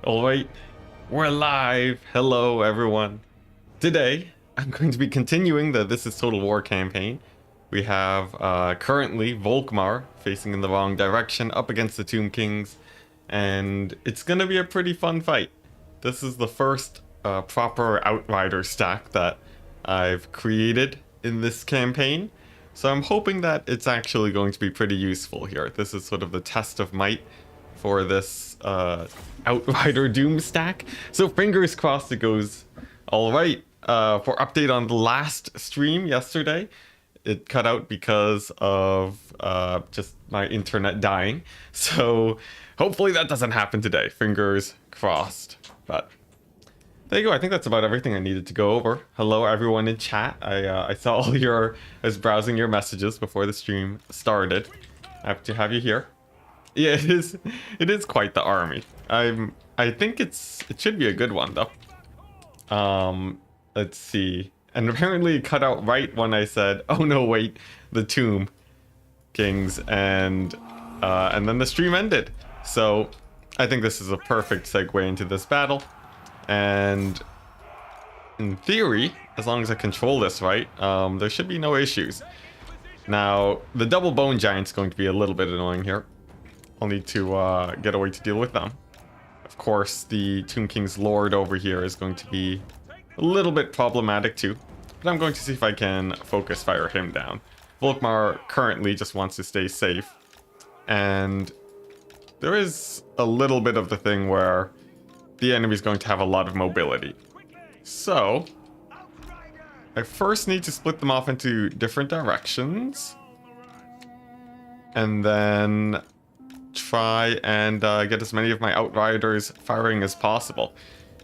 Alright, we're live. Hello everyone. Today, I'm going to be continuing the This is Total War campaign. We have currently Volkmar facing in the wrong direction up against the Tomb Kings, and it's going to be a pretty fun fight. This is the first proper Outrider stack that I've created in this campaign, so I'm hoping that it's actually going to be pretty useful here. This is sort of the test of might for this Outrider Doom stack. So fingers crossed it goes all right. For update on the last stream yesterday, it cut out because of just my internet dying. So hopefully that doesn't happen today. Fingers crossed. But there you go. I think that's about everything I needed to go over. Hello everyone in chat. I saw all your... I was browsing your messages before the stream started. Happy to have you here. Yeah, it is quite the army. I think it should be a good one though. Let's see. And apparently it cut out right when I said, oh no, wait, the Tomb Kings, and then the stream ended. So I think this is a perfect segue into this battle. And in theory, as long as I control this right, there should be no issues. Now, the double bone giant's going to be a little bit annoying here. I'll need to get a way to deal with them. Of course, the Tomb King's Lord over here is going to be a little bit problematic too. But I'm going to see if I can focus fire him down. Volkmar currently just wants to stay safe. And there is a little bit of the thing where the enemy's going to have a lot of mobility. So I first need to split them off into different directions. And then try and get as many of my Outriders firing as possible.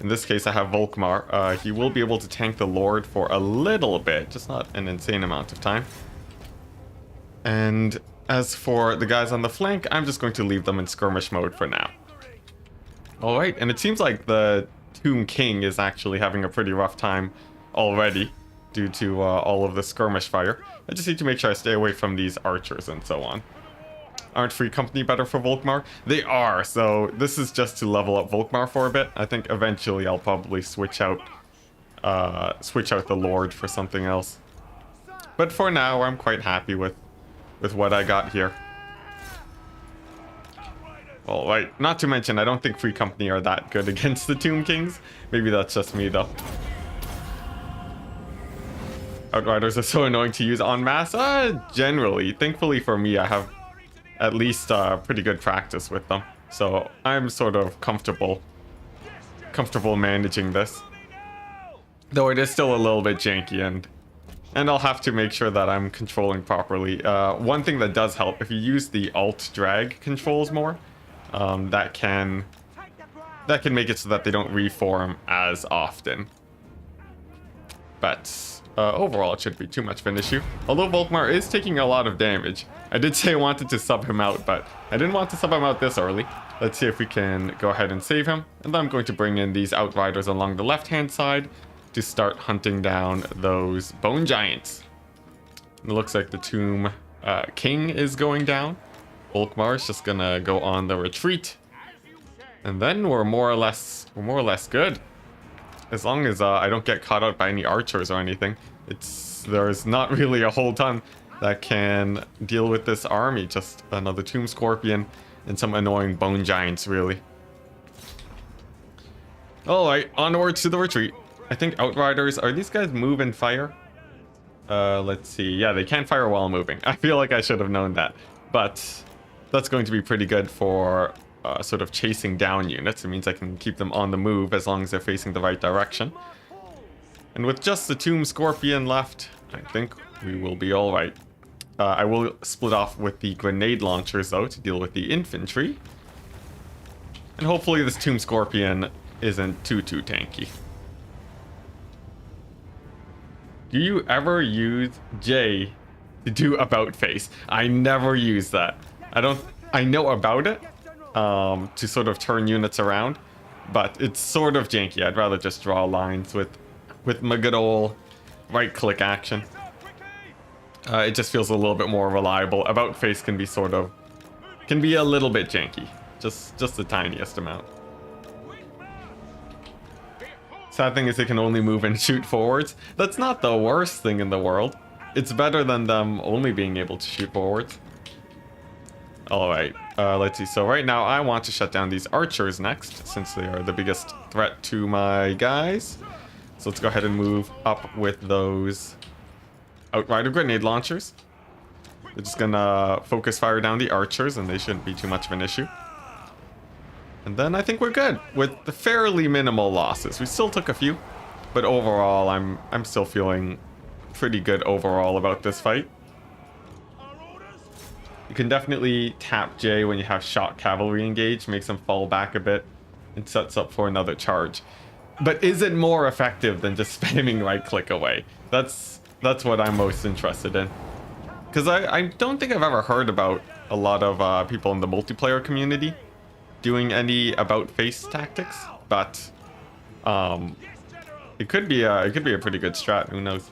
In this case, I have Volkmar. He will be able to tank the Lord for a little bit, just not an insane amount of time. And as for the guys on the flank, I'm just going to leave them in skirmish mode for now. Alright, and it seems like the Tomb King is actually having a pretty rough time already due to all of the skirmish fire. I just need to make sure I stay away from these archers and so on. Aren't Free Company better for Volkmar? They are, so this is just to level up Volkmar for a bit. I think eventually I'll probably switch out the Lord for something else. But for now, I'm quite happy with what I got here. Alright, not to mention, I don't think Free Company are that good against the Tomb Kings. Maybe that's just me, though. Outriders are so annoying to use en masse. Generally, thankfully for me, I have at least pretty good practice with them, so I'm sort of comfortable managing this, though it is still a little bit janky, and I'll have to make sure that I'm controlling properly. One thing that does help, if you use the alt drag controls more, that can make it so that they don't reform as often. But overall, it shouldn't be too much of an issue. Although Volkmar is taking a lot of damage. I did say I wanted to sub him out, but I didn't want to sub him out this early. Let's see if we can go ahead and save him. And then I'm going to bring in these Outriders along the left-hand side to start hunting down those Bone Giants. It looks like the Tomb King is going down. Volkmar is just gonna go on the retreat. And then we're more or less good. As long as I don't get caught out by any archers or anything, there's not really a whole ton that can deal with this army. Just another Tomb Scorpion and some annoying Bone Giants, really. Alright, onwards to the retreat. I think Outriders, are these guys move and fire? Let's see. Yeah, they can fire while moving. I feel like I should have known that. But that's going to be pretty good for sort of chasing down units. It means I can keep them on the move as long as they're facing the right direction. And with just the Tomb Scorpion left, I think we will be alright. I will split off with the grenade launchers though to deal with the infantry. And hopefully this Tomb Scorpion isn't too tanky. Do you ever use J to do about face? I never use that. I know about it. To sort of turn units around, but it's sort of janky. I'd rather just draw lines with my good old right click action. It just feels a little bit more reliable. About face can be a little bit janky, just the tiniest amount. Sad thing is they can only move and shoot forwards. That's not the worst thing in the world. It's better than them only being able to shoot forwards. Alright, let's see. So right now I want to shut down these archers next, since they are the biggest threat to my guys. So let's go ahead and move up with those Outrider grenade launchers. They're just gonna focus fire down the archers, and they shouldn't be too much of an issue. And then I think we're good with the fairly minimal losses. We still took a few, but overall I'm still feeling pretty good overall about this fight. You can definitely tap J when you have shot cavalry engaged, makes them fall back a bit, and sets up for another charge. But is it more effective than just spamming right click away? That's what I'm most interested in. Because I don't think I've ever heard about a lot of people in the multiplayer community doing any about face tactics, but it could be a pretty good strat. Who knows?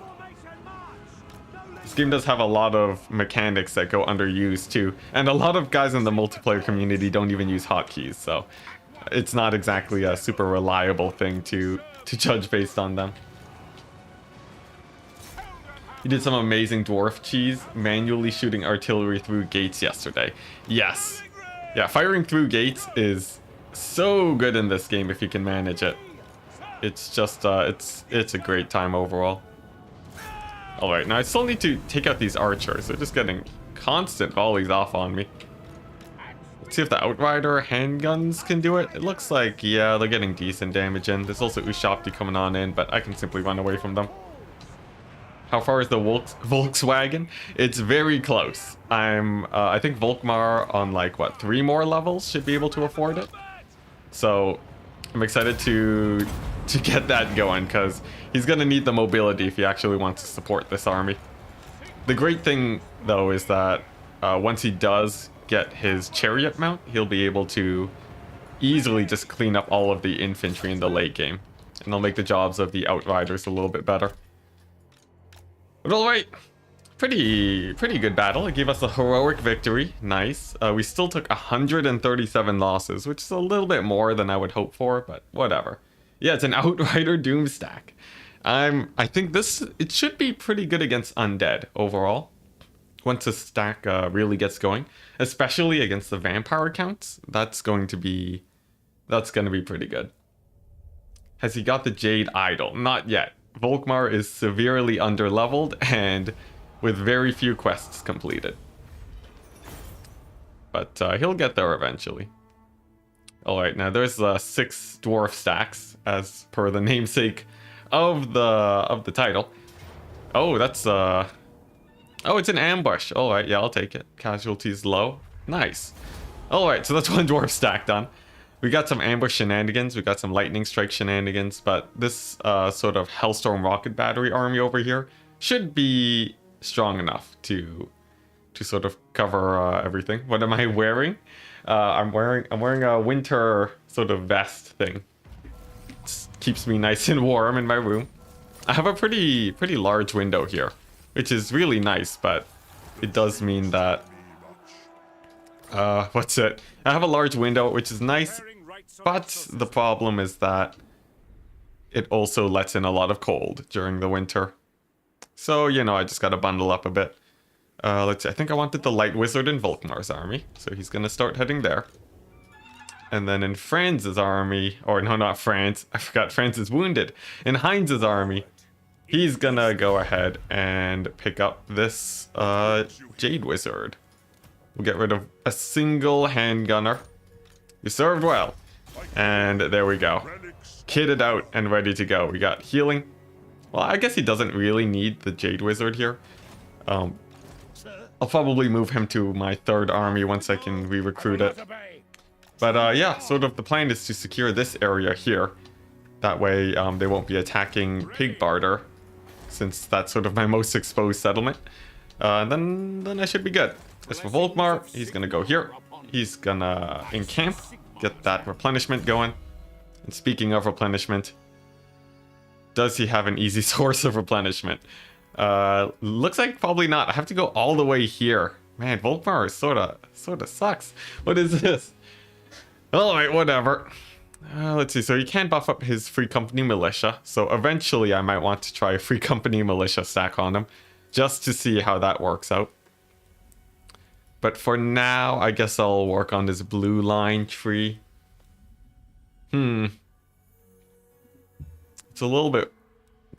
This game does have a lot of mechanics that go underused too, and a lot of guys in the multiplayer community don't even use hotkeys, so it's not exactly a super reliable thing to judge based on them. You did some amazing dwarf cheese manually shooting artillery through gates yesterday. Yes. Yeah, firing through gates is so good in this game if you can manage it. It's just, it's a great time overall. Alright, now I still need to take out these archers. They're just getting constant volleys off on me. Let's see if the Outrider handguns can do it. It looks like, yeah, they're getting decent damage in. There's also Ushapti coming on in, but I can simply run away from them. How far is the Volkswagen? It's very close. I think Volkmar on like, what, 3 more levels should be able to afford it. So I'm excited to get that going, because he's going to need the mobility if he actually wants to support this army. The great thing, though, is that once he does get his chariot mount, he'll be able to easily just clean up all of the infantry in the late game. And they'll make the jobs of the Outriders a little bit better. But alright, pretty good battle. It gave us a heroic victory. Nice. We still took 137 losses, which is a little bit more than I would hope for, but whatever. Yeah, it's an Outrider Doom stack. I think it should be pretty good against Undead overall. Once the stack really gets going, especially against the vampire accounts, that's going to be pretty good. Has he got the Jade Idol? Not yet. Volkmar is severely underleveled and with very few quests completed. But he'll get there eventually. Alright, now there's 6 dwarf stacks, as per the namesake of the title. Oh, that's oh, it's an ambush. Alright, yeah, I'll take it. Casualties low. Nice. Alright, so that's 1 dwarf stack done. We got some ambush shenanigans, we got some lightning strike shenanigans, but this sort of Hellstorm rocket battery army over here should be strong enough to sort of cover everything. What am I wearing? I'm wearing a winter sort of vest thing. It keeps me nice and warm in my room. I have a pretty large window here, which is really nice, but it does mean that what's it? I have a large window, which is nice, but the problem is that it also lets in a lot of cold during the winter. So, you know, I just gotta bundle up a bit. Let's see, I think I wanted the Light Wizard in Volkmar's army, so he's gonna start heading there. And then in Franz's army, or no, not Franz, I forgot Franz is wounded. In Heinz's army, he's gonna go ahead and pick up this Jade Wizard. We'll get rid of a single handgunner. You served well. And there we go. Kitted out and ready to go. We got healing. Well, I guess he doesn't really need the Jade Wizard here. I'll probably move him to my 3rd army once I can re-recruit it. But yeah, sort of the plan is to secure this area here. That way they won't be attacking Pig Barter, since that's sort of my most exposed settlement. Then I should be good. As for Volkmar, he's gonna go here. He's gonna encamp, get that replenishment going. And speaking of replenishment, does he have an easy source of replenishment? Looks like probably not. I have to go all the way here. Man, Volkmar sorta sucks. What is this? Alright, whatever. Let's see. So he can buff up his free company militia. So eventually I might want to try a free company militia stack on him, just to see how that works out. But for now, I guess I'll work on this blue line tree. It's a little bit...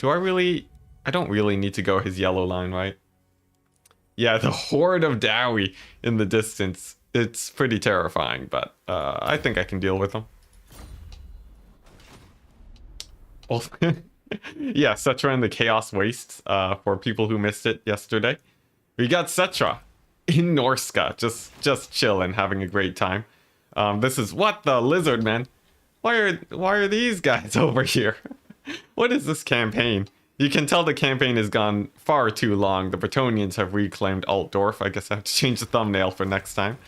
I don't really need to go his yellow line, right? Yeah, the horde of Dowie in the distance. It's pretty terrifying, but I think I can deal with them. Well, yeah, Cetra and the Chaos Wastes, for people who missed it yesterday. We got Cetra in Norska, just chilling, having a great time. This is what the lizard man. Why are these guys over here? What is this campaign? You can tell the campaign has gone far too long. The Bretonians have reclaimed Altdorf. I guess I have to change the thumbnail for next time.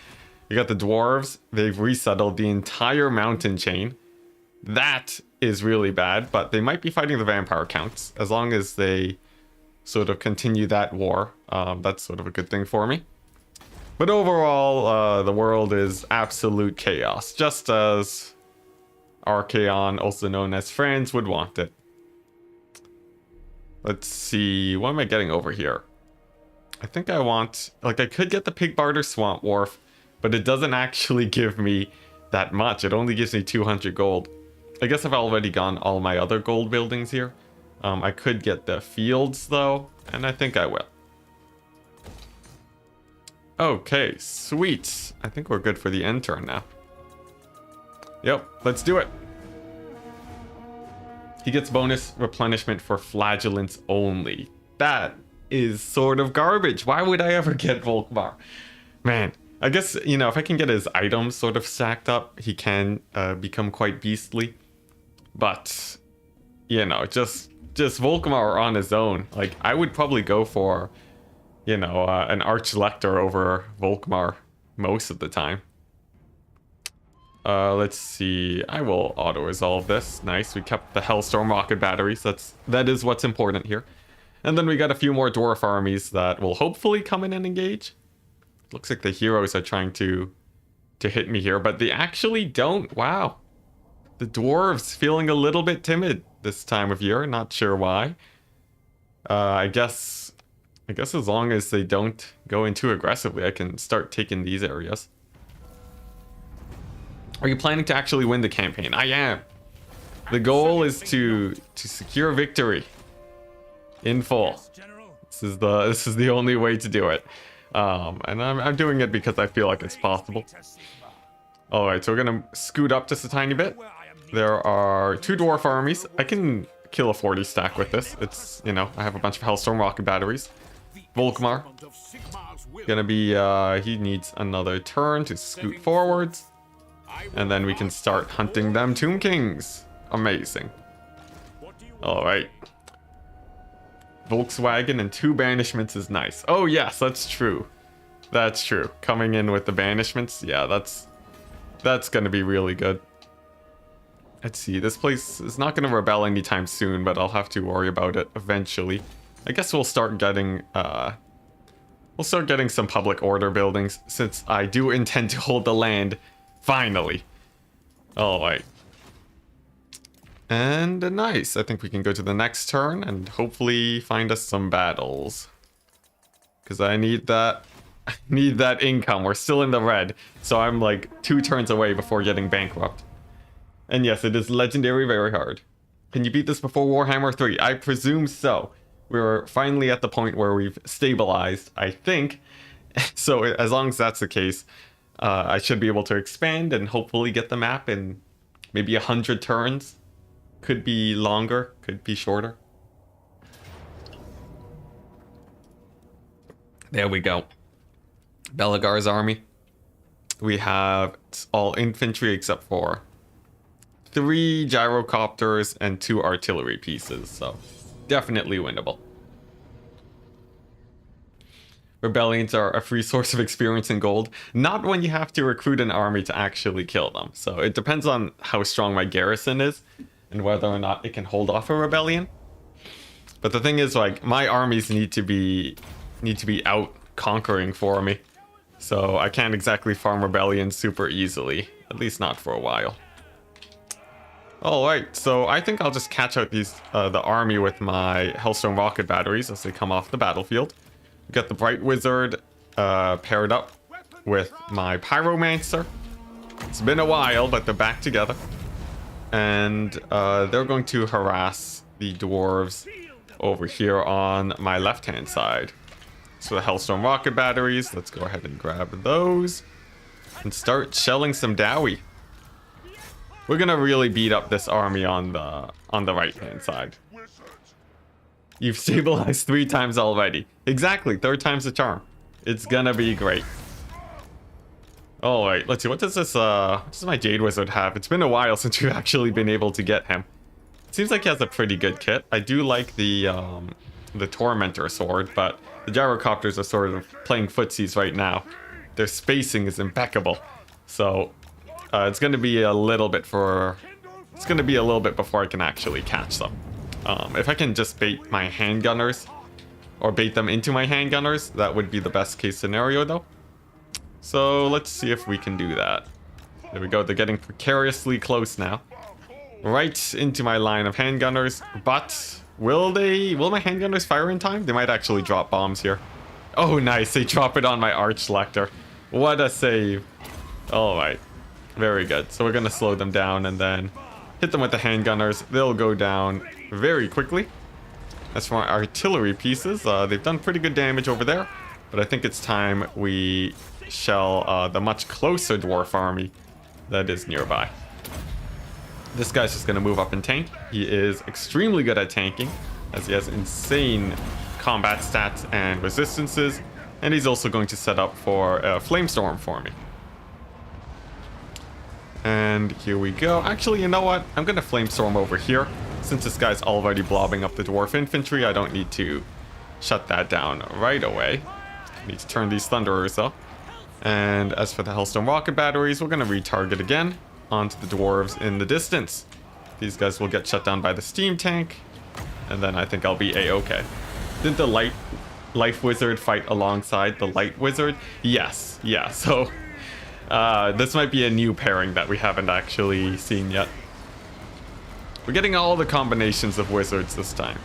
You got the dwarves. They've resettled the entire mountain chain. That is really bad, but they might be fighting the vampire counts. As long as they sort of continue that war, that's sort of a good thing for me. But overall, the world is absolute chaos, just as Archaon, also known as Franz, would want it. Let's see, what am I getting over here? I think I want, like, I could get the Pig Barter Swamp Wharf, but it doesn't actually give me that much. It only gives me 200 gold. I guess I've already gone all my other gold buildings here. I could get the fields though, and I think I will. Okay, sweet. I think we're good for the end turn now. Yep, let's do it. He gets bonus replenishment for flagellants only. That is sort of garbage. Why would I ever get Volkmar? Man, I guess, you know, if I can get his items sort of stacked up, he can become quite beastly. But, you know, just Volkmar on his own. Like, I would probably go for, you know, an Archlector over Volkmar most of the time. Let's see. I will auto-resolve this. Nice. We kept the Hellstorm rocket batteries. That is what's important here. And then we got a few more dwarf armies that will hopefully come in and engage. Looks like the heroes are trying to hit me here, but they actually don't. Wow. The dwarves feeling a little bit timid this time of year. Not sure why. I guess as long as they don't go in too aggressively, I can start taking these areas. Are you planning to actually win the campaign? I am. The goal is to secure victory in full. This is the only way to do it. And I'm doing it because I feel like it's possible. All right, so we're gonna scoot up just a tiny bit. There are 2 dwarf armies. I can kill a 40 stack with this. It's, you know, I have a bunch of Hellstorm rocket batteries. Volkmar gonna be he needs another turn to scoot forwards. And then we can start hunting them Tomb Kings. Amazing. Alright. Volkswagen and 2 banishments is nice. Oh yes, that's true. That's true. Coming in with the banishments, yeah, that's gonna be really good. Let's see, this place is not gonna rebel anytime soon, but I'll have to worry about it eventually. I guess we'll start getting some public order buildings, since I do intend to hold the land. Finally. Alright. And nice. I think we can go to the next turn and hopefully find us some battles. Because I need that. I need that income. We're still in the red. So I'm like 2 turns away before getting bankrupt. And yes, it is legendary very hard. Can you beat this before Warhammer 3? I presume so. We're finally at the point where we've stabilized, I think. So as long as that's the case, I should be able to expand and hopefully get the map in maybe 100 turns. Could be longer, could be shorter. There we go. Belagar's army. We have all infantry except for 3 gyrocopters and 2 artillery pieces, so definitely winnable. Rebellions are a free source of experience and gold, not when you have to recruit an army to actually kill them. So it depends on how strong my garrison is and whether or not it can hold off a rebellion. But the thing is, like, my armies need to be out conquering for me. So I can't exactly farm rebellions super easily, at least not for a while. Alright, so I think I'll just catch out these the army with my Hellstone rocket batteries as they come off the battlefield. We got the Bright Wizard paired up with my Pyromancer. It's been a while, but they're back together. And they're going to harass the dwarves over here on my left-hand side. So the Hellstone rocket batteries, let's go ahead and grab those and start shelling some Dowie. We're gonna really beat up this army on the right-hand side. You've stabilized 3 times already. Exactly, 3rd time's the charm. It's gonna be great. Alright, let's see, what does my Jade Wizard have? It's been a while since we've actually been able to get him. Seems like he has a pretty good kit. I do like the Tormentor sword, but the gyrocopters are sort of playing footsies right now. Their spacing is impeccable. So it's going to be a little bit before I can actually catch them. If I can just bait my handgunners, or bait them into my handgunners, that would be the best case scenario though. So let's see if we can do that. There we go, they're getting precariously close now. Right into my line of handgunners, but will my handgunners fire in time? They might actually drop bombs here. Oh nice, they drop it on my Arch Lector. What a save. Alright, very good. So we're gonna slow them down and then hit them with the handgunners. They'll go down very quickly. As for my artillery pieces, they've done pretty good damage over there, but I think it's time we shell the much closer dwarf army that is nearby. This guy's just going to move up and tank. He is extremely good at tanking, as he has insane combat stats and resistances, and he's also going to set up for a Flamestorm for me. And here we go. Actually, you know what? I'm going to Flamestorm over here. Since this guy's already blobbing up the dwarf infantry, I don't need to shut that down right away. I need to turn these Thunderers up. And as for the Hellstone rocket batteries, we're going to retarget again onto the dwarves in the distance. These guys will get shut down by the steam tank, and then I think I'll be a-okay. Did the Life Wizard fight alongside the Light Wizard? Yes, yeah, so this might be a new pairing that we haven't actually seen yet. We're getting all the combinations of wizards this time.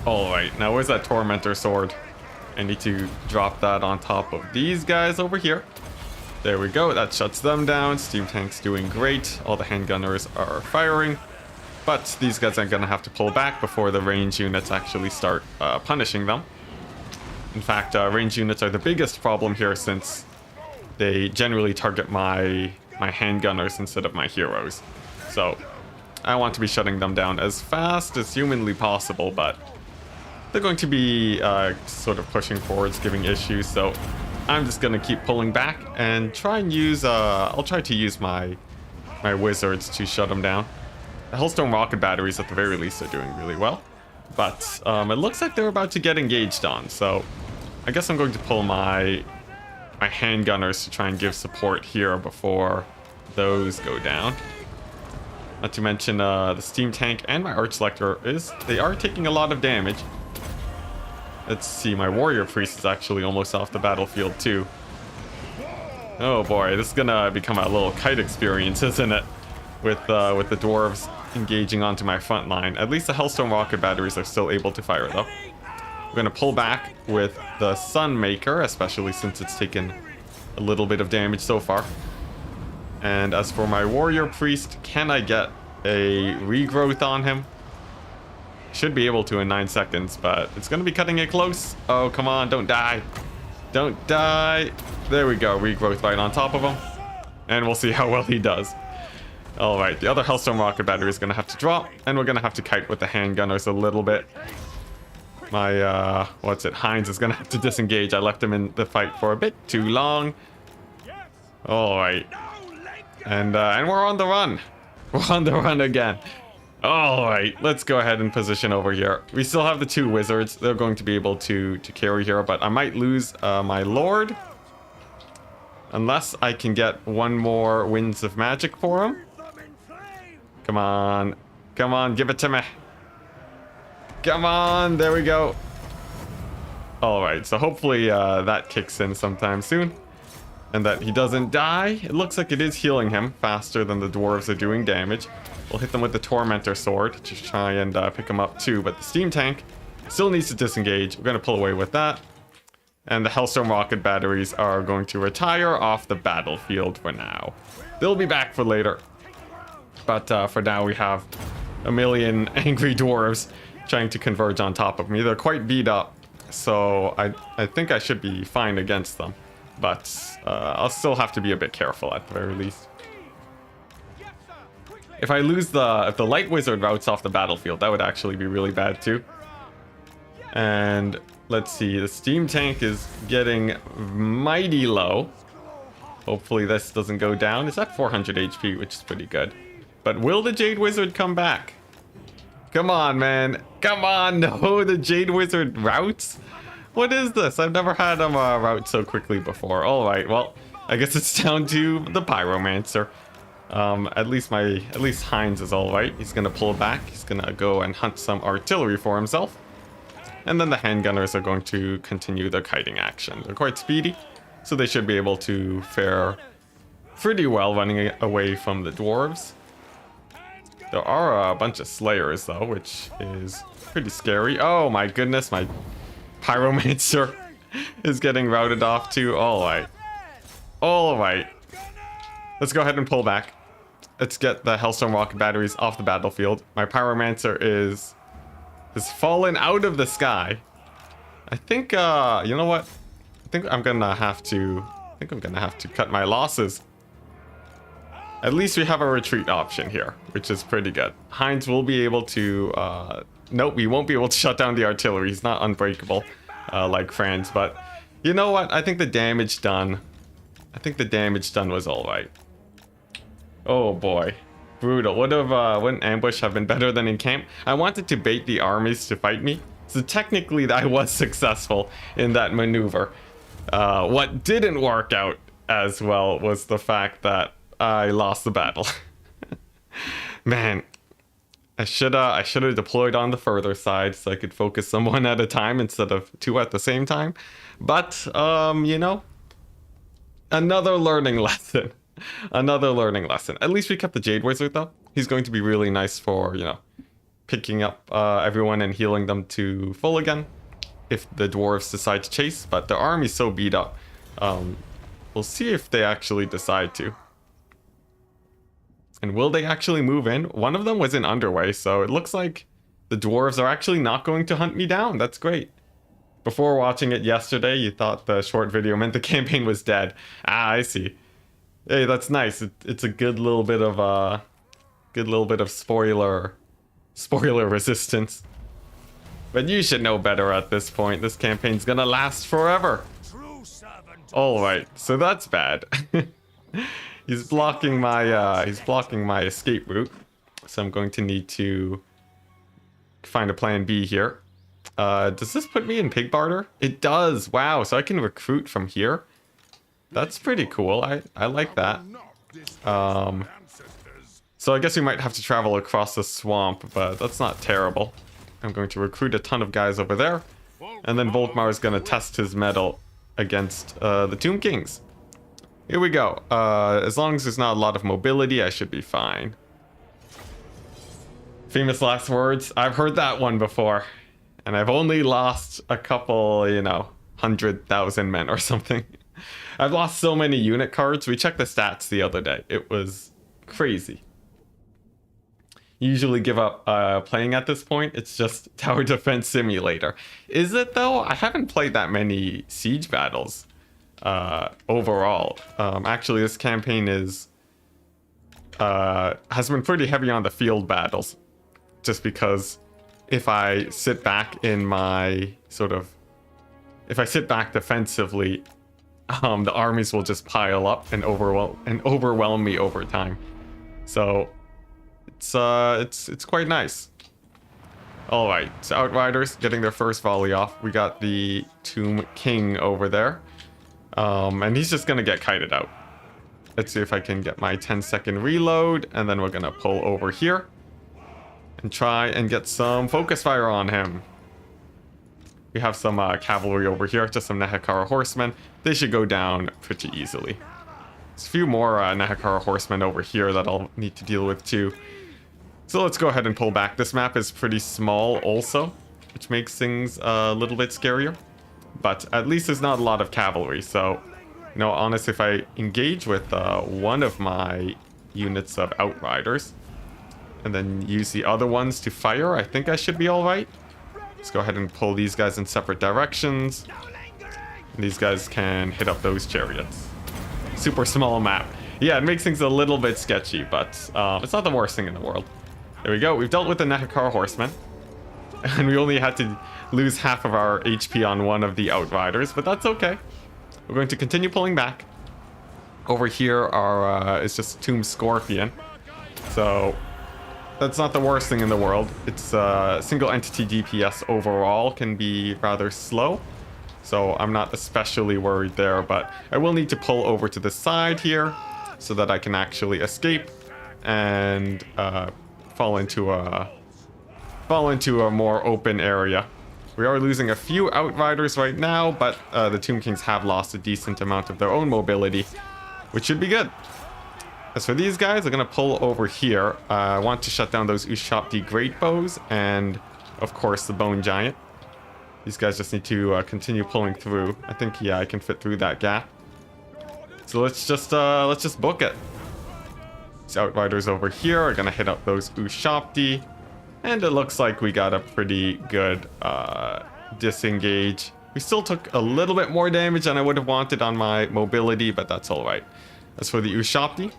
Alright, now where's that Tormentor sword? I need to drop that on top of these guys over here. There we go, that shuts them down. Steam tank's doing great. All the handgunners are firing. But these guys are gonna have to pull back before the range units actually start punishing them. In fact, range units are the biggest problem here since they generally target my handgunners instead of my heroes. So I want to be shutting them down as fast as humanly possible, but they're going to be sort of pushing forwards, giving issues, so I'm just gonna keep pulling back and try and use I'll try to use my wizards to shut them down. The Hellstone rocket batteries at the very least are doing really well, but it looks like they're about to get engaged on, so I guess I'm going to pull my handgunners to try and give support here before those go down. Not to mention the steam tank and my Arch Lector they are taking a lot of damage. Let's see, my warrior priest is actually almost off the battlefield too. Oh boy, this is gonna become a little kite experience, isn't it? With the dwarves engaging onto my front line. At least the Hellstone rocket batteries are still able to fire though. We're gonna pull back with the Sunmaker, especially since it's taken a little bit of damage so far. And as for my warrior priest, can I get a regrowth on him? Should be able to in 9 seconds, but it's going to be cutting it close. Oh, come on, don't die. Don't die. There we go, regrowth right on top of him. And we'll see how well he does. Alright, the other Hellstone rocket battery is going to have to drop, and we're going to have to kite with the handgunners a little bit. My, Heinz is going to have to disengage. I left him in the fight for a bit too long. Alright. And we're on the run. We're on the run again. Alright, let's go ahead and position over here. We still have the 2 wizards. They're going to be able to carry here, but I might lose my lord. Unless I can get 1 more Winds of Magic for him. Come on. Come on, give it to me. Come on, there we go. Alright, so hopefully that kicks in sometime soon. and that he doesn't die. It looks like it is healing him faster than the dwarves are doing damage. We'll hit them with the Tormentor Sword to try and pick him up too, but the Steam Tank still needs to disengage. We're going to pull away with that. And the Hellstorm rocket batteries are going to retire off the battlefield for now. They'll be back for later. But for now, we have a million angry dwarves trying to converge on top of me. They're quite beat up, so I think I should be fine against them. But I'll still have to be a bit careful at the very least. If I lose if the Light Wizard routes off the battlefield, that would actually be really bad too. And let's see, the Steam Tank is getting mighty low. Hopefully this doesn't go down. It's at 400 HP, which is pretty good. But will the Jade Wizard come back? Come on, man. Come on, no, the Jade Wizard routes? What is this? I've never had him route so quickly before. Alright, well, I guess it's down to the Pyromancer. At least Heinz is alright. He's gonna pull back. He's gonna go and hunt some artillery for himself. And then the handgunners are going to continue their kiting action. They're quite speedy, so they should be able to fare pretty well running away from the dwarves. There are a bunch of slayers though, which is pretty scary. Oh my goodness, my Pyromancer is getting routed off too. Alright. Alright. Let's go ahead and pull back. Let's get the Hellstorm rocket batteries off the battlefield. My Pyromancer has fallen out of the sky. I think you know what? I think I'm gonna have to cut my losses. At least we have a retreat option here, which is pretty good. Heinz will be able to nope, he won't be able to shut down the artillery. He's not unbreakable like Franz, but you know what? I think the damage done was alright. Oh boy. Brutal. Wouldn't ambush have been better than in camp? I wanted to bait the armies to fight me, so technically I was successful in that maneuver. What didn't work out as well was the fact that I lost the battle. Man, I should have deployed on the further side so I could focus them one at a time instead of two at the same time. But you know, another learning lesson. Another learning lesson. At least we kept the Jade Wizard though. He's going to be really nice for, you know, picking up everyone and healing them to full again if the dwarves decide to chase. But the army's so beat up. We'll see if they actually decide to. And will they actually move in? One of them was in underway, so it looks like the dwarves are actually not going to hunt me down. That's great. Before watching it yesterday, you thought the short video meant the campaign was dead. Ah, I see. Hey, that's nice. It's a good little bit of spoiler resistance. But you should know better at this point. This campaign's gonna last forever. Alright, so that's bad. He's blocking my escape route. So I'm going to need to find a plan B here. Does this put me in pig barter? It does. Wow, so I can recruit from here. That's pretty cool. I like that. So I guess we might have to travel across the swamp, but that's not terrible. I'm going to recruit a ton of guys over there. And then Volkmar is going to test his mettle against the Tomb Kings. Here we go. As long as there's not a lot of mobility, I should be fine. Famous last words. I've heard that one before. And I've only lost a couple, you know, 100,000 men or something. I've lost so many unit cards. We checked the stats the other day. It was crazy. Usually give up playing at this point. It's just Tower Defense Simulator. Is it though? I haven't played that many siege battles overall. Actually, this campaign has been pretty heavy on the field battles. Just because if I sit back in my if I sit back defensively, the armies will just pile up and overwhelm me over time. So it's quite nice. All right, so Outriders getting their first volley off. We got the Tomb King over there, and he's just gonna get kited out. Let's see if I can get my 10-second reload, and then we're gonna pull over here and try and get some focus fire on him. We have some cavalry over here, just some Nehekara horsemen. They should go down pretty easily. There's a few more Nehekara horsemen over here that I'll need to deal with too. So let's go ahead and pull back. This map is pretty small also, which makes things a little bit scarier. But at least there's not a lot of cavalry, so... You know, honestly, if I engage with one of my units of outriders, and then use the other ones to fire, I think I should be alright. Let's go ahead and pull these guys in separate directions. And these guys can hit up those chariots. Super small map. Yeah, it makes things a little bit sketchy, but it's not the worst thing in the world. There we go. We've dealt with the Nehekara horsemen. And we only had to lose half of our HP on one of the outriders, but that's okay. We're going to continue pulling back. Over here is just Tomb Scorpion. So that's not the worst thing in the world. It's single entity DPS overall can be rather slow. So I'm not especially worried there, but I will need to pull over to the side here so that I can actually escape and fall into a more open area. We are losing a few outriders right now, but the Tomb Kings have lost a decent amount of their own mobility, which should be good. As for these guys, they're going to pull over here. I want to shut down those Ushapti Great Bows and, of course, the Bone Giant. These guys just need to continue pulling through. I think, yeah, I can fit through that gap. So let's just book it. These outriders over here are going to hit up those Ushapti. And it looks like we got a pretty good disengage. We still took a little bit more damage than I would have wanted on my mobility, but that's all right. As for the Ushapti,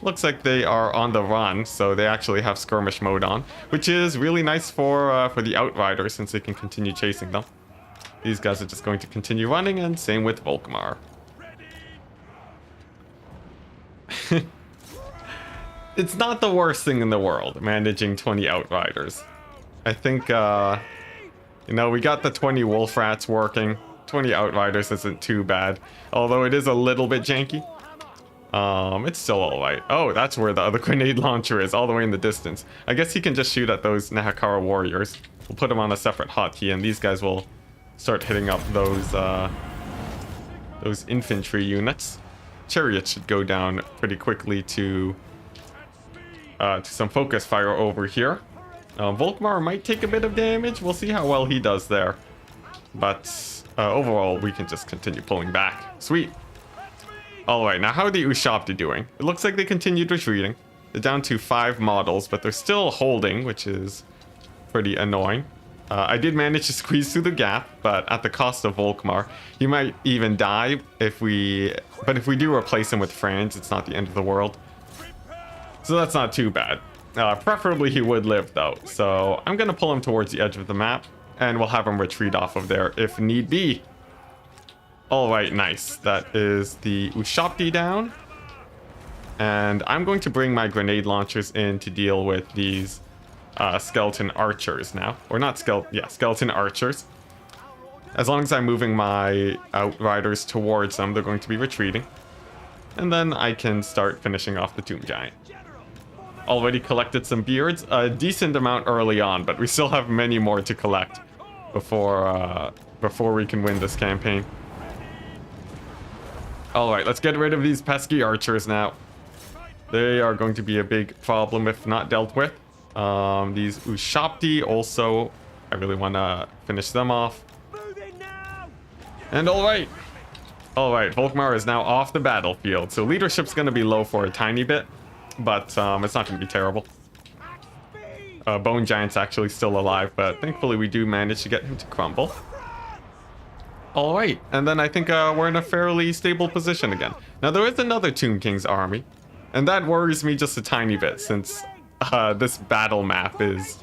looks like they are on the run, so they actually have skirmish mode on, which is really nice for the outriders since they can continue chasing them. These guys are just going to continue running, and same with Volkmar. It's not the worst thing in the world, managing 20 outriders. I think, you know, we got the 20 wolf rats working. 20 outriders isn't too bad, although it is a little bit janky. It's still alright. Oh, that's where the other grenade launcher is, all the way in the distance. I guess he can just shoot at those Nehekara warriors. We'll put them on a separate hotkey, and these guys will start hitting up those infantry units. Chariots should go down pretty quickly to some focus fire over here. Volkmar might take a bit of damage. We'll see how well he does there. But overall, we can just continue pulling back. Sweet. Alright, now how are the Ushapti doing? It looks like they continued retreating. They're down to 5 models, but they're still holding, which is pretty annoying. I did manage to squeeze through the gap, but at the cost of Volkmar. He might even die if we... But if we do replace him with Franz, it's not the end of the world. So that's not too bad. Preferably he would live though. So I'm going to pull him towards the edge of the map. And we'll have him retreat off of there if need be. Alright, nice. That is the Ushapti down. And I'm going to bring my grenade launchers in to deal with these skeleton archers now. Or not skeleton archers. As long as I'm moving my outriders towards them, they're going to be retreating. And then I can start finishing off the Tomb Giant. Already collected some beards, a decent amount early on, but we still have many more to collect before we can win this campaign. Alright, let's get rid of these pesky archers now. They are going to be a big problem if not dealt with. These Ushapti also, I really want to finish them off. And alright, Volkmar is now off the battlefield, so leadership's going to be low for a tiny bit. But it's not going to be terrible. Bone Giant's actually still alive, but thankfully we do manage to get him to crumble. Alright, and then I think we're in a fairly stable position again. Now there is another Tomb King's army, and that worries me just a tiny bit since this battle map is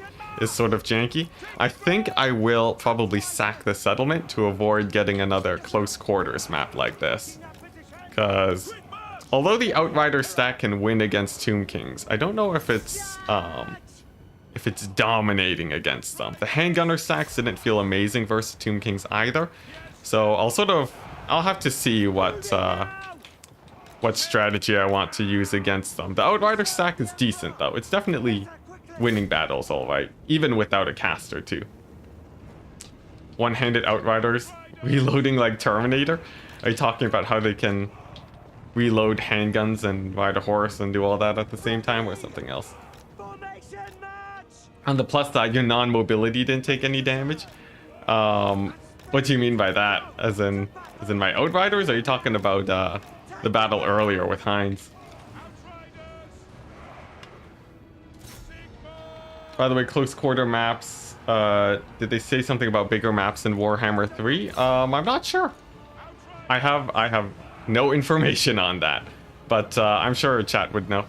sort of janky. I think I will probably sack the settlement to avoid getting another close quarters map like this. Because... although the Outrider stack can win against Tomb Kings, I don't know if it's dominating against them. The handgunner stacks didn't feel amazing versus Tomb Kings either, so I'll have to see what strategy I want to use against them. The Outrider stack is decent though. It's definitely winning battles, all right, even without a caster too. one-handed outriders reloading like Terminator? Are you talking about how they can reload handguns and ride a horse and do all that at the same time, or something else? On the plus side, your non-mobility didn't take any damage. What do you mean by that? As in my outriders? Are you talking about the battle earlier with Heinz? By the way, close quarter maps. Did they say something about bigger maps in Warhammer 3? I'm not sure. I have no information on that, but I'm sure chat would know.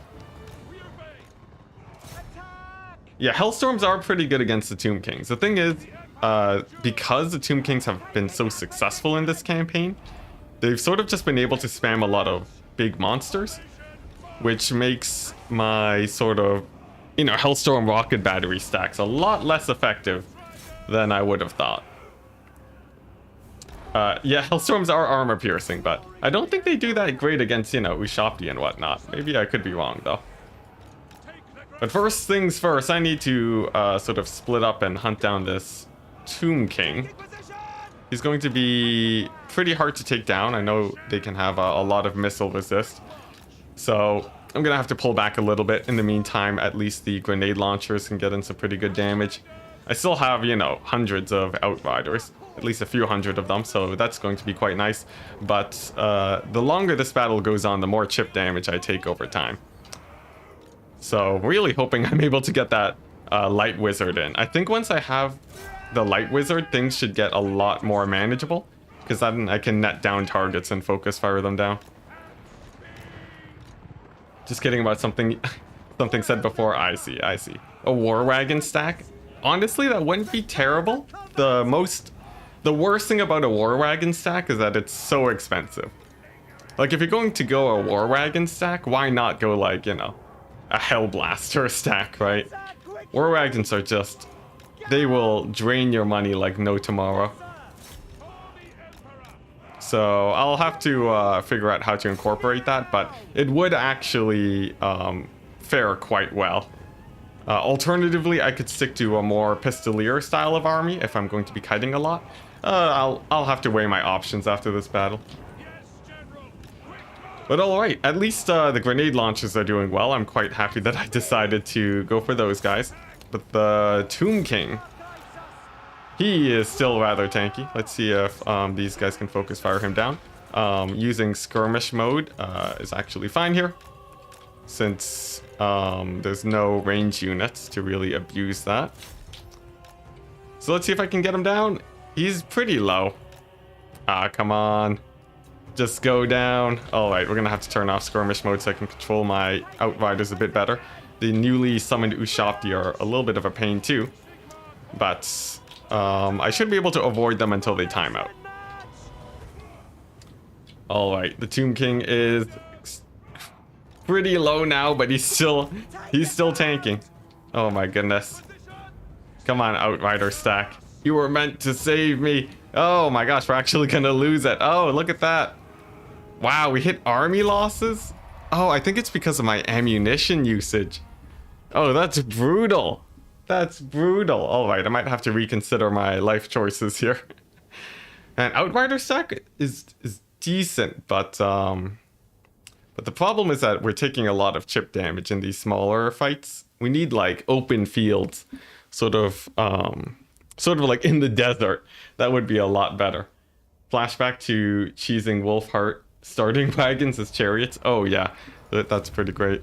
Yeah, Hellstorms are pretty good against the Tomb Kings. The thing is, because the Tomb Kings have been so successful in this campaign, they've sort of just been able to spam a lot of big monsters, which makes my sort of, you know, Hellstorm rocket battery stacks a lot less effective than I would have thought. Yeah, Hellstorms are armor piercing, but I don't think they do that great against, you know, Ushopti and whatnot. Maybe I could be wrong, though. But first things first, I need to sort of split up and hunt down this Tomb King. He's going to be pretty hard to take down. I know they can have a lot of missile resist. So I'm going to have to pull back a little bit. In the meantime, at least the grenade launchers can get in some pretty good damage. I still have, you know, hundreds of outriders. At least a few hundred of them, so that's going to be quite nice. But the longer this battle goes on, the more chip damage I take over time. So really hoping I'm able to get that light wizard in. I think once I have the light wizard, things should get a lot more manageable, because then I can net down targets and focus fire them down. Just kidding about something something said before. I see. A war wagon stack? Honestly, that wouldn't be terrible. The worst thing about a war wagon stack is that it's so expensive. Like, if you're going to go a war wagon stack, why not go, like, you know, a Hellblaster stack, right? War wagons are just, they will drain your money like no tomorrow. So I'll have to figure out how to incorporate that, but it would actually fare quite well. Alternatively, I could stick to a more pistolier style of army if I'm going to be kiting a lot. I'll have to weigh my options after this battle. But alright, at least the grenade launchers are doing well. I'm quite happy that I decided to go for those guys. But the Tomb King, he is still rather tanky. Let's see if these guys can focus fire him down. Using skirmish mode is actually fine here, since there's no range units to really abuse that. So let's see if I can get him down. He's pretty low. Ah, come on. Just go down. Alright, we're gonna have to turn off skirmish mode so I can control my outriders a bit better. The newly summoned Ushopti are a little bit of a pain too, but I should be able to avoid them until they time out. Alright, the Tomb King is pretty low now, but he's still tanking. Oh my goodness. Come on, outrider stack. You were meant to save me. Oh my gosh, we're actually gonna lose it. Oh, look at that. Wow, we hit army losses? Oh, I think it's because of my ammunition usage. Oh, that's brutal. That's brutal. All right, I might have to reconsider my life choices here. And outrider stack is decent, but the problem is that we're taking a lot of chip damage in these smaller fights. We need like open fields, sort of like in the desert. That would be a lot better. Flashback to cheesing Wolfheart starting wagons as chariots. Oh yeah, that's pretty great.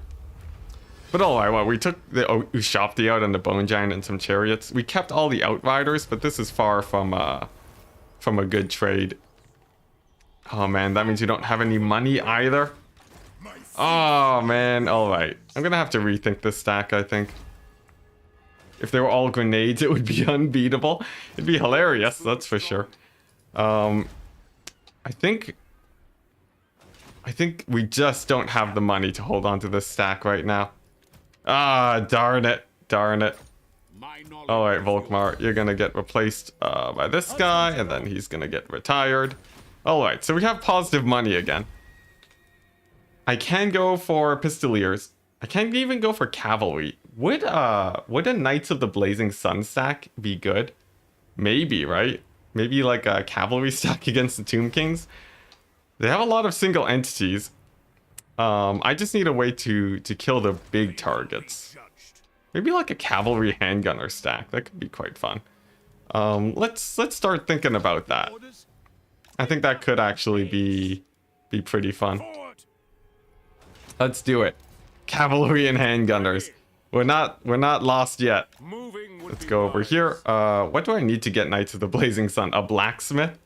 But alright, well, we took the Ushopti out and the Bone Giant and some chariots. We kept all the outriders, but this is far from a good trade. Oh man, that means you don't have any money either. Oh man, alright. I'm gonna have to rethink this stack, I think. If they were all grenades, it would be unbeatable. It'd be hilarious, that's for sure. I think we just don't have the money to hold on to this stack right now. Ah, darn it. Darn it. Alright, Volkmar, you're gonna get replaced by this guy, and then he's gonna get retired. Alright, so we have positive money again. I can go for Pistoliers. I can't even go for Cavalry. Would a Knights of the Blazing Sun stack be good? Maybe, right? Maybe like a cavalry stack against the Tomb Kings. They have a lot of single entities. I just need a way to kill the big targets. Maybe like a cavalry handgunner stack. That could be quite fun. Let's start thinking about that. I think that could actually be pretty fun. Let's do it. Cavalry and handgunners. We're not lost yet. Let's go over here. What do I need to get Knights of the Blazing Sun? A blacksmith?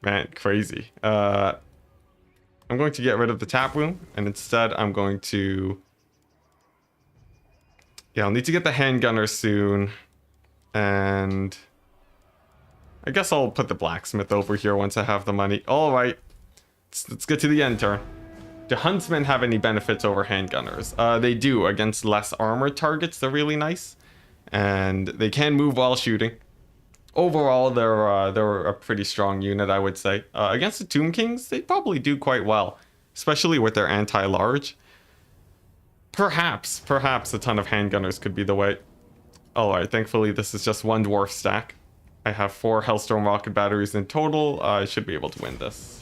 Man, crazy. I'm going to get rid of the tap room, and instead I'm going to... Yeah, I'll need to get the handgunner soon. And I guess I'll put the blacksmith over here once I have the money. All right, let's get to the end turn. Do huntsmen have any benefits over handgunners? They do. Against less armored targets, they're really nice. And they can move while shooting. Overall, they're a pretty strong unit, I would say. Against the Tomb Kings, they probably do quite well. Especially with their anti-large. Perhaps a ton of handgunners could be the way. Alright, thankfully this is just one dwarf stack. I have 4 Hellstorm rocket batteries in total. I should be able to win this.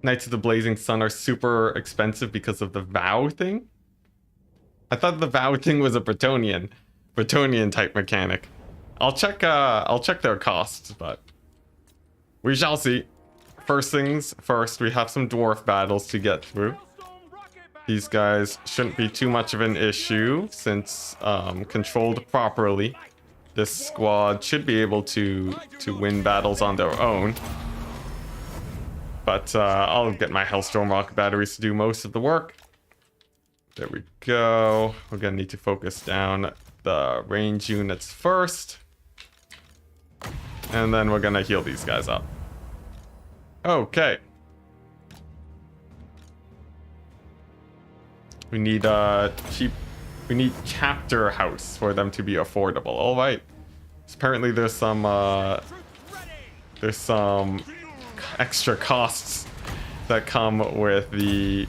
Knights of the Blazing Sun are super expensive because of the vow thing. I thought the vow thing was a Bretonian type mechanic. I'll check their costs, but we shall see. First things first, we have some dwarf battles to get through. These guys shouldn't be too much of an issue since controlled properly. This squad should be able to win battles on their own. But I'll get my Hellstorm rocket batteries to do most of the work. There we go. We're gonna need to focus down the range units first. And then we're gonna heal these guys up. Okay. We need chapter house for them to be affordable. All right. So apparently there's some extra costs that come with the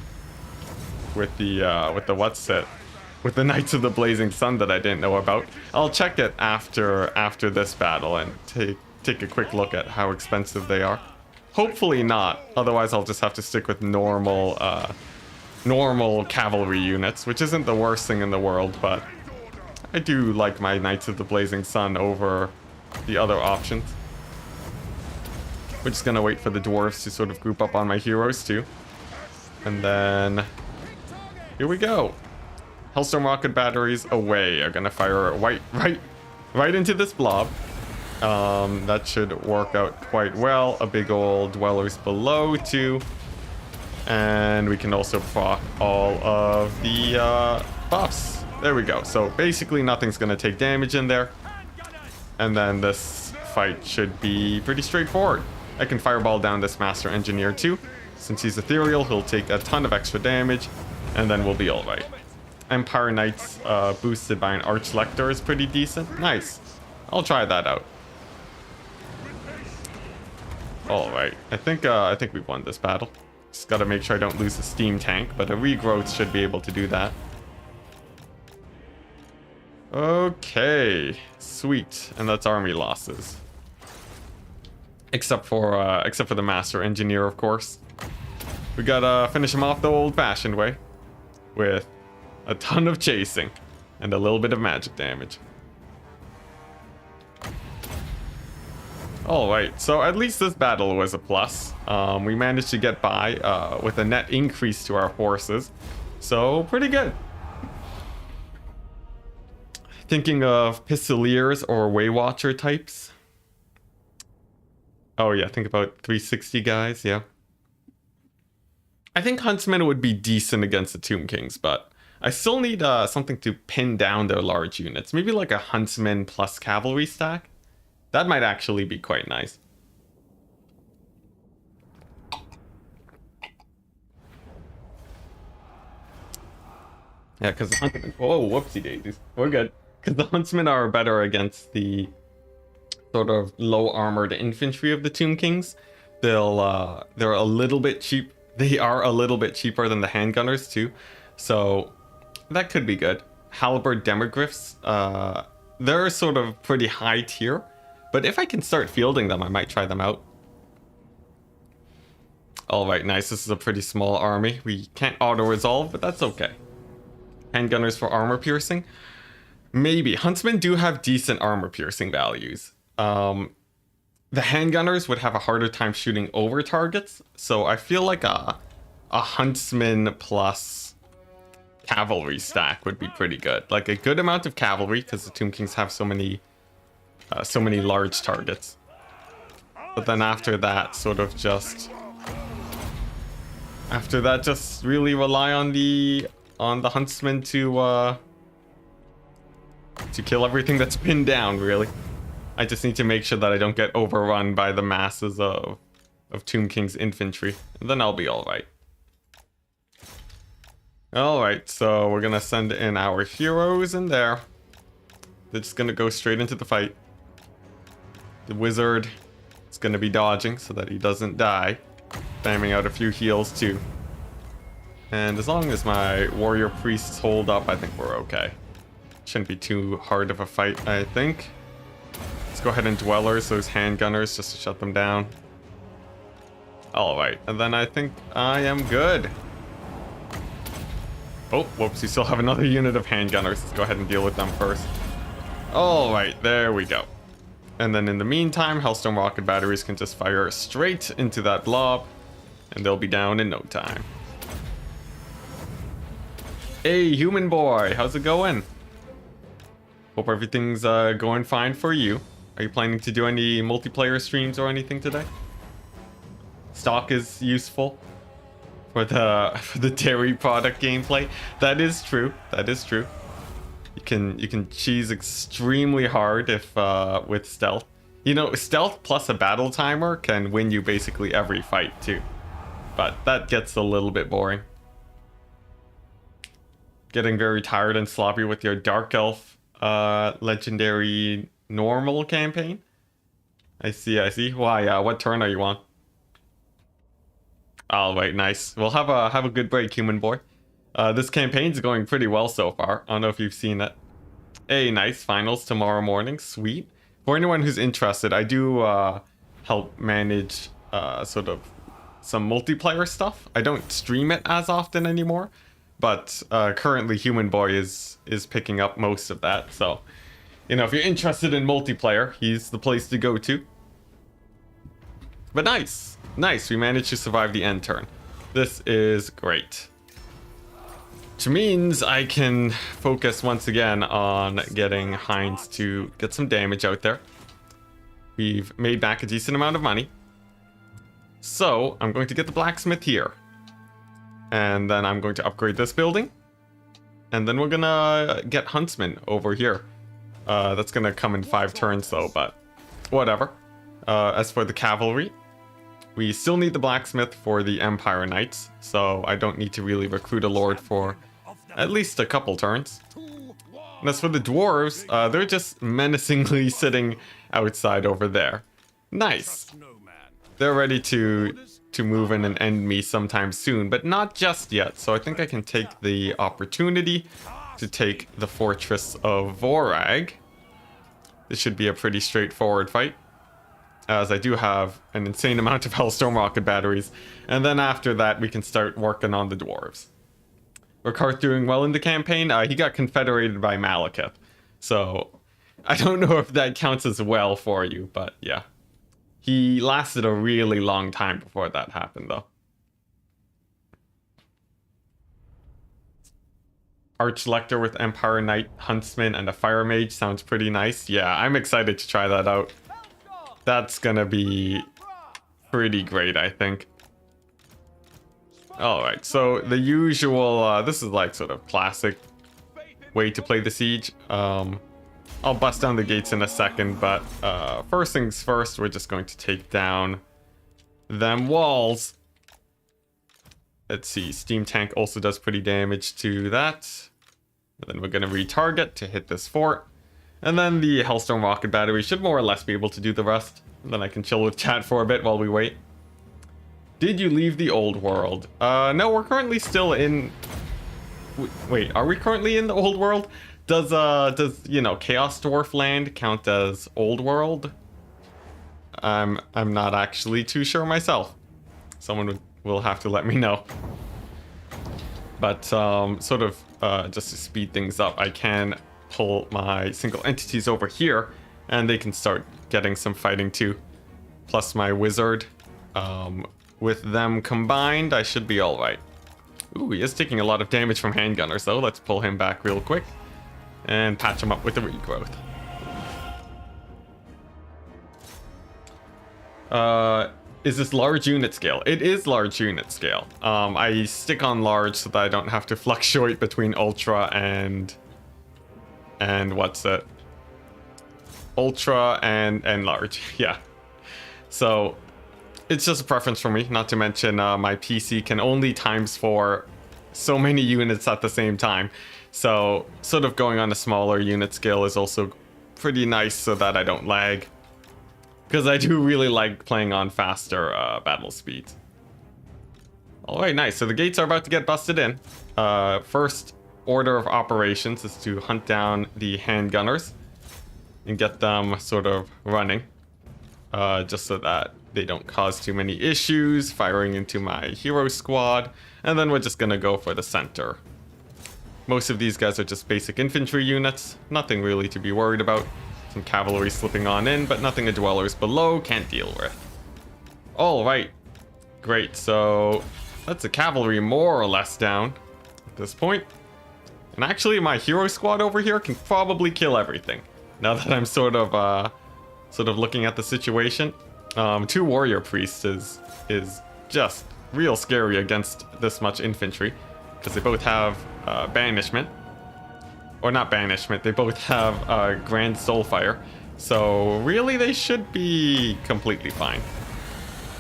Knights of the Blazing Sun that I didn't know about. I'll check it after this battle and take a quick look at how expensive they are. Hopefully not. Otherwise, I'll just have to stick with normal cavalry units, which isn't the worst thing in the world, but I do like my Knights of the Blazing Sun over the other options. We're just gonna wait for the dwarves to sort of group up on my heroes too. And then here we go. Hellstorm rocket batteries away are gonna fire right into this blob. That should work out quite well. A big old dwellers below too. And we can also proc all of the buffs. There we go. So basically nothing's gonna take damage in there. And then this fight should be pretty straightforward. I can fireball down this Master Engineer too. Since he's ethereal, he'll take a ton of extra damage, and then we'll be alright. Empire Knights boosted by an Arch Lector is pretty decent. Nice. I'll try that out. Alright. I think we've won this battle. Just gotta make sure I don't lose the steam tank, but a regrowth should be able to do that. Okay. Sweet. And that's army losses. Except for the Master Engineer, of course. We gotta finish him off the old-fashioned way. With a ton of chasing. And a little bit of magic damage. Alright, so at least this battle was a plus. We managed to get by with a net increase to our forces. So, pretty good. Thinking of Pistoliers or Waywatcher types. Oh yeah, think about 360 guys, yeah. I think Huntsmen would be decent against the Tomb Kings, but I still need something to pin down their large units. Maybe like a Huntsman plus cavalry stack. That might actually be quite nice. Yeah, because the Huntsmen... Oh, whoopsie daisies. We're good. Because the Huntsmen are better against the sort of low armored infantry of the Tomb Kings. They're a little bit cheap. They are a little bit cheaper than the handgunners too. So that could be good. Halberd Demogryphs. they're sort of pretty high tier. But if I can start fielding them, I might try them out. Alright, nice. This is a pretty small army. We can't auto-resolve, but that's okay. Handgunners for armor piercing? Maybe. Huntsmen do have decent armor piercing values. The handgunners would have a harder time shooting over targets, so I feel like a huntsman plus cavalry stack would be pretty good. Like a good amount of cavalry, because the Tomb Kings have so many large targets. But then after that, just really rely on the huntsman to kill everything that's pinned down, really. I just need to make sure that I don't get overrun by the masses of Tomb King's infantry, and then I'll be alright. Alright, so we're gonna send in our heroes in there. They're just gonna go straight into the fight. The wizard is gonna be dodging so that he doesn't die. Spamming out a few heals too. And as long as my warrior priests hold up, I think we're okay. Shouldn't be too hard of a fight, I think. Let's go ahead and dwellers, those handgunners, just to shut them down. Alright, and then I think I am good. Oh, whoops, we still have another unit of handgunners. Let's go ahead and deal with them first. Alright, there we go. And then in the meantime, Hellstone rocket batteries can just fire straight into that blob, and they'll be down in no time. Hey, human boy, how's it going? Hope everything's going fine for you. Are you planning to do any multiplayer streams or anything today? Stock is useful for the dairy product gameplay. That is true. That is true. You can cheese extremely hard if with stealth. You know, stealth plus a battle timer can win you basically every fight too. But that gets a little bit boring. Getting very tired and sloppy with your Dark Elf legendary normal campaign. I see. Why? What turn are you on? All right, nice. We'll have a good break, human boy. This campaign's going pretty well so far. I don't know if you've seen it. Hey, nice. Finals tomorrow morning. Sweet. For anyone who's interested, I do help manage sort of some multiplayer stuff. I don't stream it as often anymore, but currently Human Boy is picking up most of that. So, you know, if you're interested in multiplayer, he's the place to go to. But nice. Nice. We managed to survive the end turn. This is great. Which means I can focus once again on getting Heinz to get some damage out there. We've made back a decent amount of money. So I'm going to get the blacksmith here. And then I'm going to upgrade this building. And then we're gonna get Huntsman over here. That's gonna come in 5 turns though, but whatever. As for the cavalry, we still need the blacksmith for the Empire Knights, so I don't need to really recruit a lord for at least a couple turns. And as for the dwarves, they're just menacingly sitting outside over there. Nice. They're ready to move in and end me sometime soon, but not just yet. So I think I can take the opportunity to take the fortress of Vorag. This should be a pretty straightforward fight, as I do have an insane amount of Hellstorm rocket batteries. And then after that, we can start working on the dwarves. Ricard doing well in the campaign. He got confederated by Malekith. So I don't know if that counts as well for you, but yeah. He lasted a really long time before that happened, though. Archlector with Empire Knight, Huntsman, and a Fire Mage sounds pretty nice. Yeah, I'm excited to try that out. That's gonna be pretty great, I think. Alright, so the usual, this is like sort of classic way to play the siege. I'll bust down the gates in a second, but first things first, we're just going to take down them walls. Let's see, Steam Tank also does pretty damage to that. And then we're going to retarget to hit this fort. And then the Hellstone rocket battery should more or less be able to do the rest. And then I can chill with chat for a bit while we wait. Did you leave the old world? No, we're currently still in... Wait, are we currently in the old world? Does you know, Chaos Dwarf Land count as Old World? I'm not actually too sure myself. Someone will have to let me know. But sort of just to speed things up, I can pull my single entities over here, and they can start getting some fighting too. Plus my wizard. With them combined, I should be all right. Ooh, he is taking a lot of damage from handgunners though. Let's pull him back real quick and patch him up with the regrowth. Is this large unit scale? It is large unit scale. I stick on large so that I don't have to fluctuate between ultra and what's it? Ultra and large. Yeah. So it's just a preference for me. Not to mention my PC can only ×4 so many units at the same time. So sort of going on a smaller unit scale is also pretty nice so that I don't lag. Because I do really like playing on faster battle speeds. Alright, nice. So the gates are about to get busted in. First order of operations is to hunt down the handgunners and get them sort of running. Just so that they don't cause too many issues firing into my hero squad. And then we're just gonna go for the center. Most of these guys are just basic infantry units. Nothing really to be worried about. Some cavalry slipping on in, but nothing the dwellers below can't deal with. Alright. Great, so that's the cavalry more or less down at this point. And actually my hero squad over here can probably kill everything. Now that I'm sort of looking at the situation. 2 warrior priests is just real scary against this much infantry. Because they both have banishment. Or not banishment, they both have Grand Soulfire. So really they should be completely fine.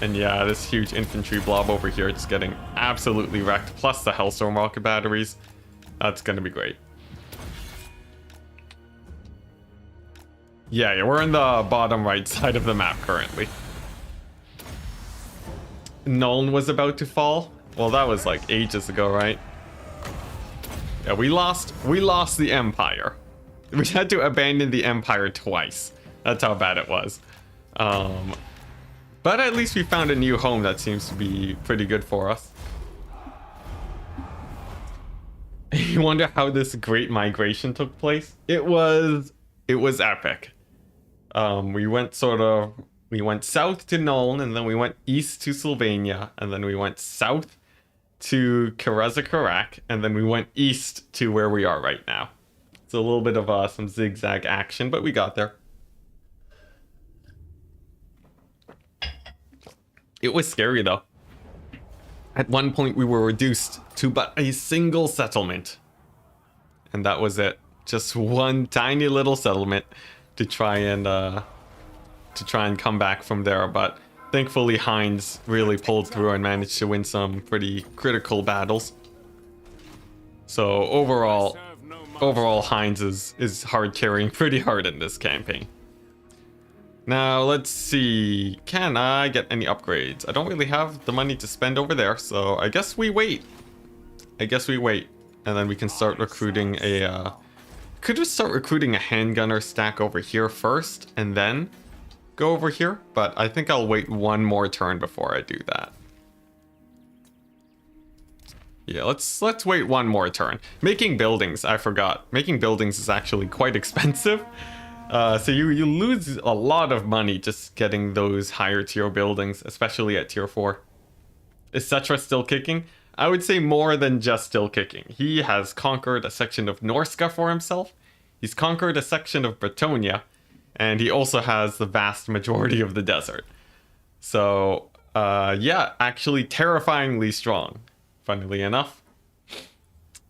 And yeah, this huge infantry blob over here is getting absolutely wrecked. Plus the Hellstorm rocket batteries. That's gonna be great. Yeah, we're in the bottom right side of the map currently. Nuln was about to fall. Well, that was like ages ago, right? Yeah, we lost the Empire. We had to abandon the Empire twice. That's how bad it was. But at least we found a new home that seems to be pretty good for us. You wonder how this great migration took place? It was epic. We went south to Nuln, and then we went east to Sylvania, and then we went south to Karezakarak, and then we went east to where we are right now. It's a little bit of some zigzag action, but we got there. It was scary though. At one point we were reduced to but a single settlement. And that was it. Just one tiny little settlement to try and come back from there, but thankfully, Heinz really pulled through and managed to win some pretty critical battles. So overall, Heinz is hard carrying pretty hard in this campaign. Now, let's see. Can I get any upgrades? I don't really have the money to spend over there, so I guess we wait. And then we can start recruiting a... Could we start recruiting a handgunner stack over here first, and then go over here, but I think I'll wait one more turn before I do that. Yeah, let's wait one more turn. Making buildings, I forgot. Making buildings is actually quite expensive. So you lose a lot of money just getting those higher tier buildings, especially at tier 4. Is Cetra still kicking? I would say more than just still kicking. He has conquered a section of Norska for himself. He's conquered a section of Bretonia. And he also has the vast majority of the desert. So, yeah, actually terrifyingly strong, funnily enough.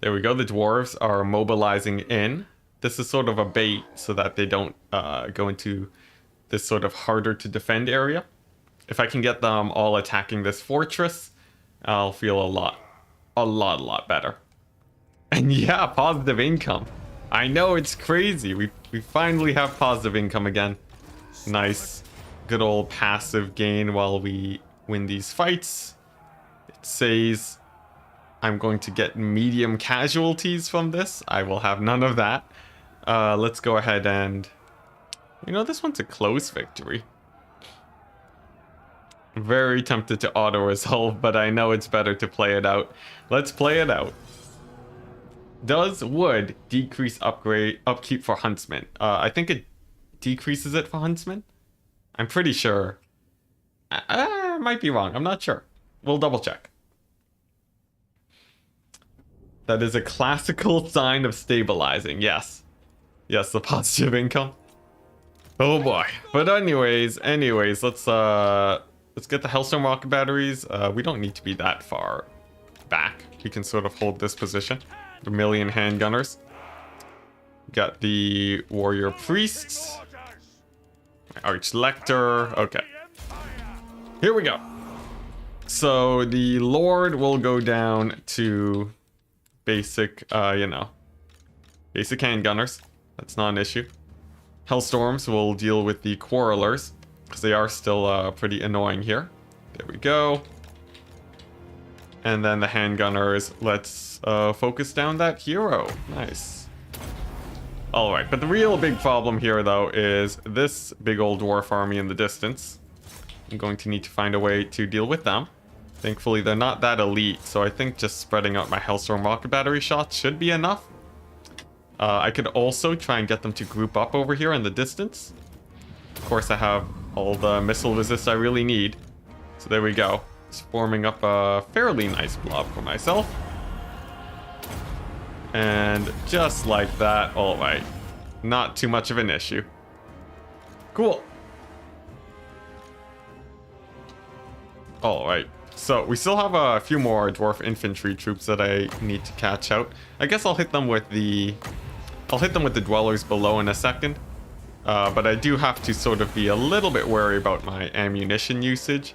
There we go, the dwarves are mobilizing in. This is sort of a bait so that they don't go into this sort of harder to defend area. If I can get them all attacking this fortress, I'll feel a lot better. And yeah, positive income. I know, it's crazy. We finally have positive income again. Nice. Good old passive gain while we win these fights. It says I'm going to get medium casualties from this. I will have none of that. Let's go ahead and... You know, this one's a close victory. Very tempted to auto-resolve, but I know it's better to play it out. Let's play it out. Does wood decrease upkeep for huntsmen? I think it decreases it for huntsmen. I'm pretty sure. I might be wrong. I'm not sure. We'll double check. That is a classical sign of stabilizing. Yes. Yes, the positive income. Oh boy. But anyways, let's get the Hellstone rocket batteries. We don't need to be that far back. We can sort of hold this position. The million handgunners. Got the warrior priests. Archlector. Okay. Here we go. So the Lord will go down to basic, basic handgunners. That's not an issue. Hellstorms will deal with the quarrelers, because they are still pretty annoying here. There we go. And then the handgunners, let's focus down that hero. Nice. Alright, but the real big problem here, though, is this big old dwarf army in the distance. I'm going to need to find a way to deal with them. Thankfully, they're not that elite, so I think just spreading out my Hellstorm rocket battery shots should be enough. I could also try and get them to group up over here in the distance. Of course, I have all the missile resist I really need. So there we go. It's forming up a fairly nice blob for myself. And just like that, alright. Not too much of an issue. Cool. Alright. So we still have a few more dwarf infantry troops that I need to catch out. I guess I'll hit them with the... dwellers below in a second. But I do have to sort of be a little bit wary about my ammunition usage.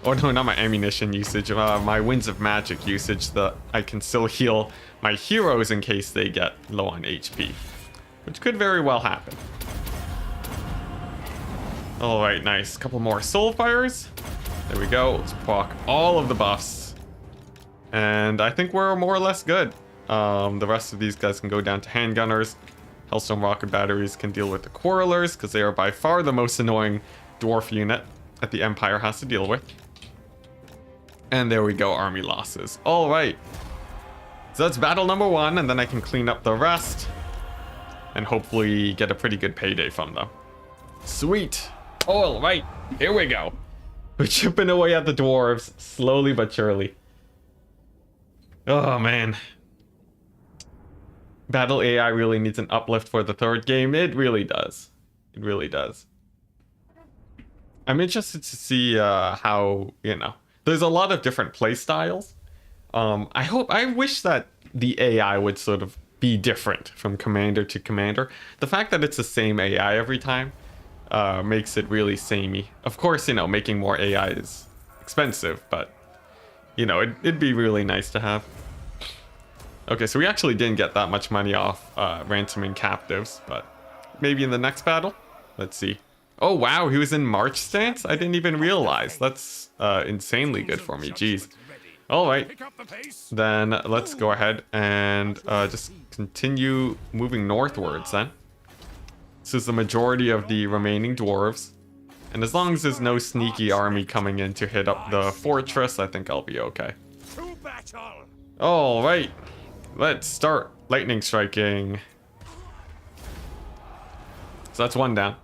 Oh no, not my ammunition usage, my Winds of Magic usage, that I can still heal my heroes in case they get low on HP. Which could very well happen. Alright, nice. Couple more Soulfires. There we go. Let's proc all of the buffs. And I think we're more or less good. The rest of these guys can go down to handgunners. Hellstone rocket batteries can deal with the quarrelers, because they are by far the most annoying dwarf unit that the Empire has to deal with. And there we go, army losses. Alright. So that's battle number 1, and then I can clean up the rest. And hopefully get a pretty good payday from them. Sweet. Alright, here we go. We're chipping away at the dwarves, slowly but surely. Oh man. Battle AI really needs an uplift for the third game. It really does. It really does. I'm interested to see how, there's a lot of different play styles. I wish that the AI would sort of be different from commander to commander. The fact that it's the same AI every time makes it really samey. Of course, making more AI is expensive, but, it'd be really nice to have. Okay, so we actually didn't get that much money off ransoming captives, but maybe in the next battle? Let's see. Oh, wow, he was in March stance? I didn't even realize. That's insanely good for me, jeez. Alright, then let's go ahead and just continue moving northwards then. This is the majority of the remaining dwarves. And as long as there's no sneaky army coming in to hit up the fortress, I think I'll be okay. Alright, let's start lightning striking. So that's one down.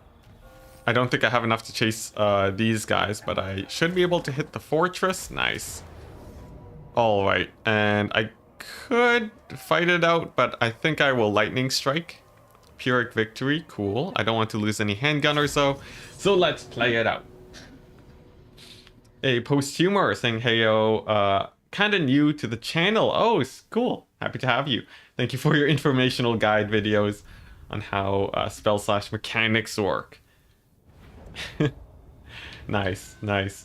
I don't think I have enough to chase these guys, but I should be able to hit the fortress. Nice. Alright, and I could fight it out, but I think I will lightning strike. Pyrrhic victory, cool. I don't want to lose any handgunners though, so let's play it out. A posthumer saying, heyo, kinda new to the channel. Oh, cool. Happy to have you. Thank you for your informational guide videos on how spell/mechanics work. Nice.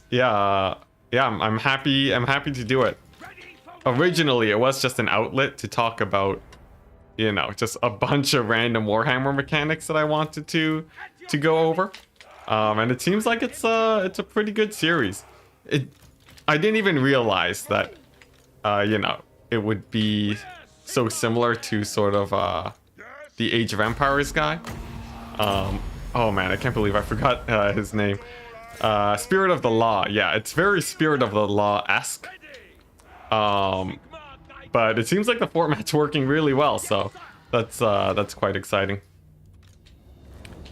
Yeah, I'm happy to do it. Originally, it was just an outlet to talk about, just a bunch of random Warhammer mechanics that I wanted to go over. And it seems like it's a pretty good series. I didn't even realize that you know, it would be so similar to sort of the Age of Empires guy. Oh man, I can't believe I forgot his name. Spirit of the Law. Yeah, it's very Spirit of the Law-esque. But it seems like the format's working really well, so that's quite exciting.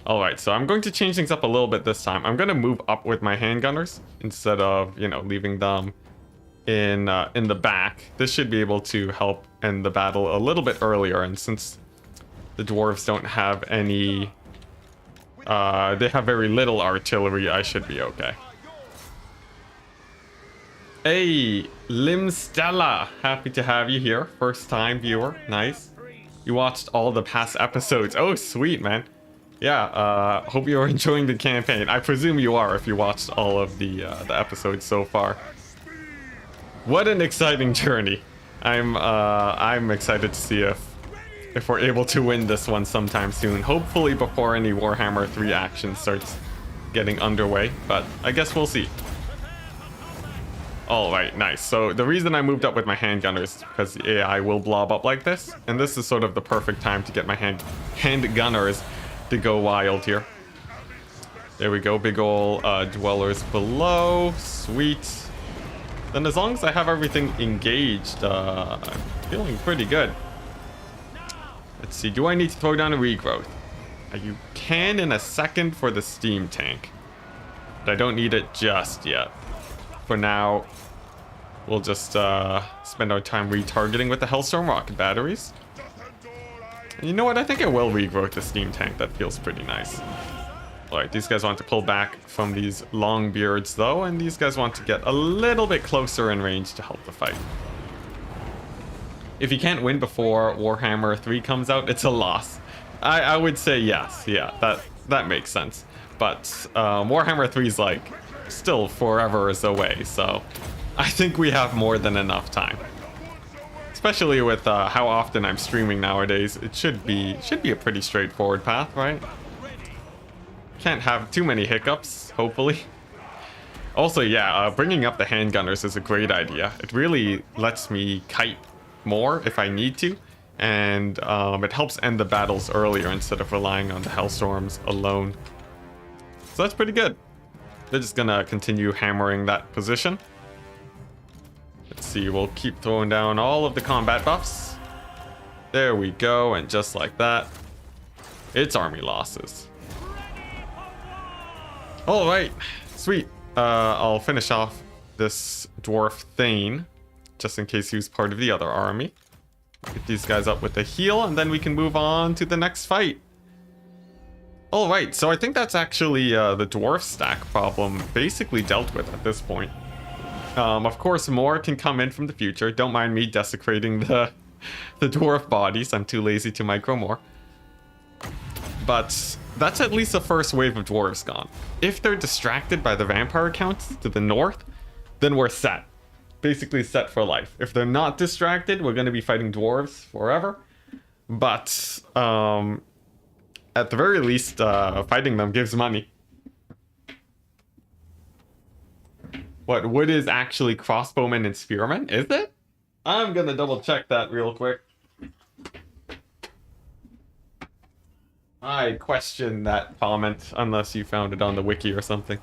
All right, so I'm going to change things up a little bit this time. I'm going to move up with my handgunners instead of, you know, leaving them in the back. This should be able to help end the battle a little bit earlier, and since the dwarves don't have any, they have very little artillery, I should be okay. Hey, Lim Stella, happy to have you here. First time viewer, nice. You watched all the past episodes. Oh, sweet, man. Yeah, hope you're enjoying the campaign. I presume you are if you watched all of the episodes so far. What an exciting journey. I'm excited to see if we're able to win this one sometime soon. Hopefully before any Warhammer 3 action starts getting underway, but I guess we'll see. All right, nice. So the reason I moved up with my handgunners is because the AI will blob up like this, and this is sort of the perfect time to get my handgunners to go wild here. There we go, big ol' dwellers below, sweet. Then as long as I have everything engaged, I'm feeling pretty good. Let's see, do I need to throw down a regrowth? You can in a second for the steam tank, but I don't need it just yet. For now, we'll just spend our time retargeting with the Hellstorm rocket batteries. And you know what? I think I will regrowth the steam tank. That feels pretty nice. Alright, these guys want to pull back from these long beards though, and these guys want to get a little bit closer in range to help the fight. If you can't win before Warhammer 3 comes out, it's a loss. I would say yes, yeah, that makes sense. But Warhammer 3 is like still forever is away, so I think we have more than enough time. Especially with how often I'm streaming nowadays, it should be a pretty straightforward path, right? Can't have too many hiccups, hopefully. Also, yeah, bringing up the handgunners is a great idea. It really lets me kite more if I need to, and it helps end the battles earlier instead of relying on the Hellstorms alone. So that's pretty good. They're just gonna continue hammering that position. Let's see, we'll keep throwing down all of the combat buffs. There we go, and just like that, it's army losses. All right, sweet. I'll finish off this dwarf Thane, just in case he was part of the other army. Get these guys up with a heal, and then we can move on to the next fight. All right, so I think that's actually the dwarf stack problem basically dealt with at this point. Of course, more can come in from the future. Don't mind me desecrating the dwarf bodies. I'm too lazy to micro more. But that's at least the first wave of dwarves gone. If they're distracted by the vampire counts to the north, then we're set. Basically set for life. If they're not distracted, we're going to be fighting dwarves forever. But at the very least, fighting them gives money. What, wood is actually crossbowmen and spearmen? Is it? I'm going to double check that real quick. I question that comment, unless you found it on the wiki or something.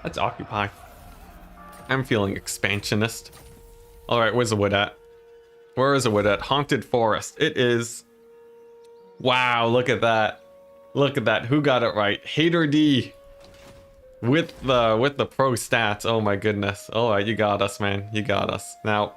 Let's occupy. I'm feeling expansionist. Alright, where's the wood at? Where is the wood at? Haunted Forest. It is. Wow, look at that. Look at that. Who got it right? Hater D. With the pro stats. Oh my goodness. Alright, you got us, man. You got us. Now,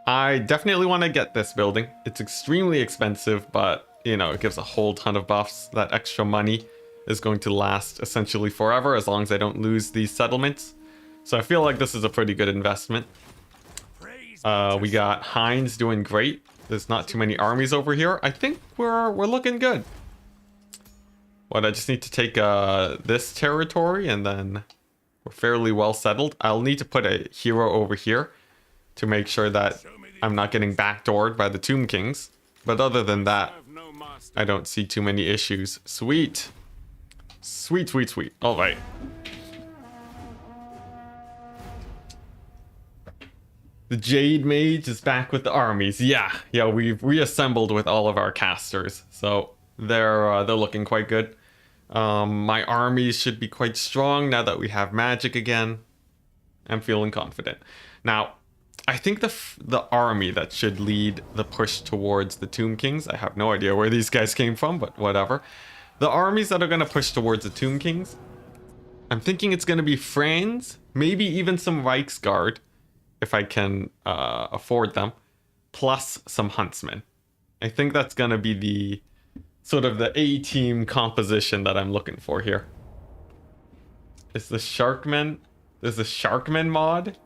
I definitely want to get this building. It's extremely expensive, but, you know, it gives a whole ton of buffs. That extra money is going to last essentially forever as long as I don't lose these settlements. So I feel like this is a pretty good investment. We got Heinz doing great. There's not too many armies over here. I think we're looking good. What, I just need to take this territory and then we're fairly well settled. I'll need to put a hero over here to make sure that I'm not getting backdoored by the Tomb Kings. But other than that, I don't see too many issues. Sweet. Sweet, sweet, sweet. All right. The Jade Mage is back with the armies. Yeah, we've reassembled with all of our casters, so they're looking quite good. My armies should be quite strong now that we have magic again. I'm feeling confident. Now, I think the army that should lead the push towards the Tomb Kings, I have no idea where these guys came from, but whatever. The armies that are going to push towards the Tomb Kings, I'm thinking it's going to be Franz, maybe even some Reichsguard, if I can afford them, plus some Huntsmen. I think that's going to be the sort of the A-team composition that I'm looking for here. Is the Sharkmen... There's a Sharkmen mod?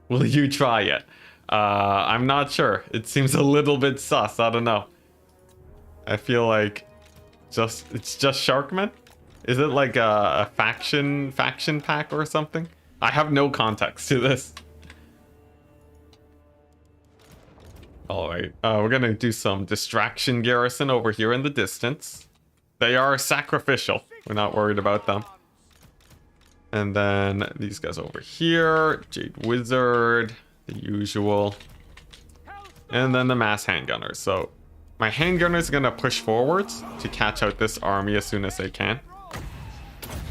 Will you try it? I'm not sure. It seems a little bit sus. I don't know. I feel like it's just Sharkmen? Is it like a faction pack or something? I have no context to this. Alright, we're gonna do some distraction garrison over here in the distance. They are sacrificial. We're not worried about them. And then these guys over here. Jade Wizard, the usual. And then the mass handgunners. So my handgunners are gonna push forwards to catch out this army as soon as they can.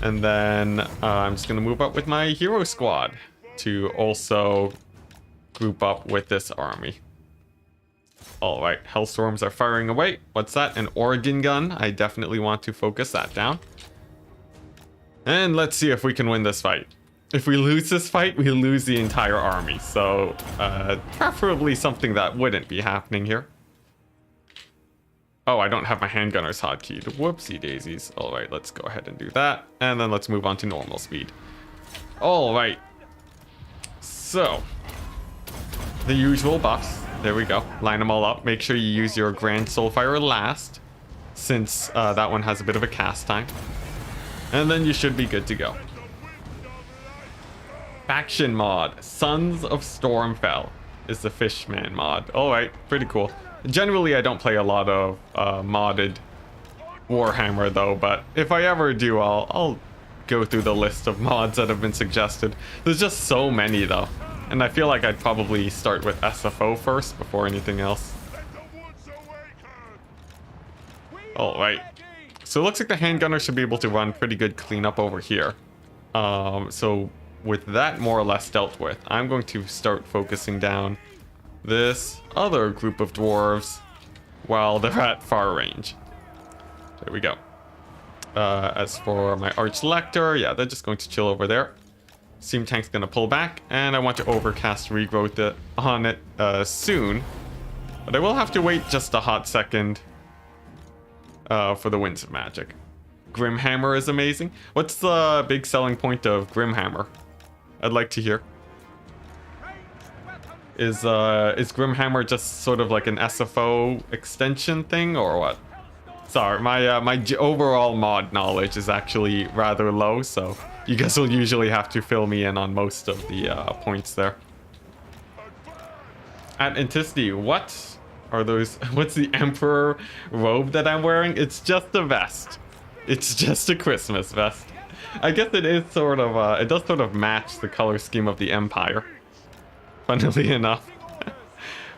And then I'm just gonna move up with my hero squad to also group up with this army. Alright, Hellstorms are firing away. What's that? An organ gun. I definitely want to focus that down. And let's see if we can win this fight. If we lose this fight, we lose the entire army. So, preferably something that wouldn't be happening here. Oh, I don't have my handgunners hotkeyed. Whoopsie daisies. Alright, let's go ahead and do that. And then let's move on to normal speed. Alright. So, the usual buffs. There we go. Line them all up. Make sure you use your Grand Soulfire last, since that one has a bit of a cast time. And then you should be good to go. Faction mod. Sons of Stormfell is the Fishman mod. Alright, pretty cool. Generally, I don't play a lot of modded Warhammer though, but if I ever do, I'll go through the list of mods that have been suggested. There's just so many though. And I feel like I'd probably start with SFO first before anything else. Alright. So it looks like the handgunner should be able to run pretty good cleanup over here. So with that more or less dealt with, I'm going to start focusing down this other group of dwarves while they're at far range. There we go. As for my Arch Lector, yeah, they're just going to chill over there. Steam Tank's gonna pull back, and I want to overcast regrowth on it soon. But I will have to wait just a hot second for the Winds of Magic. Grimhammer is amazing. What's the big selling point of Grimhammer? I'd like to hear. Is Grimhammer just sort of like an SFO extension thing, or what? Sorry, my overall mod knowledge is actually rather low, so you guys will usually have to fill me in on most of the points there. At Enticity, what are those? What's the Emperor robe that I'm wearing? It's just a vest. It's just a Christmas vest. I guess it is sort of, it does sort of match the color scheme of the Empire. Funnily enough.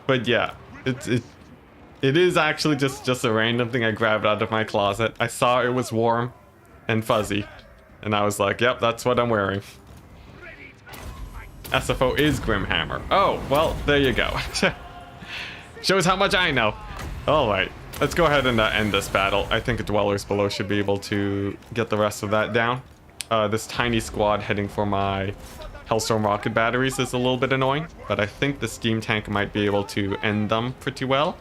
But yeah, it is actually just a random thing I grabbed out of my closet. I saw it was warm and fuzzy, and I was like, yep, that's what I'm wearing. SFO is Grimhammer. Oh, well, there you go. Shows how much I know. Alright, let's go ahead and end this battle. I think Dwellers Below should be able to get the rest of that down. This tiny squad heading for my Hellstorm rocket batteries is a little bit annoying, but I think the Steam Tank might be able to end them pretty well.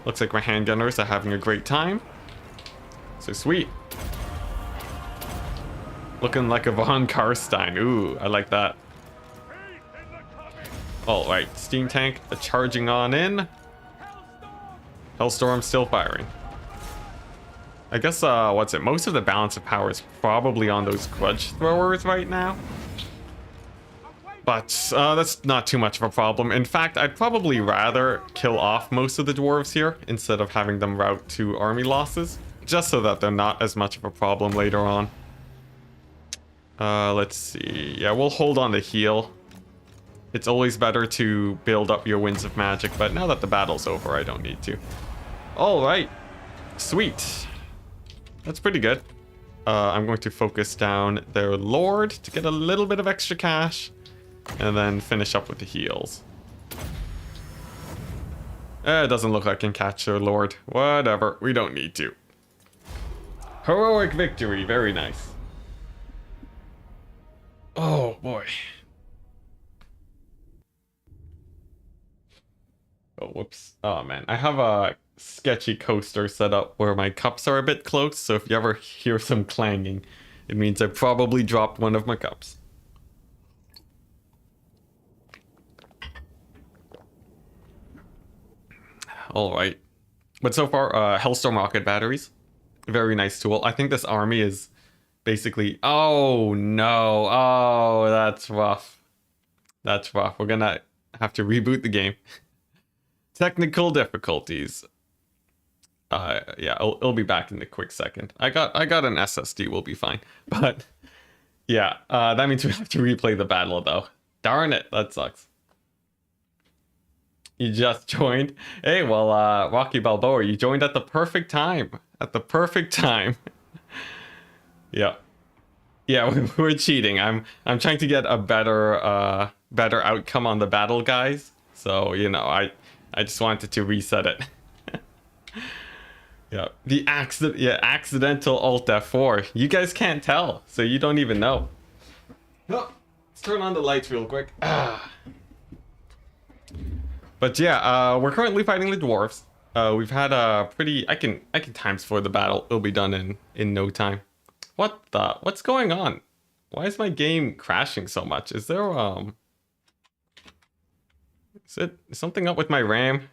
Looks like my handgunners are having a great time. So sweet. Looking like a Von Karstein. Ooh, I like that. Alright, Steam Tank charging on in. Hellstorm still firing. I guess, what's it? Most of the balance of power is probably on those grudge throwers right now. But that's not too much of a problem. In fact, I'd probably rather kill off most of the dwarves here instead of having them route to army losses, just so that they're not as much of a problem later on. Let's see. Yeah, we'll hold on to heal. It's always better to build up your winds of magic, but now that the battle's over, I don't need to. All right, sweet. That's pretty good. I'm going to focus down their lord to get a little bit of extra cash, and then finish up with the heals. It doesn't look like I can catch their lord. Whatever, we don't need to. Heroic victory, very nice. Oh boy. Oh, whoops. Oh man, I have a sketchy coaster set up where my cups are a bit close, so if you ever hear some clanging, it means I probably dropped one of my cups. Alright. But so far, Hellstorm rocket batteries. Very nice tool. I think this army is basically... Oh no. Oh, that's rough. That's rough. We're gonna have to reboot the game. Technical difficulties. Yeah, it'll be back in a quick second. I got an SSD, we'll be fine. But yeah, that means we have to replay the battle though. Darn it, that sucks. You just joined. Hey, well, Rocky Balboa, you joined at the perfect time. At the perfect time. Yeah. Yeah, we're cheating. I'm trying to get a better better outcome on the battle, guys. So, you know, I just wanted to reset it. Yeah, accidental Alt F4. You guys can't tell, so you don't even know. Oh, let's turn on the lights real quick. But yeah, we're currently fighting the dwarves. We've had a pretty... I can times for the battle. It'll be done in no time. What's going on? Why is my game crashing so much? Is there is it something up with my RAM?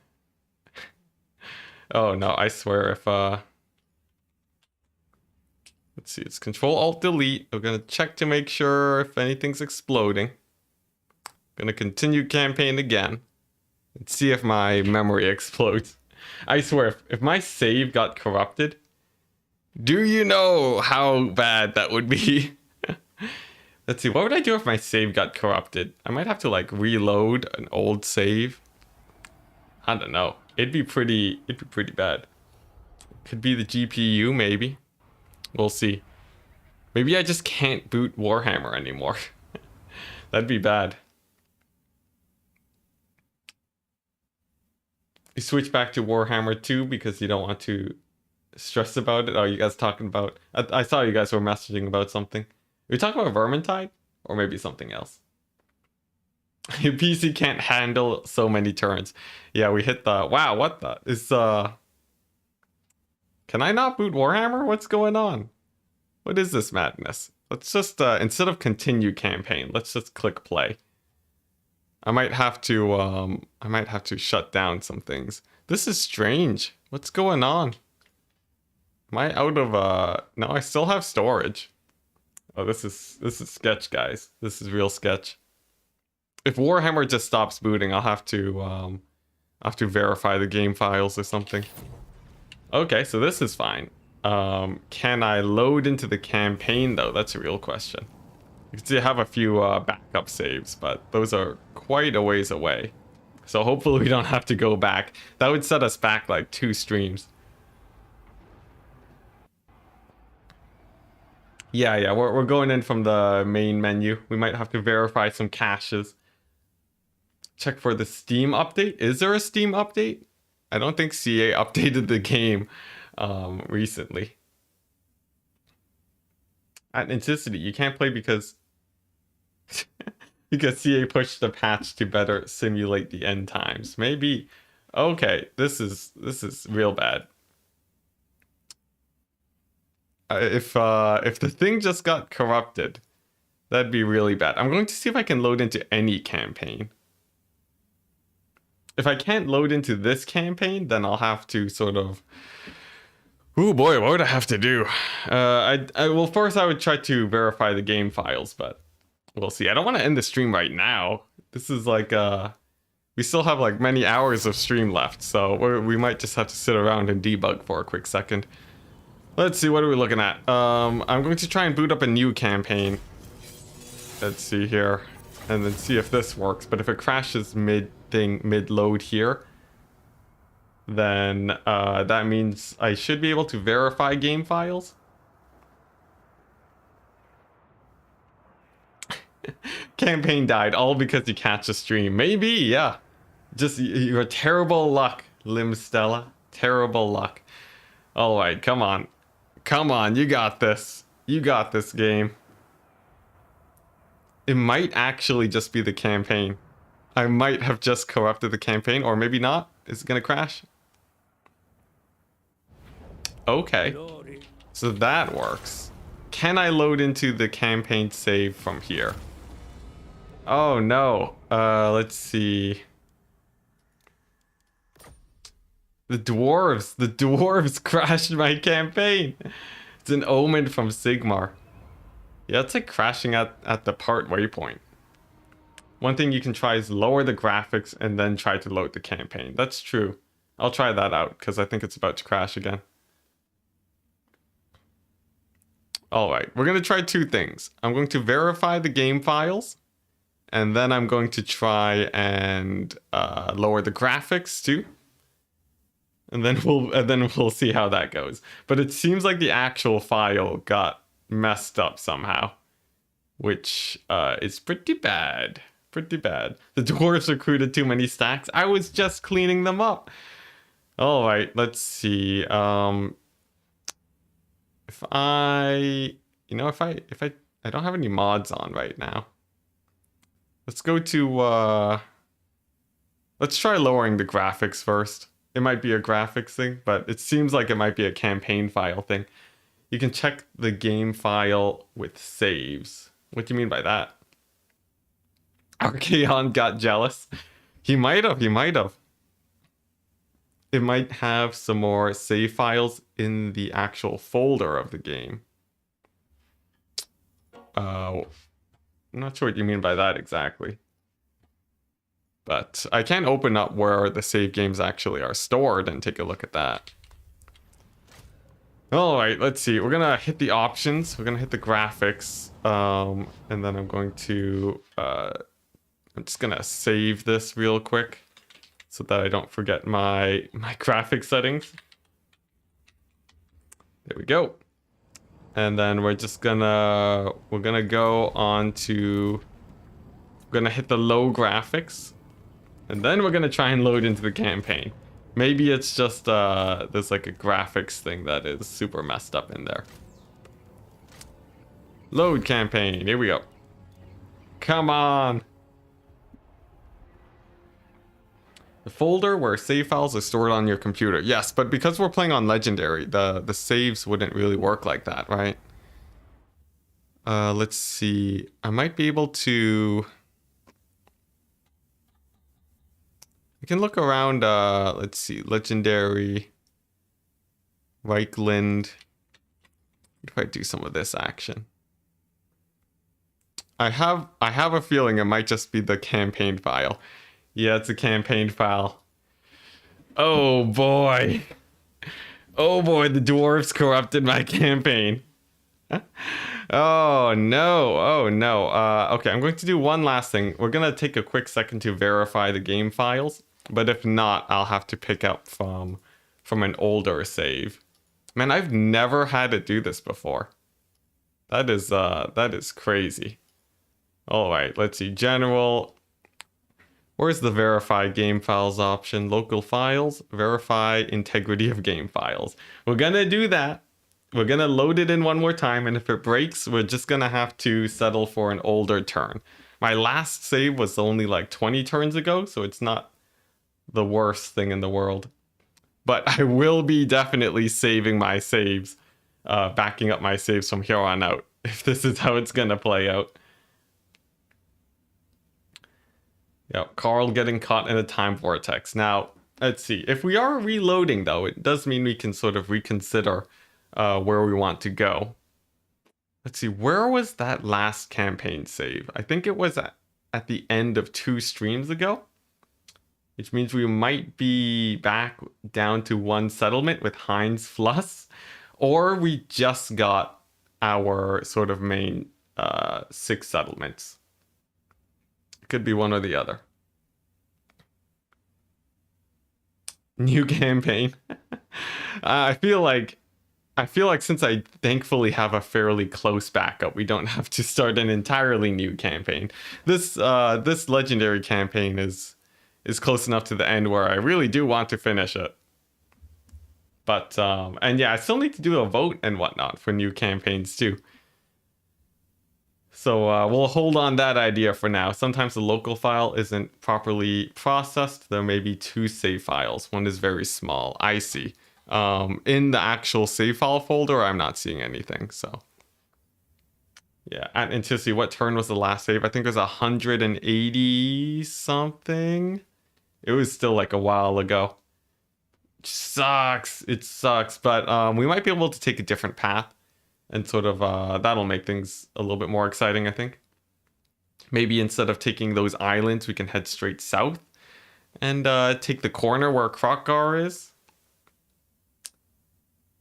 Oh no, I swear if let's see, it's Control Alt Delete. I'm gonna check to make sure if anything's exploding. Gonna continue campaign again and see if my memory explodes. I swear, if my save got corrupted, do you know how bad that would be? Let's see, what would I do if my save got corrupted? I might have to like reload an old save. I don't know. It'd be pretty bad. Could be the GPU, maybe. We'll see. Maybe I just can't boot Warhammer anymore. That'd be bad. You switch back to Warhammer 2 because you don't want to stress about it? Oh, you guys talking about... I saw you guys were messaging about something. Are you talking about Vermintide? Or maybe something else? Your PC can't handle so many turns. Yeah, we hit the... Wow, what the... Is, Can I not boot Warhammer? What's going on? What is this madness? Let's just, instead of continue campaign, let's just click play. I might have to shut down some things. This is strange. What's going on? Am I out of, No, I still have storage. Oh, this is sketch, guys. This is real sketch. If Warhammer just stops booting, I'll have to verify the game files or something. Okay, so this is fine. Can I load into the campaign though? That's a real question. You can see I have a few backup saves, but those are quite a ways away. So hopefully we don't have to go back. That would set us back like 2 streams. Yeah, we're going in from the main menu. We might have to verify some caches. Check for the Steam update. Is there a Steam update? I don't think CA updated the game recently. At Enticity, you can't play because because CA pushed the patch to better simulate the end times. Maybe. Okay, this is real bad. If the thing just got corrupted, that'd be really bad. I'm going to see if I can load into any campaign. If I can't load into this campaign, then I'll have to sort of... Oh boy, what would I have to do? Well, first I would try to verify the game files, but we'll see. I don't want to end the stream right now. This is like, we still have like many hours of stream left, so we might just have to sit around and debug for a quick second. Let's see, what are we looking at? I'm going to try and boot up a new campaign. Let's see here. and then see if this works. But if it crashes mid-load here, then that means I should be able to verify game files. Campaign died, all because you catch a stream. Maybe, yeah. Just your terrible luck, Lim Stella. Terrible luck. Alright, come on. Come on, you got this. You got this game. It might actually just be the campaign. I might have just corrupted the campaign, or maybe not. Is it gonna crash? Okay. So that works. Can I load into the campaign save from here? Oh no. Let's see. The dwarves crashed my campaign. It's an omen from Sigmar. Yeah, it's like crashing at the part waypoint. One thing you can try is lower the graphics and then try to load the campaign. That's true. I'll try that out because I think it's about to crash again. Alright, we're going to try two things. I'm going to verify the game files, and then I'm going to try and lower the graphics too. And then we'll see how that goes. But it seems like the actual file got messed up somehow, which is pretty bad. Pretty bad. The dwarves recruited too many stacks. I was just cleaning them up. All right, let's see. If I don't have any mods on right now. Let's go to let's try lowering the graphics first. It might be a graphics thing, but it seems like it might be a campaign file thing. You can check the game file with saves. What do you mean by that? Archaon got jealous. He might have. It might have some more save files in the actual folder of the game. I'm not sure what you mean by that exactly. But I can open up where the save games actually are stored and take a look at that. Alright, let's see. We're gonna hit the options. We're gonna hit the graphics. And then I'm going to... I'm just gonna save this real quick so that I don't forget my graphic settings. There we go. And then we're gonna go on to... We're gonna hit the low graphics. And then we're gonna try and load into the campaign. Maybe it's just there's like a graphics thing that is super messed up in there. Load campaign, here we go. Come on. The folder where save files are stored on your computer. Yes, but because we're playing on Legendary, the saves wouldn't really work like that, right? Let's see. I might be able to... I can look around, let's see, Legendary, Reichland. What if I do some of this action? I have a feeling it might just be the campaign file. Yeah, it's a campaign file. Oh boy. Oh boy, the dwarves corrupted my campaign. Oh no, oh no. Okay, I'm going to do one last thing. We're gonna take a quick second to verify the game files. But if not, I'll have to pick up from an older save. Man, I've never had to do this before. That is crazy. All right, let's see. General. Where's the verify game files option? Local files, verify integrity of game files. We're gonna do that. We're gonna load it in one more time, and if it breaks, we're just gonna have to settle for an older turn. My last save was only like 20 turns ago, so it's not the worst thing in the world. But I will be definitely saving my saves, backing up my saves from here on out, if this is how it's gonna play out. Yeah, Carl getting caught in a time vortex. Now, let's see. If we are reloading, though, it does mean we can sort of reconsider where we want to go. Let's see, where was that last campaign save? I think it was at the end of 2 streams ago. Which means we might be back down to 1 settlement with Heinz Fluss. Or we just got our sort of main 6 settlements. Could be one or the other. New campaign. I feel like since I thankfully have a fairly close backup, we don't have to start an entirely new campaign. This legendary campaign is close enough to the end where I really do want to finish it. But and yeah, I still need to do a vote and whatnot for new campaigns too. So we'll hold on that idea for now. Sometimes the local file isn't properly processed. There may be 2 save files. One is very small. I see. In the actual save file folder, I'm not seeing anything. So yeah, at Enticity, what turn was the last save? I think it was 180 something. It was still like a while ago. Sucks. It sucks. But we might be able to take a different path. And sort of, that'll make things a little bit more exciting, I think. Maybe instead of taking those islands, we can head straight south. And take the corner where Krokgar is.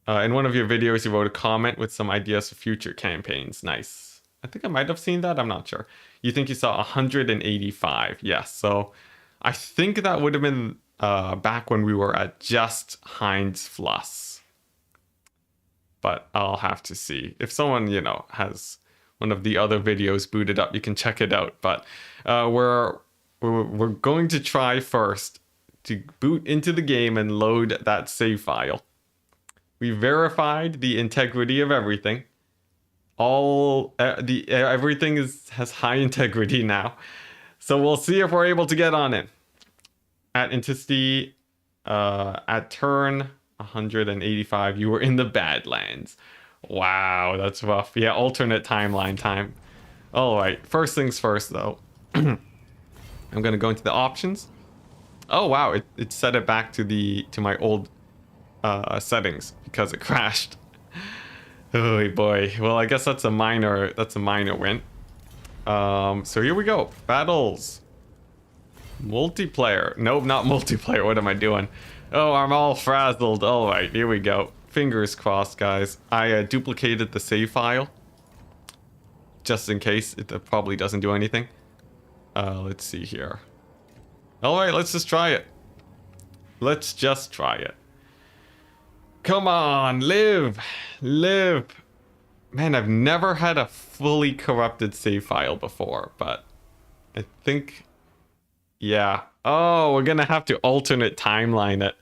In one of your videos, you wrote a comment with some ideas for future campaigns. Nice. I think I might have seen that. I'm not sure. You think you saw 185. Yes. So I think that would have been back when we were at just Heinz Fluss. But I'll have to see. If someone, you know, has one of the other videos booted up, you can check it out. But we're going to try first to boot into the game and load that save file. We verified the integrity of everything. Everything has high integrity now. So we'll see if we're able to get on it. At Enticity, at turn 185, you were in the Badlands. Wow, that's rough. Yeah, alternate timeline time. All right, first things first though. I'm gonna go into the options. Oh wow, it set it back to my old settings because it crashed. Oh boy. Well, I guess that's a minor win. So here we go. Battles. Multiplayer. Nope, not multiplayer. What am I doing? Oh, I'm all frazzled. All right, here we go. Fingers crossed, guys. I duplicated the save file just in case. It probably doesn't do anything. Let's see here. All right, let's just try it. Let's just try it. Come on, live. Man, I've never had a fully corrupted save file before, but I think, yeah. Oh, we're gonna have to alternate timeline it.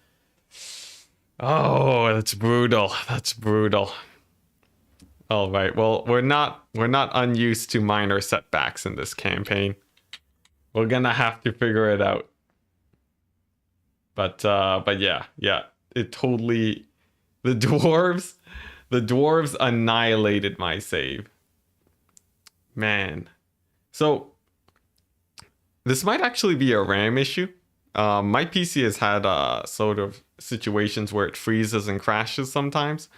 Oh, that's brutal. That's brutal. All right. Well, we're not unused to minor setbacks in this campaign. We're gonna have to figure it out. But yeah. It totally, the dwarves annihilated my save. Man. So this might actually be a RAM issue. My PC has had sort of situations where it freezes and crashes sometimes.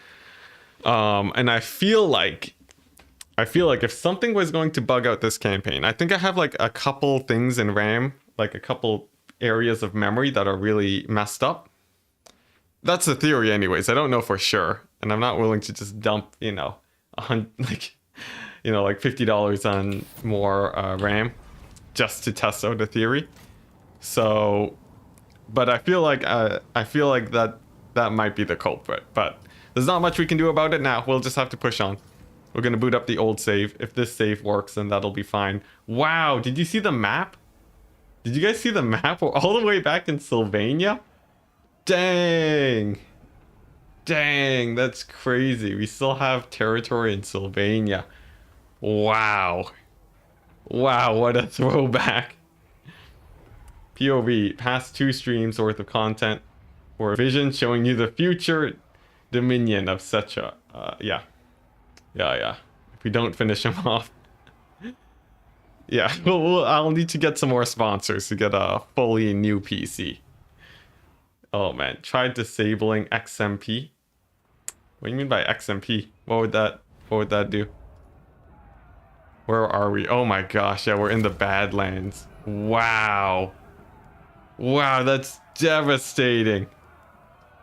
And I feel like if something was going to bug out this campaign, I think I have like a couple things in RAM, like a couple areas of memory that are really messed up. That's the theory anyways. I don't know for sure. And I'm not willing to just dump, like $50 on more RAM just to test out a theory. So, but I feel like that might be the culprit. But there's not much we can do about it now. We'll just have to push on. We're gonna boot up the old save. If this save works, then that'll be fine. Wow, did you see the map? Did you guys see the map? We're all the way back in Sylvania? Dang, that's crazy. We still have territory in Sylvania. Wow, what a throwback. POV, past 2 streams worth of content or vision showing you the future dominion of such a, yeah. If we don't finish him off. Yeah, I'll need to get some more sponsors to get a fully new PC. Oh man, tried disabling XMP. What do you mean by XMP? What would that do? Where are we? Oh my gosh, yeah, we're in the Badlands. Wow, that's devastating.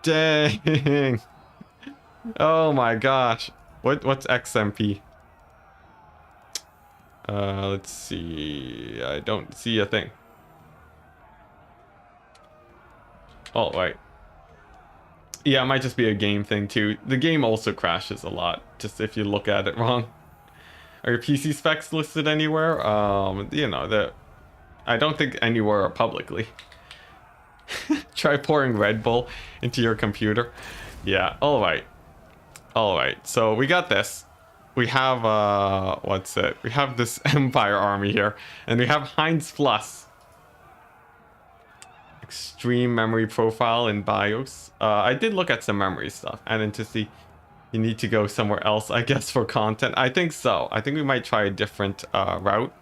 Dang. Oh my gosh. What's XMP? Let's see. I don't see a thing. Oh, right. Yeah, it might just be a game thing too. The game also crashes a lot, just if you look at it wrong. Are your PC specs listed anywhere? You know, I don't think anywhere publicly. Try pouring Red Bull into your computer. Yeah, alright. Alright, so we got this. We have, what's it? We have this Empire army here. And we have Heinz Plus. Extreme memory profile in BIOS. I did look at some memory stuff. And then to see, you need to go somewhere else, I guess, for content. I think so. I think we might try a different route.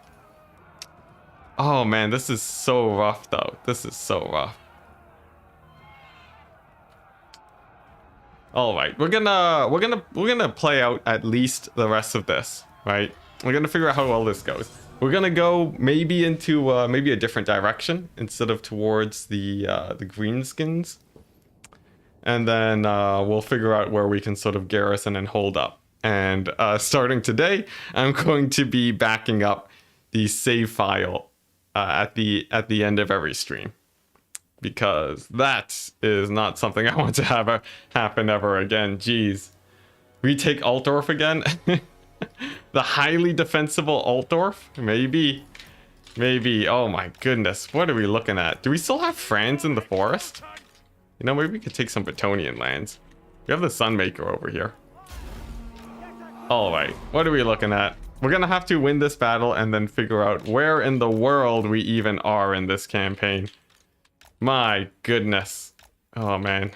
Oh man, this is so rough though. This is so rough. All right, we're gonna play out at least the rest of this, right? We're gonna figure out how well this goes. We're gonna go maybe into maybe a different direction instead of towards the greenskins, and then we'll figure out where we can sort of garrison and hold up. And starting today, I'm going to be backing up the save file at the end of every stream, because that is not something I want to have happen ever again. Jeez, retake Altdorf again. The highly defensible Altdorf? Maybe. Oh my goodness. What are we looking at? Do we still have Franz in the forest? You know, maybe we could take some Bretonnian lands. We have the Sunmaker over here. Alright, what are we looking at? We're gonna have to win this battle and then figure out where in the world we even are in this campaign. My goodness. Oh man.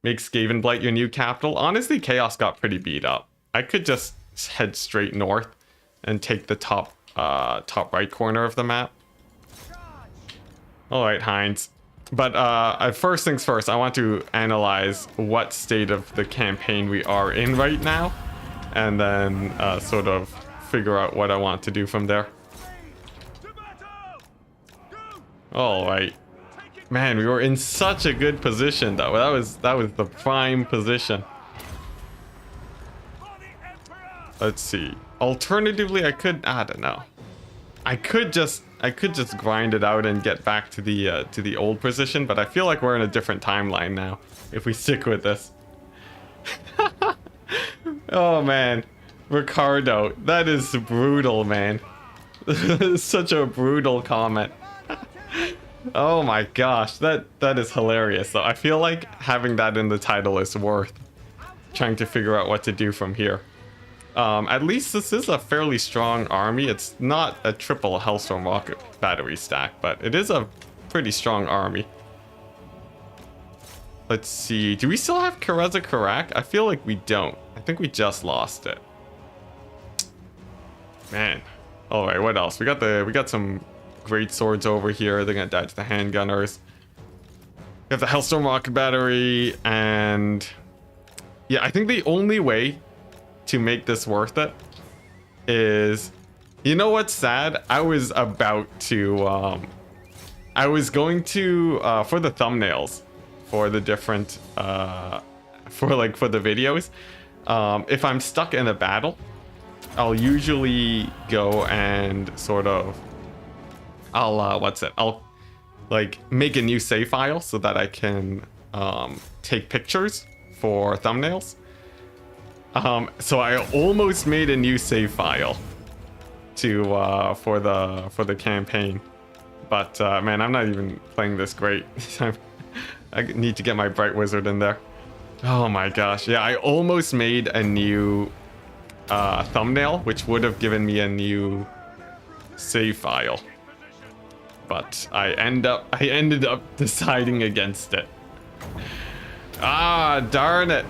Make Skavenblight your new capital. Honestly, Chaos got pretty beat up. I could just head straight north and take the top right corner of the map. Alright, Heinz. But first things first, I want to analyze what state of the campaign we are in right now, and then sort of figure out what I want to do from there. Alright. Man, we were in such a good position though. That was the prime position. Let's see. Alternatively, I don't know. I could just grind it out and get back to the old position, but I feel like we're in a different timeline now if we stick with this. Oh man, Ricardo, that is brutal, man. Such a brutal comment. Oh my gosh, that is hilarious though. I feel like having that in the title is worth trying to figure out what to do from here. At least this is a fairly strong army. It's not a triple Hellstorm rocket battery stack, but it is a pretty strong army. Let's see, do we still have Kareza Karak? I feel like we don't. I think we just lost it. Man. Alright, what else? We got some great swords over here. They're gonna die to the handgunners. We have the Hellstorm rocket battery, and yeah, I think the only way to make this worth it is, you know what's sad? I was about to I was going to for the thumbnails for the different for the videos, if I'm stuck in a battle, I'll usually go and sort of I'll like make a new save file so that I can take pictures for thumbnails. So I almost made a new save file to for the campaign, but man, I'm not even playing this great. I need to get my Bright Wizard in there. Oh my gosh, yeah, I almost made a new thumbnail, which would have given me a new save file, but I ended up deciding against it. Ah, darn it.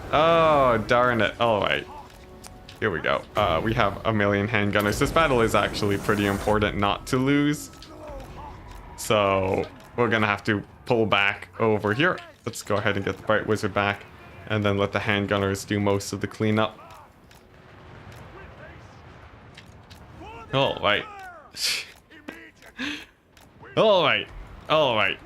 Oh, darn it. All right. Here we go. We have a million handgunners. This battle is actually pretty important not to lose, so we're gonna have to pull back over here. Let's go ahead and get the Bright Wizard back, and then let the handgunners do most of the cleanup. All right. All right. All right.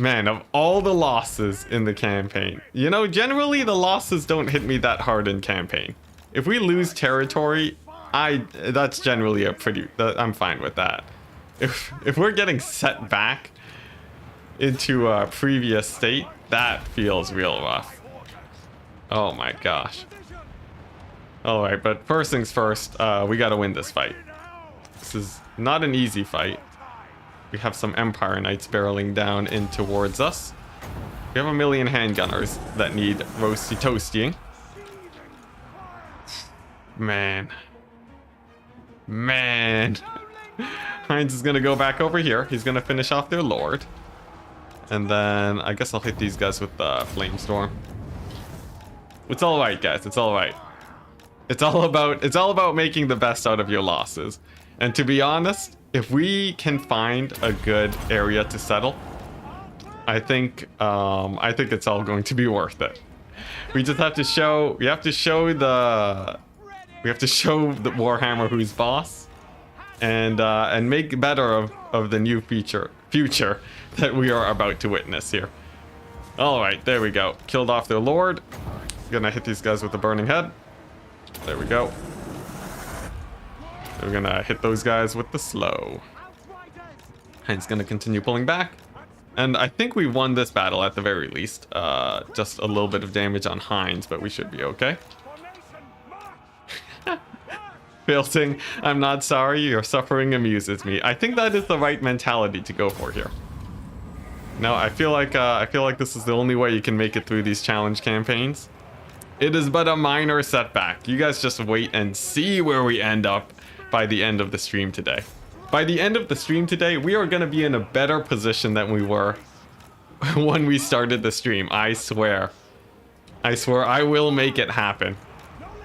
Man, of all the losses in the campaign, you know, generally the losses don't hit me that hard in campaign. If we lose territory, That's generally a pretty, I'm fine with that. If we're getting set back into a previous state, that feels real rough. Oh my gosh. All right, but first things first, we got to win this fight. This is not an easy fight. We have some Empire Knights barreling down in towards us. We have a million handgunners that need roasty toastying. Man. Heinz is gonna go back over here. He's gonna finish off their lord. And then I guess I'll hit these guys with the Flamestorm. It's alright, guys. It's alright. It's all about making the best out of your losses. And to be honest, if we can find a good area to settle, I think it's all going to be worth it. We just have to show the Warhammer who's boss, and make better of the new future that we are about to witness here. All right, there we go. Killed off their lord. Gonna hit these guys with the burning head. There we go. We're gonna hit those guys with the slow. Heinz gonna continue pulling back. And I think we won this battle at the very least. Just a little bit of damage on Heinz, but we should be okay. Filting, I'm not sorry, your suffering amuses me. I think that is the right mentality to go for here. No, I feel like this is the only way you can make it through these challenge campaigns. It is but a minor setback. You guys just wait and see where we end up by the end of the stream today. By the end of the stream today, we are going to be in a better position than we were when we started the stream. I swear. I swear I will make it happen.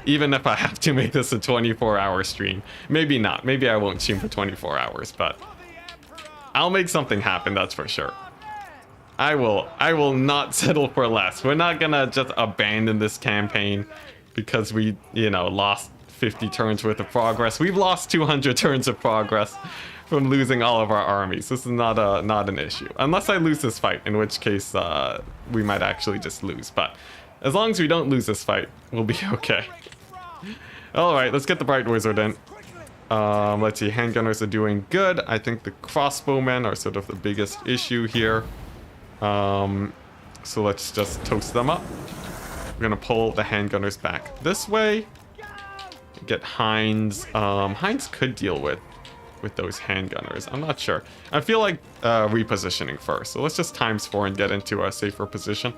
Even if I have to make this a 24-hour stream. Maybe not. Maybe I won't stream for 24 hours, but I'll make something happen, that's for sure. I will not settle for less. We're not gonna just abandon this campaign because we, lost 50 turns worth of progress. We've lost 200 turns of progress from losing all of our armies. This is not an issue. Unless I lose this fight, in which case we might actually just lose. But as long as we don't lose this fight, we'll be okay. Alright, let's get the Bright Wizard in. Let's see, handgunners are doing good. I think the crossbowmen are sort of the biggest issue here. So let's just toast them up. We're gonna pull the handgunners back this way. Get Heinz. Heinz could deal with those handgunners. I'm not sure. I feel like repositioning first. So let's just ×4 and get into a safer position.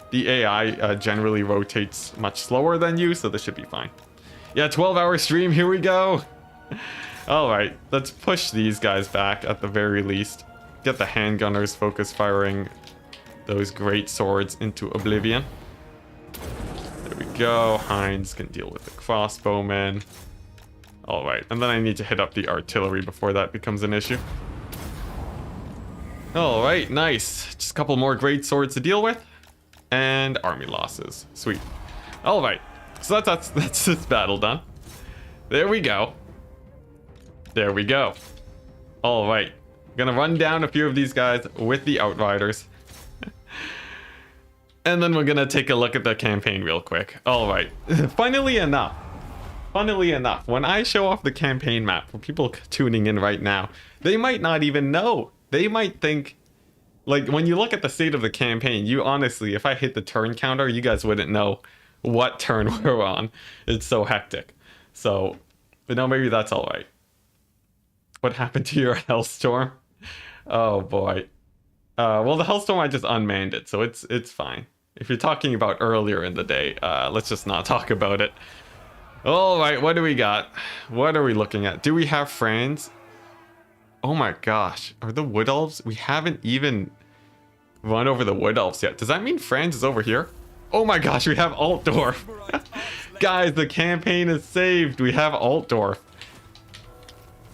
The AI generally rotates much slower than you, so this should be fine. Yeah, 12-hour stream. Here we go. All right, let's push these guys back at the very least. Get the handgunners focus firing those great swords into oblivion. There we go. Heinz can deal with the crossbowmen. All right, and then I need to hit up the artillery before that becomes an issue. All right, nice. Just a couple more great swords to deal with, and army losses. Sweet. All right, so that's this battle done. There we go. There we go. All right. Gonna run down a few of these guys with the Outriders. And then we're gonna take a look at the campaign real quick. All right. Funnily enough, when I show off the campaign map for people tuning in right now, they might not even know. They might think, like, when you look at the state of the campaign, you honestly, if I hit the turn counter, you guys wouldn't know what turn we're on. It's so hectic. So, but no, maybe that's all right. What happened to your Hellstorm? Oh boy. Well, the Hellstorm, I just unmanned it, so it's fine. If you're talking about earlier in the day, let's just not talk about it. All right, what do we got? What are we looking at? Do we have Franz? Oh my gosh, are the Wood Elves? We haven't even run over the Wood Elves yet. Does that mean Franz is over here? Oh my gosh, we have Altdorf. Guys, the campaign is saved. We have Altdorf.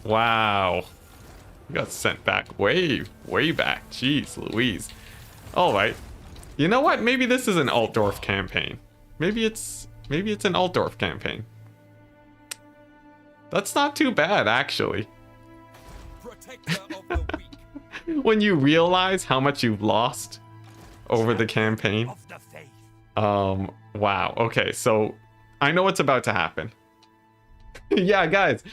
Wow. We got sent back way back. Jeez Louise. Alright. You know what? Maybe this is an Altdorf campaign. Maybe it's an Altdorf campaign. That's not too bad, actually. When you realize how much you've lost over the campaign. Wow. Okay, so I know what's about to happen. Yeah, guys,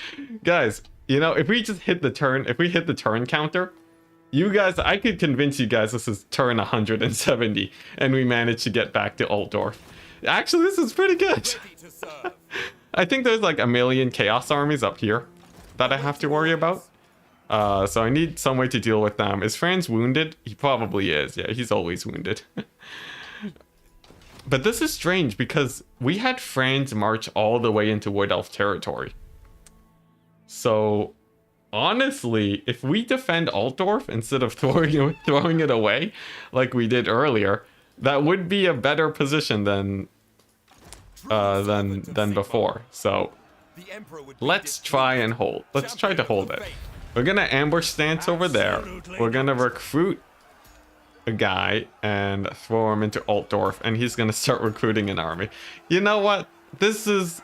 you know, if we just hit the turn, if we hit the turn counter, you guys, I could convince you guys this is turn 170 and we managed to get back to Altdorf. Actually, this is pretty good. I think there's like a million chaos armies up here that I have to worry about. So I need some way to deal with them. Is Franz wounded? He probably is. Yeah, he's always wounded. But this is strange because we had Franz march all the way into Wood Elf territory. So honestly, if we defend Altdorf instead of throwing it away like we did earlier, that would be a better position than before. So let's try and hold. Let's try to hold it. We're gonna ambush stance over there. We're gonna recruit a guy and throw him into Altdorf, and he's gonna start recruiting an army. You know what? This is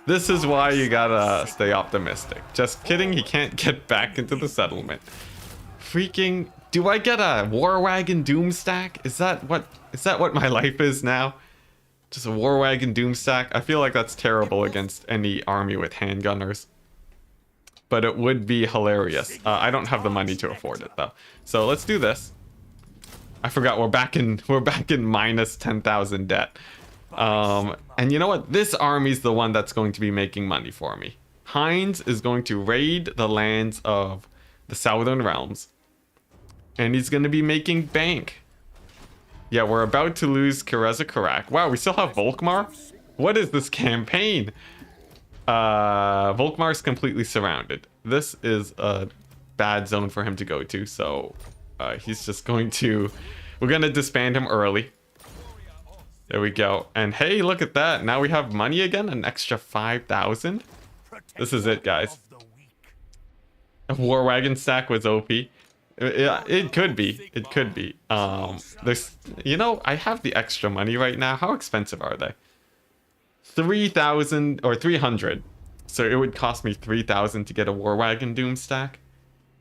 why you gotta stay optimistic. Just kidding, he can't get back into the settlement. Freaking, do I get a War Wagon Doom stack? Is that what my life is now? Just a War Wagon Doom stack? I feel like that's terrible against any army with handgunners. But it would be hilarious. I don't have the money to afford it though. So let's do this. I forgot we're back in minus 10,000 debt. And you know what? This army's the one that's going to be making money for me. Heinz is going to raid the lands of the Southern Realms. And he's going to be making bank. Yeah, we're about to lose Karak. Wow, we still have Volkmar? What is this campaign? Volkmar's completely surrounded. This is a bad zone for him to go to, so he's just going to... We're going to disband him early. There we go. And hey, look at that. Now we have money again, an extra 5,000. This is it, guys. A War Wagon stack was OP. It could be. It could be. There's, you know, I have the extra money right now. How expensive are they? 3,000 or 300. So it would cost me 3,000 to get a War Wagon Doom stack.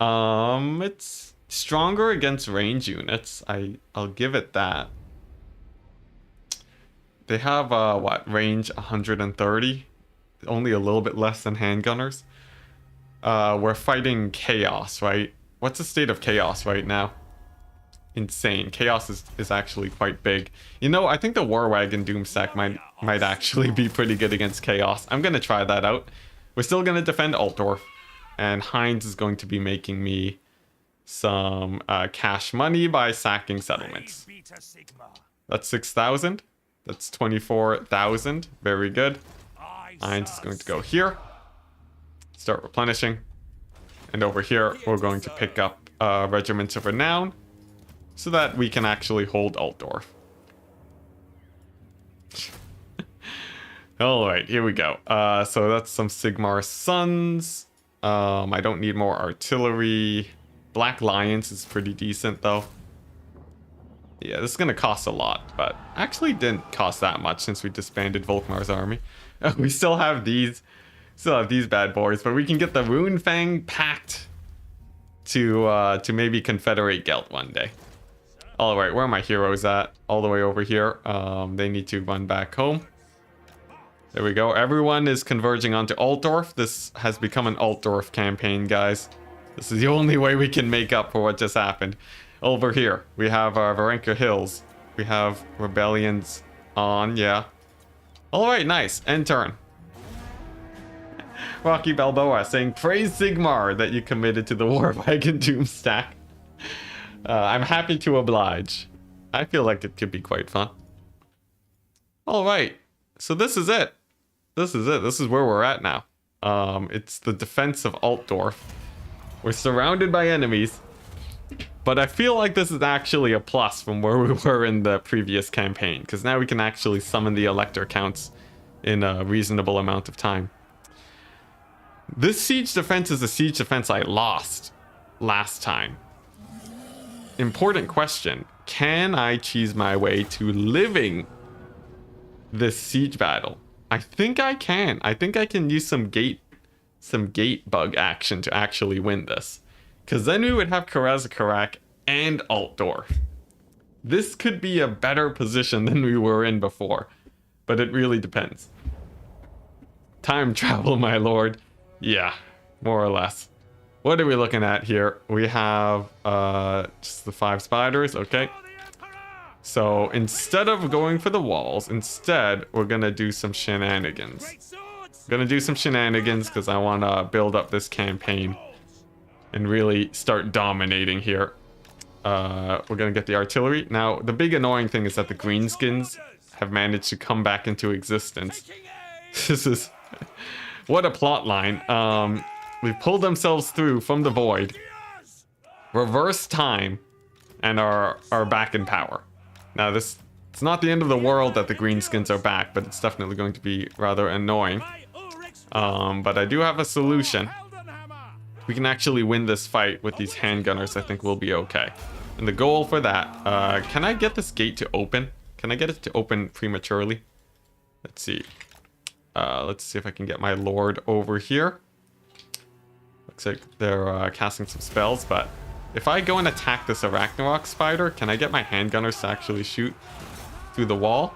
It's stronger against range units. I'll give it that. They have what, range 130, only a little bit less than handgunners. We're fighting chaos, right? What's the state of chaos right now? Insane. Chaos is actually quite big. You know, I think the War Wagon Doom stack might actually be pretty good against chaos. I'm gonna try that out. We're still gonna defend Altdorf, and Heinz is going to be making me some cash money by sacking settlements. That's 6,000. That's 24,000. Very good. Heinz is going to go here. Start replenishing. And over here, we're going to pick up regiments of renown so that we can actually hold Altdorf. Alright, here we go. So that's some Sigmar Sons. I don't need more artillery. Black Lions is pretty decent though. Yeah, this is gonna cost a lot, but actually didn't cost that much since we disbanded Volkmar's army. We still have these bad boys, but we can get the Runefang Pact to maybe confederate Gelt one day. All right, where are my heroes at? All the way over here. They need to run back home. There we go. Everyone is converging onto Altdorf. This has become an Altdorf campaign, guys. This is the only way we can make up for what just happened. Over here, we have our Varenka Hills. We have rebellions on, yeah. All right, nice. End turn. Rocky Balboa saying, praise Sigmar that you committed to the War Wagon Doom stack. I'm happy to oblige. I feel like it could be quite fun. All right, so this is it. This is it. This is where we're at now. It's the defense of Altdorf. We're surrounded by enemies, but I feel like this is actually a plus from where we were in the previous campaign, because now we can actually summon the Elector counts in a reasonable amount of time. This siege defense is a siege defense I lost last time. Important question. Can I cheese my way to living this siege battle? I think I can. I think I can use some gate bug action to actually win this. Because then we would have Karak and Altdorf. This could be a better position than we were in before. But it really depends. Time travel, my lord. Yeah, more or less. What are we looking at here? We have just the 5 spiders, okay. So instead of going for the walls, instead we're gonna do some shenanigans. Gonna do some shenanigans because I want to build up this campaign and really start dominating here. We're gonna get the artillery. Now, the big annoying thing is that the greenskins have managed to come back into existence. This is... what a plot line. We've pulled themselves through from the void, reverse time, and are back in power. Now, it's not the end of the world that the greenskins are back, but it's definitely going to be rather annoying. But I do have a solution. We can actually win this fight with these handgunners. I think we'll be okay. And the goal for that, can I get this gate to open? Can I get it to open prematurely? Let's see. Let's see if I can get my lord over here. Looks like they're casting some spells, but if I go and attack this Arachnarok spider, can I get my handgunners to actually shoot through the wall?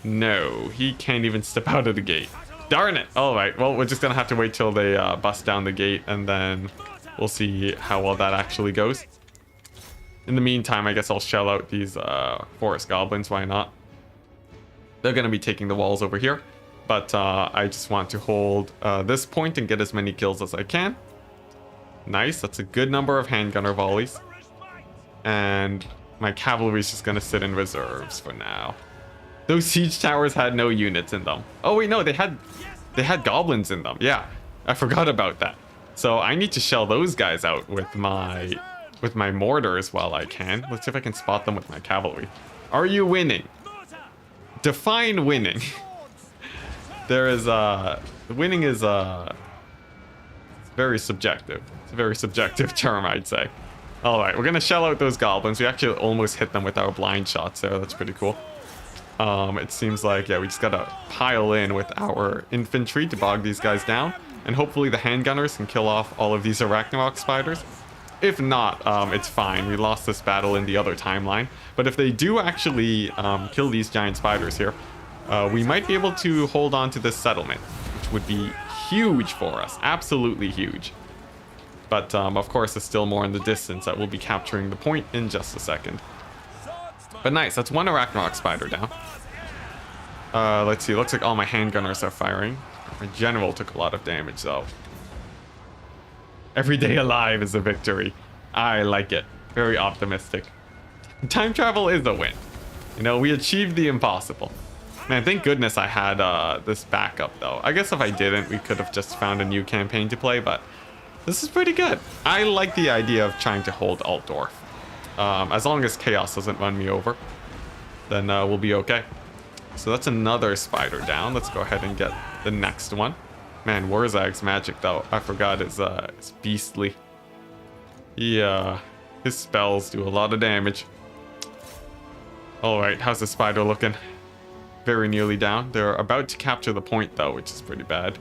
No, he can't even step out of the gate. Darn it! Alright, well, we're just gonna have to wait till they bust down the gate, and then we'll see how well that actually goes. In the meantime, I guess I'll shell out these forest goblins, why not? They're gonna be taking the walls over here, but I just want to hold this point and get as many kills as I can. Nice, that's a good number of handgunner volleys. And my cavalry's just gonna sit in reserves for now. Those siege towers had no units in them. Oh wait, no, they had goblins in them. Yeah, I forgot about that. So I need to shell those guys out with my mortars while I can. Let's see if I can spot them with my cavalry. Are you winning? Define winning. There is winning is very subjective. It's a very subjective term, I'd say. All right, we're gonna shell out those goblins. We actually almost hit them with our blind shots there. That's pretty cool. It seems like, yeah, we just gotta pile in with our infantry to bog these guys down, and hopefully the handgunners can kill off all of these Arachnarok spiders. If not, it's fine. We lost this battle in the other timeline. But if they do actually kill these giant spiders here, we might be able to hold on to this settlement, which would be huge for us. Absolutely huge. But of course, it's still more in the distance that we'll be capturing the point in just a second. But nice, that's one Arachnarok spider down. Let's see, looks like all my handgunners are firing. My general took a lot of damage though. Every day alive is a victory. I like it. Very optimistic. Time travel is a win. You know, we achieved the impossible. Man, thank goodness I had this backup though. I guess if I didn't, we could have just found a new campaign to play, but this is pretty good. I like the idea of trying to hold Altdorf. As long as chaos doesn't run me over, then we'll be okay. So that's another spider down. Let's go ahead and get the next one. Man, Wurzag's magic though, I forgot, is beastly. Yeah, his spells do a lot of damage. Alright, how's the spider looking? Very nearly down. They're about to capture the point though, which is pretty bad.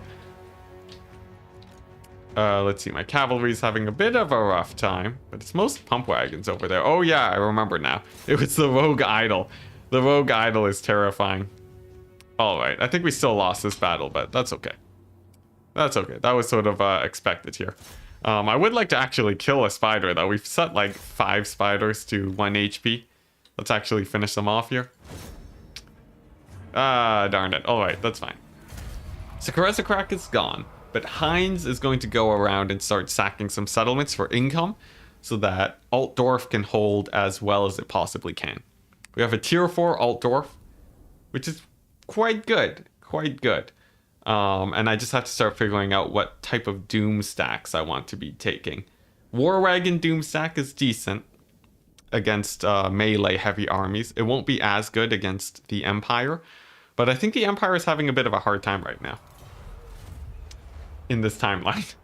Let's see, my cavalry's having a bit of a rough time, but it's most pump wagons over there. Oh yeah, I remember now. It was the rogue idol. The rogue idol is terrifying. Alright, I think we still lost this battle, but that's okay. That's okay. That was sort of expected here. I would like to actually kill a spider though. We've set like 5 spiders to 1 HP. Let's actually finish them off here. Ah, darn it. Alright, that's fine. So Karezakrak is gone. But Heinz is going to go around and start sacking some settlements for income so that Altdorf can hold as well as it possibly can. We have a tier 4 Altdorf, which is quite good, quite good. And I just have to start figuring out what type of Doom stacks I want to be taking. War Wagon Doom stack is decent against melee heavy armies. It won't be as good against the Empire, but I think the Empire is having a bit of a hard time right now in this timeline.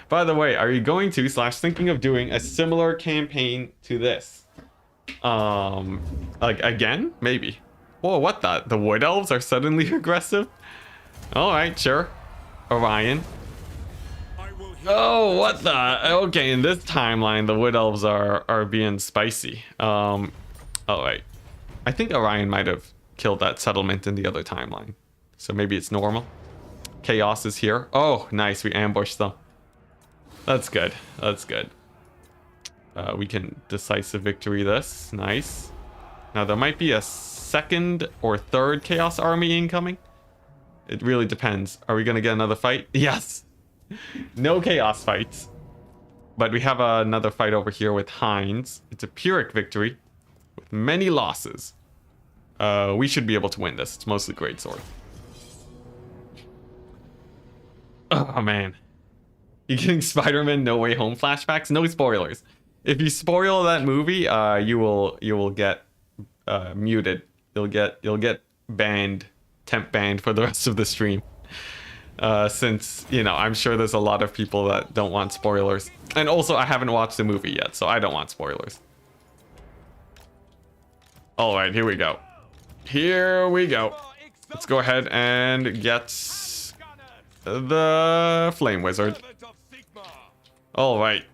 By the way, are you going to / thinking of doing a similar campaign to this? Like again? Maybe. Whoa, what the Wood Elves are suddenly aggressive? Alright, sure. Orion. Oh, what the? Okay, in this timeline, the Wood Elves are being spicy. Alright. I think Orion might have killed that settlement in the other timeline. so maybe it's normal. Chaos is here. Oh, nice. We ambushed them. That's good. That's good. We can decisive victory this. Nice. Now, there might be a second or third Chaos army incoming. It really depends. Are we going to get another fight? Yes. No Chaos fights. But we have another fight over here with Heinz. It's a Pyrrhic victory with many losses. We should be able to win this. It's mostly greatsword. Oh, man. You getting Spider-Man No Way Home flashbacks? No spoilers. If you spoil that movie, you will get muted. You'll get banned, temp banned for the rest of the stream. Since, you know, I'm sure there's a lot of people that don't want spoilers. And also, I haven't watched the movie yet, so I don't want spoilers. All right, here we go. Here we go. Let's go ahead and get the Flame Wizard. All right.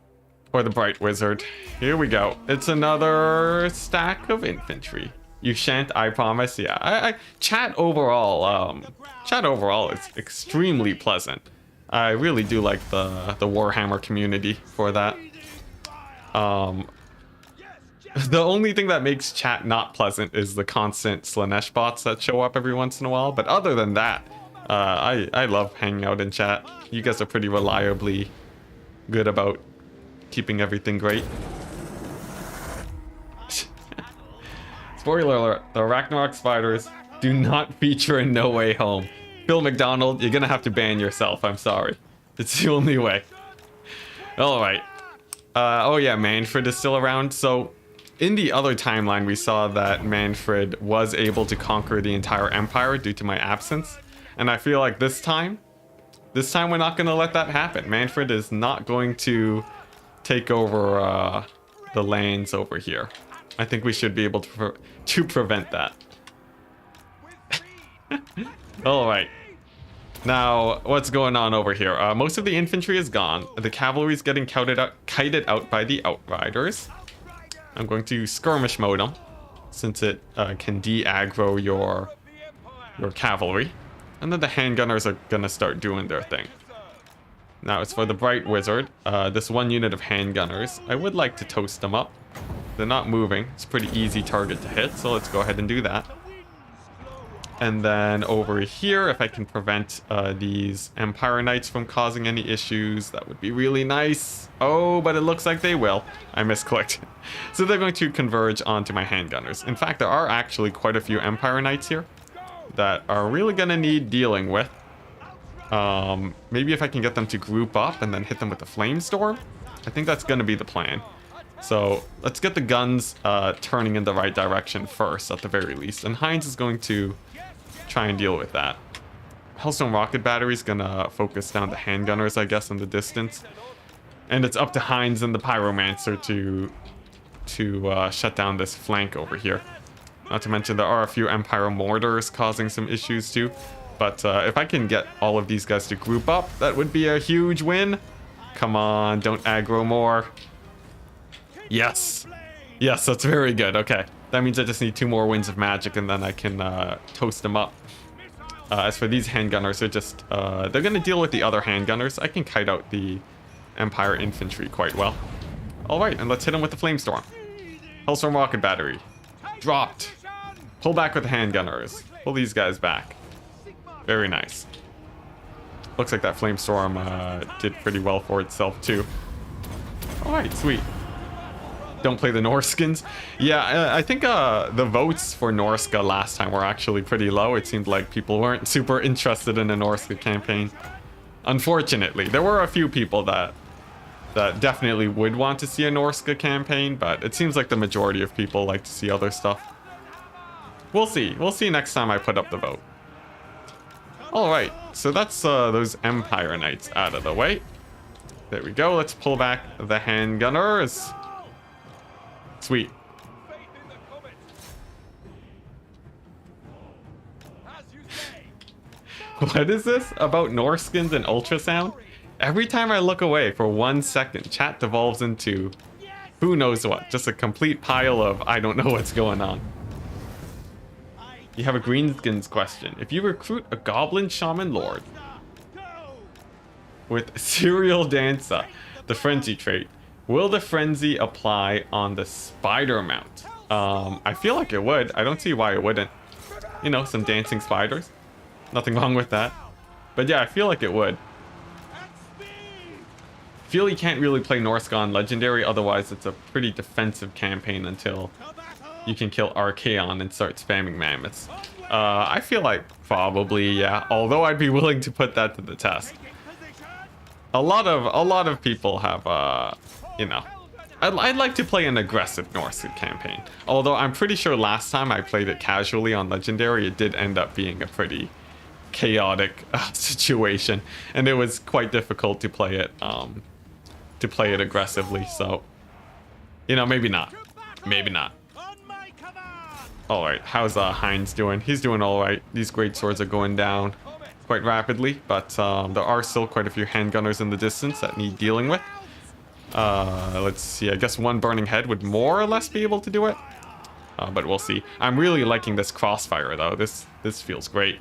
Or the Bright Wizard. Here we go. It's another stack of infantry. You shan't, I promise. Yeah, chat overall is extremely pleasant. I really do like the Warhammer community for that. The only thing that makes chat not pleasant is the constant Slanesh bots that show up every once in a while. But other than that, I love hanging out in chat. You guys are pretty reliably good about keeping everything great. Spoiler alert, the Ragnarok spiders do not feature in No Way Home. Phil McDonald, you're gonna have to ban yourself, I'm sorry. It's the only way. Alright. Oh yeah, Manfred is still around. So, in the other timeline, we saw that Manfred was able to conquer the entire empire due to my absence. And I feel like this time we're not gonna let that happen. Manfred is not going to take over the lands over here. I think we should be able to prevent that. All right. Now, what's going on over here? Most of the infantry is gone. The cavalry is getting kited out by the Outriders. I'm going to skirmish mode them, since it can de-aggro your cavalry. And then the handgunners are gonna start doing their thing. Now, it's for the Bright Wizard. This one unit of handgunners. I would like to toast them up. They're not moving. It's a pretty easy target to hit, so let's go ahead and do that. And then over here, if I can prevent these Empire Knights from causing any issues, that would be really nice. Oh, but it looks like they will. I misclicked. So they're going to converge onto my handgunners. In fact, there are actually quite a few Empire Knights here that are really gonna need dealing with. Maybe if I can get them to group up and then hit them with the Flame Storm, I think that's gonna be the plan. So let's get the guns turning in the right direction first, at the very least. And Heinz is going to try and deal with that. Hellstone Rocket Battery is gonna focus down the handgunners, I guess, in the distance. And it's up to Heinz and the Pyromancer to shut down this flank over here. Not to mention there are a few Empire Mortars causing some issues too. But if I can get all of these guys to group up, that would be a huge win. Come on, don't aggro more. Yes. Yes, that's very good. Okay. That means I just need 2 more winds of magic and then I can toast them up. As for these handgunners, they're just... they're going to deal with the other handgunners. I can kite out the Empire infantry quite well. Alright, and let's hit them with the Flamestorm. Hellstorm Rocket Battery. Dropped. Pull back with the handgunners. Pull these guys back. Very nice. Looks like that Flamestorm did pretty well for itself too. Alright, sweet. Don't play the Norskins. Yeah, I think the votes for Norska last time were actually pretty low. It seemed like people weren't super interested in a Norska campaign. Unfortunately, there were a few people that definitely would want to see a Norska campaign, but it seems like the majority of people like to see other stuff. We'll see. We'll see next time I put up the vote. Alright, so that's those Empire Knights out of the way. There we go. Let's pull back the handgunners. Sweet. What is this about Norskins and ultrasound? Every time I look away for 1 second, chat devolves into who knows what. Just a complete pile of I don't know what's going on. You have a greenskins question. If you recruit a goblin shaman lord with serial dancer, the frenzy trait, will the frenzy apply on the spider mount? I feel like it would. I don't see why it wouldn't. You know, some dancing spiders. Nothing wrong with that. But yeah, I feel like it would. I feel you can't really play Norska on Legendary, otherwise it's a pretty defensive campaign until you can kill Archaon and start spamming mammoths. I feel like probably, yeah. Although I'd be willing to put that to the test. A lot of people have, you know, I'd like to play an aggressive Norska campaign. Although I'm pretty sure last time I played it casually on Legendary, it did end up being a pretty chaotic situation, and it was quite difficult to play it aggressively. So, you know, maybe not. All right, how's Heinz doing? He's doing all right. These great swords are going down quite rapidly, but there are still quite a few handgunners in the distance that need dealing with. Let's see. I guess one burning head would more or less be able to do it, but we'll see. I'm really liking this crossfire though. This feels great.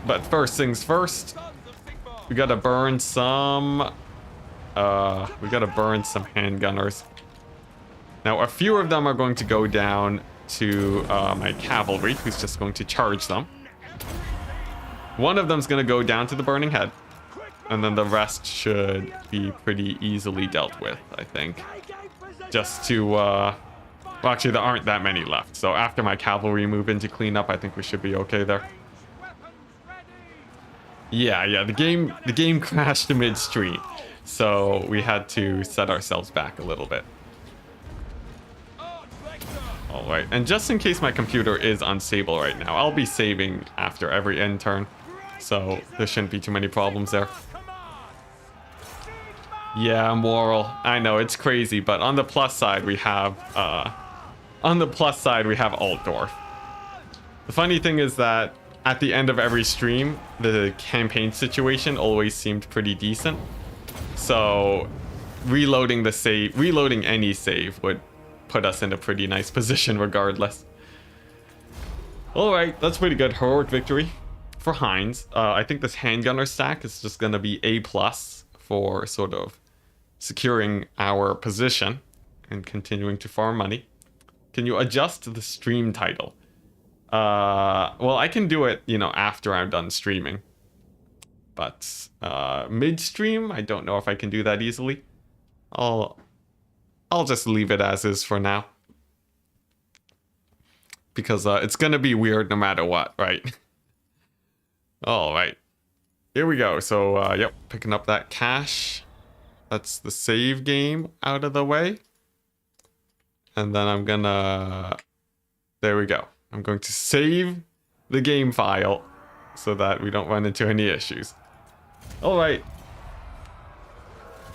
But first things first, we gotta burn some. Handgunners. Now, a few of them are going to go down to my cavalry, who's just going to charge them. One of them's going to go down to the burning head, and then the rest should be pretty easily dealt with, I think. Just to, well, actually, there aren't that many left. So after my cavalry move in to clean up, I think we should be okay there. Yeah, the game crashed midstream, so we had to set ourselves back a little bit. All right, and just in case my computer is unstable right now, I'll be saving after every end turn, so there shouldn't be too many problems there. Yeah, moral. I know it's crazy, but on the plus side we have alt dwarf. The funny thing is that at the end of every stream, the campaign situation always seemed pretty decent. So reloading any save would put us in a pretty nice position regardless. Alright, that's pretty good. Heroic victory for Heinz. I think this handgunner stack is just going to be A+ for sort of securing our position and continuing to farm money. Can you adjust the stream title? Well, I can do it, you know, after I'm done streaming. But mid-stream, I don't know if I can do that easily. I'll just leave it as is for now. Because it's gonna be weird no matter what, right? Alright. Here we go. So, yep, picking up that cash. That's the save game out of the way. And then I'm gonna... There we go. I'm going to save the game file so that we don't run into any issues. Alright.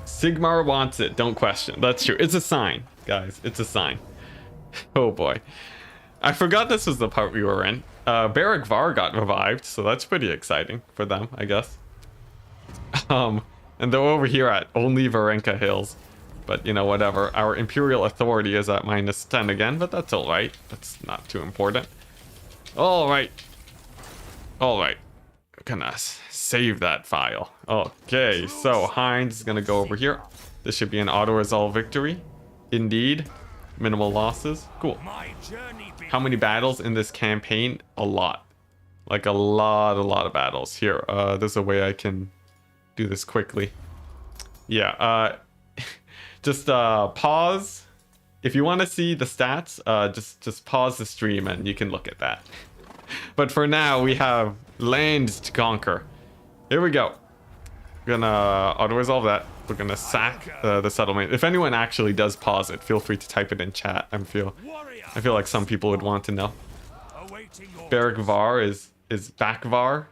Sigmar wants it. Don't question. That's true. It's a sign, guys. It's a sign. Oh boy. I forgot this was the part we were in. Beric Var got revived, so that's pretty exciting for them, I guess. And they're over here at only Varenka Hills. But, you know, whatever. Our Imperial Authority is at -10 again, but that's alright. That's not too important. Alright. Alright. Gonna save that file. Okay, so Heinz is gonna go over here. This should be an auto-resolve victory. Indeed. Minimal losses. Cool. How many battles in this campaign? A lot. Like a lot of battles. Here, there's a way I can do this quickly. Yeah, just pause. If you want to see the stats, just pause the stream and you can look at that. But for now, we have lands to conquer. Here we go. We're gonna auto-resolve that. We're gonna sack the settlement. If anyone actually does pause it, feel free to type it in chat. I feel like some people would want to know. Beric Var is Backvar.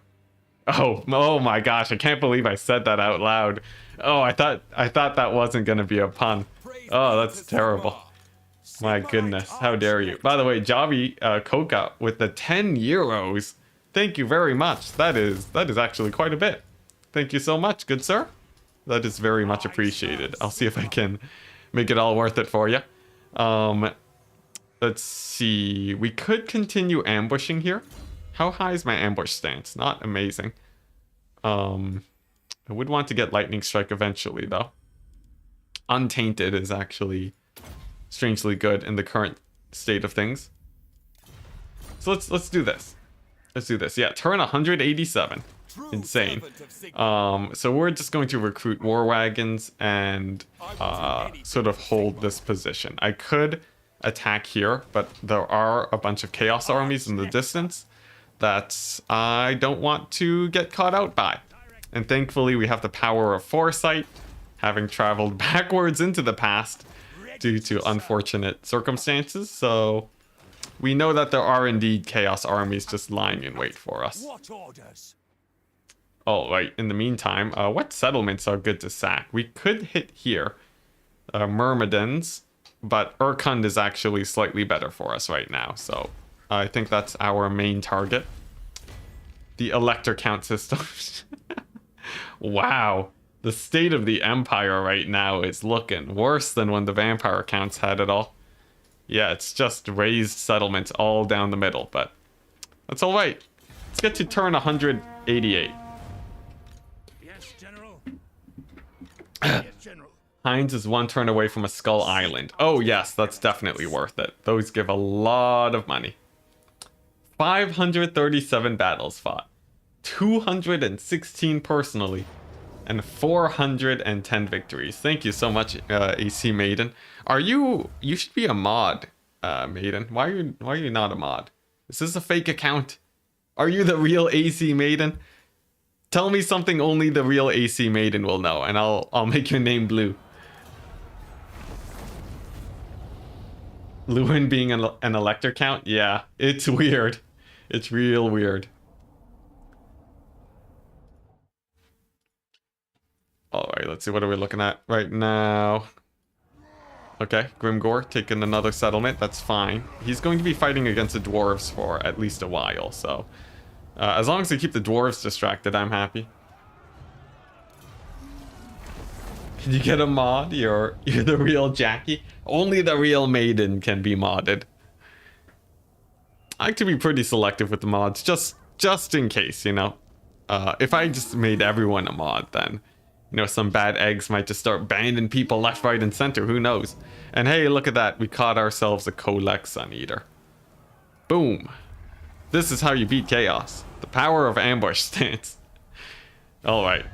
Oh my gosh! I can't believe I said that out loud. Oh, I thought that wasn't gonna be a pun. Oh, that's terrible. My goodness, how dare you? By the way, Javi Koka with the 10 euros. Thank you very much. That is actually quite a bit. Thank you so much, good sir. That is very much appreciated. I'll see if I can make it all worth it for you. Let's see. We could continue ambushing here. How high is my ambush stance? Not amazing. I would want to get lightning strike eventually, though. Untainted is actually strangely good in the current state of things. So let's do this. Let's do this. Yeah, turn 187. Insane. So we're just going to recruit war wagons and sort of hold this position. I could attack here, but there are a bunch of chaos armies in the distance that I don't want to get caught out by. And thankfully we have the power of foresight, having traveled backwards into the past due to unfortunate circumstances. So we know that there are indeed chaos armies just lying in wait for us. Oh, right. In the meantime, what settlements are good to sack? We could hit here. Myrmidons, but Urkund is actually slightly better for us right now. So I think that's our main target. The Elector count system. Wow. The state of the Empire right now is looking worse than when the vampire counts had it all. Yeah, it's just raised settlements all down the middle, but that's all right. Let's get to turn 188. Yes, General. Yes, General. Heinz is one turn away from a Skull Island. Oh yes, that's definitely worth it. Those give a lot of money. 537 battles fought. 216 personally. And 410 victories. Thank you so much, AC Maiden. You should be a mod, Maiden. Why are you not a mod? Is this a fake account? Are you the real AC Maiden? Tell me something only the real AC Maiden will know, and I'll make your name blue. Lewin being an elector count? Yeah, it's weird. It's real weird. Alright, let's see, what are we looking at right now? Okay, Grimgor taking another settlement, that's fine. He's going to be fighting against the dwarves for at least a while, so... as long as they keep the dwarves distracted, I'm happy. Can you get a mod? You're the real Jackie? Only the real Maiden can be modded. I like to be pretty selective with the mods, just in case, you know? If I just made everyone a mod, then... You know, some bad eggs might just start banning people left, right, and center. Who knows? And hey, look at that. We caught ourselves a Kolek Sun Eater. Boom. This is how you beat chaos. The power of ambush stance. Alright.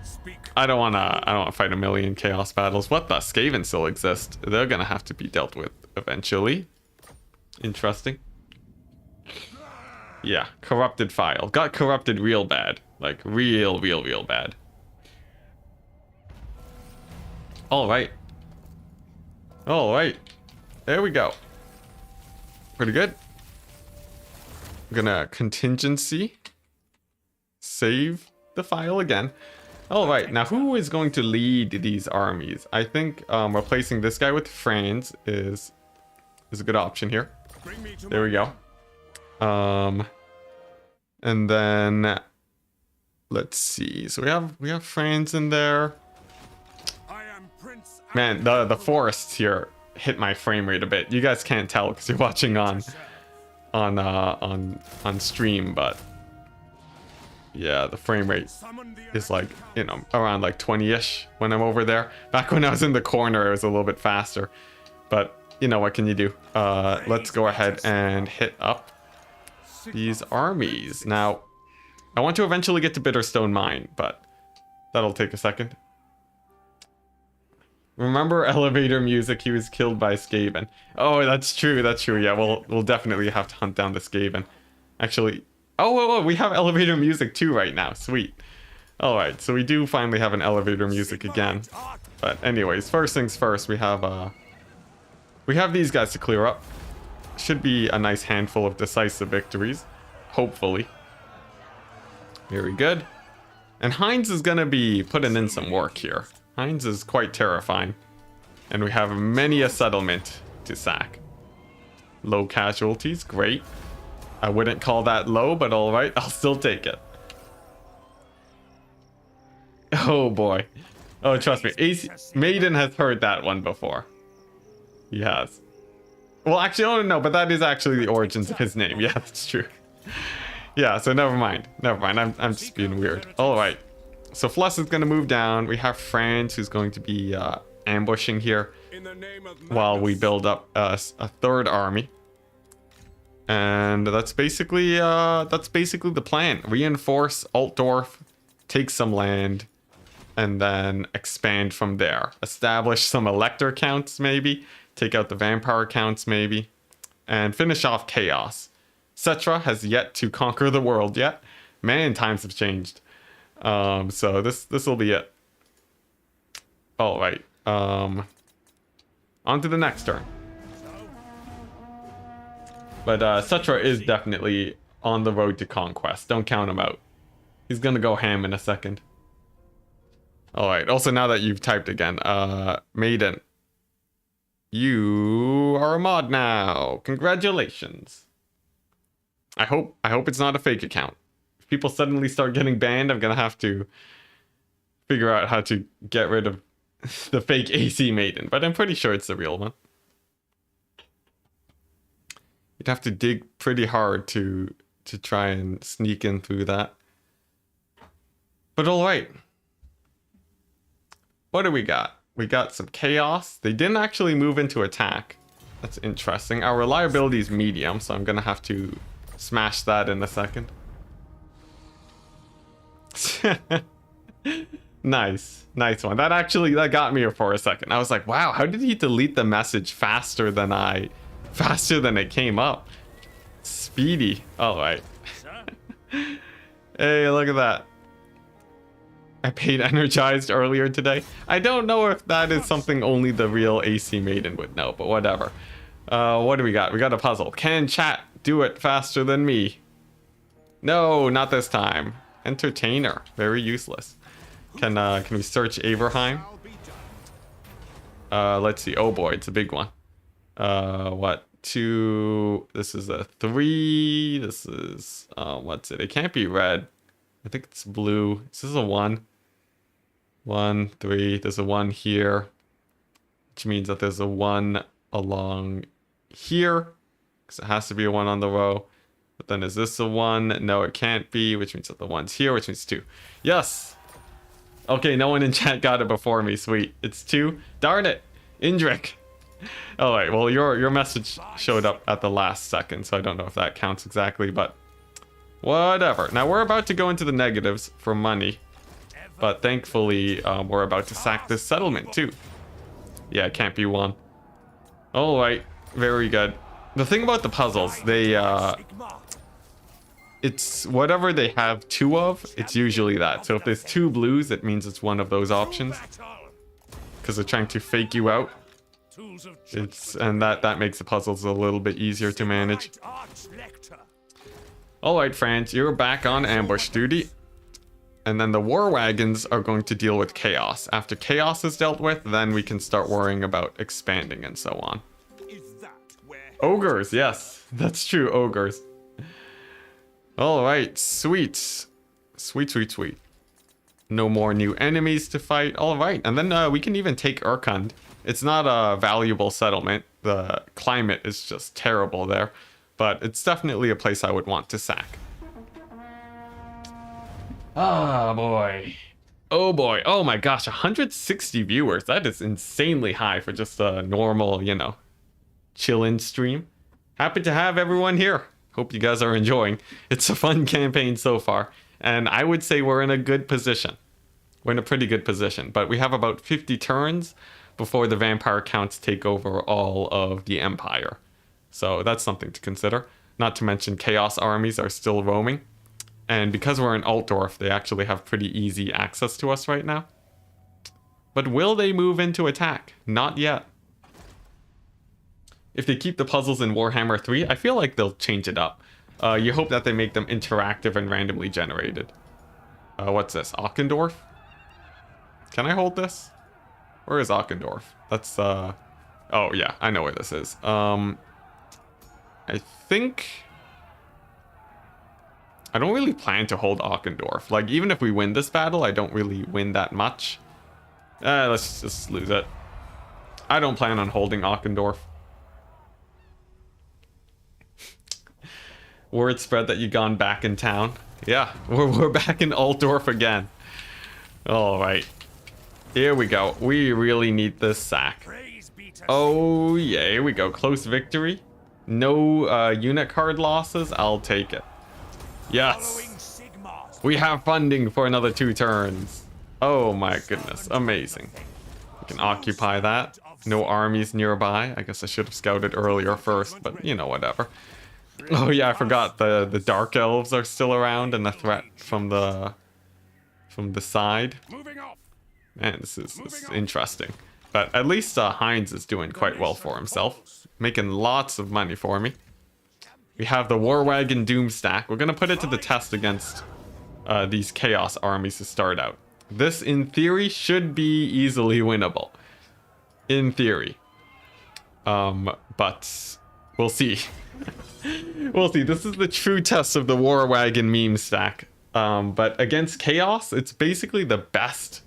I don't wanna fight a million chaos battles. What the? Skaven still exist. They're gonna have to be dealt with eventually. Interesting. Yeah, corrupted file. Got corrupted real bad. Like, real bad. Alright. Alright. There we go. Pretty good. I'm gonna contingency. Save the file again. Alright, now who is going to lead these armies? I think replacing this guy with Franz is a good option here. There we go. And then let's see. So we have Franz in there. Man, the forests here hit my frame rate a bit. You guys can't tell because you're watching on stream, but yeah, the frame rate is like, you know, around like 20-ish when I'm over there. Back when I was in the corner, it was a little bit faster, but you know, what can you do? Let's go ahead and hit up these armies. Now, I want to eventually get to Bitterstone Mine, but that'll take a second. Remember elevator music? He was killed by Skaven. Oh, that's true. That's true. Yeah, we'll definitely have to hunt down the Skaven. Actually, oh, we have elevator music too right now. Sweet. All right, so we do finally have an elevator music again. But anyways, first things first, we have these guys to clear up. Should be a nice handful of decisive victories, hopefully. Very good. And Heinz is gonna be putting in some work here. Heinz is quite terrifying. And we have many a settlement to sack. Low casualties, great. I wouldn't call that low, but alright, I'll still take it. Oh boy. Oh, trust me, Maiden has heard that one before. He has. Well, actually, oh no, but that is actually the origins of his name. Yeah, that's true. Yeah, so never mind. Never mind. I'm just being weird. All right. So Fluss is going to move down. We have Franz who's going to be ambushing here while we build up a third army. And that's basically the plan. Reinforce Altdorf, take some land, and then expand from there. Establish some elector counts maybe, take out the vampire counts maybe, and finish off chaos. Cetra has yet to conquer the world yet. Man, times have changed. So this will be it. All right. On to the next turn. But Cetra is definitely on the road to conquest. Don't count him out. He's gonna go ham in a second. All right. Also, now that you've typed again, Maiden, you are a mod now. Congratulations. I hope it's not a fake account. If people suddenly start getting banned, I'm gonna have to figure out how to get rid of the fake AC Maiden. But I'm pretty sure it's the real one. You'd have to dig pretty hard to try and sneak in through that. But all right. What do we got? We got some chaos. They didn't actually move into attack. That's interesting. Our reliability is medium, so I'm gonna have to smash that in a second. Nice one. That got me for a second. I was like, wow, how did he delete the message faster than it came up? Speedy. All right. Hey, look at that. I paid energized earlier today. I don't know if that is something only the real AC Maiden would know, but whatever. What do we got? We got a puzzle. Can chat do it faster than me? No, not this time. Entertainer. Very useless. Can we search Averheim? Let's see. Oh boy, it's a big one. What? 2. This is a 3. This is what's it? It can't be red. I think it's blue. This is a 1. 1, 3. There's a 1 here, which means that there's a 1 along here, because it has to be a 1 on the row. But then is this a 1? No, it can't be, which means that the 1's here, which means 2. Yes. Okay, no one in chat got it before me. Sweet. It's 2. Darn it, Indrik. All right. Well, your message showed up at the last second, so I don't know if that counts exactly, but whatever. Now we're about to go into the negatives for money, but thankfully we're about to sack this settlement too. Yeah, it can't be 1. All right. Very good. The thing about the puzzles, they it's whatever they have 2 of, it's usually that. So if there's 2 blues, it means it's one of those options, because they're trying to fake you out. And that makes the puzzles a little bit easier to manage. All right, Franz, you're back on ambush duty. And then the war wagons are going to deal with chaos. After chaos is dealt with, then we can start worrying about expanding and so on. Ogres, yes, that's true, ogres. All right, sweet. Sweet. No more new enemies to fight. All right, and then we can even take Urkund. It's not a valuable settlement. The climate is just terrible there, but it's definitely a place I would want to sack. Oh boy. Oh my gosh, 160 viewers. That is insanely high for just a normal, chillin' stream. Happy to have everyone here. Hope you guys are enjoying. It's a fun campaign so far, and I would say we're in a good position. We're in a pretty good position, but we have about 50 turns before the vampire counts take over all of the empire. So that's something to consider. Not to mention chaos armies are still roaming. And because we're in Altdorf, they actually have pretty easy access to us right now. But will they move into attack? Not yet. If they keep the puzzles in Warhammer 3, I feel like they'll change it up. You hope that they make them interactive and randomly generated. What's this? Ockendorf? Can I hold this? Where is Ockendorf? That's, oh yeah, I know where this is. I think... I don't really plan to hold Ockendorf. Like, even if we win this battle, I don't really win that much. Let's just lose it. I don't plan on holding Ockendorf. Word spread that you gone back in town. Yeah, we're back in Altdorf again. All right. Here we go. We really need this sack. Oh, yeah, here we go. Close victory. No unit card losses. I'll take it. Yes. We have funding for another 2 turns. Oh my goodness. Amazing. We can occupy that. No armies nearby. I guess I should have scouted earlier first, but you know, whatever. Oh yeah, I forgot the dark elves are still around and the threat from the side. Man, this is interesting. But at least Heinz is doing quite well for himself. Making lots of money for me. We have the War Wagon Doom stack. We're going to put it to the test against these Chaos armies to start out. This, in theory, should be easily winnable. In theory. But we'll see. We'll see. This is the true test of the War Wagon meme stack. But against Chaos, it's basically the best.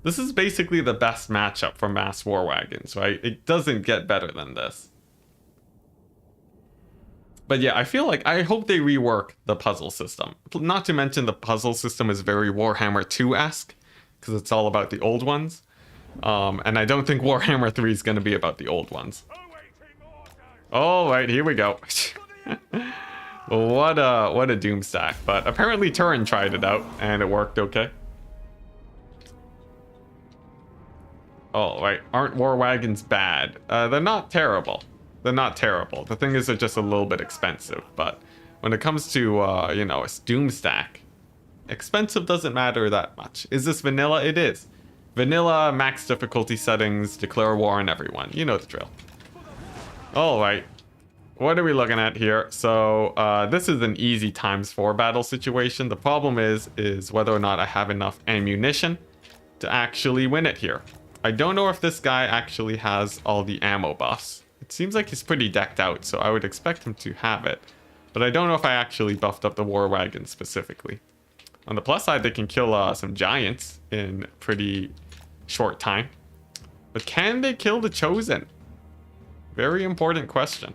This is basically the best matchup for mass war wagons, right? It doesn't get better than this. But yeah, I feel like I hope they rework the puzzle system. Not to mention the puzzle system is very Warhammer 2-esque, because it's all about the old ones. And I don't think Warhammer 3 is going to be about the old ones. All right, here we go. What a doom stack. But apparently Turin tried it out, and it worked okay. Oh, right. Aren't war wagons bad? They're not terrible. They're not terrible. The thing is, they're just a little bit expensive. But when it comes to, you know, a doom stack, expensive doesn't matter that much. Is this vanilla? It is. Vanilla, max difficulty settings, declare war on everyone. You know the drill. All right. What are we looking at here? So, this is an easy ×4 battle situation. The problem is whether or not I have enough ammunition to actually win it here. I don't know if this guy actually has all the ammo buffs. It seems like he's pretty decked out, so I would expect him to have it. But I don't know if I actually buffed up the war wagon specifically. On the plus side, they can kill some giants in pretty short time. But can they kill the Chosen? Very important question.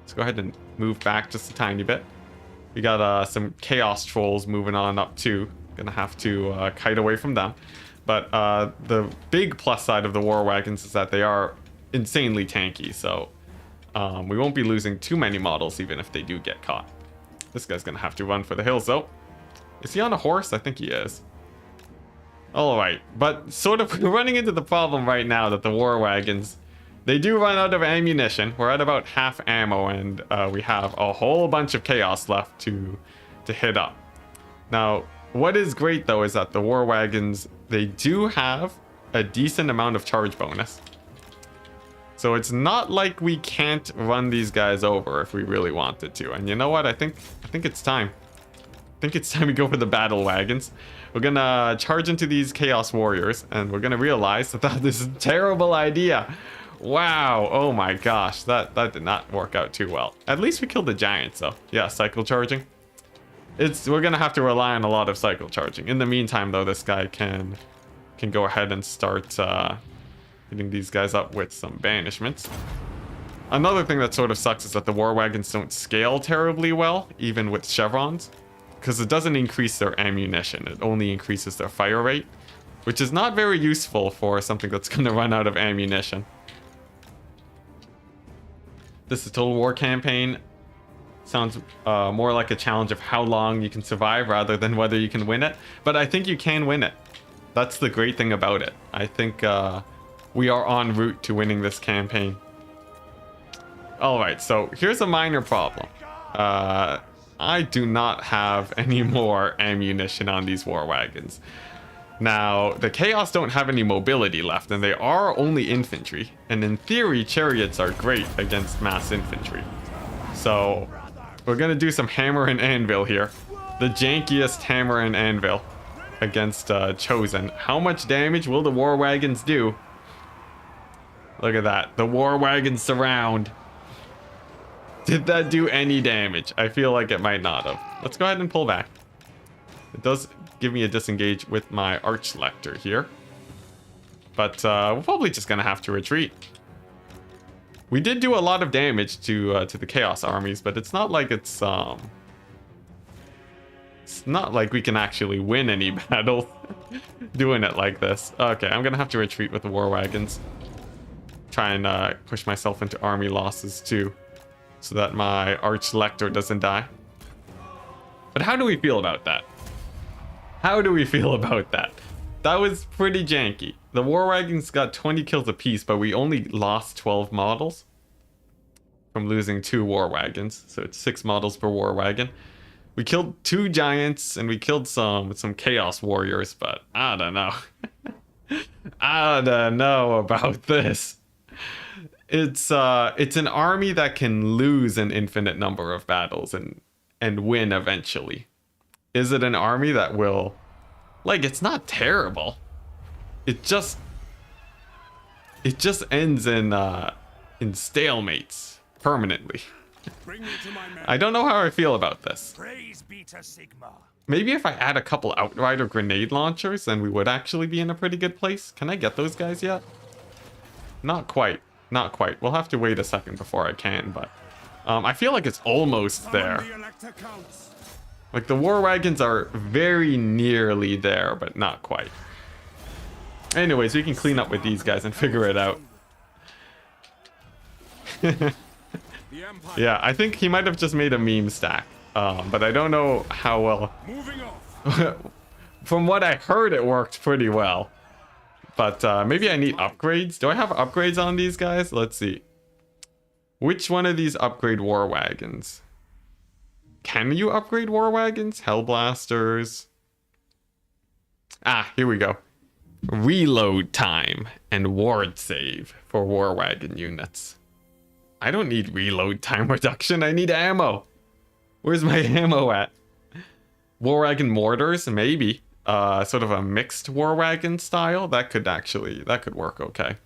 Let's go ahead and move back just a tiny bit. We got some Chaos Trolls moving on up too. Gonna have to kite away from them. But the big plus side of the war wagons is that they are insanely tanky, so we won't be losing too many models even if they do get caught. This guy's gonna have to run for the hills though. Is he on a horse? I think he is. Alright, but sort of running into the problem right now that the war wagons, they do run out of ammunition. We're at about half ammo and we have a whole bunch of chaos left to hit up. Now, what is great though is that the war wagons, they do have a decent amount of charge bonus. So it's not like we can't run these guys over if we really wanted to. And you know what? I think it's time. I think it's time we go for the battle wagons. We're gonna charge into these chaos warriors and we're gonna realize that this is a terrible idea. Wow, oh my gosh, that did not work out too well. At least we killed the giants though. Yeah, cycle charging. We're gonna have to rely on a lot of cycle charging. In the meantime though, this guy can go ahead and start hitting these guys up with some banishments. Another thing that sort of sucks is that the war wagons don't scale terribly well, even with chevrons, because it doesn't increase their ammunition. It only increases their fire rate, which is not very useful for something that's gonna run out of ammunition. This is Total War campaign. Sounds more like a challenge of how long you can survive rather than whether you can win it. But I think you can win it. That's the great thing about it. I think we are en route to winning this campaign. Alright, so here's a minor problem. I do not have any more ammunition on these war wagons. Now, the Chaos don't have any mobility left, and they are only infantry. And in theory, chariots are great against mass infantry. So, we're gonna do some hammer and anvil here. The jankiest hammer and anvil against Chosen. How much damage will the war wagons do? Look at that. The war wagons surround. Did that do any damage? I feel like it might not have. Let's go ahead and pull back. It does give me a disengage with my arch lector here. But we're probably just gonna have to retreat. We did do a lot of damage to the Chaos armies, but it's not like it's not like we can actually win any battle doing it like this. Okay, I'm gonna have to retreat with the war wagons. Try and push myself into army losses too, so that my arch lector doesn't die. But how do we feel about that? How do we feel about that? That was pretty janky. The war wagons got 20 kills apiece, but we only lost 12 models from losing 2 war wagons. So it's 6 models per war wagon. We killed 2 giants and we killed some chaos warriors, but I don't know. I don't know about this. It's an army that can lose an infinite number of battles and win eventually. Is it an army that will, like, it's not terrible. It just ends in stalemates permanently. Bring me to my men. I don't know how I feel about this. Praise be to Sigma. Maybe if I add a couple Outrider grenade launchers, then we would actually be in a pretty good place. Can I get those guys yet? Not quite. Not quite. We'll have to wait a second before I can, but I feel like it's almost there. The elector counts. Like, the war wagons are very nearly there, but not quite. Anyways, we can clean up with these guys and figure it out. Yeah, I think he might have just made a meme stack, but I don't know how well. Moving off. From what I heard, it worked pretty well. But maybe I need upgrades. Do I have upgrades on these guys? Let's see. Which one of these upgrade war wagons? Can you upgrade war wagons? Hellblasters. Ah, here we go. Reload time and ward save for war wagon units. I don't need reload time reduction. I need ammo. Where's my ammo at? War wagon mortars? Maybe. Sort of a mixed war wagon style. That could work okay.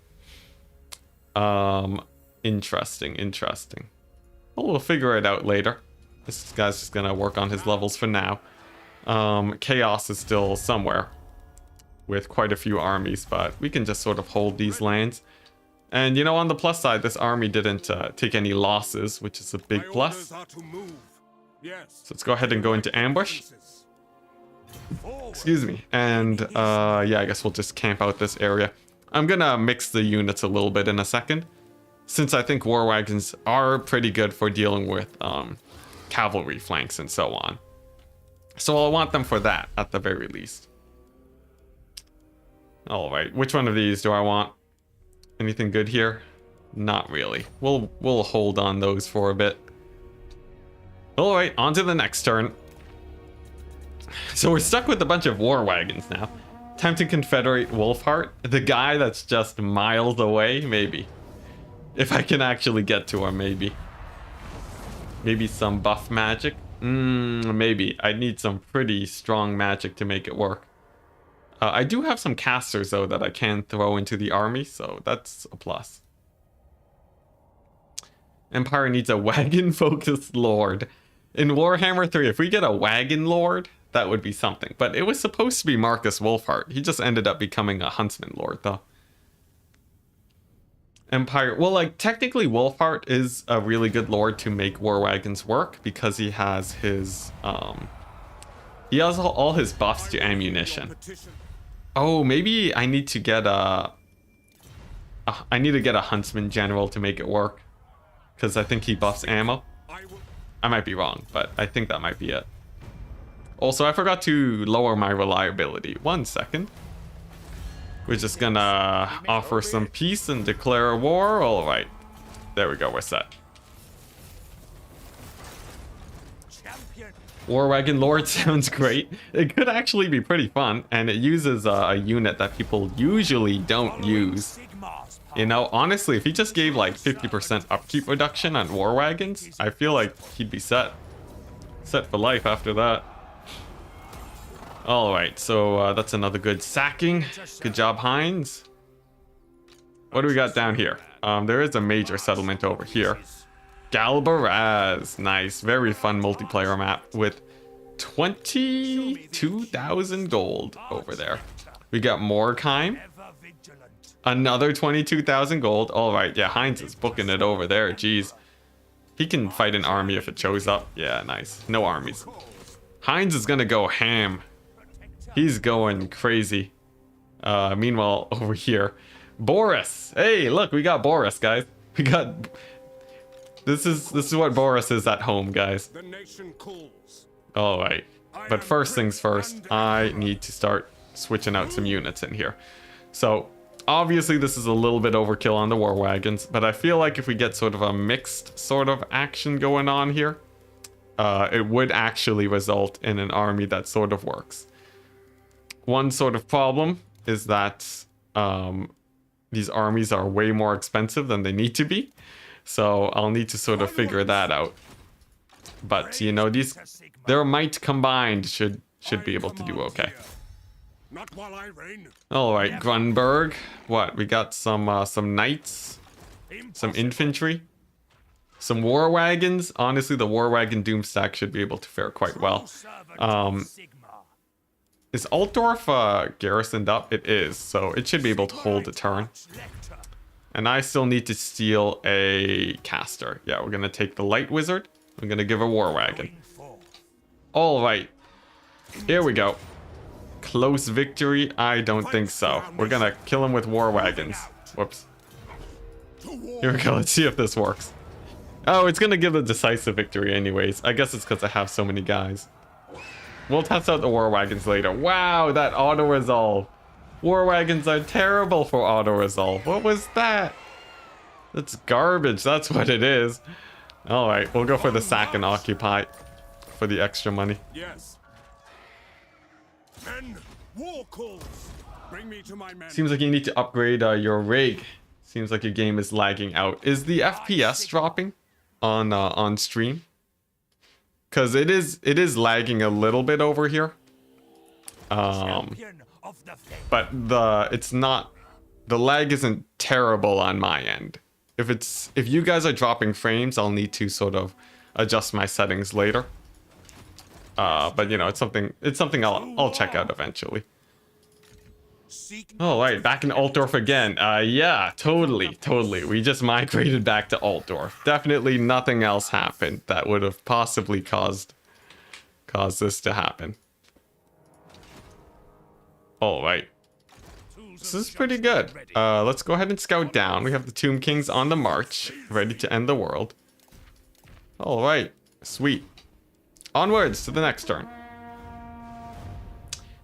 Interesting. Well, we'll figure it out later. This guy's just gonna work on his levels for now. Chaos is still somewhere with quite a few armies, but we can just sort of hold these lands. And you know, on the plus side, this army didn't take any losses, which is a big plus. So let's go ahead and go into ambush. Excuse me. And yeah, I guess we'll just camp out this area. I'm gonna mix the units a little bit in a second, since I think war wagons are pretty good for dealing with cavalry flanks and so on. So I'll want them for that at the very least. All right, which one of these do I want? Anything good here? Not really. We'll hold on those for a bit. All right, on to the next turn. So we're stuck with a bunch of war wagons now. Time to confederate Wolfheart, the guy that's just miles away, maybe. If I can actually get to him, maybe. Maybe some buff magic? Maybe. I need some pretty strong magic to make it work. I do have some casters, though, that I can throw into the army, so that's a plus. Empire needs a wagon-focused lord. In Warhammer 3, if we get a wagon lord, that would be something. But it was supposed to be Marcus Wolfheart. He just ended up becoming a huntsman lord, though. Empire, well, like, technically Wolfheart is a really good lord to make war wagons work, because he has his he has all his buffs to ammunition. Oh, maybe I need to get a huntsman general to make it work, because I think he buffs ammo. I might be wrong, but I think that might be it. Also, I forgot to lower my reliability. 1 second. We're just gonna offer some peace and declare a war. All right, there we go. We're set. War Wagon Lord sounds great. It could actually be pretty fun, and it uses a unit that people usually don't use. You know, honestly, if he just gave like 50% upkeep reduction on War Wagons, I feel like he'd be set for life after that. All right, so that's another good sacking. Good job, Heinz. What do we got down here? There is a major settlement over here. Galbaraz, nice, very fun multiplayer map with 22,000 gold over there. We got Morkheim. Another 22,000 gold. All right, yeah, Heinz is booking it over there. Jeez. He can fight an army if it shows up. Yeah, nice. No armies. Heinz is gonna go ham. He's going crazy. Meanwhile, over here, Boris. Hey, look, we got Boris, guys. We got... This is what Boris is at home, guys. The nation calls. All right. But first things first, I need to start switching out some units in here. So, obviously this is a little bit overkill on the war wagons, but I feel like if we get sort of a mixed sort of action going on here, it would actually result in an army that sort of works. One sort of problem is that these armies are way more expensive than they need to be. So I'll need to sort of figure that out. But, you know, their might combined should be able to do okay. Not while I reign. All right, Grunberg. What? We got some knights, some infantry, some war wagons. Honestly, the war wagon Doomstack should be able to fare quite well. Is Altdorf garrisoned up? It is, so it should be able to hold a turn. And I still need to steal a caster. Yeah, we're gonna take the light wizard. We're gonna give a war wagon. All right, here we go. Close victory? I don't think so. We're gonna kill him with war wagons. Whoops. Here we go. Let's see if this works. Oh, it's gonna give a decisive victory anyways. I guess it's because I have so many guys. We'll test out the war wagons later. Wow, that auto resolve. War wagons are terrible for auto resolve. What was that? That's garbage. That's what it is. All right, we'll go for the sack and occupy for the extra money. Yes. Men, war calls. Bring me to my men. Seems like you need to upgrade your rig. Seems like your game is lagging out. Is the FPS dropping on stream? Because it is lagging a little bit over here. But the lag isn't terrible on my end. If you guys are dropping frames, I'll need to sort of adjust my settings later. But you know, it's something I'll check out eventually. All right, back in Altdorf again. Yeah, totally. We just migrated back to Altdorf. Definitely nothing else happened that would have possibly caused this to happen. All right. This is pretty good. Let's go ahead and scout down. We have the Tomb Kings on the march, ready to end the world. All right, sweet. Onwards to the next turn.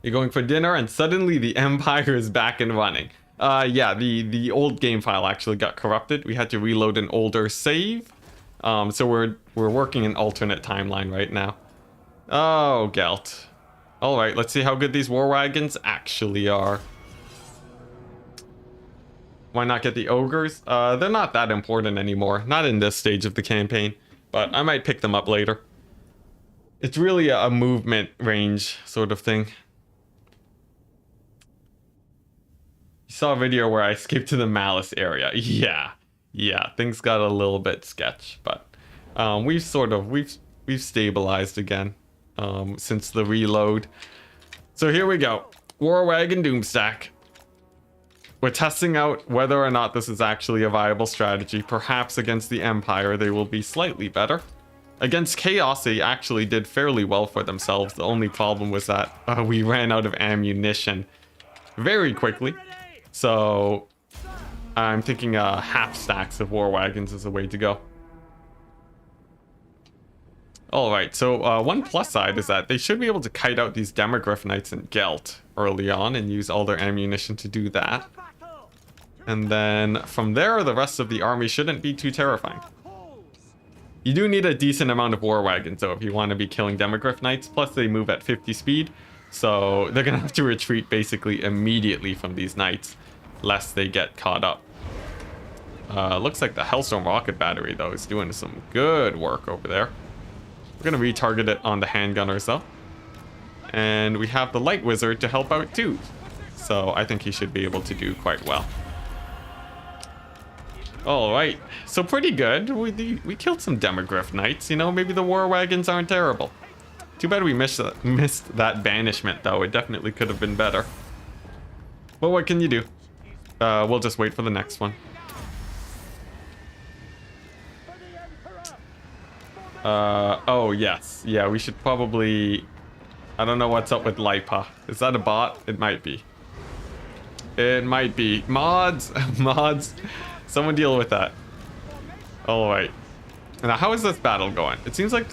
You're going for dinner, and suddenly the Empire is back and running. Yeah, the old game file actually got corrupted. We had to reload an older save. So we're working an alternate timeline right now. Oh, Gelt. All right, let's see how good these war wagons actually are. Why not get the ogres? They're not that important anymore. Not in this stage of the campaign, but I might pick them up later. It's really a movement range sort of thing. You saw a video where I skipped to the Malice area. Yeah, things got a little bit sketch, but we've stabilized again since the reload. So here we go. War Wagon Doomstack. We're testing out whether or not this is actually a viable strategy. Perhaps against the Empire they will be slightly better. Against Chaos they actually did fairly well for themselves. The only problem was that we ran out of ammunition very quickly. So I'm thinking half stacks of war wagons is the way to go. Alright, so one plus side is that they should be able to kite out these Demogryph Knights and Gelt early on and use all their ammunition to do that. And then from there, the rest of the army shouldn't be too terrifying. You do need a decent amount of war wagons though if you want to be killing Demogryph Knights, plus they move at 50 speed. So they're gonna have to retreat basically immediately from these knights, lest they get caught up. Looks like the Hellstorm rocket battery though is doing some good work over there. We're gonna retarget it on the handgunners though. And we have the light wizard to help out too. So I think he should be able to do quite well. Alright, so pretty good. We killed some Demogryph Knights, you know, maybe the war wagons aren't terrible. Too bad we missed that banishment though, it definitely could have been better. But what can you do? We'll just wait for the next one. Oh, yes. Yeah, we should probably... I don't know what's up with Lipa. Is that a bot? It might be. It might be. Mods! Mods! Someone deal with that. Alright. Now, how is this battle going? It seems like,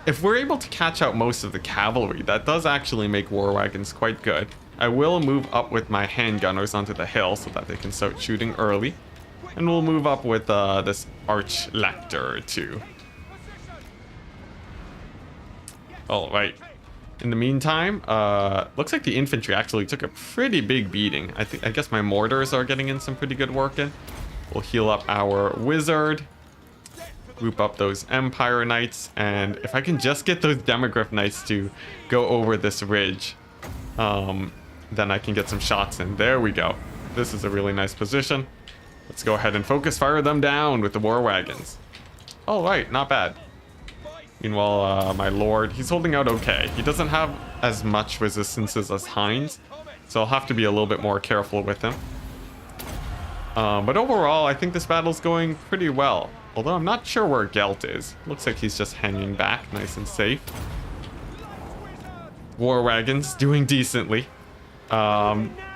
if we're able to catch out most of the cavalry, that does actually make war wagons quite good. I will move up with my handgunners onto the hill so that they can start shooting early. And we'll move up with this arch lector too. Alright. In the meantime, looks like the infantry actually took a pretty big beating. I guess my mortars are getting in some pretty good work in. We'll heal up our wizard. Group up those Empire Knights. And if I can just get those Demogryph Knights to go over this ridge, then I can get some shots in. There we go. This is a really nice position. Let's go ahead and focus fire them down with the war wagons. Alright, not bad. Meanwhile, my lord, he's holding out okay. He doesn't have as much resistances as Heinz, so I'll have to be a little bit more careful with him. But overall, I think this battle's going pretty well. Although I'm not sure where Gelt is. Looks like he's just hanging back, nice and safe. War wagons doing decently.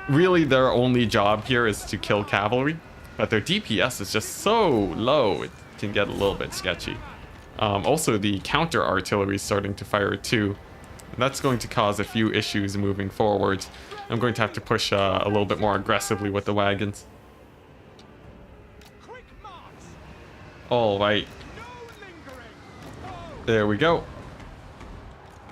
Really, their only job here is to kill cavalry, but their DPS is just so low, it can get a little bit sketchy. Also, the counter artillery is starting to fire too. And that's going to cause a few issues moving forward. I'm going to have to push a little bit more aggressively with the wagons. All right. There we go.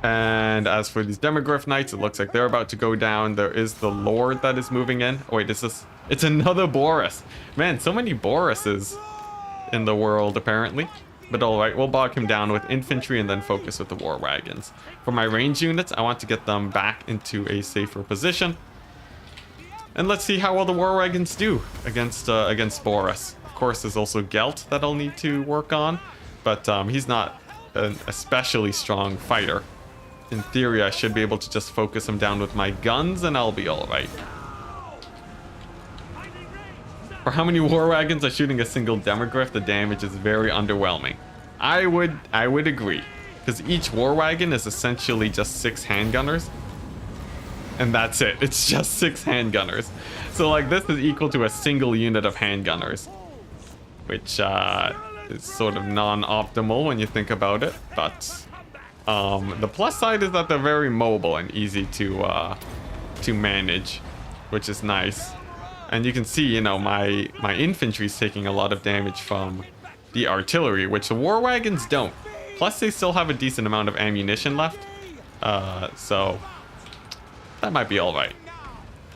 And as for these Demogryph Knights, it looks like they're about to go down. There is the Lord that is moving in. Oh, wait, is this... It's another Boris. Man, so many Borises in the world, apparently. But alright, we'll bog him down with infantry and then focus with the war wagons. For my range units, I want to get them back into a safer position. And let's see how well the war wagons do against Boris. Of course, there's also Gelt that I'll need to work on. But he's not an especially strong fighter. In theory, I should be able to just focus him down with my guns and I'll be alright. For how many war wagons are shooting a single Demogryph, the damage is very underwhelming. I would agree. Because each war wagon is essentially just 6 handgunners. And that's it. It's just 6 handgunners. So like this is equal to a single unit of handgunners. Which is sort of non-optimal when you think about it. But the plus side is that they're very mobile and easy to manage. Which is nice. And you can see, you know, my infantry's taking a lot of damage from the artillery, which the war wagons don't. Plus, they still have a decent amount of ammunition left. So that might be all right.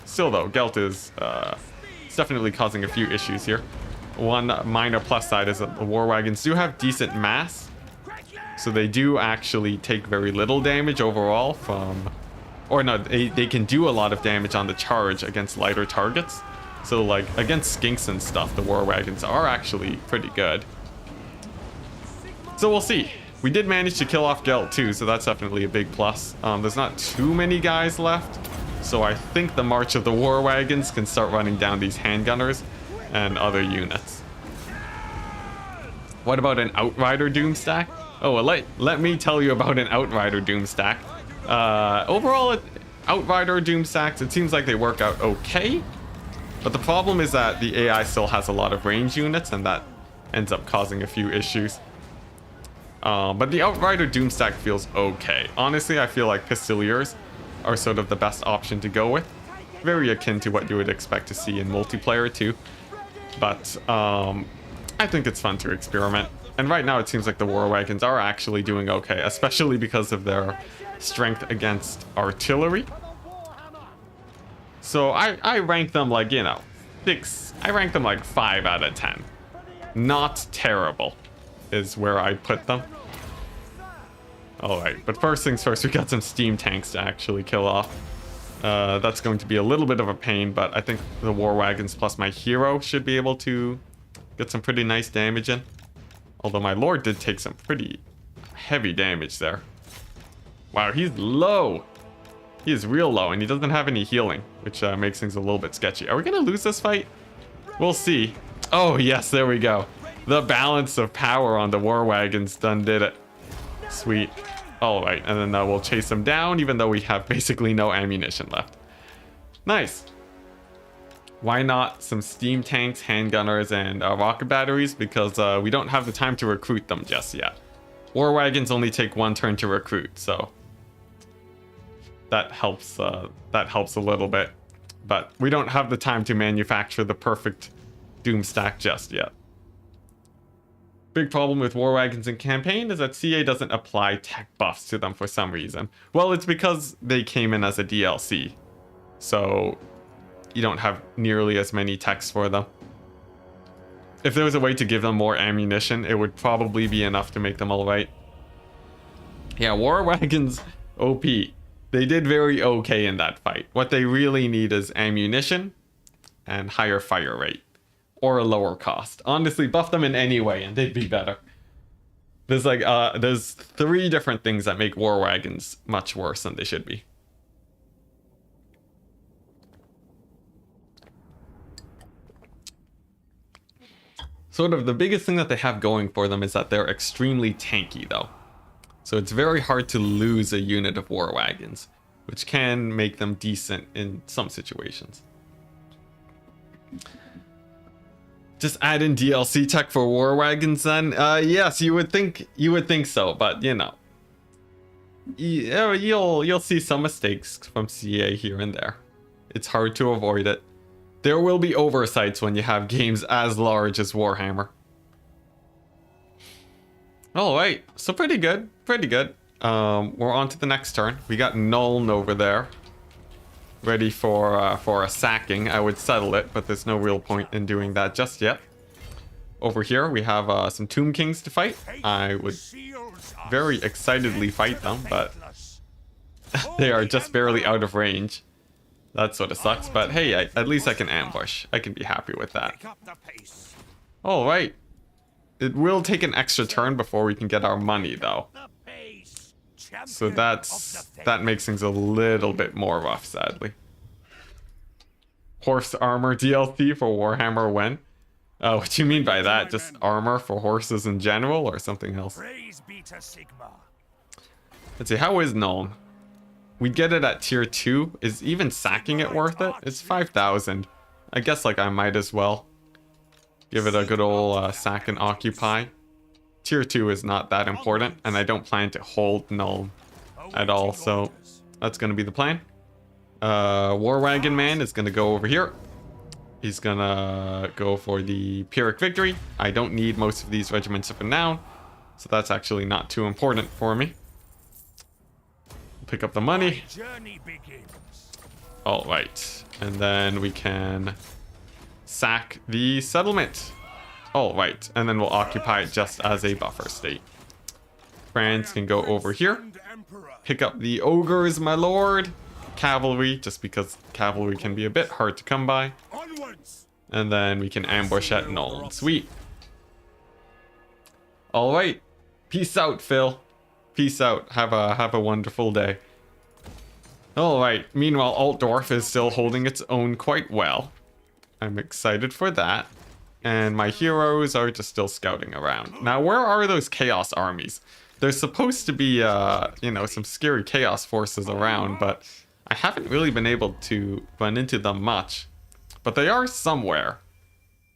Still, though, Gelt is it's definitely causing a few issues here. One minor plus side is that the war wagons do have decent mass. So they do actually take very little damage overall from... Or no, they can do a lot of damage on the charge against lighter targets. So like against skinks and stuff, the war wagons are actually pretty good. So we'll see. We did manage to kill off Gelt too, so that's definitely a big plus. There's not too many guys left, so I think the march of the war wagons can start running down these handgunners and other units. What about an Outrider Doomstack? Oh, well, let me tell you about an Outrider Doomstack. Overall, Outrider Doomstacks, it seems like they work out okay. But the problem is that the AI still has a lot of range units, and that ends up causing a few issues. But the Outrider Doomstack feels okay. Honestly, I feel like Pistoliers are sort of the best option to go with. Very akin to what you would expect to see in multiplayer too. But I think it's fun to experiment. And right now it seems like the war wagons are actually doing okay, especially because of their strength against artillery. So I rank them like, you know, 6. I rank them like 5 out of 10. Not terrible is where I put them. Alright, but first things first, we got some steam tanks to actually kill off. That's going to be a little bit of a pain, but I think the war wagons plus my hero should be able to get some pretty nice damage in. Although my lord did take some pretty heavy damage there. Wow, he's low. He is real low, and he doesn't have any healing, which makes things a little bit sketchy. Are we going to lose this fight? We'll see. Oh, yes, there we go. The balance of power on the war wagons done did it. Sweet. All right, and then we'll chase them down, even though we have basically no ammunition left. Nice. Why not some steam tanks, handgunners, and rocket batteries? Because we don't have the time to recruit them just yet. War wagons only take 1 turn to recruit, so that helps a little bit. But we don't have the time to manufacture the perfect doom stack just yet. Big problem with war wagons in campaign is that CA doesn't apply tech buffs to them for some reason. Well, it's because they came in as a DLC, so you don't have nearly as many techs for them. If there was a way to give them more ammunition, it would probably be enough to make them alright. Yeah, war wagons OP. They did very okay in that fight. What they really need is ammunition and higher fire rate. Or a lower cost. Honestly, buff them in any way and they'd be better. There's 3 different things that make war wagons much worse than they should be. Sort of the biggest thing that they have going for them is that they're extremely tanky though. So it's very hard to lose a unit of war wagons, which can make them decent in some situations. Just add in DLC tech for war wagons then? Yes, you would think so, but you know. You'll see some mistakes from CA here and there. It's hard to avoid it. There will be oversights when you have games as large as Warhammer. Alright, so pretty good. We're on to the next turn. We got Nuln over there. Ready for a sacking. I would settle it, but there's no real point in doing that just yet. Over here, we have some Tomb Kings to fight. I would very excitedly fight them, but they are just barely out of range. That sort of sucks, but hey, at least I can ambush. I can be happy with that. Alright. It will take an extra turn before we can get our money, though. So that makes things a little bit more rough, sadly. Horse armor DLC for Warhammer when? What do you mean by that? Just armor for horses in general, or something else? Let's see, how is Nuln? We'd get it at tier 2. Is even sacking it worth it? It's 5,000. I guess like I might as well give it a good old sack and occupy. Tier 2 is not that important, and I don't plan to hold Nuln at all, so that's going to be the plan. War Wagon Man is going to go over here. He's going to go for the Pyrrhic Victory. I don't need most of these regiments up and down, so that's actually not too important for me. Pick up the money. Alright, and then we can sack the settlement. Alright, and then we'll occupy it just as a buffer state. Franz can go over here. Pick up the ogres, my lord. Cavalry, just because cavalry can be a bit hard to come by. And then we can ambush at Nuln. Sweet. Alright. Peace out, Phil. Peace out. Have a wonderful day. Alright. Meanwhile, Altdorf is still holding its own quite well. I'm excited for that. And my heroes are just still scouting around. Now, where are those chaos armies? There's supposed to be, you know, some scary chaos forces around, but I haven't really been able to run into them much. But they are somewhere.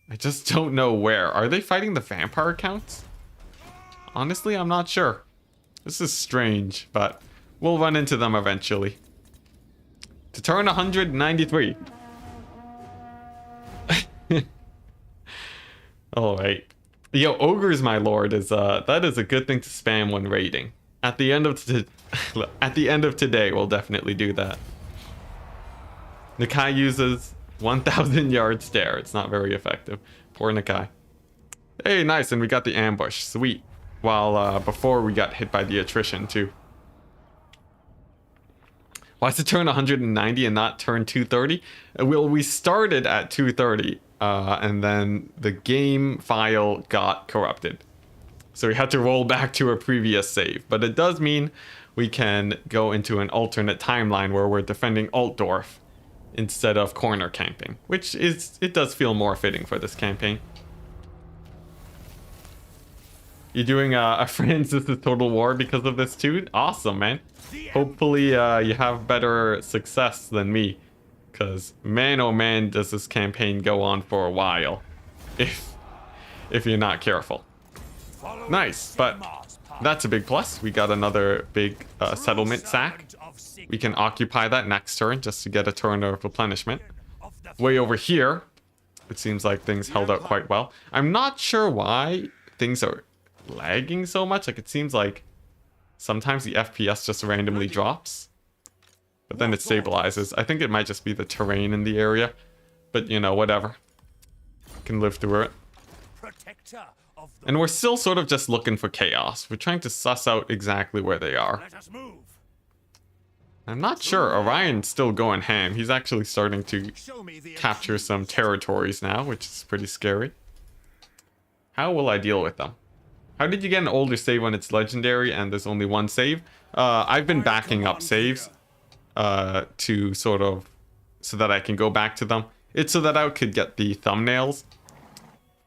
I just don't know where. Are they fighting the vampire counts? Honestly, I'm not sure. This is strange, but we'll run into them eventually. To turn 193. Alright. Yo, ogres, my lord, is that is a good thing to spam when raiding. At the end of today, we'll definitely do that. Nakai uses 1,000 yard stare. It's not very effective. Poor Nakai. Hey, nice, and we got the ambush. Sweet. While before we got hit by the attrition too. Why is it turn 190 and not turn 230? Well, we started at 230, and then the game file got corrupted. So we had to roll back to a previous save. But it does mean we can go into an alternate timeline where we're defending Altdorf instead of corner camping, which it does feel more fitting for this campaign. You're doing a Franz, this is Total War because of this too? Awesome, man. Hopefully you have better success than me, because man oh man does this campaign go on for a while if you're not careful. Nice, but that's a big plus. We got another big settlement sack. We can occupy that next turn just to get a turn of replenishment. Way over here, it seems like things held out quite well. I'm not sure why things are lagging so much. Like, it seems like sometimes the FPS just randomly drops, but then it stabilizes. I think it might just be the terrain in the area, but you know, whatever. Can live through it. And we're still sort of just looking for chaos. We're trying to suss out exactly where they are. I'm not sure. Orion's still going ham. He's actually starting to capture some territories now, which is pretty scary. How will I deal with them? How did you get an older save when it's legendary and there's only one save? I've been backing up saves to sort of so that I can go back to them. It's so that I could get the thumbnails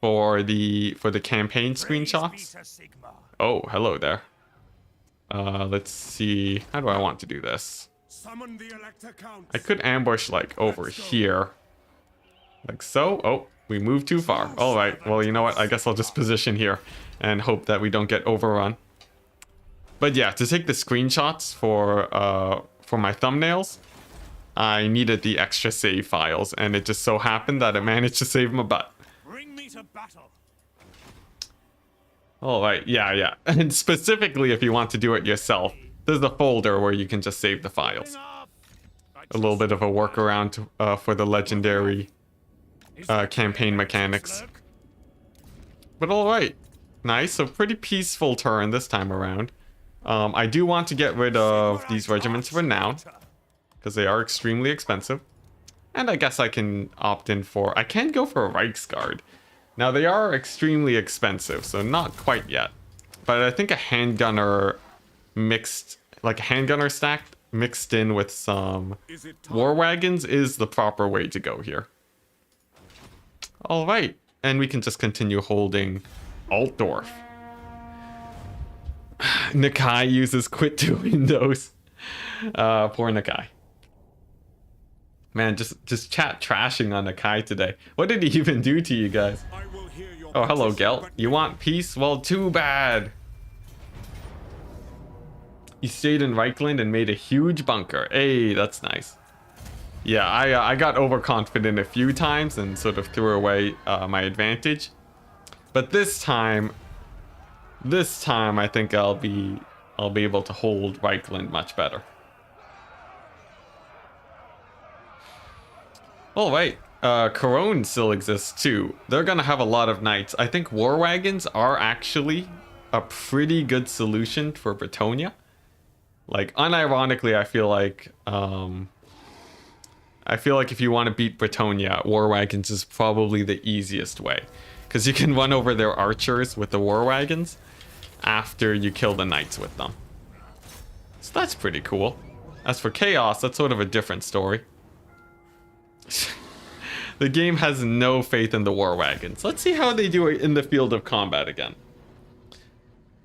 for the campaign screenshots. Oh, hello there. Let's see. How do I want to do this? I could ambush like over here. Like so. Oh, we moved too far. All right. Well, you know what? I guess I'll just position here and hope that we don't get overrun. But yeah, to take the screenshots for my thumbnails, I needed the extra save files, and it just so happened that I managed to save my butt. Bring me to battle. All right, yeah. And specifically, if you want to do it yourself, there's a folder where you can just save the files. A little bit of a workaround for the legendary campaign mechanics. But all right, nice. So pretty peaceful turn this time around. I do want to get rid of these regiments for now, because they are extremely expensive. And I guess I can opt in for... I can go for a Reichsguard. Now, they are extremely expensive, so not quite yet. But I think a handgunner mixed... like a handgunner stacked mixed in with some war wagons is the proper way to go here. Alright. And we can just continue holding Altdorf. Nakai uses quit to Windows. Poor Nakai. Man, just chat trashing on Nakai today. What did he even do to you guys? Oh, hello, Gelt. You want peace? Well, too bad. You stayed in Reichland and made a huge bunker. Hey, that's nice. Yeah, I got overconfident a few times and sort of threw away my advantage. But this time I think I'll be able to hold Reichland much better. All right, Cologne still exists too. They're gonna have a lot of knights. I think war wagons are actually a pretty good solution for Bretonia. Like, unironically, I feel like if you want to beat Bretonia, war wagons is probably the easiest way, because you can run over their archers with the war wagons after you kill the knights with them. So that's pretty cool. As for chaos, that's sort of a different story. The game has no faith in the war wagons. Let's see how they do it in the field of combat again.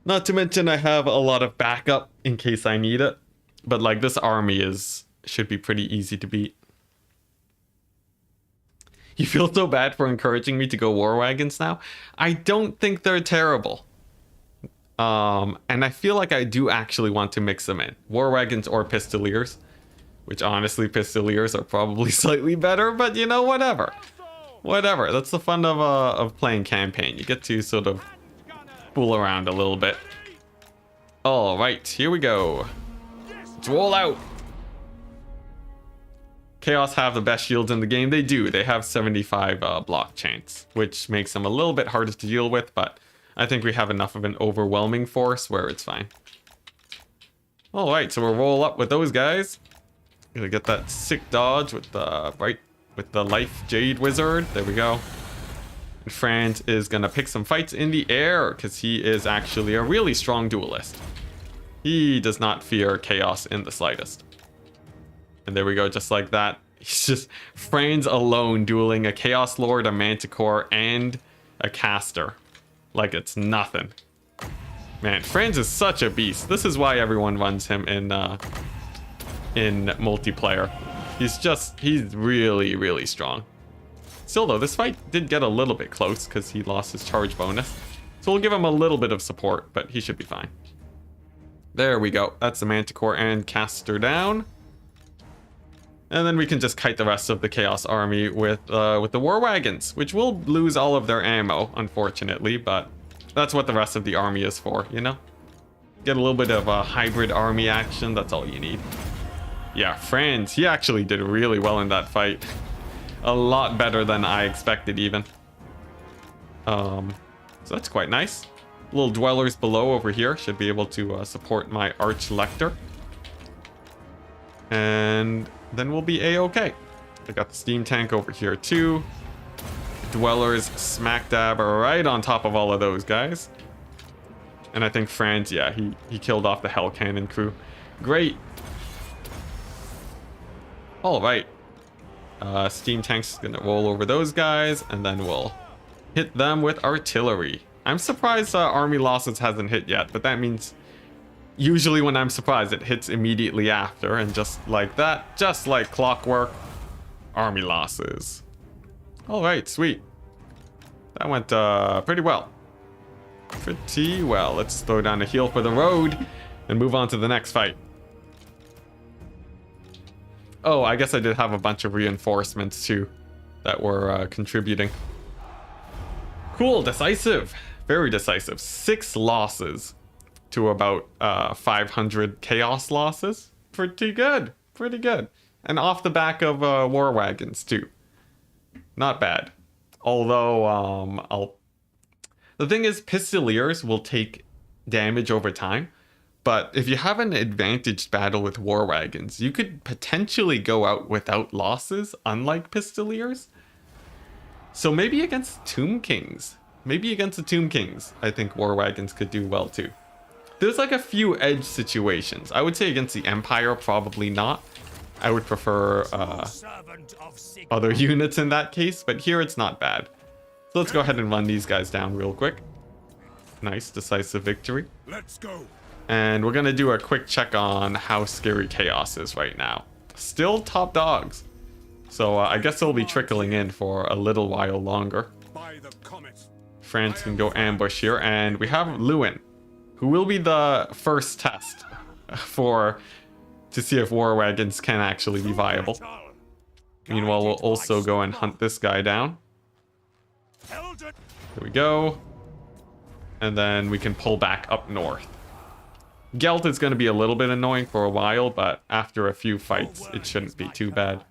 Not to mention I have a lot of backup in case I need it. But like, this army should be pretty easy to beat. You feel so bad for encouraging me to go war wagons now? I don't think they're terrible. And I feel like I do actually want to mix them in. War wagons or pistoliers. Which honestly, pistoliers are probably slightly better, but you know, whatever. Whatever, that's the fun of playing campaign. You get to sort of fool around a little bit. All right, here we go. Let's roll out. Chaos have the best shields in the game. They do. They have 75 block chance, which makes them a little bit harder to deal with, but I think we have enough of an overwhelming force where it's fine. All right, so we'll roll up with those guys. Gonna get that sick dodge with the life jade wizard. There we go. And Franz is gonna pick some fights in the air because he is actually a really strong duelist. He does not fear chaos in the slightest. And there we go, just like that. He's just Franz alone dueling a Chaos Lord, a Manticore, and a caster. Like it's nothing. Man, Franz is such a beast. This is why everyone runs him in multiplayer. He's really, really strong. Still though, this fight did get a little bit close because he lost his charge bonus. So we'll give him a little bit of support, but he should be fine. There we go. That's the Manticore and caster down. And then we can just kite the rest of the Chaos Army with the War Wagons, which will lose all of their ammo, unfortunately, but that's what the rest of the army is for, you know? Get a little bit of a hybrid army action, that's all you need. Yeah, Franz, he actually did really well in that fight. A lot better than I expected, even. So that's quite nice. Little dwellers below over here should be able to support my Arch Lector. And then we'll be a-okay. I got the steam tank over here too. Dwellers smack dab right on top of all of those guys. And I think Franz, yeah, he killed off the Hell Cannon crew. Great. All right. Steam tank's gonna roll over those guys, and then we'll hit them with artillery. I'm surprised army losses hasn't hit yet, but that means usually when I'm surprised, it hits immediately after, and just like that, just like clockwork, army losses. All right, sweet. That went pretty well. Pretty well. Let's throw down a heal for the road and move on to the next fight. Oh, I guess I did have a bunch of reinforcements too that were contributing. Cool, decisive. Very decisive. 6 losses to about 500 chaos losses. Pretty good. Pretty good. And off the back of War Wagons too. Not bad. Although, the thing is, Pistoliers will take damage over time. But if you have an advantaged battle with War Wagons, you could potentially go out without losses, unlike Pistoliers. So maybe against Tomb Kings. Maybe against the Tomb Kings, I think War Wagons could do well too. There's like a few edge situations. I would say against the Empire, probably not. I would prefer other units in that case, but here it's not bad. So let's go ahead and run these guys down real quick. Nice, decisive victory. Let's go. And we're gonna do a quick check on how scary Chaos is right now. Still top dogs. So I guess they'll be trickling in for a little while longer. By the comet. France can go ambush here, and we have Lewin, who will be the first test to see if War Wagons can actually be viable. Meanwhile, we'll also go and hunt this guy down. There we go. And then we can pull back up north. Gelt is going to be a little bit annoying for a while, but after a few fights, it shouldn't be too bad.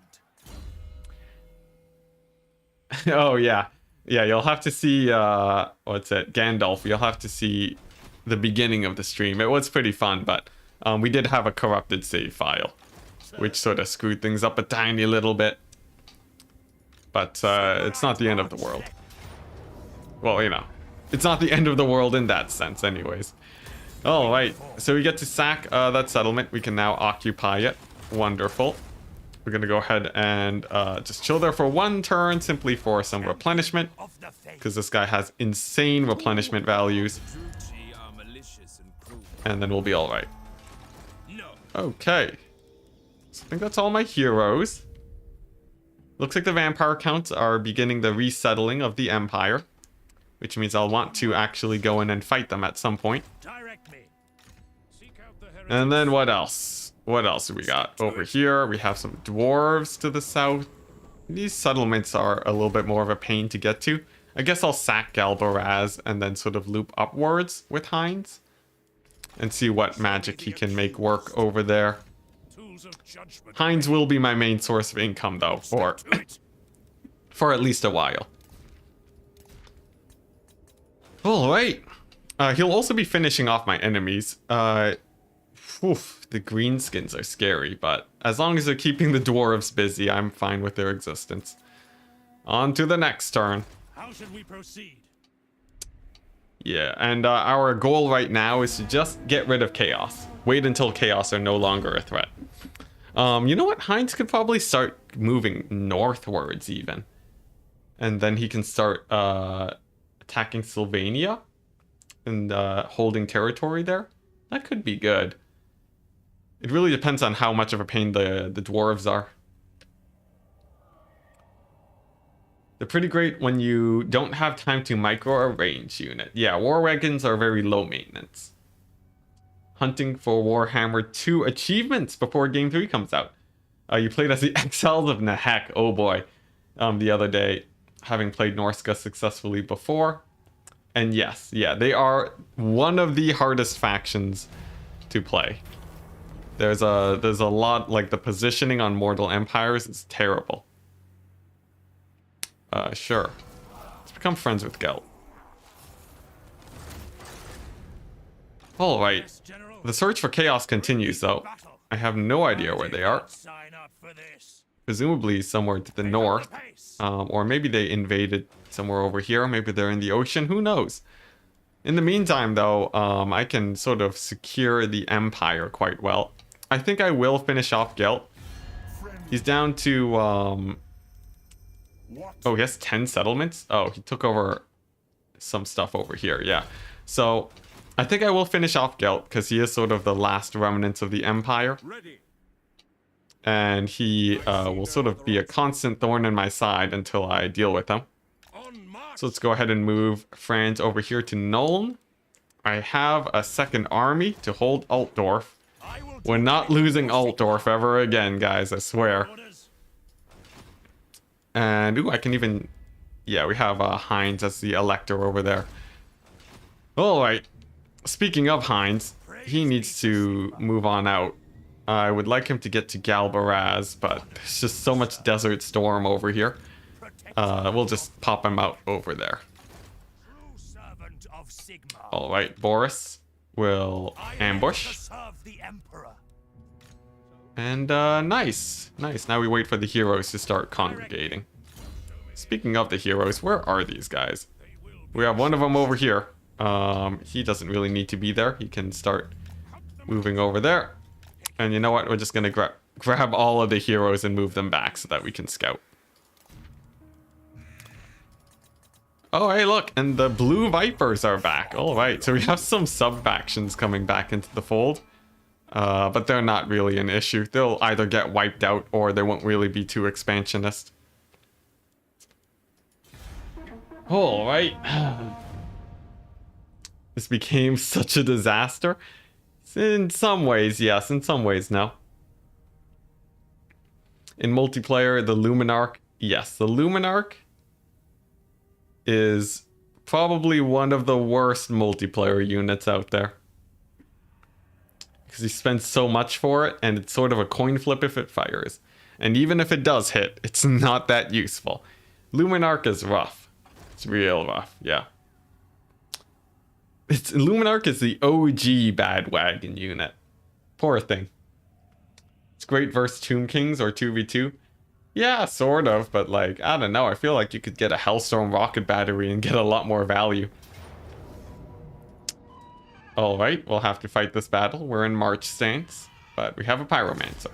Oh, yeah. Yeah, you'll have to see, what's it? Gandalf. You'll have to see the beginning of the stream. It was pretty fun, but we did have a corrupted save file, which sort of screwed things up a tiny little bit. But it's not the end of the world. Well, you know, it's not the end of the world in that sense anyways. All right, so we get to sack that settlement. We can now occupy it. Wonderful. We're going to go ahead and just chill there for one turn, simply for some replenishment, because this guy has insane replenishment values. And then we'll be all right. Okay. So I think that's all my heroes. Looks like the vampire counts are beginning the resettling of the Empire, which means I'll want to actually go in and fight them at some point. And then what else? What else do we got? Over here, we have some dwarves to the south. These settlements are a little bit more of a pain to get to. I guess I'll sack Galbaraz and then sort of loop upwards with Heinz and see what magic he can make work over there. Heinz will be my main source of income though, for at least a while. All right. He'll also be finishing off my enemies. The greenskins are scary, but as long as they're keeping the dwarves busy, I'm fine with their existence. On to the next turn. How should we proceed? Yeah, and our goal right now is to just get rid of chaos. Wait until Chaos are no longer a threat. You know what? Heinz could probably start moving northwards even. And then he can start attacking Sylvania and holding territory there. That could be good. It really depends on how much of a pain the dwarves are. They're pretty great when you don't have time to micro a range unit. Yeah, war wagons are very low maintenance. Hunting for Warhammer 2 achievements before Game 3 comes out. You played as the Exiles of Nahek, oh boy, the other day, having played Norska successfully before. And yes, yeah, they are one of the hardest factions to play. There's a lot, like the positioning on Mortal Empires is terrible. Sure. Let's become friends with Gelt. Alright. The search for Chaos continues, though. I have no idea where they are. Presumably somewhere to the north. Or maybe they invaded somewhere over here. Maybe they're in the ocean. Who knows? In the meantime, though, I can sort of secure the Empire quite well. I think I will finish off Gelt. He's down to... Oh, he has 10 settlements? Oh, he took over some stuff over here, yeah. So, I think I will finish off Gelt, because he is sort of the last remnants of the Empire. And he will sort of be a constant thorn in my side until I deal with him. So let's go ahead and move Franz over here to Nuln. I have a second army to hold Altdorf. We're not losing Altdorf ever again, guys, I swear. And, ooh, I can even... Yeah, we have Heinz as the elector over there. Alright. Speaking of Heinz, he needs to move on out. I would like him to get to Galbaraz, but there's just so much Desert Storm over here. We'll just pop him out over there. Alright, Boris will ambush. And nice. Nice. Now we wait for the heroes to start congregating. Speaking of the heroes, where are these guys? We have one of them over here. He doesn't really need to be there. He can start moving over there. And you know what? We're just going to grab all of the heroes and move them back so that we can scout. Oh, hey, look. And the Blue Vipers are back. All right. So we have some sub-factions coming back into the fold. But they're not really an issue. They'll either get wiped out or they won't really be too expansionist. Alright. This became such a disaster. In some ways, yes. In some ways, no. In multiplayer, the Luminarch... Yes, the Luminarch is probably one of the worst multiplayer units out there. Because he spends so much for it, and it's sort of a coin flip if it fires. And even if it does hit, it's not that useful. Luminarch is rough. It's real rough, yeah. Luminarch is the OG bad wagon unit. Poor thing. It's great versus Tomb Kings or 2v2. Yeah, sort of, but like, I don't know. I feel like you could get a Hellstorm rocket battery and get a lot more value. Alright, we'll have to fight this battle. We're in March stance, but we have a Pyromancer.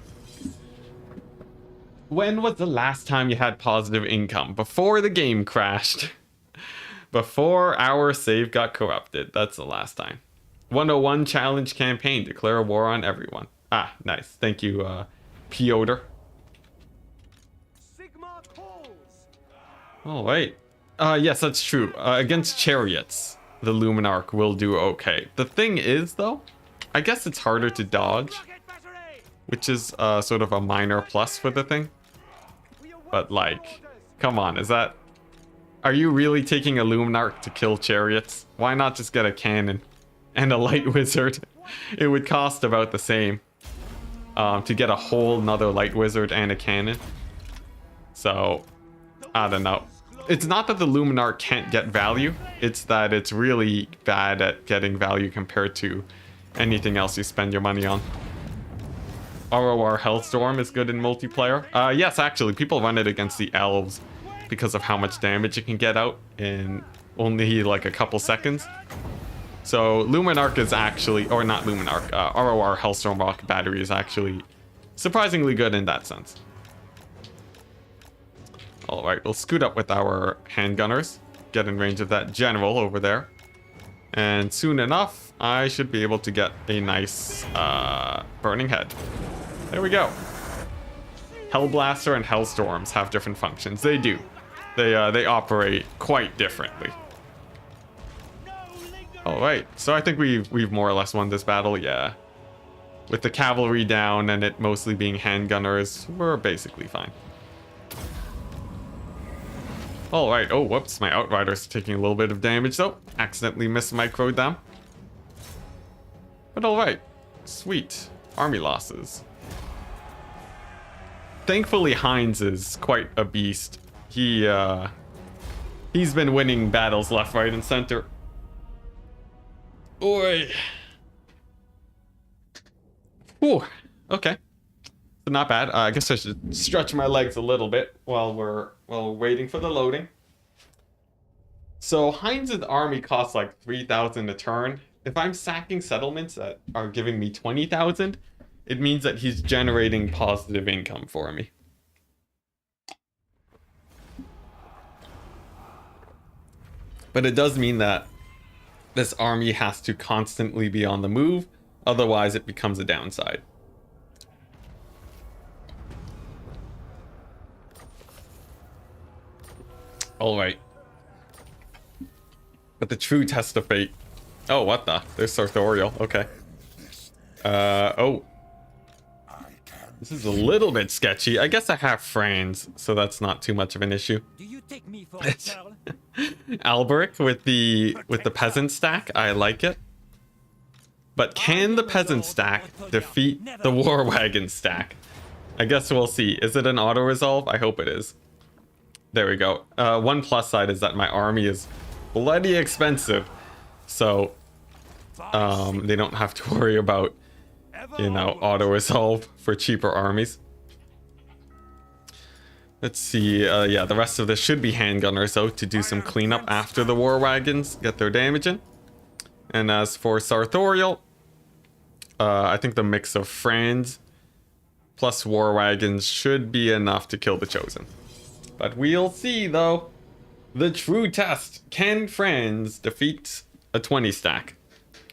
When was the last time you had positive income? Before the game crashed. Before our save got corrupted. That's the last time. 101 challenge campaign. Declare war on everyone. Ah, nice. Thank you, Piotr. Alright. Yes, that's true. Against chariots, the Luminarch will do okay. The thing is, though, I guess it's harder to dodge, which is sort of a minor plus for the thing. But, like, come on, is that... Are you really taking a Luminarch to kill chariots? Why not just get a cannon and a light wizard? It would cost about the same to get a whole nother light wizard and a cannon. So, I don't know. It's not that the Luminarch can't get value, it's that it's really bad at getting value compared to anything else you spend your money on. ROR Hellstorm is good in multiplayer. Yes, actually, people run it against the elves because of how much damage it can get out in only like a couple seconds. So Luminarch is actually, or not Luminarch, ROR Hellstorm Rocket Battery is actually surprisingly good in that sense. Alright, we'll scoot up with our handgunners, get in range of that general over there. And soon enough, I should be able to get a nice burning head. There we go. Hellblaster and Hellstorms have different functions. They do. They operate quite differently. Alright, so I think we've more or less won this battle, yeah. With the cavalry down and it mostly being handgunners, we're basically fine. Alright, oh whoops, my Outriders are taking a little bit of damage though. Accidentally microed them. But alright, sweet. Army losses. Thankfully Heinz is quite a beast. He's been winning battles left, right, and center. Oi. Whew. Okay. So not bad. I guess I should stretch my legs a little bit while we're waiting for the loading. So Heinz's army costs like 3,000 a turn. If I'm sacking settlements that are giving me 20,000, it means that he's generating positive income for me. But it does mean that this army has to constantly be on the move, otherwise it becomes a downside. Alright. But the true test of fate. Oh, what the? There's Sartorial. Okay. Oh. This is a little bit sketchy. I guess I have Franz, so that's not too much of an issue. Do you take me for a girl? Alberic with the peasant stack, I like it. But can the peasant stack defeat the war wagon stack? I guess we'll see. Is it an auto resolve? I hope it is. There we go. One plus side is that my army is bloody expensive, so they don't have to worry about, you know, auto resolve for cheaper armies. Let's see. Yeah, the rest of this should be handgunners though, to do some cleanup after the war wagons get their damage in. And as for Sartorial, I think the mix of Franz plus war wagons should be enough to kill the Chosen. But we'll see though. The true test. Can Franz defeat a 20 stack?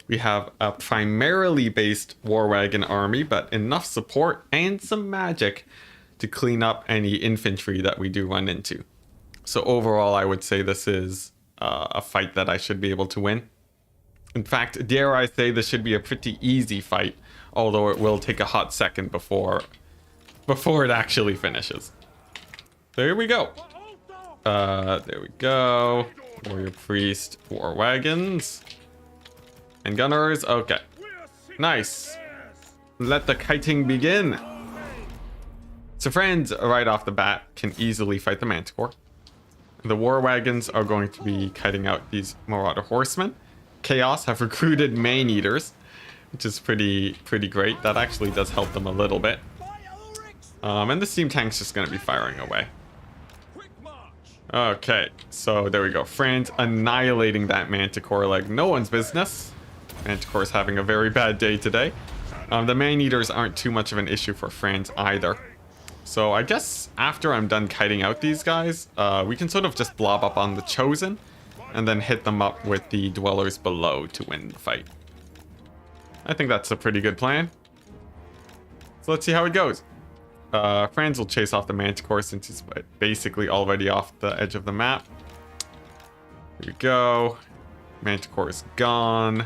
We have a primarily based war wagon army, but enough support and some magic to clean up any infantry that we do run into. So overall, I would say this is a fight that I should be able to win. In fact, dare I say this should be a pretty easy fight, although it will take a hot second before it actually finishes. There we go. There we go. Warrior Priest, war wagons. And gunners, okay. Nice. Let the kiting begin. So Franz, right off the bat, can easily fight the Manticore. The war wagons are going to be kiting out these Marauder Horsemen. Chaos have recruited Man-Eaters, which is pretty great. That actually does help them a little bit. And the steam tank's just going to be firing away. Okay, so there we go. Franz annihilating that Manticore like no one's business. Manticore's having a very bad day today. The Man-Eaters aren't too much of an issue for Franz either. So I guess after I'm done kiting out these guys, we can sort of just blob up on the Chosen and then hit them up with the Dwellers below to win the fight. I think that's a pretty good plan. So let's see how it goes. Franz will chase off the Manticore since he's basically already off the edge of the map. Here we go. Manticore is gone.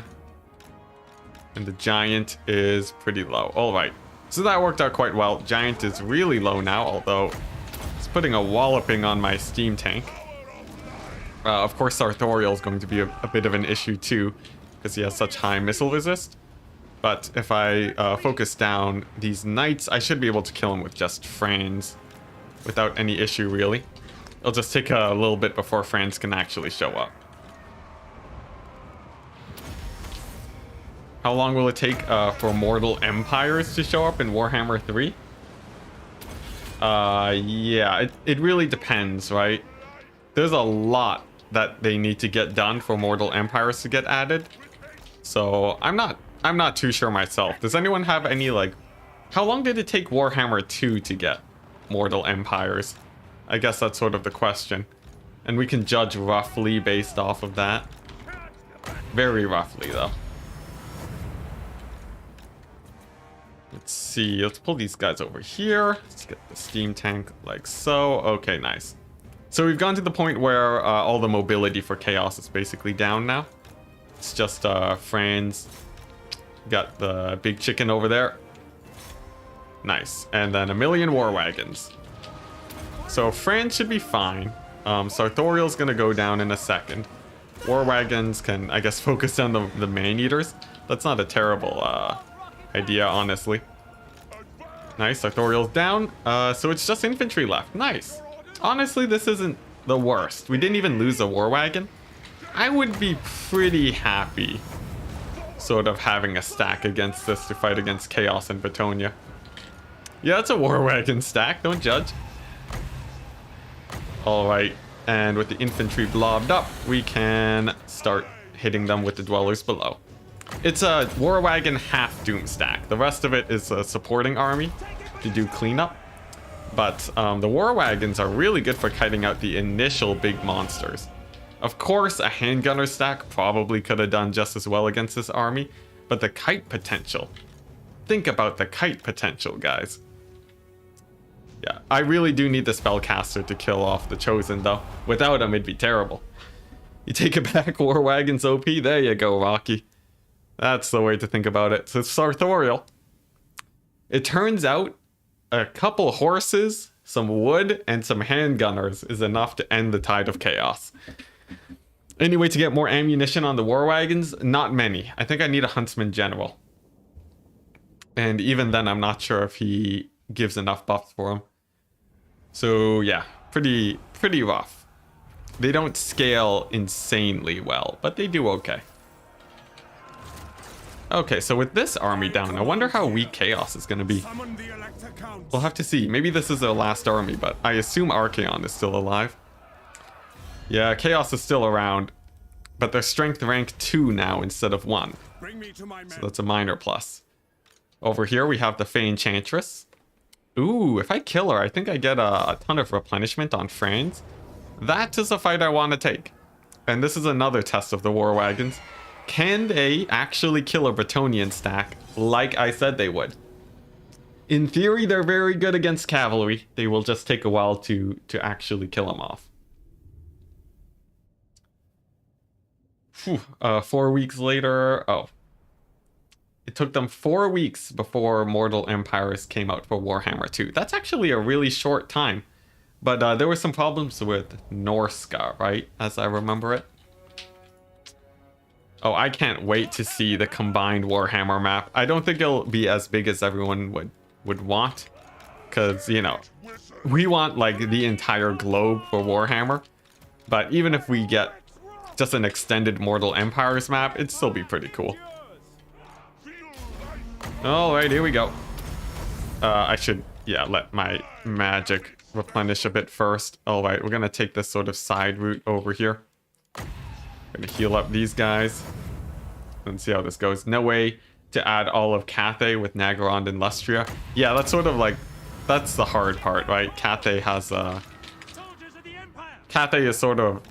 And the Giant is pretty low. Alright. So that worked out quite well. Giant is really low now, although it's putting a walloping on my steam tank. Of course, Sartorial is going to be a bit of an issue too, because he has such high missile resist. But if I focus down these knights, I should be able to kill him with just Franz without any issue, really. It'll just take a little bit before Franz can actually show up. How long will it take for mortal empires to show up in Warhammer 3? Yeah, it really depends, right? There's a lot that they need to get done for mortal empires to get added. So I'm not too sure myself. Does anyone have any, like, how long did it take Warhammer 2 to get Mortal Empires? I guess that's sort of the question. And we can judge roughly based off of that. Very roughly, though. Let's see. Let's pull these guys over here. Let's get the steam tank like so. Okay, nice. So we've gone to the point where all the mobility for Chaos is basically down now. It's just Franz. Got the big chicken over there. Nice. And then 1,000,000 war wagons. So Franz should be fine. Sartorial's gonna go down in a second. War wagons can, I guess, focus on the man-eaters. That's not a terrible idea, honestly. Nice, Sartorial's down. So it's just infantry left. Nice. Honestly, this isn't the worst. We didn't even lose a war wagon. I would be pretty happy sort of having a stack against this to fight against Chaos and Batonia. Yeah, it's a war wagon stack. Don't judge. Alright, and with the infantry blobbed up, we can start hitting them with the dwellers below. It's a war wagon half doom stack. The rest of it is a supporting army to do cleanup. But the war wagons are really good for kiting out the initial big monsters. Of course, a handgunner stack probably could have done just as well against this army, but the kite potential. Think about the kite potential, guys. Yeah, I really do need the spellcaster to kill off the Chosen, though. Without him, it'd be terrible. You take it back, War Wagons OP. There you go, Rocky. That's the way to think about it. So Sartorial. It turns out a couple horses, some wood, and some handgunners is enough to end the tide of chaos. Anyway, to get more ammunition on the War Wagons, not many. I think I need a Huntsman General. And even then, I'm not sure if he gives enough buffs for him. So yeah, pretty rough. They don't scale insanely well, but they do okay. Okay, so with this army down, I wonder how weak Chaos is going to be. We'll have to see. Maybe this is their last army, but I assume Archaon is still alive. Yeah, Chaos is still around, but they're strength rank 2 now instead of 1. So that's a minor plus. Over here we have the Fey Enchantress. Ooh, if I kill her, I think I get a ton of replenishment on Franz. That is a fight I want to take. And this is another test of the War Wagons. Can they actually kill a Bretonian stack like I said they would? In theory, they're very good against cavalry. They will just take a while to actually kill them off. Whew, 4 weeks later... Oh. It took them 4 weeks before Mortal Empires came out for Warhammer 2. That's actually a really short time. But there were some problems with Norska, right? As I remember it. Oh, I can't wait to see the combined Warhammer map. I don't think it'll be as big as everyone would want. Because, you know, we want like the entire globe for Warhammer. But even if we get just an extended Mortal Empires map, it'd still be pretty cool. Alright, here we go. I should, yeah, let my magic replenish a bit first. Alright, we're gonna take this sort of side route over here. Gonna heal up these guys. And see how this goes. No way to add all of Cathay with Nagorond and Lustria. Yeah, that's sort of like, that's the hard part, right? Cathay has Cathay is sort of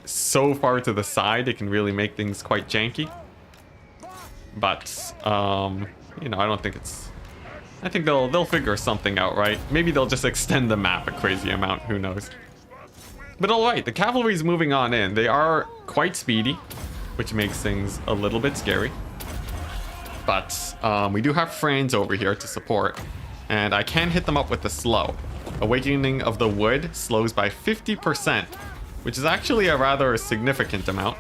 so far to the side, it can really make things quite janky. But, you know, I don't think it's... I think they'll figure something out, right? Maybe they'll just extend the map a crazy amount, who knows. But alright, the cavalry's moving on in. They are quite speedy, which makes things a little bit scary. But we do have Franz over here to support, and I can hit them up with the slow. Awakening of the Wood slows by 50%, which is actually a rather significant amount.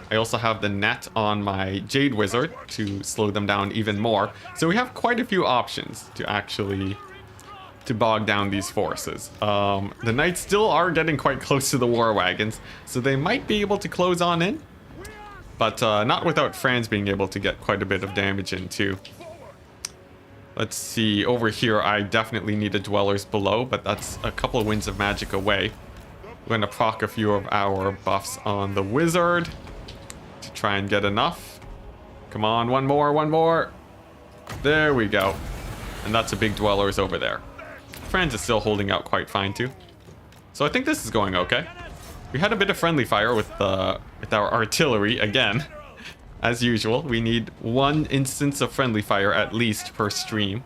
I also have the net on my Jade Wizard to slow them down even more. So we have quite a few options to actually bog down these forces. The Knights still are getting quite close to the War Wagons, so they might be able to close on in. But not without Franz being able to get quite a bit of damage in too. Let's see, over here I definitely need a Dwellers below, but that's a couple of Winds of Magic away. We're going to proc a few of our buffs on the Wizard to try and get enough. Come on, one more, one more. There we go. And that's a big dwellers over there. Franz is still holding out quite fine too. So I think this is going okay. We had a bit of friendly fire with our artillery again. As usual, we need one instance of friendly fire at least per stream.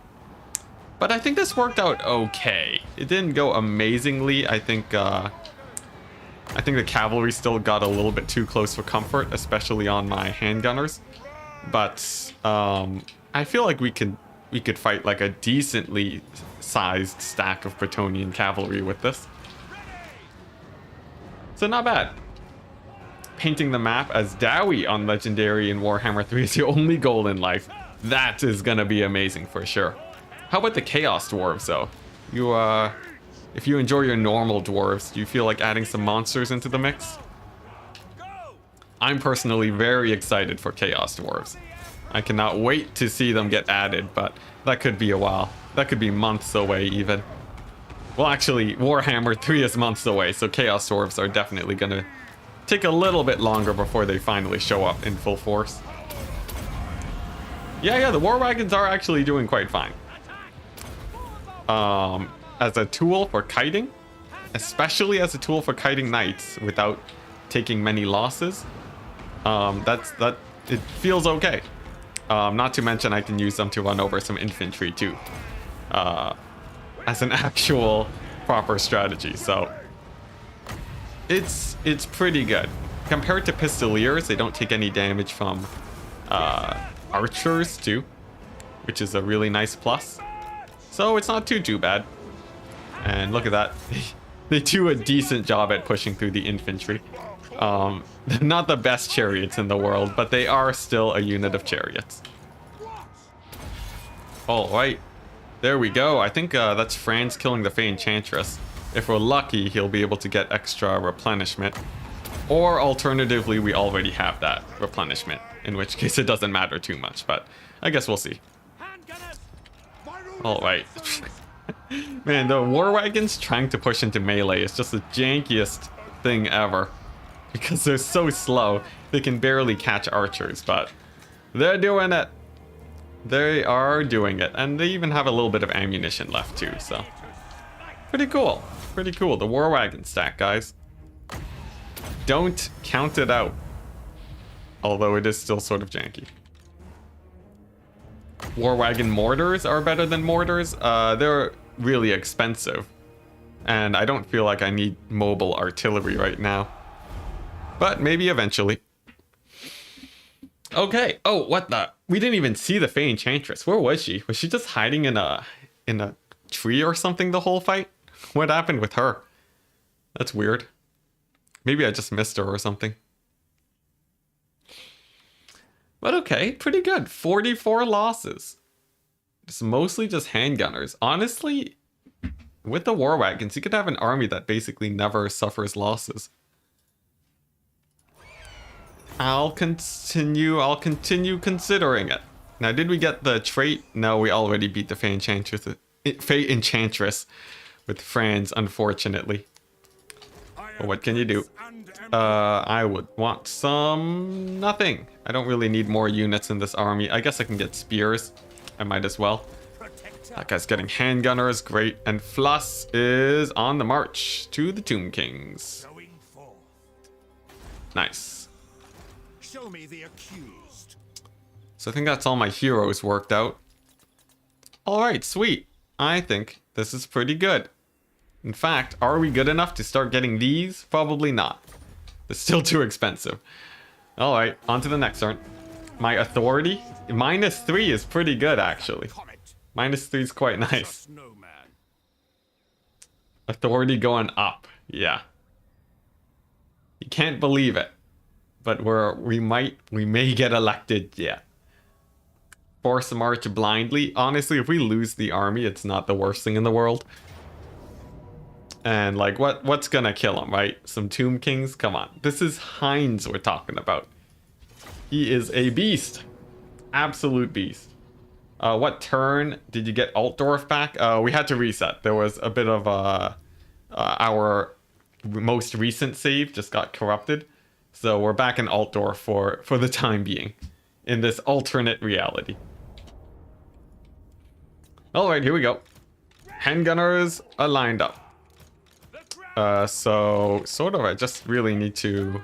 But I think this worked out okay. It didn't go amazingly. I think the cavalry still got a little bit too close for comfort, especially on my handgunners. But I feel like we could fight like a decently sized stack of Bretonnian cavalry with this. So not bad. Painting the map as Dowie on Legendary in Warhammer 3 is your only goal in life. That is gonna be amazing for sure. How about the Chaos Dwarves though? If you enjoy your normal dwarves, do you feel like adding some monsters into the mix? I'm personally very excited for Chaos Dwarves. I cannot wait to see them get added, but that could be a while. That could be months away even. Well, actually, Warhammer 3 is months away, so Chaos Dwarves are definitely gonna take a little bit longer before they finally show up in full force. Yeah, the War Wagons are actually doing quite fine. As a tool for kiting, especially as a tool for kiting knights without taking many losses, it feels okay. Not to mention I can use them to run over some infantry too, as an actual proper strategy. So it's pretty good compared to pistoliers. They don't take any damage from archers too, which is a really nice plus. So it's not too bad. And look at that. They do a decent job at pushing through the infantry. They're not the best chariots in the world, but they are still a unit of chariots. Alright. There we go. I think that's Franz killing the Fey Enchantress. If we're lucky, he'll be able to get extra replenishment. Or alternatively, we already have that replenishment. In which case it doesn't matter too much, but I guess we'll see. Alright. Man, the War Wagons trying to push into melee is just the jankiest thing ever. Because they're so slow, they can barely catch archers, but they're doing it. They are doing it. And they even have a little bit of ammunition left too, so. Pretty cool. Pretty cool. The War Wagon stack, guys. Don't count it out. Although it is still sort of janky. War Wagon mortars are better than mortars. They're really expensive. And I don't feel like I need mobile artillery right now. But maybe eventually. Okay. Oh, what the? We didn't even see the Fey Enchantress. Where was she? Was she just hiding in a tree or something the whole fight? What happened with her? That's weird. Maybe I just missed her or something. But okay, pretty good. 44 losses. It's mostly just handgunners. Honestly, with the War Wagons, you could have an army that basically never suffers losses. I'll continue considering it. Now, did we get the trait? No, we already beat the Fey Enchantress with Franz, unfortunately. But what can you do? I would want some... nothing. I don't really need more units in this army. I guess I can get spears. I might as well. That guy's getting handgunners, great. And Fluss is on the march to the Tomb Kings. Nice. Show me the accused. So I think that's all my heroes worked out. Alright, sweet. I think this is pretty good. In fact, are we good enough to start getting these? Probably not. They're still too expensive. Alright, on to the next turn. My authority? -3 is pretty good, actually. -3 is quite nice. Authority going up. Yeah. You can't believe it. But we may get elected yet. Force march blindly. Honestly, if we lose the army, it's not the worst thing in the world. And like, what's gonna kill him, right? Some Tomb Kings? Come on. This is Heinz we're talking about. He is a beast. Absolute beast. What turn did you get Altdorf back? We had to reset. There was a bit of our most recent save just got corrupted. So we're back in Altdorf for the time being. in this alternate reality. Alright, here we go. Handgunners are lined up. So, sort of, I just really need to...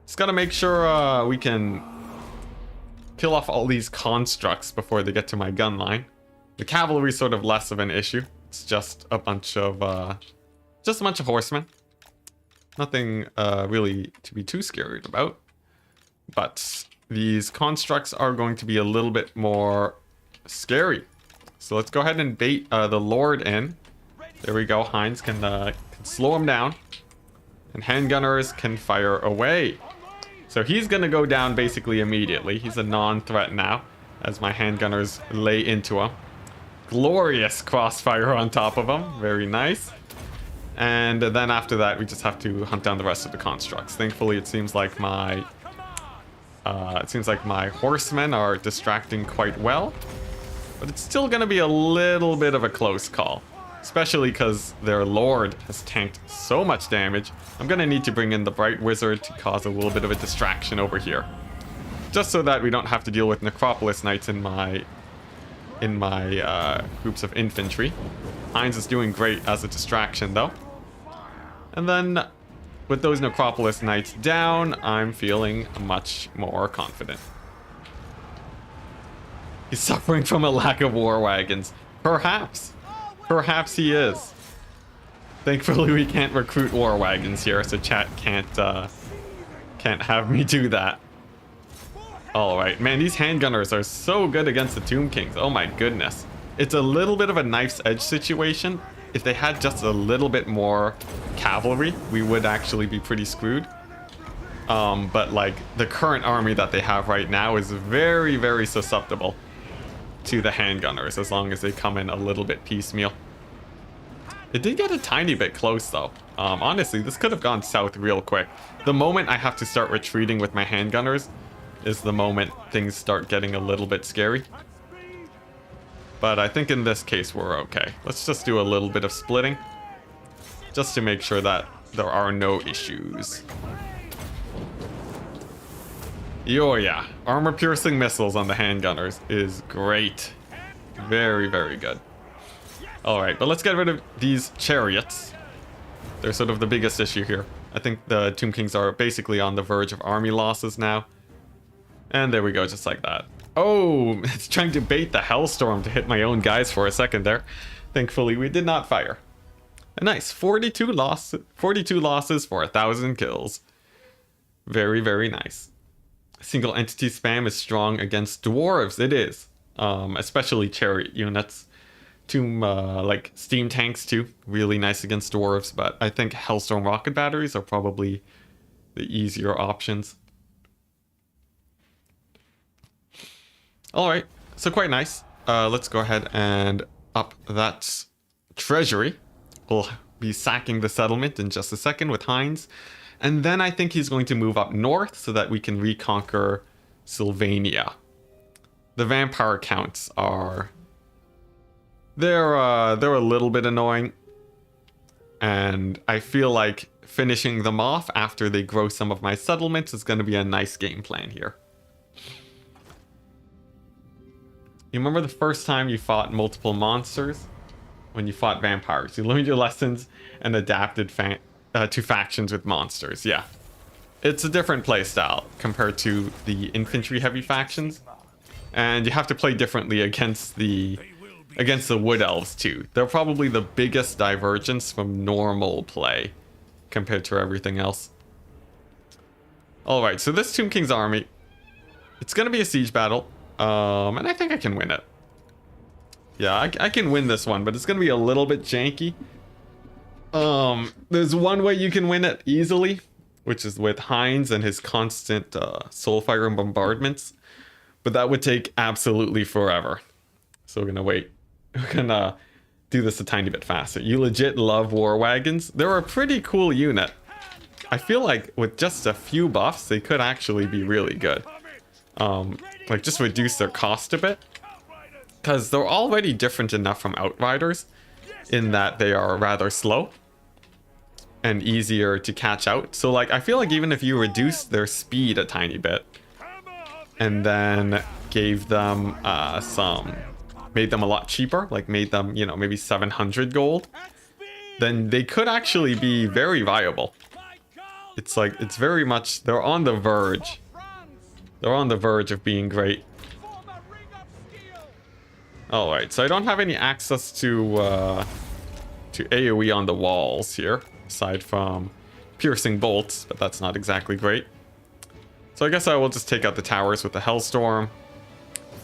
Just gotta make sure we can kill off all these constructs before they get to my gun line. The cavalry's sort of less of an issue. It's just a bunch of horsemen. Nothing really to be too scared about. But these constructs are going to be a little bit more scary. So let's go ahead and bait the Lord in. There we go. Heinz can slow him down. And handgunners can fire away. So he's going to go down basically immediately. He's a non-threat now as my handgunners lay into him. Glorious crossfire on top of him. Very nice. And then after that, we just have to hunt down the rest of the constructs. Thankfully, it seems like my horsemen are distracting quite well. But it's still going to be a little bit of a close call. Especially because their lord has tanked so much damage. I'm going to need to bring in the Bright Wizard to cause a little bit of a distraction over here. Just so that we don't have to deal with Necropolis Knights in my groups of infantry. Heinz is doing great as a distraction though. And then with those Necropolis Knights down, I'm feeling much more confident. He's suffering from a lack of war wagons. Perhaps. Perhaps he is. Thankfully we can't recruit war wagons here, so chat can't have me do that. Alright, man, these handgunners are so good against the Tomb Kings. Oh my goodness. It's a little bit of a knife's edge situation. If they had just a little bit more cavalry, we would actually be pretty screwed. But like the current army that they have right now is very, very susceptible to the handgunners as long as they come in a little bit piecemeal. It did get a tiny bit close though. Honestly, this could have gone south real quick. The moment I have to start retreating with my handgunners is the moment things start getting a little bit scary. But I think in this case we're okay. Let's just do a little bit of splitting just to make sure that there are no issues. Oh yeah, armor-piercing missiles on the handgunners is great. Very, very good. Alright, but let's get rid of these chariots. They're sort of the biggest issue here. I think the Tomb Kings are basically on the verge of army losses now. And there we go, just like that. Oh, it's trying to bait the Hellstorm to hit my own guys for a second there. Thankfully, we did not fire. A nice 42 losses for 1,000 kills. Very, very nice. Single entity spam is strong against dwarves. It is, especially chariot units. Like steam tanks too, really nice against dwarves. But I think Hellstorm rocket batteries are probably the easier options. All right, so quite nice. Let's go ahead and up that treasury. We'll be sacking the settlement in just a second with Heinz. And then I think he's going to move up north so that we can reconquer Sylvania. The vampire counts are... They're a little bit annoying. And I feel like finishing them off after they grow some of my settlements is going to be a nice game plan here. You remember the first time you fought multiple monsters? When you fought vampires. You learned your lessons and adapted to factions with monsters. Yeah. It's a different playstyle compared to the infantry heavy factions. And you have to play differently against the wood elves too. They're probably the biggest divergence from normal play compared to everything else. Alright, so this Tomb King's army, it's gonna be a siege battle. And I think I can win it. Yeah, I can win this one, but it's gonna be a little bit janky. There's one way you can win it easily, which is with Heinz and his constant soulfire and bombardments. But that would take absolutely forever. So we're gonna wait. We're gonna do this a tiny bit faster. You legit love war wagons. They're a pretty cool unit. I feel like with just a few buffs, they could actually be really good. Like just reduce their cost a bit. Because they're already different enough from Outriders in that they are rather slow and easier to catch out. So like I feel like even if you reduce their speed a tiny bit, and then gave them made them a lot cheaper, like made them, you know, maybe 700 gold, then they could actually be very viable. It's like, it's very much, they're on the verge. They're on the verge of being great. Alright, so I don't have any access to AoE on the walls here, aside from piercing bolts, but that's not exactly great. So I guess I will just take out the towers with the Hellstorm,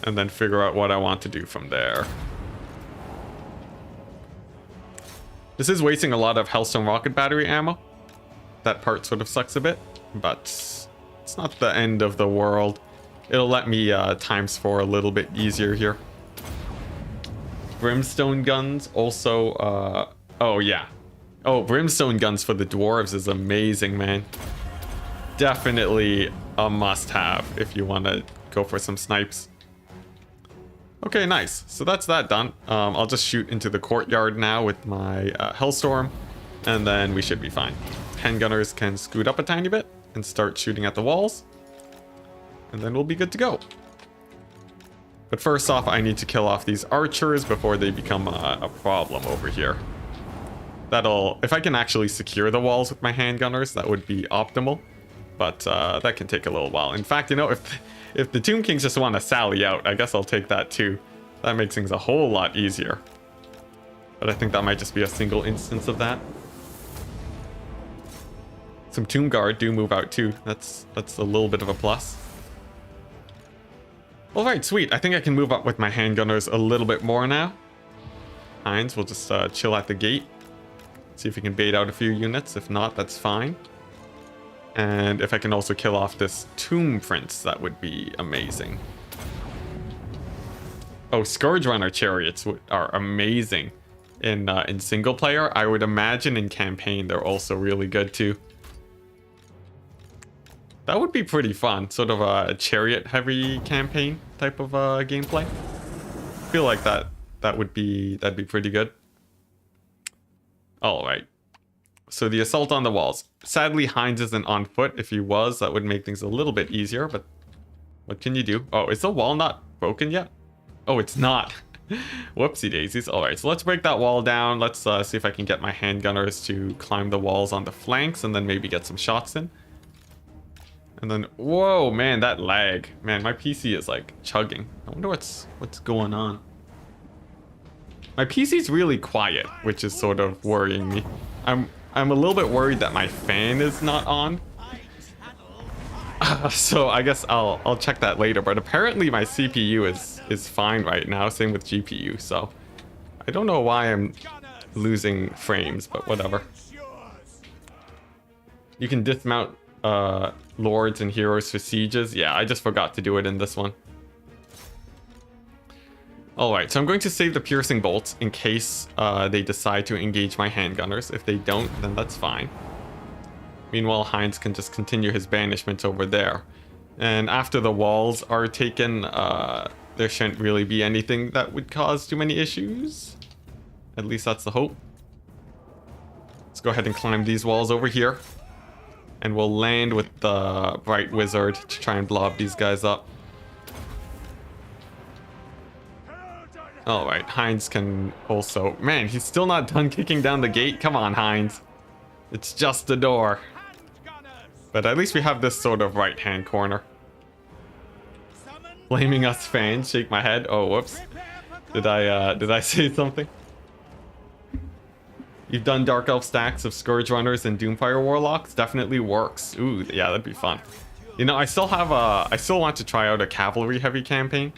and then figure out what I want to do from there. This is wasting a lot of Hellstone rocket battery ammo. That part sort of sucks a bit, but it's not the end of the world. It'll let me ×4 a little bit easier here. Brimstone guns also, oh yeah. Oh, brimstone guns for the dwarves is amazing, man. Definitely a must-have if you want to go for some snipes. Okay, nice. So that's that done. I'll just shoot into the courtyard now with my Hellstorm, and then we should be fine. Handgunners can scoot up a tiny bit and start shooting at the walls, and then we'll be good to go. But first off, I need to kill off these archers before they become a problem over here. That'll, if I can actually secure the walls with my handgunners, that would be optimal. But that can take a little while. In fact, you know, if the Tomb Kings just want to sally out, I guess I'll take that too. That makes things a whole lot easier. But I think that might just be a single instance of that. Some Tomb Guard do move out too. That's a little bit of a plus. Alright, sweet. I think I can move up with my handgunners a little bit more now. Heinz will just chill at the gate. See if we can bait out a few units. If not, that's fine. And if I can also kill off this Tomb Prince, that would be amazing. Oh, Scourge Runner chariots are amazing in single player. I would imagine in campaign they're also really good too. That would be pretty fun. Sort of a chariot heavy campaign type of gameplay. I feel like that'd be pretty good. All right. So the assault on the walls. Sadly, Heinz isn't on foot. If he was, that would make things a little bit easier, but what can you do? Oh, is the wall not broken yet? Oh, it's not. Whoopsie daisies. All right, so let's break that wall down. Let's see if I can get my handgunners to climb the walls on the flanks and then maybe get some shots in. And then, whoa, man, that lag. Man, my PC is like chugging. I wonder what's going on. My PC's really quiet, which is sort of worrying me. I'm a little bit worried that my fan is not on. So I guess I'll check that later. But apparently my CPU is fine right now. Same with GPU. So I don't know why I'm losing frames, but whatever. You can dismount lords and heroes for sieges. Yeah, I just forgot to do it in this one. Alright, so I'm going to save the piercing bolts in case they decide to engage my handgunners. If they don't, then that's fine. Meanwhile, Heinz can just continue his banishment over there. And after the walls are taken, there shouldn't really be anything that would cause too many issues. At least that's the hope. Let's go ahead and climb these walls over here. And we'll land with the Bright Wizard to try and blob these guys up. Alright, Heinz can also... Man, he's still not done kicking down the gate. Come on, Heinz. It's just the door. But at least we have this sort of right-hand corner. Blaming us fans, shake my head. Oh, whoops. Did I say something? You've done Dark Elf stacks of Scourge Runners and Doomfire Warlocks? Definitely works. Ooh, yeah, that'd be fun. You know, I still want to try out a cavalry heavy campaign.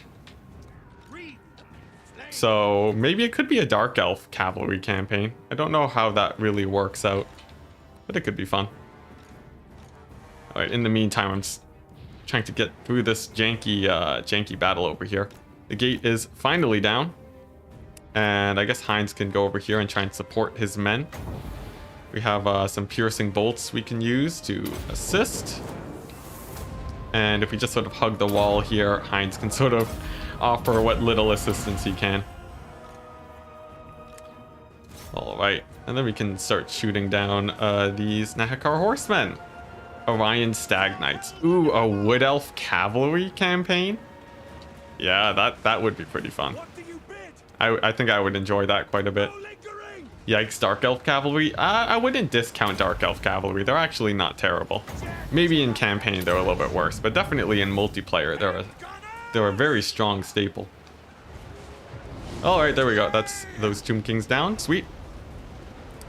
So maybe it could be a Dark Elf cavalry campaign. I don't know how that really works out, but it could be fun. Alright, in the meantime, I'm just trying to get through this janky battle over here. The gate is finally down. And I guess Heinz can go over here and try and support his men. We have some piercing bolts we can use to assist. And if we just sort of hug the wall here, Heinz can sort of offer what little assistance he can. Alright, and then we can start shooting down these Nahakar horsemen. Orion Stag Knights. Ooh, a Wood Elf Cavalry campaign? Yeah, that would be pretty fun. What do you bid? I think I would enjoy that quite a bit. No lingering. Yikes, Dark Elf Cavalry. I wouldn't discount Dark Elf Cavalry. They're actually not terrible. Maybe in campaign they're a little bit worse, but definitely in multiplayer they're a very strong staple. All right, there we go. That's those Tomb Kings down. Sweet.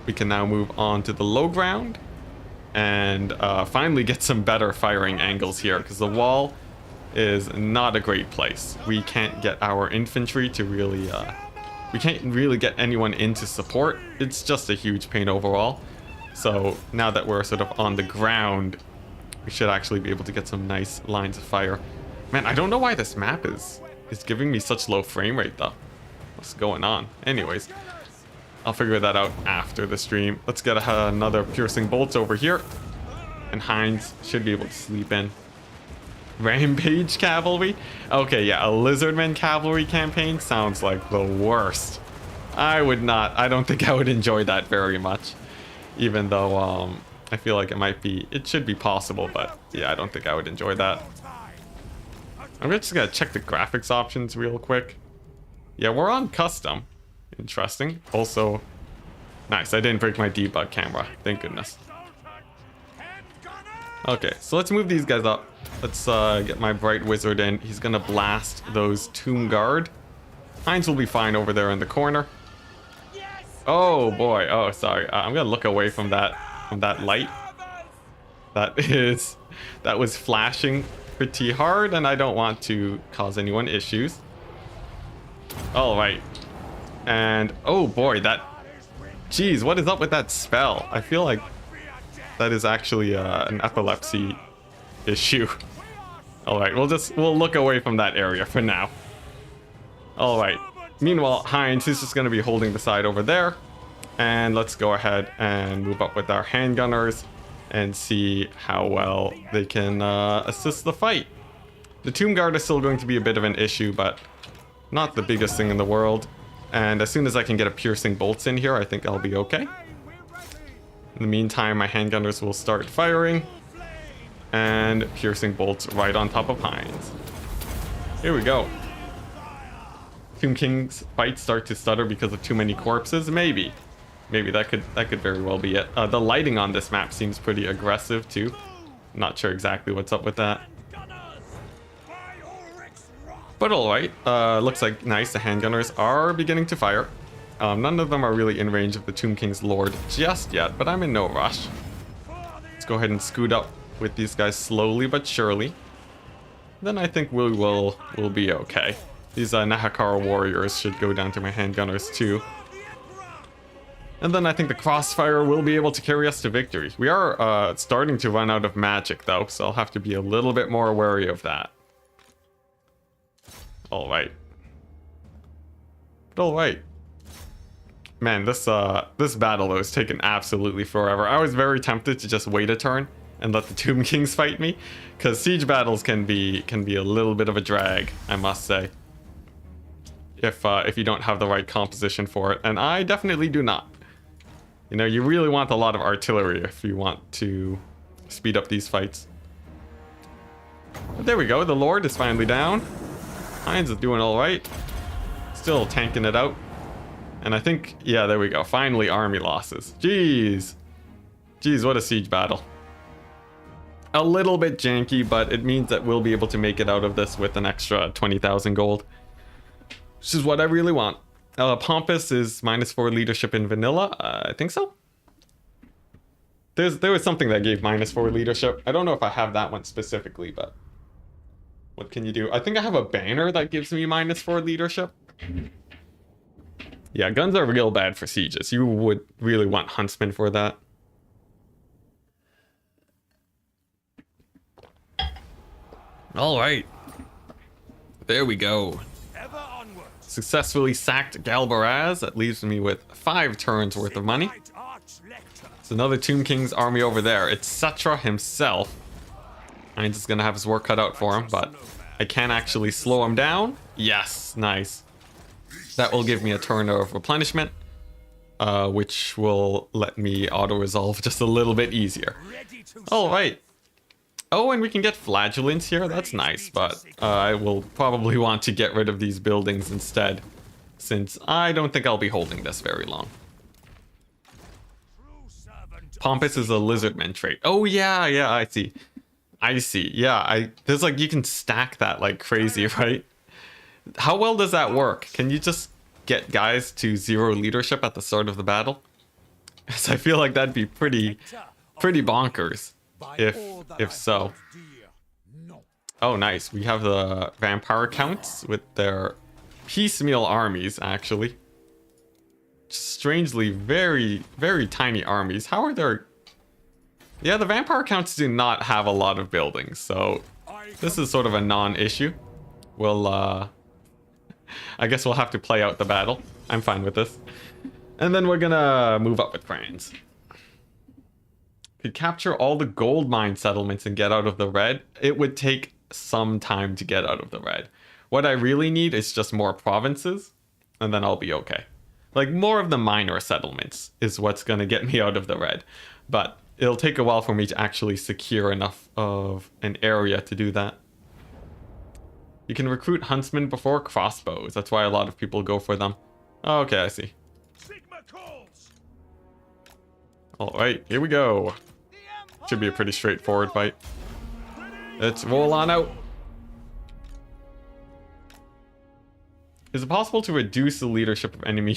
We can now move on to the low ground and finally get some better firing angles here, because the wall is not a great place. We can't get our infantry to really we can't really get anyone into support. It's just a huge pain overall. So now that we're sort of on the ground, we should actually be able to get some nice lines of fire. Man, I don't know why this map is giving me such low frame rate though. What's going on? Anyways, I'll figure that out after the stream. Let's get another piercing bolts over here, and Heinz should be able to sleep in. Rampage Cavalry? Okay, yeah, a Lizardman Cavalry campaign sounds like the worst. I don't think I would enjoy that very much. Even though, I feel like it should be possible, but yeah, I don't think I would enjoy that. I'm just gonna check the graphics options real quick. Yeah, we're on custom. Interesting. Also, nice, I didn't break my debug camera. Thank goodness. Okay, so let's move these guys up. Let's get my Bright Wizard in. He's gonna blast those Tomb Guard. Heinz will be fine over there in the corner. Oh boy, oh sorry. I'm gonna look away from that light. That was flashing pretty hard, and I don't want to cause anyone issues. All right. And oh boy, geez, what is up with that spell? I feel like that is actually an epilepsy issue. All right, we'll look away from that area for now. All right. Meanwhile, Heinz, he's just going to be holding the side over there, and let's go ahead and move up with our handgunners and see how well they can assist the fight. The Tomb Guard is still going to be a bit of an issue, but not the biggest thing in the world. And as soon as I can get a piercing bolts in here, I think I'll be okay. In the meantime, my handgunners will start firing, and piercing bolts right on top of Heinz. Here we go. Tomb King's fights start to stutter because of too many corpses. Maybe that could very well be it. The lighting on this map seems pretty aggressive too. Not sure exactly what's up with that. But alright, looks like nice, the handgunners are beginning to fire. None of them are really in range of the Tomb King's Lord just yet, but I'm in no rush. Let's go ahead and scoot up with these guys slowly but surely. Then I think we'll be okay. These Nahakara warriors should go down to my handgunners too. And then I think the crossfire will be able to carry us to victory. We are starting to run out of magic though, so I'll have to be a little bit more wary of that. Alright. But alright. Man, this battle though is taking absolutely forever. I was very tempted to just wait a turn and let the Tomb Kings fight me, because siege battles can be a little bit of a drag, I must say. If you don't have the right composition for it, and I definitely do not. You know, you really want a lot of artillery if you want to speed up these fights. But there we go, the Lord is finally down. Heinz is doing alright. Still tanking it out. And I think, yeah, there we go. Finally, army losses. Jeez. Jeez, what a siege battle. A little bit janky, but it means that we'll be able to make it out of this with an extra 20,000 gold. Which is what I really want. Pompous is -4 leadership in vanilla. I think so. There was something that gave -4 leadership. I don't know if I have that one specifically, but what can you do? I think I have a banner that gives me -4 leadership. Yeah, guns are real bad for sieges. You would really want huntsmen for that. All right. There we go. Successfully sacked Galbaraz. That leaves me with 5 turns worth of money. It's another Tomb King's army over there. It's Cetra himself. Heinz is gonna have his work cut out for him, but I can actually slow him down. Yes, nice. That will give me a turn of replenishment, which will let me auto-resolve just a little bit easier. All right. Oh, and we can get flagellants here. That's nice, but I will probably want to get rid of these buildings instead, since I don't think I'll be holding this very long. Pompous is a lizardman trait. Oh yeah, yeah, I see. I see. Yeah, there's like you can stack that like crazy, right? How well does that work? Can you just get guys to 0 leadership at the start of the battle? Because I feel like that'd be pretty bonkers if so. Oh, nice. We have the vampire counts with their piecemeal armies, actually. Strangely, very, very tiny armies. How are there... Yeah, the vampire counts do not have a lot of buildings, so this is sort of a non-issue. We'll, I guess we'll have to play out the battle. I'm fine with this. And then we're gonna move up with Franz. Could capture all the gold mine settlements and get out of the red. It would take some time to get out of the red. What I really need is just more provinces, and then I'll be okay. Like, more of the minor settlements is what's gonna get me out of the red. But it'll take a while for me to actually secure enough of an area to do that. You can recruit huntsmen before crossbows. That's why a lot of people go for them. Oh, okay, I see. Alright, here we go. Should be a pretty straightforward fight. Let's roll on out. Is it possible to reduce the leadership of enemy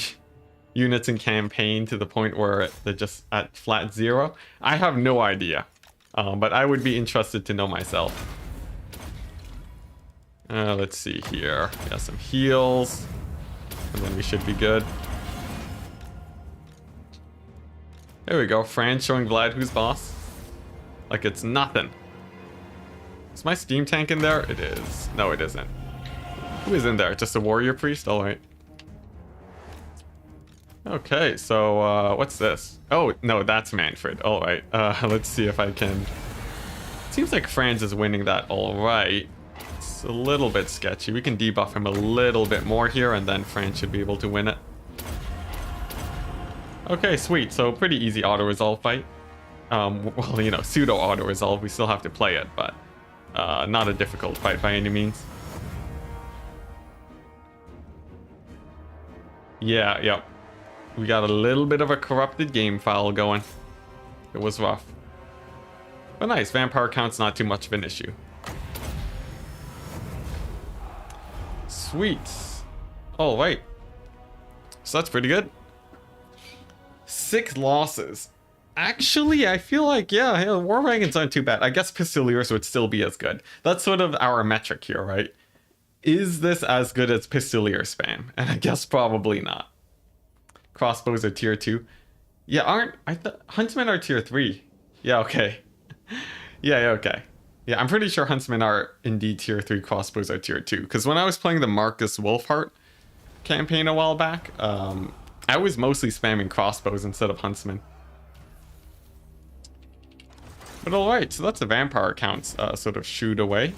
units in campaign to the point where they're just at flat 0? I have no idea. But I would be interested to know myself. Let's see here. We got some heals. And then we should be good. There we go. Franz showing Vlad who's boss. Like it's nothing. Is my steam tank in there? It is. No, it isn't. Who is in there? Just a warrior priest? Alright. Okay, so what's this? Oh, no, that's Manfred. Alright. Let's see if I can... Seems like Franz is winning that alright. It's a little bit sketchy. We can debuff him a little bit more here, and then Franz should be able to win it. Okay, sweet. So pretty easy auto-resolve fight. Well, you know, pseudo auto-resolve. We still have to play it, but not a difficult fight by any means. Yeah, yep. We got a little bit of a corrupted game file going. It was rough. But nice, vampire count's not too much of an issue. Sweet. Oh, wait. So that's pretty good. 6 losses. Actually, I feel like, yeah, war wagons aren't too bad. I guess Pistoliers would still be as good. That's sort of our metric here, right? Is this as good as Pistolier spam? And I guess probably not. Crossbows are tier 2. Yeah, Huntsmen are tier 3. Yeah, okay. Yeah, okay. Yeah, I'm pretty sure Huntsmen are indeed tier 3, crossbows are tier 2. Because when I was playing the Marcus Wolfheart campaign a while back, I was mostly spamming crossbows instead of huntsmen. But alright, so that's the vampire counts sort of shooed away.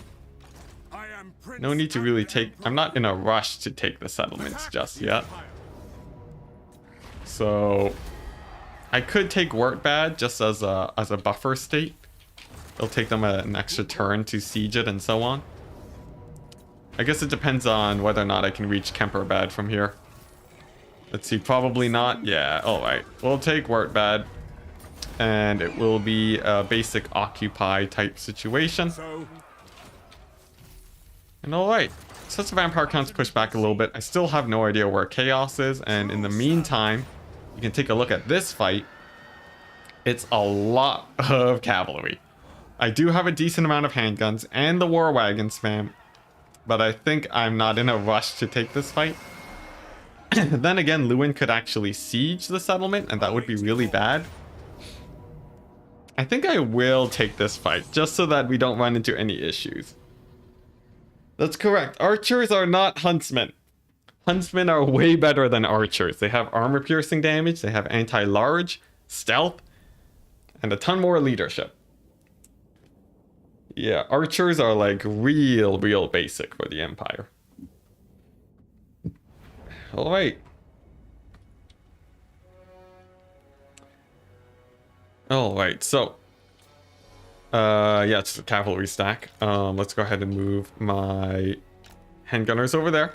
No need to really take... I'm not in a rush to take the settlements just yet. So... I could take Wertbad just as a buffer state. It'll take them an extra turn to siege it and so on. I guess it depends on whether or not I can reach Kemperbad from here. Let's see, probably not. Yeah, alright. We'll take Wertbad. And it will be a basic occupy type situation. And alright. Since the vampire counts push back a little bit, I still have no idea where Chaos is. And in the meantime, you can take a look at this fight. It's a lot of cavalry. I do have a decent amount of handguns and the war wagon spam. But I think I'm not in a rush to take this fight. Then again, Lewin could actually siege the settlement, and that would be really bad. I think I will take this fight, just so that we don't run into any issues. That's correct. Archers are not huntsmen. Huntsmen are way better than archers. They have armor-piercing damage, they have anti-large, stealth, and a ton more leadership. Yeah, archers are like real basic for the Empire. Alright. Alright, so Yeah, it's a cavalry stack. Let's go ahead and move my handgunners over there.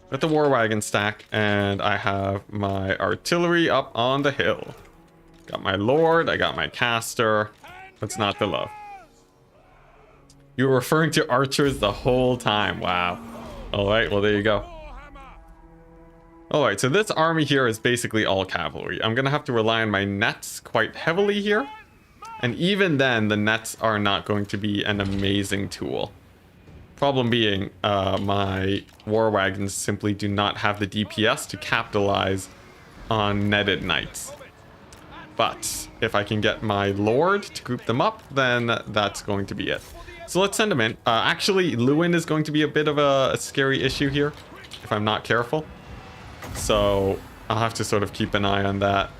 With the war wagon stack, and I have my artillery up on the hill. Got my lord, I got my caster. What's not to love? You were referring to archers the whole time. Wow. Alright, well there you go. Alright, so this army here is basically all cavalry. I'm gonna have to rely on my nets quite heavily here. And even then, the nets are not going to be an amazing tool. Problem being, my war wagons simply do not have the DPS to capitalize on netted knights. But if I can get my lord to group them up, then that's going to be it. So let's send him in. Actually, Lewin is going to be a bit of a scary issue here if I'm not careful. So I'll have to sort of keep an eye on that.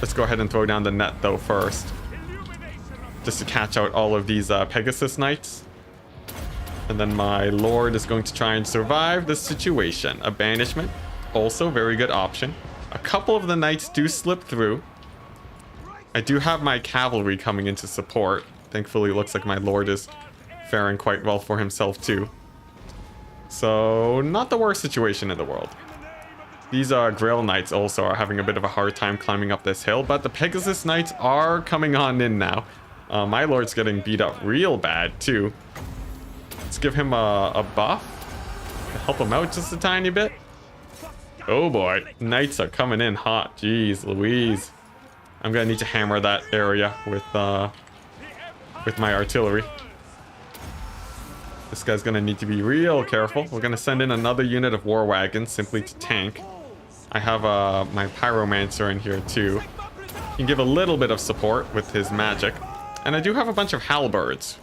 Let's go ahead and throw down the net though first, just to catch out all of these Pegasus knights. And then my lord is going to try and survive the situation. A banishment, also very good option. A couple of the knights do slip through. I do have my cavalry coming into support. Thankfully, it looks like my lord is faring quite well for himself too. So, not the worst situation in the world. These Grail Knights also are having a bit of a hard time climbing up this hill, but the Pegasus Knights are coming on in now. My lord's getting beat up real bad too. Let's give him a buff to help him out just a tiny bit. Oh boy, Knights are coming in hot. Jeez Louise. I'm gonna need to hammer that area with my artillery. This guy's gonna need to be real careful. We're gonna send in another unit of war wagons simply to tank. I have my pyromancer in here too. He can give a little bit of support with his magic. And I do have a bunch of halberds,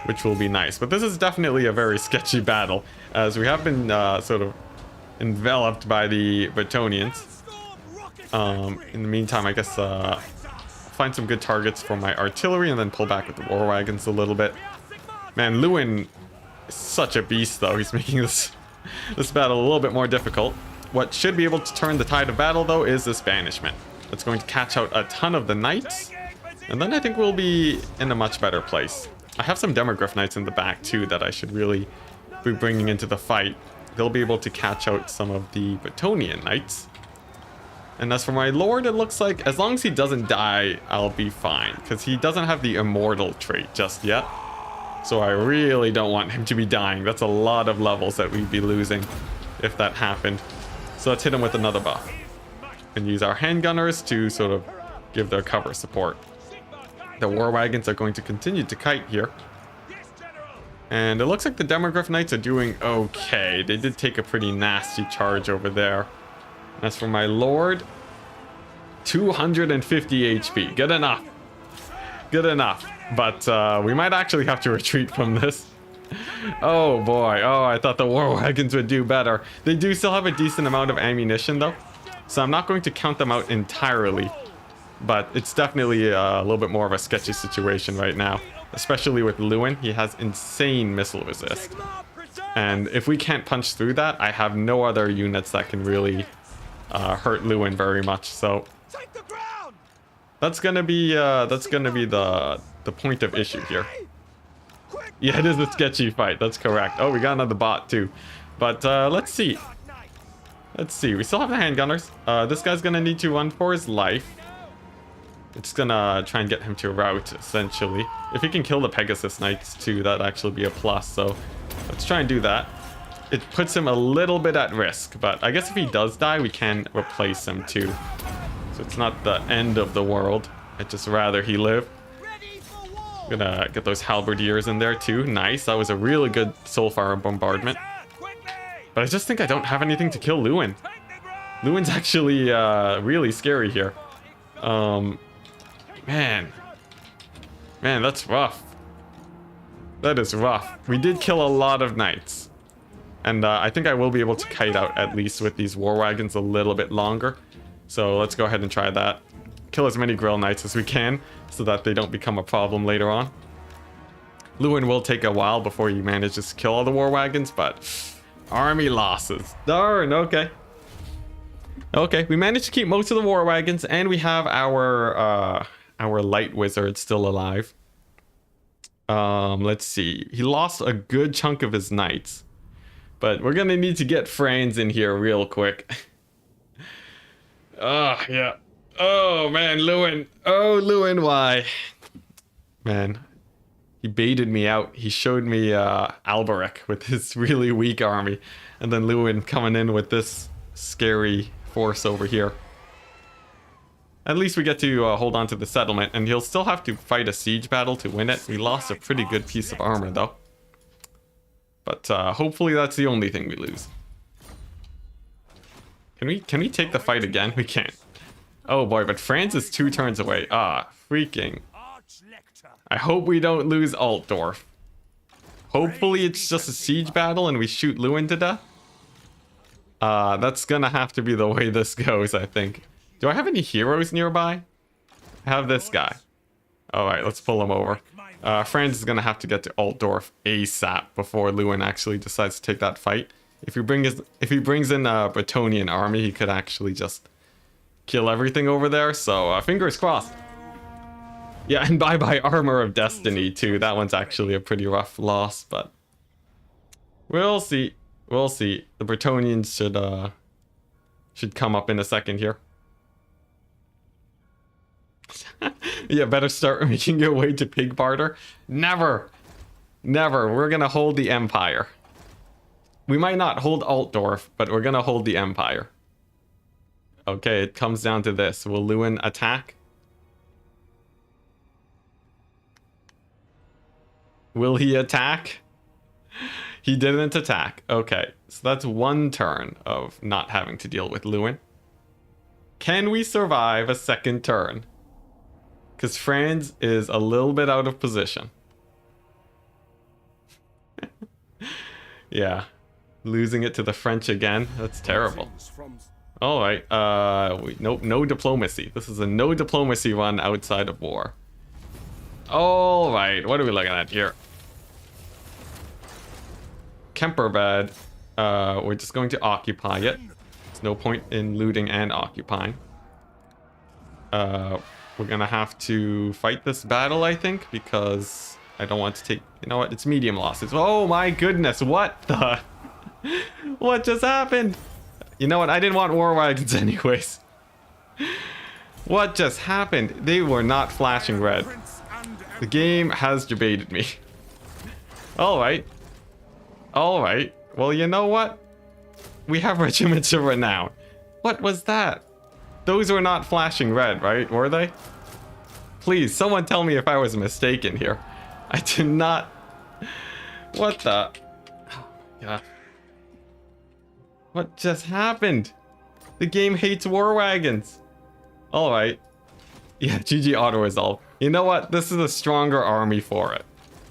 which will be nice. But this is definitely a very sketchy battle, as we have been sort of enveloped by the Bretonnians. In the meantime, I guess find some good targets for my artillery and then pull back with the war wagons a little bit. Man, Lewin is such a beast though. He's making this battle a little bit more difficult. What should be able to turn the tide of battle though is this banishment. That's going to catch out a ton of the knights, and then I think we'll be in a much better place. I have some Demogryph Knights in the back too that I should really be bringing into the fight. They'll be able to catch out some of the Bretonnian Knights. And as for my lord, it looks like as long as he doesn't die, I'll be fine, because he doesn't have the immortal trait just yet. So I really don't want him to be dying. That's a lot of levels that we'd be losing if that happened. So let's hit him with another buff and use our handgunners to sort of give their cover support. The war wagons are going to continue to kite here. And it looks like the Demogryph Knights are doing okay. They did take a pretty nasty charge over there. As for my lord, 250 HP. Good enough. Good enough. But we might actually have to retreat from this. Oh boy. Oh, I thought the war wagons would do better. They do still have a decent amount of ammunition though, so I'm not going to count them out entirely. But it's definitely a little bit more of a sketchy situation right now, especially with Lewin. He has insane missile resist. And if we can't punch through that, I have no other units that can really hurt Lewin very much. So that's gonna be the point of issue here. Yeah, it is a sketchy fight. That's correct. Oh, we got another bot too. But let's see. Let's see. We still have the handgunners. This guy's gonna need to run for his life. It's gonna try and get him to rout, essentially. If he can kill the Pegasus Knights too, that'd actually be a plus. So let's try and do that. It puts him a little bit at risk, but I guess if he does die, we can replace him too. So it's not the end of the world. I'd just rather he live. I'm gonna get those halberdiers in there too. Nice. That was a really good soulfire bombardment. But I just think I don't have anything to kill Lewin. Lewin's actually really scary here. Man, that's rough. That is rough. We did kill a lot of knights. And I think I will be able to kite out at least with these war wagons a little bit longer. So let's go ahead and try that. Kill as many Grail Knights as we can so that they don't become a problem later on. Lewin will take a while before he manages to kill all the war wagons, but army losses. Darn, okay. Okay, we managed to keep most of the war wagons, and we have our light wizard still alive. Let's see. He lost a good chunk of his knights. But we're gonna need to get Franz in here real quick. Oh, yeah. Oh, man, Lewin. Oh, Lewin, why? Man, he baited me out. He showed me Alberic with his really weak army. And then Lewin coming in with this scary force over here. At least we get to hold on to the settlement. And he'll still have to fight a siege battle to win it. We lost a pretty good piece of armor, though. But hopefully that's the only thing we lose. Can we take the fight again? We can't. Oh boy, but France is 2 turns away. Ah, freaking. I hope we don't lose Altdorf. Hopefully it's just a siege battle and we shoot Lewin to death. That's gonna have to be the way this goes, I think. Do I have any heroes nearby? I have this guy. Alright, let's pull him over. Franz is gonna have to get to Altdorf ASAP before Lewin actually decides to take that fight. If he brings in a Bretonnian army, he could actually just kill everything over there. So fingers crossed. Yeah, and bye-bye Armor of Destiny too. That one's actually a pretty rough loss, but we'll see. We'll see. The Bretonnians should come up in a second here. Yeah, better start making your way to pig barter. Never. Never. We're gonna hold the Empire. We might not hold Altdorf, but we're gonna hold the Empire. Okay, it comes down to this. Will Lewin attack? Will he attack? He didn't attack. Okay, so that's 1 turn of not having to deal with Lewin. Can we survive a 2nd turn? Because Franz is a little bit out of position. Yeah. Losing it to the French again. That's terrible. Alright. Nope, no diplomacy. This is a no diplomacy run outside of war. Alright, what are we looking at here? Kemperbad. We're just going to occupy it. There's no point in looting and occupying. We're gonna have to fight this battle, I think, because I don't want to take... You know what? It's medium losses. Oh my goodness, what the... What just happened? You know what? I didn't want war wagons anyways. What just happened? They were not flashing red. The game has debated me. Alright. Alright. Well, you know what? We have regiments of renown. What was that? Those were not flashing red, right? Were they? Please, someone tell me if I was mistaken here. I did not... What the... Yeah. What just happened? The game hates war wagons. Alright. Yeah, GG auto-resolve. You know what? This is a stronger army for it.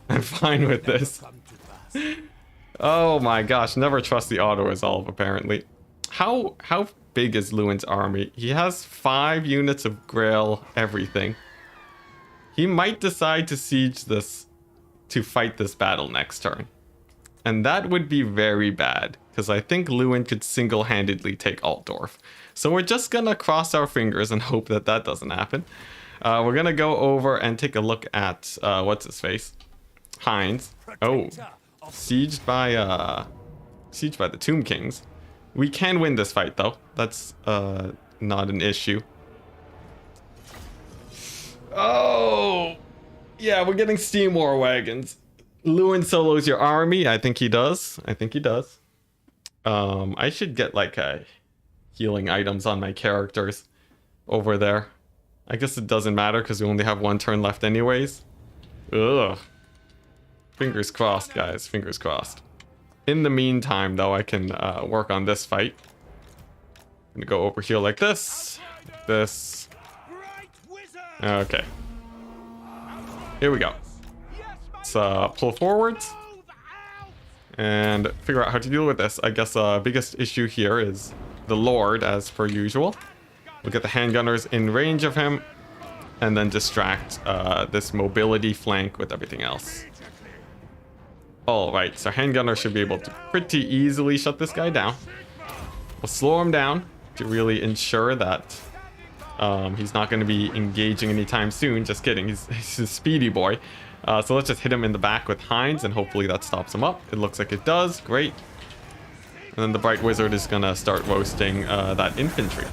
I'm fine with this. Oh my gosh, never trust the auto-resolve, apparently. How big is Lewin's army? He has 5 units of Grail everything. He might decide to siege this, to fight this battle next turn. And that would be very bad, because I think Lewin could single-handedly take Altdorf. So we're just gonna cross our fingers and hope that that doesn't happen. We're gonna go over and take a look at, what's his face? Heinz. Oh, sieged by the Tomb Kings. We can win this fight though. That's not an issue. Oh, yeah, we're getting steam war wagons. Lewin solos your army. I think he does. I think he does. I should get like healing items on my characters over there. I guess it doesn't matter because we only have 1 turn left anyways. Ugh. Fingers crossed, guys. Fingers crossed. In the meantime, though, I can work on this fight. I'm gonna go over here like this. This. Okay. Here we go. Let's pull forwards. And figure out how to deal with this. I guess biggest issue here is the Lord, as per usual. We'll get the handgunners in range of him. And then distract this mobility flank with everything else. Alright, so handgunner should be able to pretty easily shut this guy down. We'll slow him down to really ensure that he's not going to be engaging anytime soon. Just kidding, he's a speedy boy. So let's just hit him in the back with Heinz, and hopefully that stops him up. It looks like it does. Great. And then the Bright Wizard is gonna start roasting that infantry.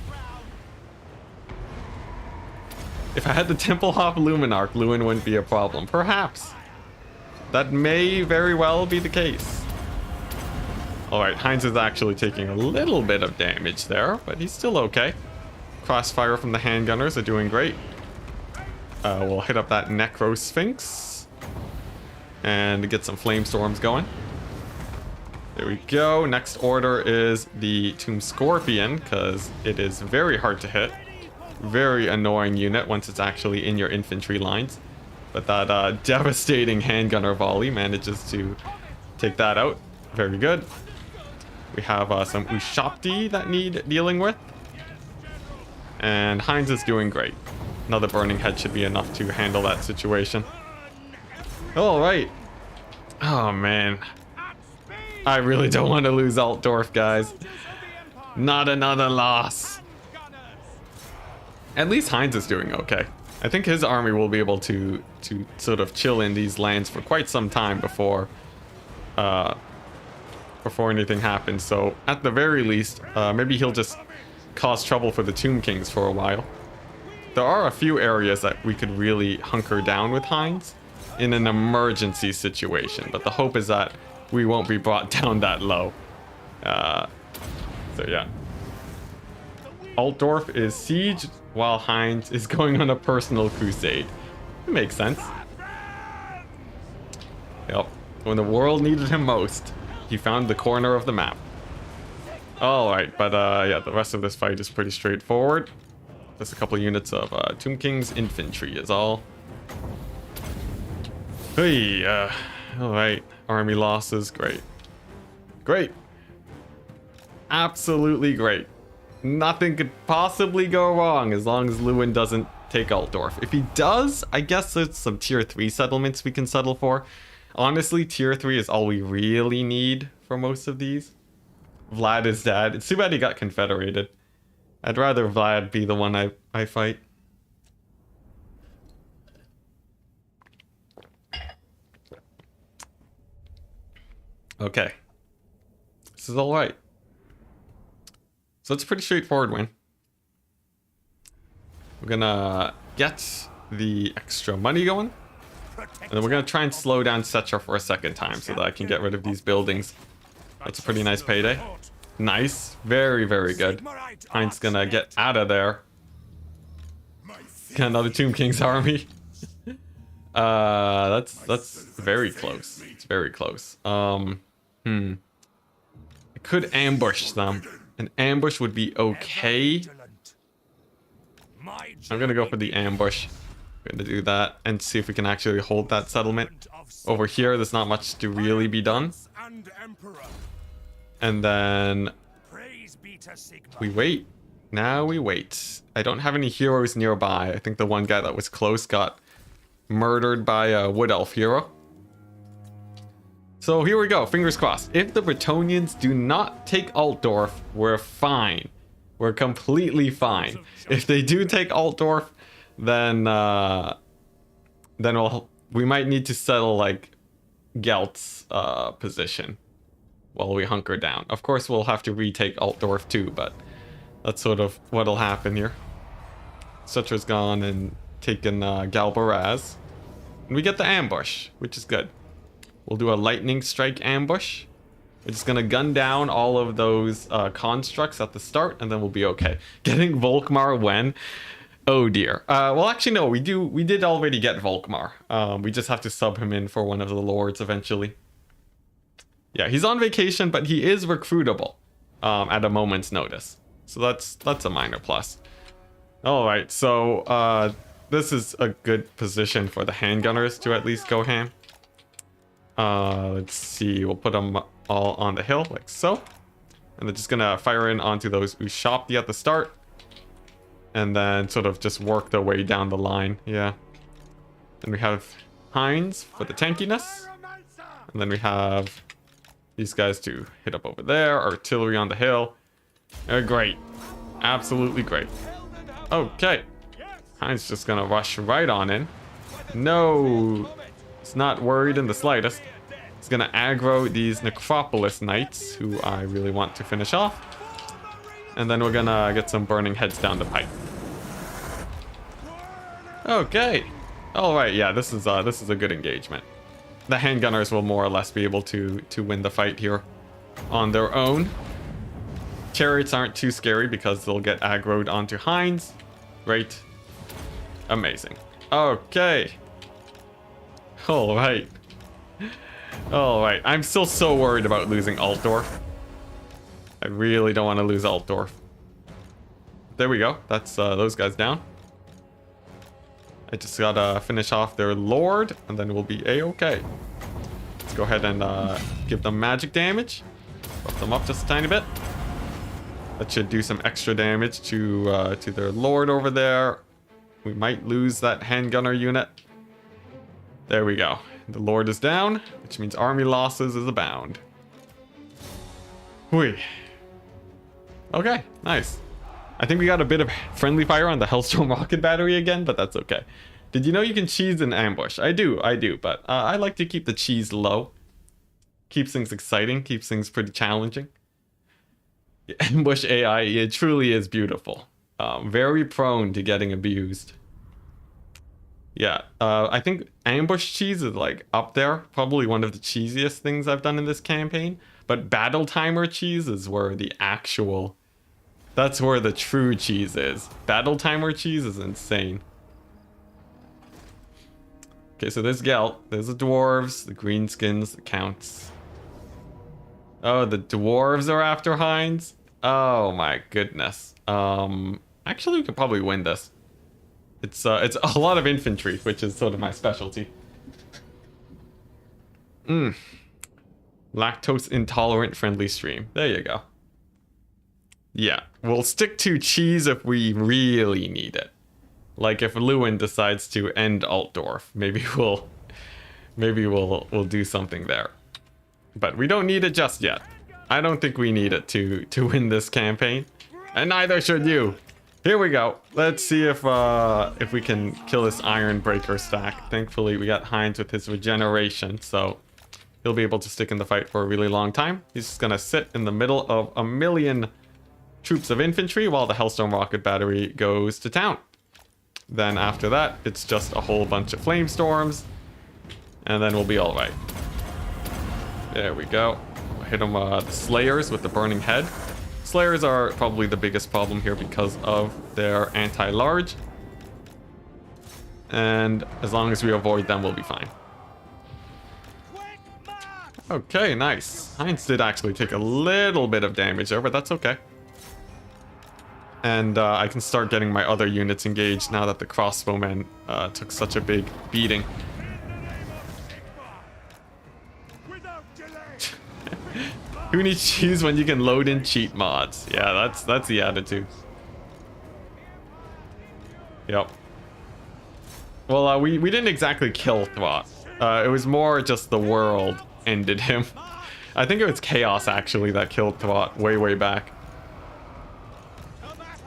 If I had the Temple-Hop Luminarch, Lewin wouldn't be a problem. Perhaps. That may very well be the case. Alright, Heinz is actually taking a little bit of damage there, but he's still okay. Crossfire from the handgunners are doing great. We'll hit up that Necro Sphinx and get some flame storms going. There we go. Next order is the Tomb Scorpion, because it is very hard to hit. Very annoying unit once it's actually in your infantry lines. But that devastating handgunner volley manages to take that out. Very good. We have some Ushapti that need dealing with. And Heinz is doing great. Another Burning Head should be enough to handle that situation. Alright. Oh man. I really don't want to lose Altdorf, guys. Not another loss. At least Heinz is doing okay. I think his army will be able to sort of chill in these lands for quite some time before anything happens. So at the very least, maybe he'll just cause trouble for the Tomb Kings for a while. There are a few areas that we could really hunker down with Heinz in an emergency situation, but the hope is that we won't be brought down that low. So yeah. Altdorf is sieged while Heinz is going on a personal crusade. It makes sense. Yep. When the world needed him most, he found the corner of the map. Alright, but yeah, the rest of this fight is pretty straightforward. Just a couple units of Tomb King's infantry is all. Hey, alright. Army losses, great. Great. Absolutely great. Nothing could possibly go wrong as long as Lewin doesn't take Altdorf. If he does, I guess there's some tier 3 settlements we can settle for. Honestly, tier 3 is all we really need for most of these. Vlad is dead. It's too bad he got confederated. I'd rather Vlad be the one I fight. Okay. This is alright. So it's a pretty straightforward win. We're gonna get the extra money going. And then we're gonna try and slow down Setra for a second time so that I can get rid of these buildings. That's a pretty nice payday. Nice. Very, very good. Heinz gonna get out of there. Got another Tomb King's army. That's very close. It's very close. I could ambush them. An ambush would be okay. I'm gonna go for the ambush. I'm gonna do that and see if we can actually hold that settlement. Over here, there's not much to really be done. And then we wait. Now we wait. I don't have any heroes nearby. I think the one guy that was close got murdered by a wood elf hero. So here we go. Fingers crossed. If the Bretonnians do not take Altdorf, we're fine. We're completely fine. If they do take Altdorf, then we might need to settle like Gelt's position while we hunker down. Of course, we'll have to retake Altdorf too, but that's sort of what'll happen here. Setra's gone and taken Galbaraz. And we get the ambush, which is good. We'll do a lightning strike ambush. We're just gonna gun down all of those constructs at the start, and then we'll be okay. Getting Volkmar when? Oh dear. Well, actually, no. We did already get Volkmar. We just have to sub him in for one of the lords eventually. Yeah, he's on vacation, but he is recruitable at a moment's notice. So that's a minor plus. All right, so this is a good position for the handgunners to at least go ham. Let's see. We'll put them all on the hill like so, and they're just gonna fire in onto those Ushapti at the start, and then sort of just work their way down the line. Yeah. Then we have Heinz for the tankiness, and then we have these guys to hit up over there. Artillery on the hill. Great. Absolutely great. Okay. Heinz just gonna rush right on in. No He's not worried in the slightest. He's gonna aggro these Necropolis Knights, who I really want to finish off. And then we're gonna get some burning heads down the pipe. Okay. Alright, yeah, this is a good engagement. The handgunners will more or less be able to win the fight here on their own. Chariots aren't too scary because they'll get aggroed onto hinds. Right. Amazing. Okay. Alright. Alright. I'm still so worried about losing Altdorf. I really don't want to lose Altdorf. There we go. That's those guys down. I just gotta finish off their lord, and then we'll be a-okay. Let's go ahead and give them magic damage. Buff them up just a tiny bit. That should do some extra damage to their lord over there. We might lose that handgunner unit. There we go. The lord is down, which means army losses is abound. Whee. Okay, nice. I think we got a bit of friendly fire on the Hellstorm rocket battery again, but that's okay. Did you know you can cheese an ambush? I do, but I like to keep the cheese low. Keeps things exciting, keeps things pretty challenging. Ambush AI, it truly is beautiful. Very prone to getting abused. Yeah, I think ambush cheese is like up there. Probably one of the cheesiest things I've done in this campaign. But battle timer cheese is where the actual... That's where the true cheese is. Battle timer cheese is insane. Okay, so there's Gelt. There's the dwarves, the greenskins, the counts. Oh, the dwarves are after hinds? Oh my goodness. Actually, we could probably win this. It's a lot of infantry, which is sort of my specialty. Lactose intolerant friendly stream. There you go. Yeah, we'll stick to cheese if we really need it. Like if Lewin decides to end Altdorf, maybe we'll do something there. But we don't need it just yet. I don't think we need it to win this campaign, and neither should you. Here we go. Let's see if we can kill this Iron Breaker stack. Thankfully, we got Heinz with his regeneration, so he'll be able to stick in the fight for a really long time. He's just gonna sit in the middle of a million troops of infantry while the Hellstone rocket battery goes to town. Then after that, it's just a whole bunch of flame storms, and then we'll be all right. There we go. Hit them the Slayers with the burning head. Slayers are probably the biggest problem here because of their anti-large. And as long as we avoid them, we'll be fine. Okay, nice. Heinz did actually take a little bit of damage there, but that's okay. And I can start getting my other units engaged now that the crossbowmen took such a big beating. Who needs cheese when you can load in cheat mods? Yeah, that's the attitude. Yep. Well, we didn't exactly kill Throt. It was more just the world ended him. I think it was Chaos actually that killed Throt way back.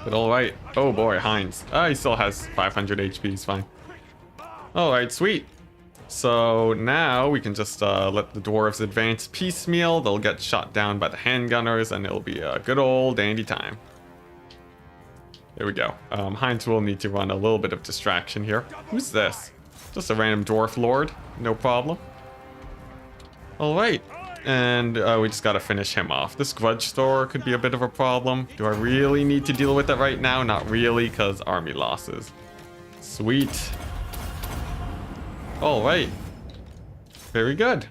But alright. Oh boy, Heinz. He still has 500 HP, he's fine. Alright, sweet. So now we can just let the dwarves advance piecemeal. They'll get shot down by the handgunners and it'll be a good old dandy time. There we go. Heinz will need to run a little bit of distraction here. Who's this? Just a random dwarf lord. No problem. Alright. And we just gotta finish him off. This grudge store could be a bit of a problem. Do I really need to deal with it right now? Not really, because army losses. Sweet. Alright. Very good.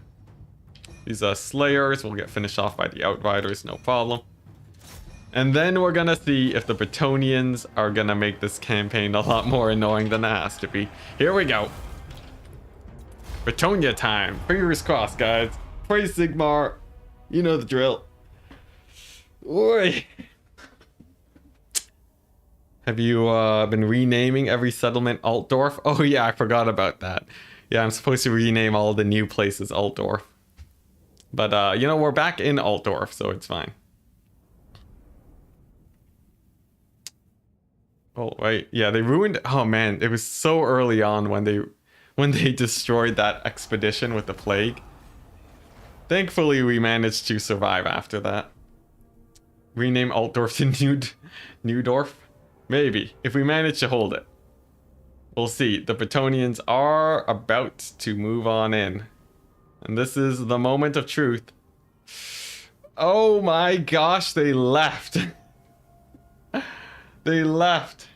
These Slayers will get finished off by the Outriders, no problem. And then we're gonna see if the Bretonnians are gonna make this campaign a lot more annoying than it has to be. Here we go. Bretonia time. Fingers crossed, guys. Praise Sigmar. You know the drill. Oi. Have you been renaming every settlement Altdorf? Oh yeah, I forgot about that. Yeah, I'm supposed to rename all the new places Altdorf. But you know, we're back in Altdorf, so it's fine. Oh right, yeah, they ruined. Oh man, it was so early on when when they destroyed that expedition with the plague. Thankfully, we managed to survive after that. Rename Altdorf to Neudorf? Maybe, if we manage to hold it. We'll see. The Bretonnians are about to move on in. And this is the moment of truth. Oh my gosh, they left. They left.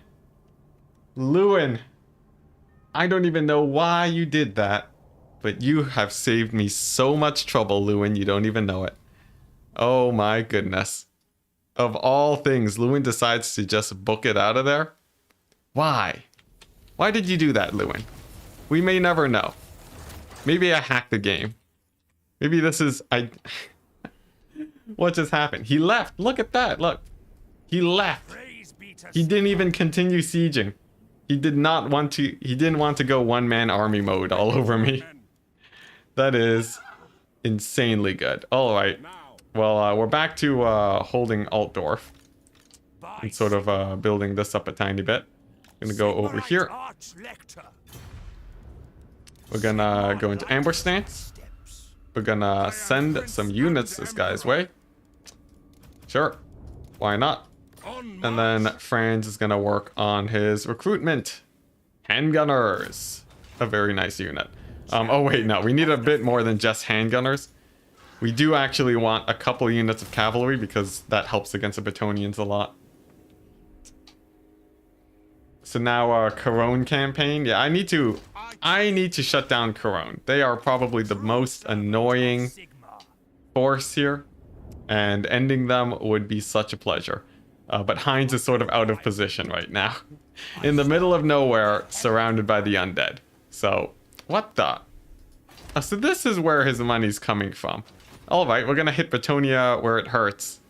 Lewin, I don't even know why you did that, but you have saved me so much trouble, Lewin, you don't even know it. Oh my goodness. Of all things, Lewin decides to just book it out of there? Why? Why did you do that, Lewin? We may never know. Maybe I hacked the game. Maybe this is... What just happened? He left. Look at that. Look. He left. He didn't even continue sieging. He did not want to... He didn't want to go one-man army mode all over me. That is insanely good. All right. Well, we're back to holding Altdorf. And sort of building this up a tiny bit. Gonna go over here. We're gonna go into ambush stance. We're gonna send some units this guy's way. Sure. Why not? And then Franz is gonna work on his recruitment. Handgunners. A very nice unit. Oh wait, no. We need a bit more than just handgunners. We do actually want a couple units of cavalry because that helps against the Bretonnians a lot. So now Corone campaign. Yeah, I need to shut down Corone. They are probably the most annoying force here, and ending them would be such a pleasure. But Heinz is sort of out of position right now, in the middle of nowhere, surrounded by the undead. So what the? So this is where his money's coming from. All right, we're gonna hit Bretonia where it hurts,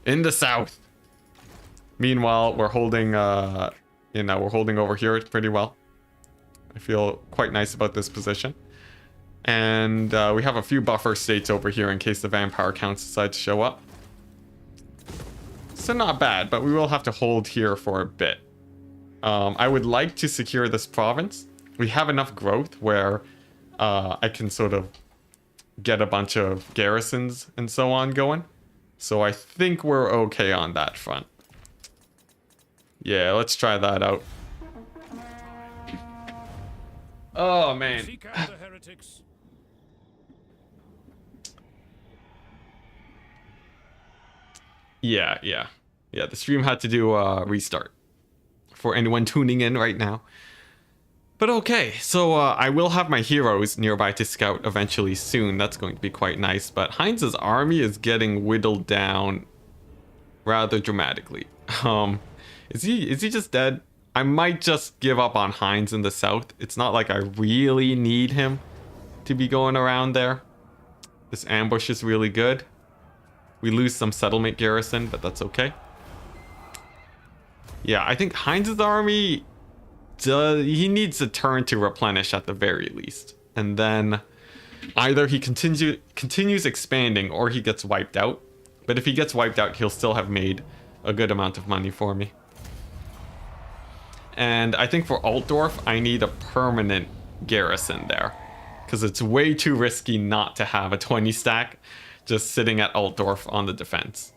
in the south. Meanwhile, we're holding. We're holding over here pretty well. I feel quite nice about this position. And we have a few buffer states over here in case the vampire counts decide to show up. So not bad, but we will have to hold here for a bit. I would like to secure this province. We have enough growth where I can sort of get a bunch of garrisons and so on going. So I think we're okay on that front. Yeah, let's try that out. Oh, man. Seek out the heretics. Yeah. The stream had to do a restart for anyone tuning in right now. But okay, so I will have my heroes nearby to scout eventually soon. That's going to be quite nice. But Heinz's army is getting whittled down rather dramatically. Is he just dead? I might just give up on Heinz in the south. It's not like I really need him to be going around there. This ambush is really good. We lose some settlement garrison, but that's okay. Yeah, I think Heinz's army, he needs a turn to replenish at the very least. And then either he continues expanding or he gets wiped out. But if he gets wiped out, he'll still have made a good amount of money for me. And I think for Altdorf, I need a permanent garrison there. Because it's way too risky not to have a 20 stack just sitting at Altdorf on the defense.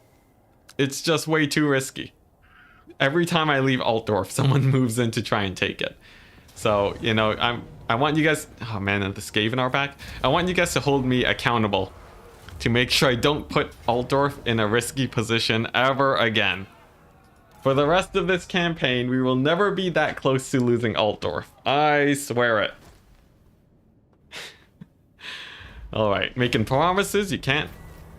It's just way too risky. Every time I leave Altdorf, someone moves in to try and take it. So, you know, I want you guys... Oh man, and the Skaven are back. I want you guys to hold me accountable to make sure I don't put Altdorf in a risky position ever again. For the rest of this campaign, we will never be that close to losing Altdorf. I swear it. Alright, making promises you can't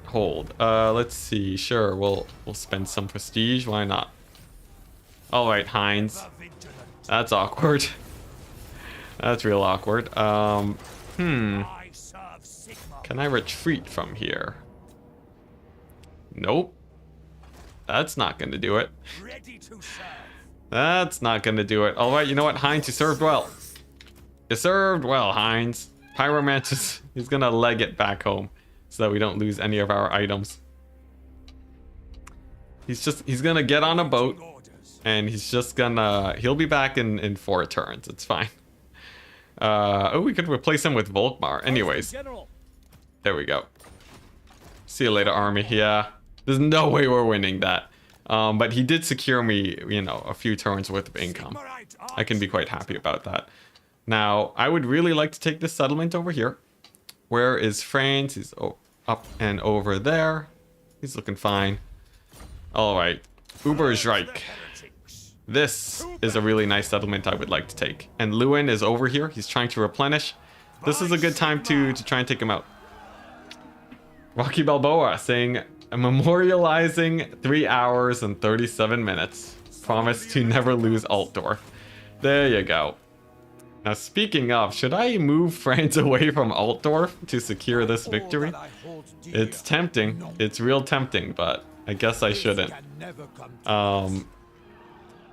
hold. Let's see. Sure, we'll spend some prestige. Why not? Alright, Heinz. That's awkward. That's real awkward. Can I retreat from here? Nope. That's not going to do it. That's not going to do it. All right, you know what, Heinz, you served well. You served well, Heinz. Pyromantis, he's going to leg it back home so that we don't lose any of our items. He's going to get on a boat and he's just going to... He'll be back in 4 turns. It's fine. Oh, we could replace him with Volkmar. Anyways, General. there we go. See you later, army. Yeah, there's no way we're winning that. But he did secure me, you know, a few turns worth of income. I can be quite happy about that. Now, I would really like to take this settlement over here. Where is France? He's up and over there. He's looking fine. All right, Ubersreich. This is a really nice settlement I would like to take. And Lewin is over here. He's trying to replenish. This is a good time to try and take him out. Rocky Balboa saying, memorializing 3 hours and 37 minutes. Promise to never lose Altdorf. There you go. Now speaking of, should I move France away from Altdorf to secure this victory? It's tempting. It's real tempting, but I guess I shouldn't.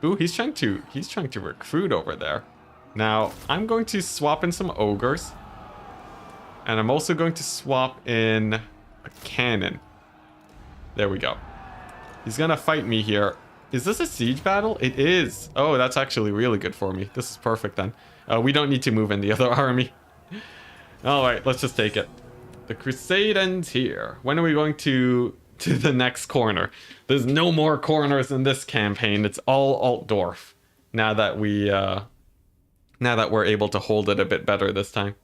Ooh, he's trying to recruit over there. Now, I'm going to swap in some ogres. And I'm also going to swap in a cannon. There we go. He's gonna fight me here. Is this a siege battle? It is. Oh, that's actually really good for me. This is perfect then. We don't need to move in the other army. Alright, let's just take it. The crusade ends here. When are we going to the next corner? There's no more corners in this campaign. It's all Altdorf. Now that we're able to hold it a bit better this time.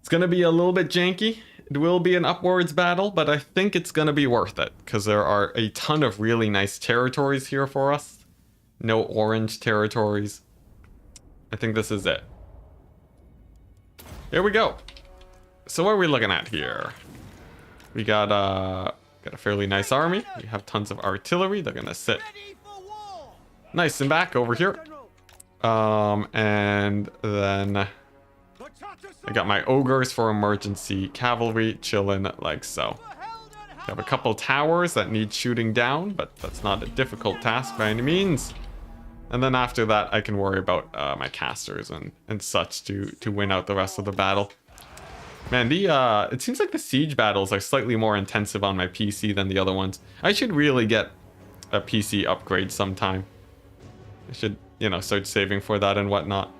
It's gonna be a little bit janky. It will be an upwards battle, but I think it's gonna be worth it because there are a ton of really nice territories here for us. No orange territories. I think this is it. Here we go. So what are we looking at here? We got a fairly nice army. We have tons of artillery. They're gonna sit nice and back over here. And then I got my ogres for emergency cavalry chilling like so. I have a couple towers that need shooting down, but that's not a difficult task by any means. And then after that, I can worry about my casters and such to win out the rest of the battle. Man, it seems like the siege battles are slightly more intensive on my PC than the other ones. I should really get a PC upgrade sometime. I should, you know, start saving for that and whatnot.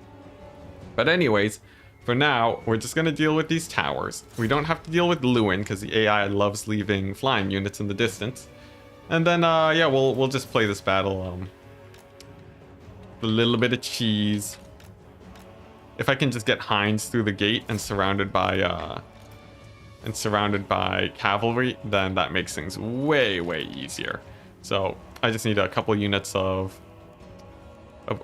But anyways, for now, we're just gonna deal with these towers. We don't have to deal with Lewin because the AI loves leaving flying units in the distance. And then, yeah, we'll just play this battle. A little bit of cheese. If I can just get Heinz through the gate and surrounded by cavalry, then that makes things way easier. So I just need a couple units of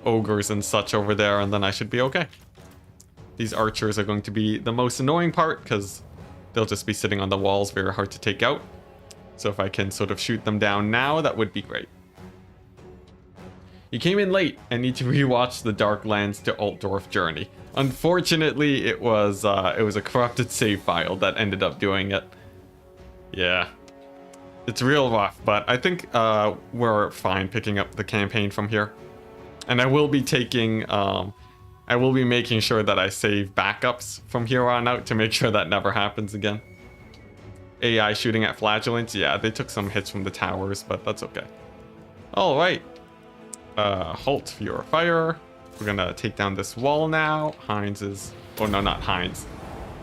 ogres and such over there, and then I should be okay. These archers are going to be the most annoying part because they'll just be sitting on the walls, very hard to take out. So if I can sort of shoot them down now, that would be great. You came in late and need to rewatch the Darklands to Altdorf journey. Unfortunately, it was a corrupted save file that ended up doing it. Yeah, it's real rough, but I think we're fine picking up the campaign from here. And I will be taking, I will be making sure that I save backups from here on out to make sure that never happens again. AI shooting at flagellants, yeah, they took some hits from the towers, but that's okay. All right. Halt for your fire. We're gonna take down this wall now. Heinz is, oh no, not Heinz.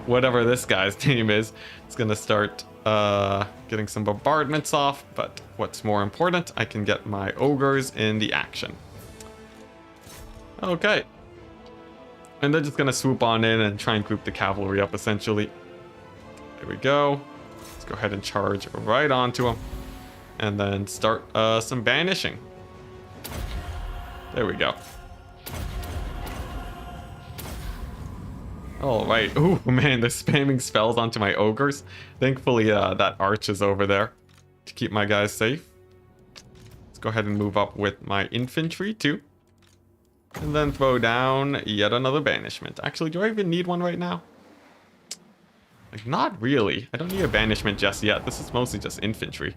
Whatever this guy's name is, it's gonna start getting some bombardments off. But what's more important, I can get my ogres in the action. Okay. And they're just gonna swoop on in and try and group the cavalry up essentially. There we go. Let's go ahead and charge right onto them. And then start some banishing. There we go. All right. Ooh, man, they're spamming spells onto my ogres. Thankfully, that arch is over there to keep my guys safe. Let's go ahead and move up with my infantry, too. And then throw down yet another banishment. Actually, do I even need one right now? Like, not really. I don't need a banishment just yet. This is mostly just infantry.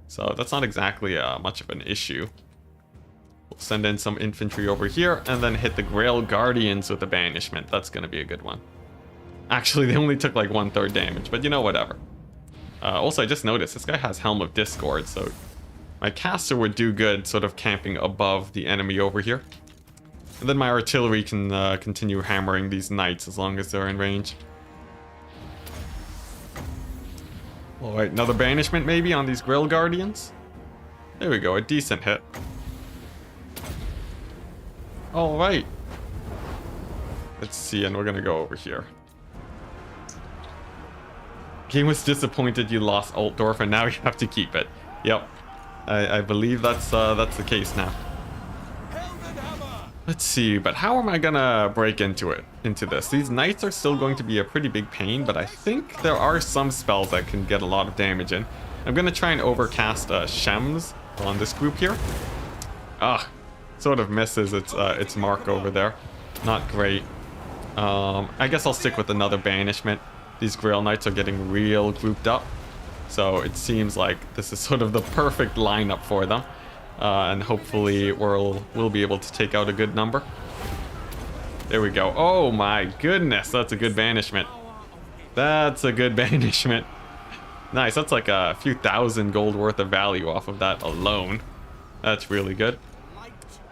So that's not exactly much of an issue. We'll send in some infantry over here and then hit the Grail Guardians with a banishment. That's going to be a good one. Actually, they only took like 1/3 damage, but you know, whatever. Also, I just noticed this guy has Helm of Discord, so my caster would do good sort of camping above the enemy over here. And then my artillery can continue hammering these knights as long as they're in range. Alright, another banishment maybe on these Grill Guardians. There we go, a decent hit. Alright. Let's see, and we're gonna go over here. Game was disappointed you lost Altdorf and now you have to keep it. Yep. I believe that's the case now. Let's see, but how am I gonna break into this? These knights are still going to be a pretty big pain, but I think there are some spells that can get a lot of damage in. I'm gonna try and overcast Shems on this group here. Sort of misses its mark over there. Not great. I guess I'll stick with another banishment. These Grail Knights are getting real grouped up, so it seems like this is sort of the perfect lineup for them. And hopefully we'll be able to take out a good number. There we go. Oh my goodness, that's a good banishment. That's a good banishment. Nice, that's like a few thousand gold worth of value off of that alone. That's really good.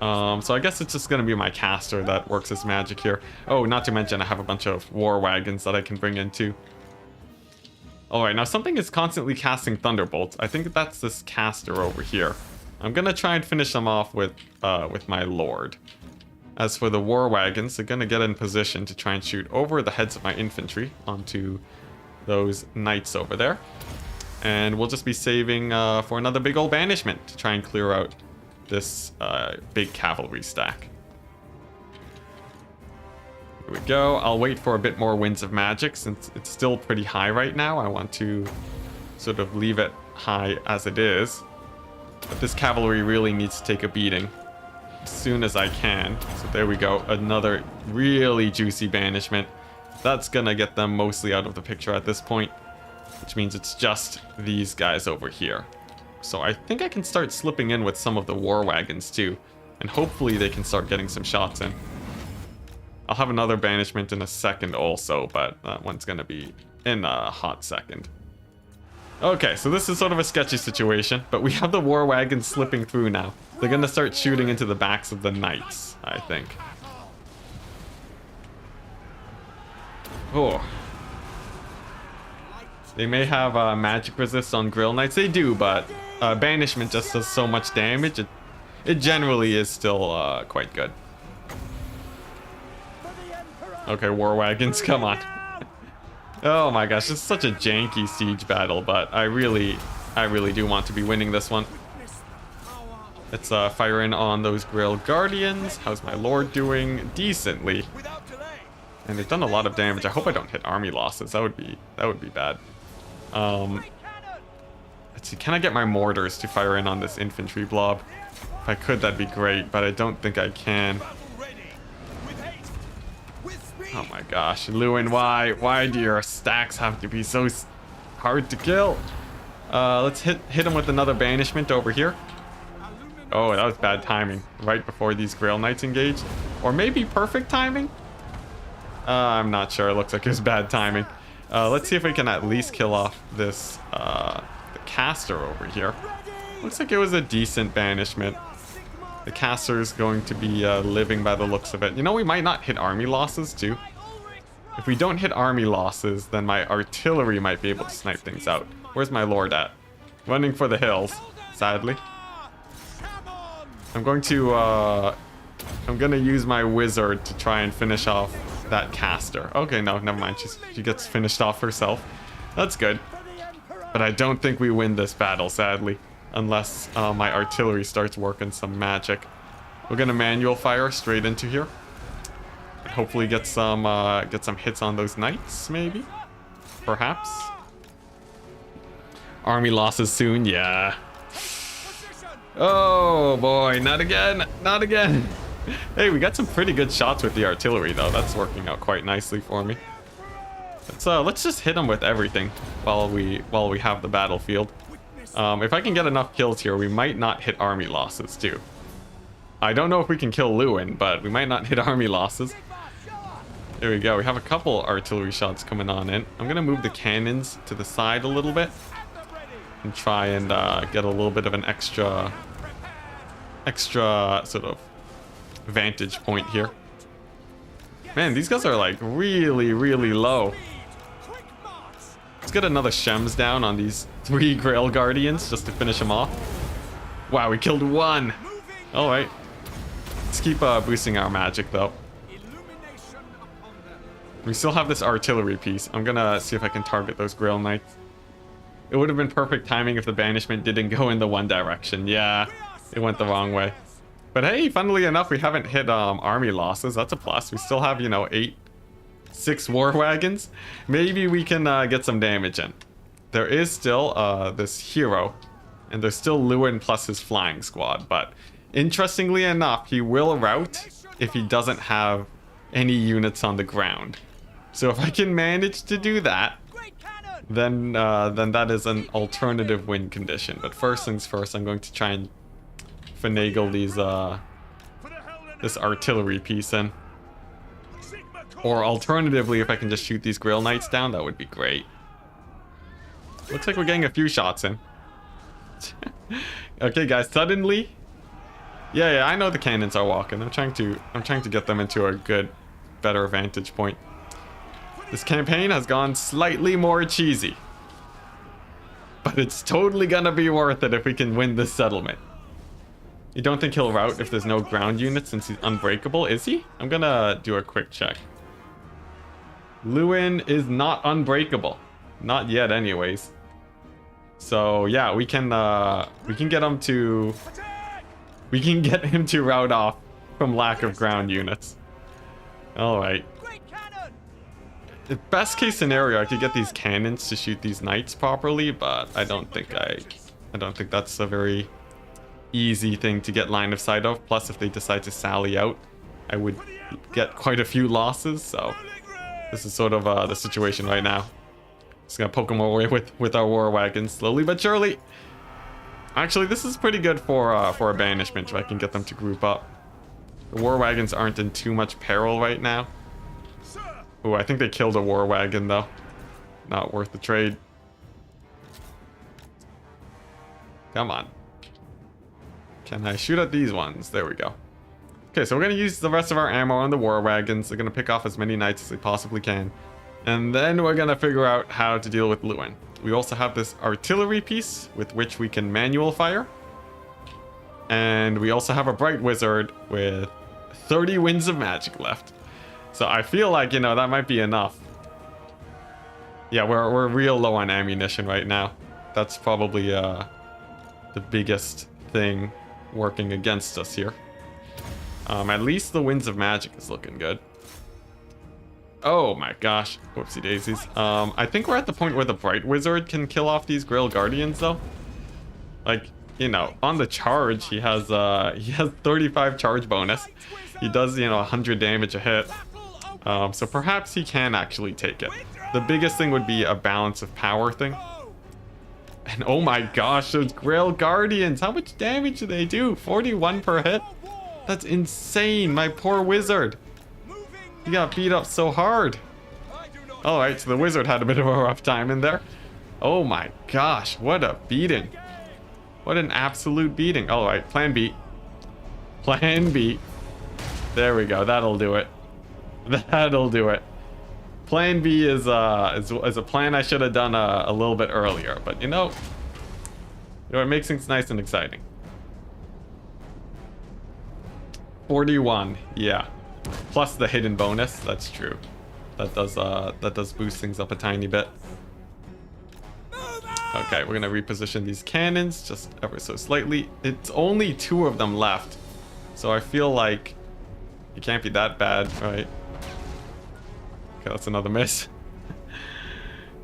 So I guess it's just gonna be my caster that works as magic here. Oh, not to mention I have a bunch of war wagons that I can bring in too. Alright, now something is constantly casting thunderbolts. I think that's this caster over here. I'm gonna try and finish them off with my lord. As for the war wagons, they're gonna get in position to try and shoot over the heads of my infantry onto those knights over there. And we'll just be saving for another big old banishment to try and clear out this big cavalry stack. Here we go. I'll wait for a bit more winds of magic since it's still pretty high right now. I want to sort of leave it high as it is. But this cavalry really needs to take a beating as soon as I can. So there we go. Another really juicy banishment. That's gonna get them mostly out of the picture at this point, which means it's just these guys over here. So I think I can start slipping in with some of the war wagons too, and hopefully they can start getting some shots in. I'll have another banishment in a second also, but that one's gonna be in a hot second. Okay, so this is sort of a sketchy situation, but we have the war wagons slipping through now. They're gonna start shooting into the backs of the knights, I think. Oh. They may have magic resist on Grill Knights. They do, but banishment just does so much damage. It generally is still quite good. Okay, war wagons, come on. Oh my gosh, it's such a janky siege battle, but I really do want to be winning this one. Let's fire in on those Grail Guardians. How's my lord doing? Decently. And they've done a lot of damage. I hope I don't hit army losses. That would be bad. Let's see, can I get my mortars to fire in on this infantry blob? If I could, that'd be great, but I don't think I can. Oh my gosh, Lewin, why do your stacks have to be so hard to kill? Let's hit him with another banishment over here. Oh, that was bad timing. Right before these Grail Knights engaged. Or maybe perfect timing? I'm not sure. It looks like it was bad timing. Let's see if we can at least kill off this the caster over here. Looks like it was a decent banishment. The caster is going to be living by the looks of it. You know, we might not hit army losses too. If we don't hit army losses, then my artillery might be able to snipe things out. Where's my lord at? Running for the hills, sadly. I'm gonna use my wizard to try and finish off that caster. Okay, no, never mind. She gets finished off herself. That's good. But I don't think we win this battle, sadly, unless my artillery starts working some magic. We're gonna manual fire straight into here. And hopefully get some hits on those knights, maybe? Perhaps? Army losses soon, yeah. Oh boy, not again, not again. Hey, we got some pretty good shots with the artillery though. That's working out quite nicely for me. Let's just hit them with everything while we have the battlefield. If I can get enough kills here, we might not hit army losses too. I don't know if we can kill Lewin, but we might not hit army losses. There we go. We have a couple artillery shots coming on in. I'm gonna move the cannons to the side a little bit and try and get a little bit of an extra sort of vantage point here. Man, these guys are like really, really low. Let's get another Shems down on these 3 Grail Guardians just to finish them off. Wow, we killed 1. All right. Let's keep boosting our magic though. We still have this artillery piece. I'm gonna see if I can target those Grail Knights. It would have been perfect timing if the banishment didn't go in the one direction. Yeah, it went the wrong way. But hey, funnily enough, we haven't hit army losses. That's a plus. We still have, you know, 6 war wagons. Maybe we can get some damage in. There is still this hero, and there's still Lewin plus his flying squad. But interestingly enough, he will rout if he doesn't have any units on the ground. So if I can manage to do that, then that is an alternative win condition. But first things first, I'm going to try and finagle these this artillery piece in. Or alternatively, if I can just shoot these Grail Knights down, that would be great. Looks like we're getting a few shots in. Okay, guys, suddenly. Yeah, I know the cannons are walking. I'm trying to get them into a better vantage point. This campaign has gone slightly more cheesy. But it's totally gonna be worth it if we can win this settlement. You don't think he'll rout if there's no ground units since he's unbreakable, is he? I'm gonna do a quick check. Lewin is not unbreakable. Not yet anyways. So yeah, we can get him to rout off from lack of ground units. Alright. The best case scenario, I could get these cannons to shoot these knights properly, but I don't think that's a very easy thing to get line of sight of. Plus, if they decide to sally out, I would get quite a few losses. So this is sort of the situation right now. Just gonna poke them away with our war wagons slowly but surely. Actually, this is pretty good for a banishment if I can get them to group up. The war wagons aren't in too much peril right now. Ooh, I think they killed a war wagon though. Not worth the trade. Come on. Can I shoot at these ones? There we go. Okay, so we're going to use the rest of our ammo on the war wagons. They're going to pick off as many knights as they possibly can. And then we're going to figure out how to deal with Lewin. We also have this artillery piece with which we can manual fire. And we also have a bright wizard with 30 winds of magic left. So I feel like, you know, that might be enough. Yeah, we're real low on ammunition right now. That's probably the biggest thing working against us here. At least the winds of magic is looking good. Oh my gosh, whoopsie daisies. I think we're at the point where the bright wizard can kill off these Grail Guardians though. Like, you know, on the charge he has 35 charge bonus. He does, you know, 100 damage a hit. So perhaps he can actually take it. The biggest thing would be a balance of power thing. And oh my gosh, those Grail Guardians, how much damage do they do? 41 per hit? That's insane, my poor wizard. He got beat up so hard. Alright, so the wizard had a bit of a rough time in there. Oh my gosh, what a beating. What an absolute beating. Alright, plan B. Plan B. There we go, that'll do it. That'll do it. Plan B is a plan I should have done a little bit earlier, but you know, it makes things nice and exciting. 41, yeah. Plus the hidden bonus, that's true. That does boost things up a tiny bit. Okay, we're gonna reposition these cannons just ever so slightly. It's only 2 of them left, so I feel like it can't be that bad, right? Okay, that's another miss.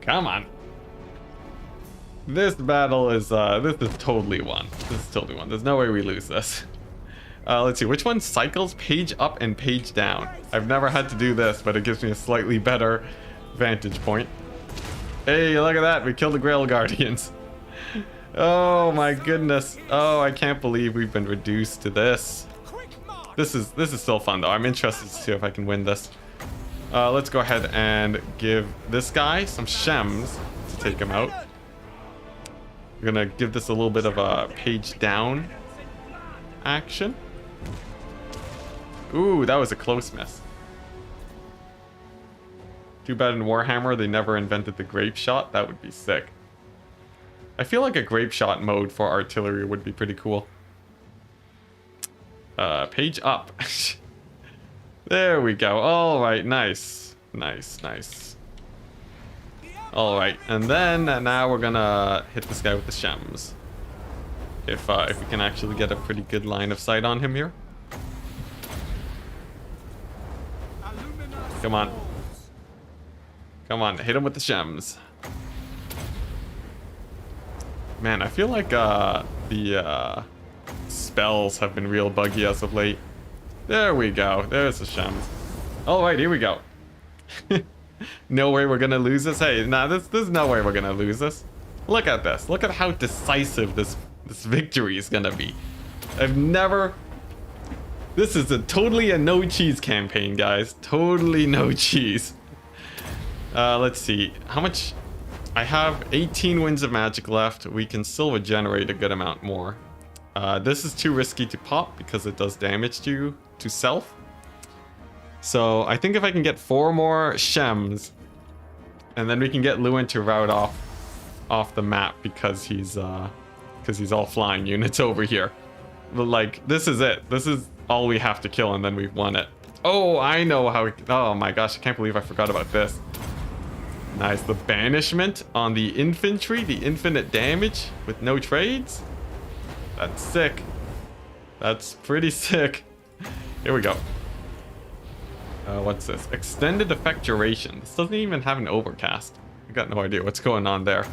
Come on. This battle is totally won. This is totally won. There's no way we lose this. Let's see, which one cycles page up and page down? I've never had to do this, but it gives me a slightly better vantage point. Hey, look at that. We killed the Grail Guardians. Oh my goodness. Oh, I can't believe we've been reduced to this. This is still fun though. I'm interested to see if I can win this. Let's go ahead and give this guy some shems to take him out. We're gonna give this a little bit of a page down action. Ooh, that was a close miss. Too bad in Warhammer they never invented the grape shot. That would be sick. I feel like a grape shot mode for artillery would be pretty cool. Page up. There we go. All right, nice. Nice, nice. All right, and then now we're gonna hit this guy with the shems. If we can actually get a pretty good line of sight on him here. Come on. Come on, hit him with the shems. Man, I feel like the spells have been real buggy as of late. There we go. There's the shems. All right, here we go. No way we're gonna lose this. Hey, nah, there's no way we're gonna lose this. Look at this. Look at how decisive this victory is gonna be. I've never. This is totally a no cheese campaign, guys. Totally no cheese. Let's see. How much? I have 18 winds of magic left. We can still regenerate a good amount more. This is too risky to pop because it does damage to self. So I think if I can get 4 more shems, and then we can get Lewin to route off the map because he's all flying units over here. But like, this is it. This is all we have to kill, and then we've won it. Oh, I know how. Oh my gosh, I can't believe I forgot about this. Nice, the banishment on the infantry, the infinite damage with no trades. That's sick. That's pretty sick. Here we go. What's this? Extended effect duration. This doesn't even have an overcast. I got no idea what's going on there.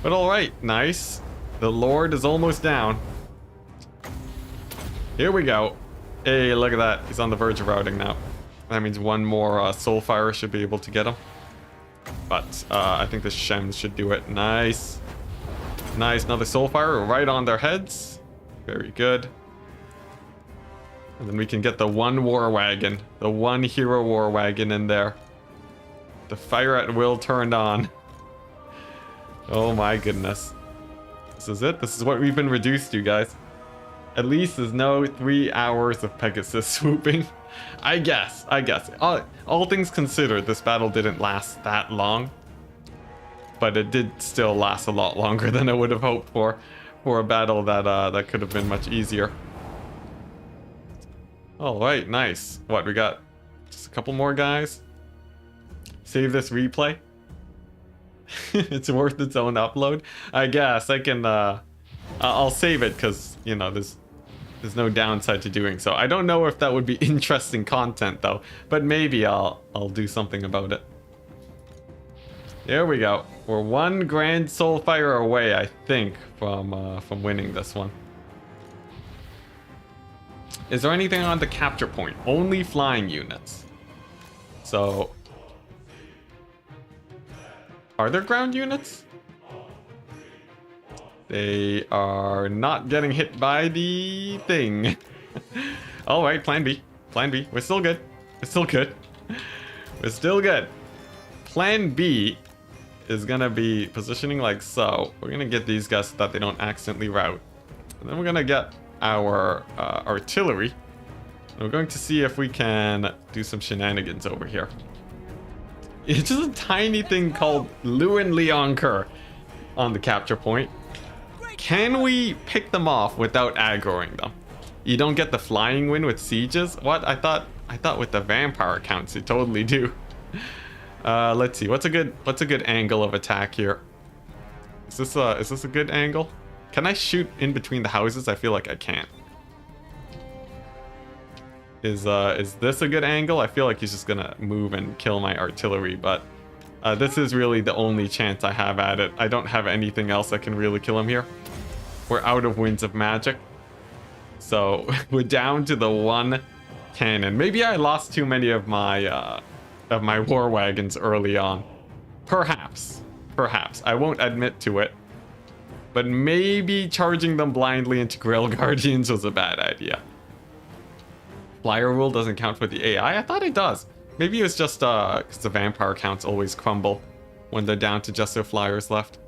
But alright, nice. The Lord is almost down. Here we go. Hey, look at that. He's on the verge of routing now. That means one more Soulfire should be able to get him. But I think the shems should do it. Nice. Nice, another Soulfire right on their heads. Very good. And then we can get the one war wagon. The one hero war wagon in there. The fire at will turned on. Oh my goodness. This is it. This is what we've been reduced to, guys. At least there's no 3 hours of Pegasus swooping. I guess. All things considered, this battle didn't last that long. But it did still last a lot longer than I would have hoped for a battle that could have been much easier. All right, nice. What, we got just a couple more guys? Save this replay. It's worth its own upload. I guess I can. I'll save it because you know there's no downside to doing so. I don't know if that would be interesting content though, but maybe I'll do something about it. There we go. We're 1 grand Soulfire away, I think, from winning this one. Is there anything on the capture point? Only flying units. So, are there ground units? They are not getting hit by the thing. All right, plan B. Plan B. We're still good. We're still good. We're still good. Plan B is gonna be positioning like so. We're gonna get these guys so that they don't accidentally route. And then we're gonna get our artillery. And we're going to see if we can do some shenanigans over here. It's just a tiny thing called Lewin Leonker on the capture point. Can we pick them off without aggroing them? You don't get the flying win with sieges? What? I thought with the vampire counts you totally do. Let's see. What's a good angle of attack here? Is this a good angle? Can I shoot in between the houses? I feel like I can't. Is this a good angle? I feel like he's just gonna move and kill my artillery, but this is really the only chance I have at it. I don't have anything else that can really kill him here. We're out of winds of magic. So we're down to the 1 cannon. Maybe I lost too many of my war wagons early on. Perhaps. I won't admit to it. But maybe charging them blindly into Grill Guardians was a bad idea. Flyer rule doesn't count for the AI? I thought it does. Maybe it was just because the vampire counts always crumble when they're down to just their flyers left.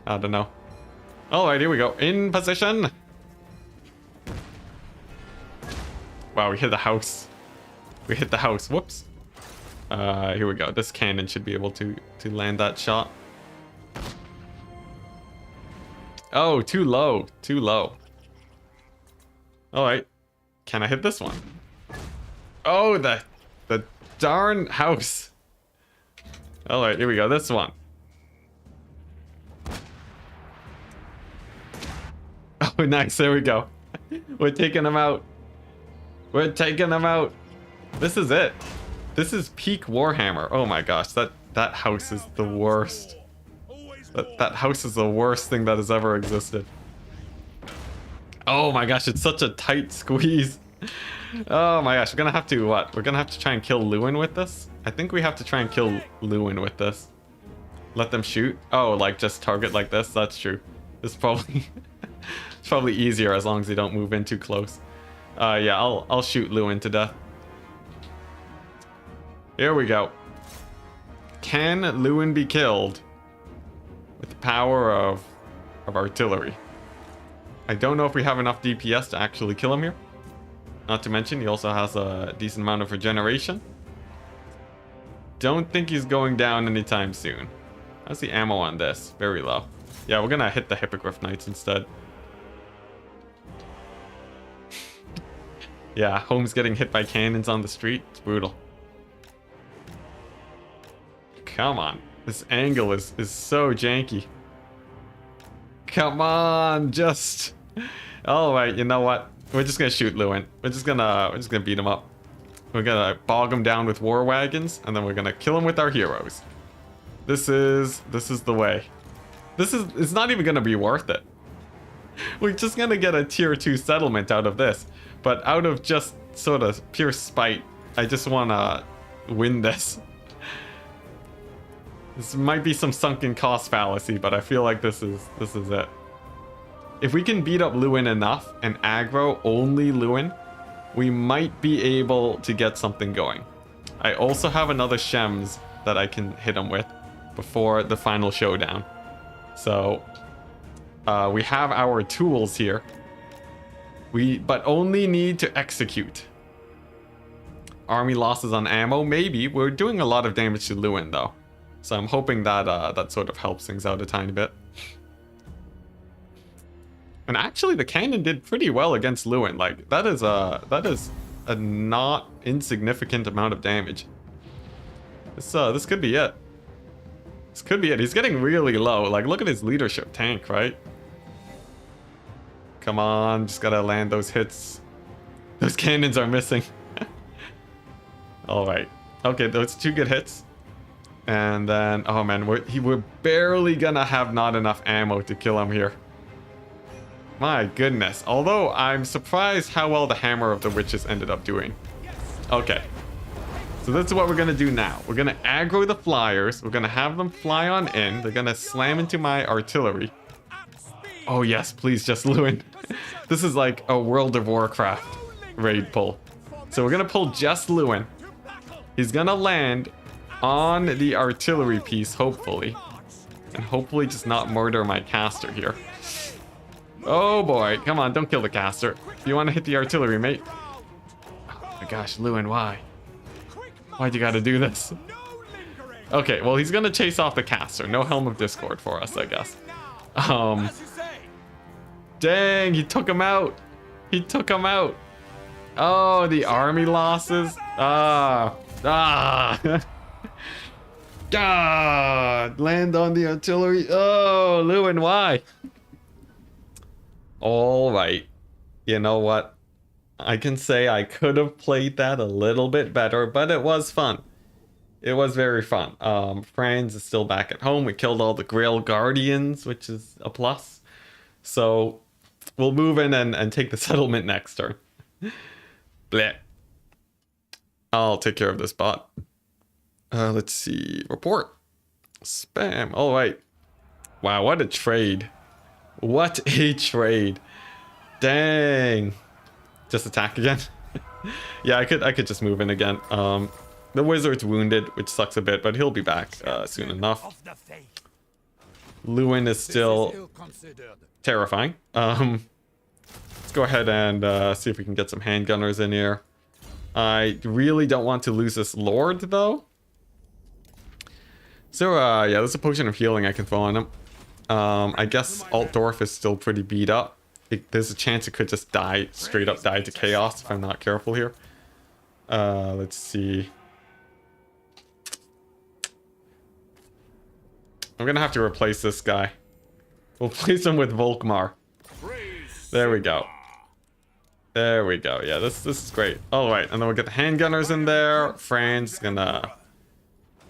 I don't know. Alright, here we go. In position. Wow, we hit the house. We hit the house. Whoops. Here we go. This cannon should be able to land that shot. Oh, too low. Too low. All right. Can I hit this one? Oh, the darn house. All right, here we go. This one. Oh, nice. There we go. We're taking them out. We're taking them out. This is it. This is peak Warhammer. Oh my gosh, that house is the worst. That house is the worst thing that has ever existed. Oh my gosh, it's such a tight squeeze. Oh my gosh, we're gonna have to what? We're gonna have to try and kill Lewin with this? I think we have to try and kill Lewin with this. Let them shoot? Oh, like just target like this? That's true. It's probably it's probably easier as long as they don't move in too close. Yeah, I'll shoot Lewin to death. Here we go. Can Lewin be killed with the power of artillery? I don't know if we have enough DPS to actually kill him here. Not to mention, he also has a decent amount of regeneration. Don't think he's going down anytime soon. How's the ammo on this? Very low. Yeah, we're gonna hit the Hippogriff Knights instead. Yeah, Holmes getting hit by cannons on the street. It's brutal. Come on. This angle is so janky. Come on, just... Alright, you know what? We're just gonna shoot Lewin. We're just gonna beat him up. We're gonna bog him down with war wagons, and then we're gonna kill him with our heroes. This is the way. It's not even gonna be worth it. We're just gonna get a tier 2 settlement out of this. But out of just sort of pure spite, I just wanna win this. This might be some sunken cost fallacy, but I feel like this is it. If we can beat up Lewin enough and aggro only Lewin, we might be able to get something going. I also have another Shems that I can hit him with before the final showdown. So we have our tools here. But only need to execute. Army losses on ammo, maybe. We're doing a lot of damage to Lewin though. So I'm hoping that that sort of helps things out a tiny bit. And actually the cannon did pretty well against Lewin. Like that is a not insignificant amount of damage. This could be it. This could be it. He's getting really low. Like look at his leadership tank, right? Come on, just gotta land those hits. Those cannons are missing. All right. Okay, those 2 good hits. And then, oh man, we're barely gonna have not enough ammo to kill him here. My goodness. Although, I'm surprised how well the Hammer of the Witches ended up doing. Okay. So this is what we're gonna do now. We're gonna aggro the flyers. We're gonna have them fly on in. They're gonna slam into my artillery. Oh yes, please, just Lewin. This is like a World of Warcraft raid pull. So we're gonna pull just Lewin. He's gonna land on the artillery piece, hopefully. And hopefully just not murder my caster here. Oh boy, come on, don't kill the caster. You wanna hit the artillery, mate? Oh my gosh, Lewin, why? Why'd you gotta do this? Okay, well he's gonna chase off the caster. No Helm of Discord for us, I guess. Dang, he took him out. He took him out. Oh, the army losses. God, land on the artillery. Oh, Lewin, why? All right. You know what? I can say I could have played that a little bit better, but it was fun. It was very fun. Franz is still back at home. We killed all the Grail Guardians, which is a plus. So we'll move in and take the settlement next turn. Bleh. I'll take care of this bot. Let's see. Report. Spam. All right. Wow, what a trade. What a trade. Dang. Just attack again? Yeah, I could just move in again. The wizard's wounded, which sucks a bit, but he'll be back soon enough. Lewin is still terrifying. go ahead and see if we can get some handgunners in here. I really don't want to lose this Lord, though. So, yeah, there's a potion of healing I can throw on him. I guess Altdorf is still pretty beat up. There's a chance it could just die, straight up die to chaos if I'm not careful here. Let's see. I'm gonna have to replace this guy. We'll place him with Volkmar. There we go. There we go. Yeah, this is great. All right, and then we'll get the handgunners in there. Fran's gonna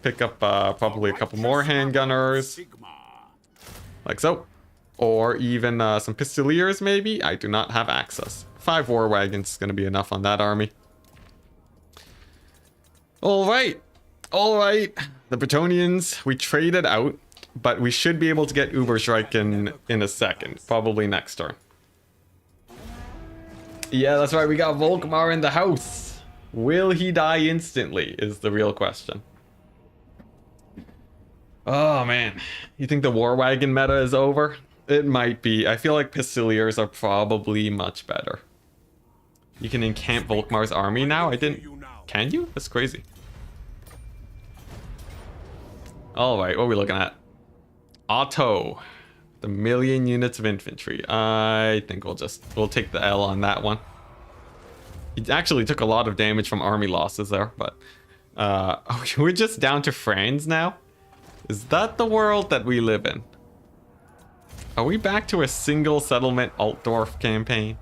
pick up probably a couple more handgunners, like so, or even some pistoliers maybe. I do not have access. 5 war wagons is gonna be enough on that army. All right, all right. The Bretonnians we traded out, but we should be able to get Uberschreik in a second, probably next turn. Yeah, that's right. We got Volkmar in the house. Will he die instantly is the real question. Oh, man. You think the War Wagon meta is over? It might be. I feel like Pistoliers are probably much better. You can encamp Volkmar's army now? I didn't... Can you? That's crazy. Alright, what are we looking at? Otto. The 1,000,000 units of infantry. I think we'll take the L on that one. He actually took a lot of damage from army losses there, but we're just down to Franz now. Is that the world that we live in? Are we back to a single settlement Altdorf campaign?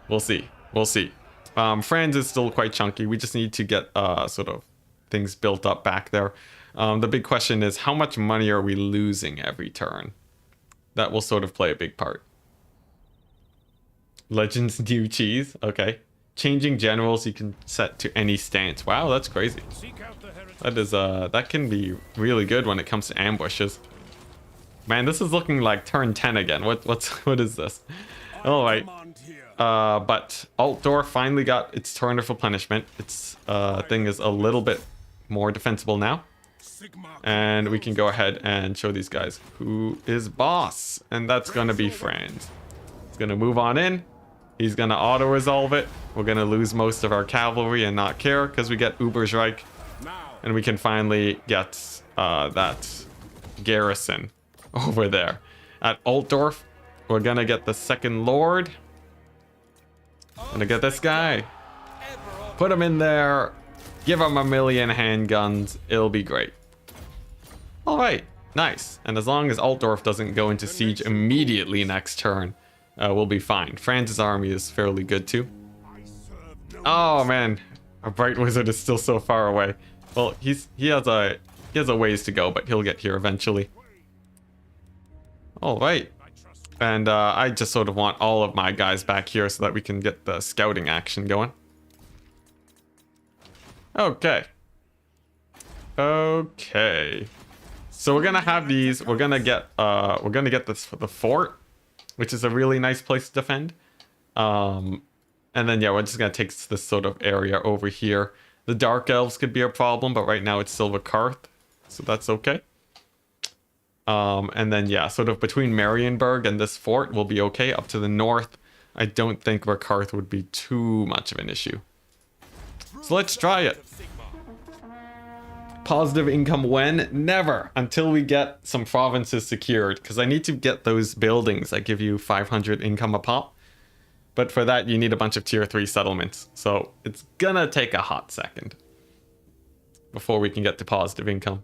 We'll see. We'll see. Franz is still quite chunky. We just need to get sort of things built up back there. The big question is, how much money are we losing every turn? That will sort of play a big part. Legends new cheese. Okay. Changing generals you can set to any stance. Wow, that's crazy. That is that can be really good when it comes to ambushes. Man, this is looking like turn 10 again. What is this? All right. But Altdorf finally got its turn of replenishment. Its thing is a little bit more defensible now. And we can go ahead and show these guys who is boss. And that's going to be Franz. He's going to move on in. He's going to auto-resolve it. We're going to lose most of our cavalry and not care because we get Uberschreik. And we can finally get that garrison over there. At Altdorf, we're going to get the second lord. Gonna get this guy. Put him in there. Give him 1,000,000 handguns. It'll be great. All right, nice. And as long as Altdorf doesn't go into siege immediately next turn, we'll be fine. Franz's army is fairly good too. Oh man, our Bright Wizard is still so far away. Well, he has a ways to go, but he'll get here eventually. All right, and I just sort of want all of my guys back here so that we can get the scouting action going. Okay. Okay. So we're gonna have these. We're gonna get this for the fort, which is a really nice place to defend. And then yeah, we're just gonna take this sort of area over here. The Dark Elves could be a problem, but right now it's Silver Karth, so that's okay. And then yeah, sort of between Marienburg and this fort will be okay. Up to the north, I don't think Karth would be too much of an issue. So let's try it. Positive income when? Never. Until we get some provinces secured. Because I need to get those buildings that give you 500 income a pop. But for that, you need a bunch of tier 3 settlements. So it's gonna take a hot second before we can get to positive income.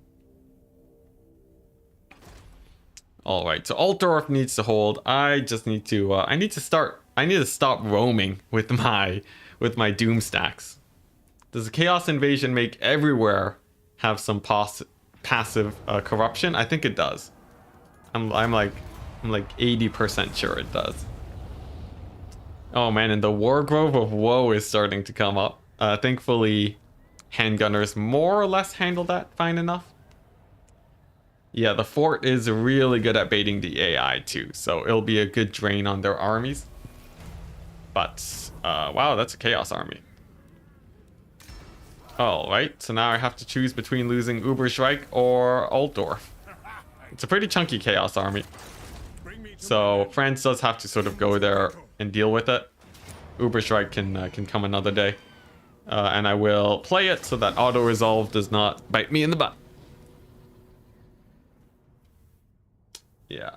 Alright, so Altdorf needs to hold. I just need to, I need to stop roaming with my doom stacks. Does the Chaos Invasion make everywhere have some passive corruption? I think it does. I'm like 80% sure it does. Oh man, and the War Grove of Woe is starting to come up. Thankfully, handgunners more or less handle that fine enough. Yeah, the fort is really good at baiting the AI too, so it'll be a good drain on their armies. But, wow, that's a Chaos army. Alright, so now I have to choose between losing Uberschreik or Altdorf. It's a pretty chunky Chaos army. So Franz does have to sort of go there and deal with it. Uberstrike can come another day. And I will play it so that auto-resolve does not bite me in the butt. Yeah,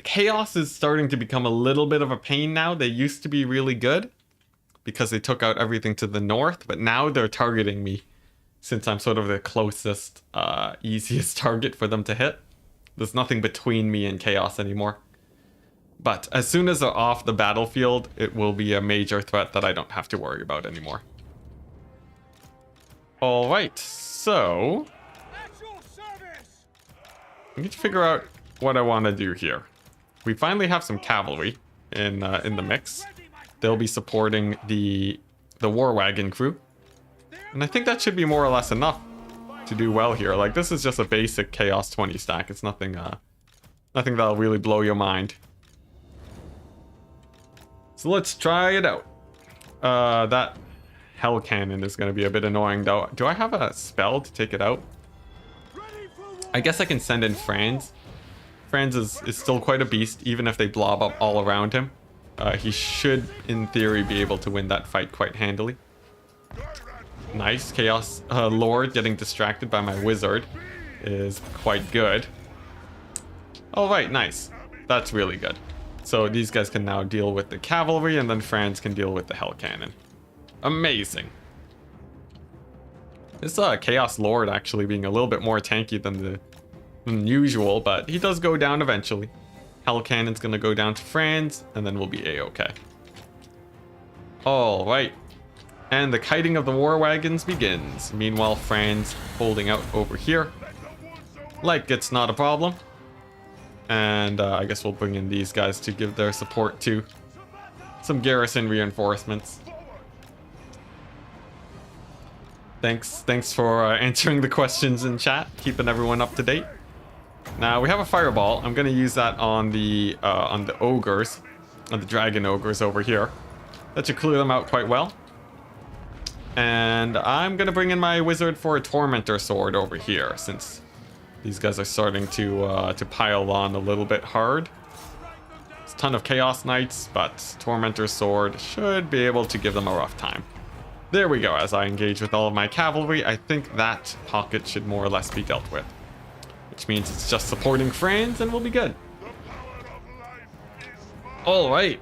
Chaos is starting to become a little bit of a pain now. They used to be really good because they took out everything to the north, but now they're targeting me since I'm sort of the closest, easiest target for them to hit. There's nothing between me and Chaos anymore. But as soon as they're off the battlefield, it will be a major threat that I don't have to worry about anymore. All right, so I need to figure out what I want to do here. We finally have some cavalry in the mix. They'll be supporting the war wagon crew, and I think that should be more or less enough to do well here. Like, this is just a basic Chaos 20 stack. It's nothing nothing that'll really blow your mind. So let's try it out. That Hell Cannon is going to be a bit annoying, though. Do I have a spell to take it out? I guess I can send in Franz. Franz is still quite a beast, even if they blob up all around him. He should, in theory, be able to win that fight quite handily. Nice. Chaos Lord getting distracted by my wizard is quite good. Alright, nice. That's really good. So these guys can now deal with the cavalry, and then Franz can deal with the Hell Cannon. Amazing. This Chaos Lord actually being a little bit more tanky than usual, but he does go down eventually. Hell Cannon's gonna go down to Franz, and then we'll be a-okay. Alright. And the kiting of the war wagons begins. Meanwhile, Franz holding out over here. Like it's not a problem. And I guess we'll bring in these guys to give their support to some garrison reinforcements. Thanks for answering the questions in chat, keeping everyone up to date. Now we have a fireball. I'm gonna use that on the ogres, on the dragon ogres over here. That should clear them out quite well. And I'm gonna bring in my wizard for a tormentor sword over here, since these guys are starting to pile on a little bit hard. It's a ton of chaos knights, but tormentor sword should be able to give them a rough time. There we go. As I engage with all of my cavalry, I think that pocket should more or less be dealt with. Which means it's just supporting Franz and we'll be good. Alright.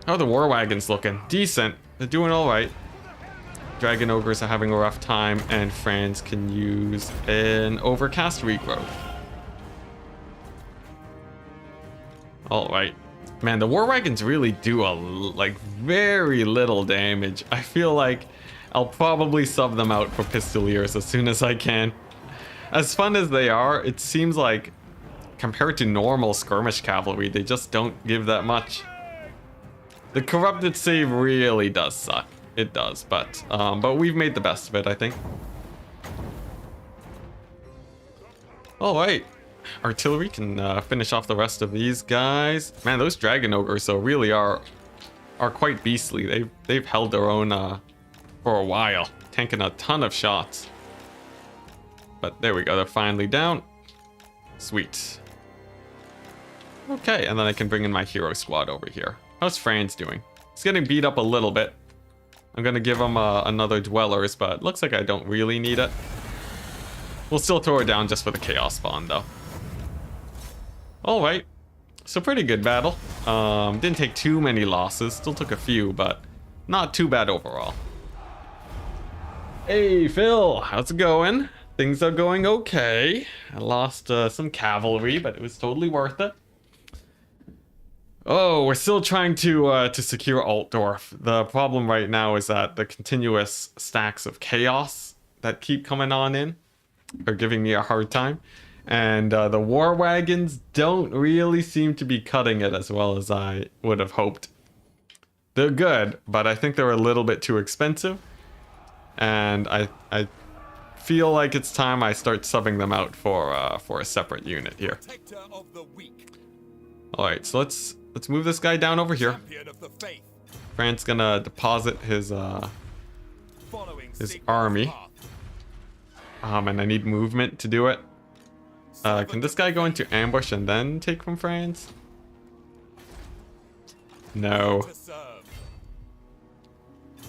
How are the war wagons looking? Decent. They're doing alright. Dragon ogres are having a rough time, and Franz can use an overcast regrowth. Alright. Man, the war wagons really do very little damage. I feel like I'll probably sub them out for pistoliers as soon as I can. As fun as they are, it seems like compared to normal skirmish cavalry, they just don't give that much. The corrupted save really does suck. It does, but we've made the best of it, I think. Alright. Artillery can finish off the rest of these guys. Man, those dragon ogres though really are quite beastly. They've held their own for a while, tanking a ton of shots. But there we go, they're finally down. Sweet. Okay, and then I can bring in my hero squad over here. How's Franz doing? He's getting beat up a little bit. I'm gonna give him another dwellers, but looks like I don't really need it. We'll still throw it down just for the chaos spawn though. Alright, so pretty good battle. Didn't take too many losses, still took a few, but not too bad overall. Hey Phil, how's it going? Things are going okay. I lost some cavalry, but it was totally worth it. Oh, we're still trying to secure Altdorf. The problem right now is that the continuous stacks of chaos that keep coming on in are giving me a hard time. And the war wagons don't really seem to be cutting it as well as I would have hoped. They're good, but I think they're a little bit too expensive. And I feel like it's time I start subbing them out for a separate unit here. Alright, so let's move this guy down over here. Fran's gonna deposit his army. And I need movement to do it. Can this guy go into ambush and then take from Franz? No. To serve.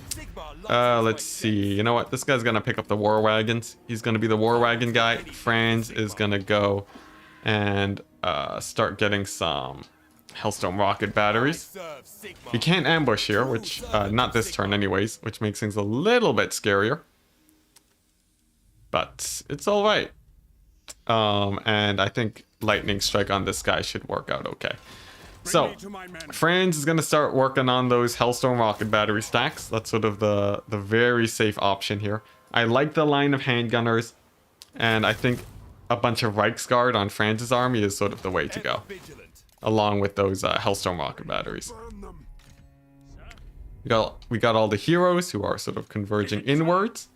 Sigmar loves Let's see. You know what? This guy's gonna pick up the war wagons. He's gonna be the war wagon guy. Franz is gonna go and start getting some Hellstone rocket batteries. serve Sigmar. We can't ambush here, which not this turn anyways, which makes things a little bit scarier. But it's all right. And I think lightning strike on this guy should work out okay. So, Franz is going to start working on those Hellstone rocket battery stacks. That's sort of the very safe option here. I like the line of handgunners, and I think a bunch of Reichsguard on Franz's army is sort of the way to go, Vigilant. along with those Hellstone rocket batteries. We got all the heroes who are sort of converging inwards.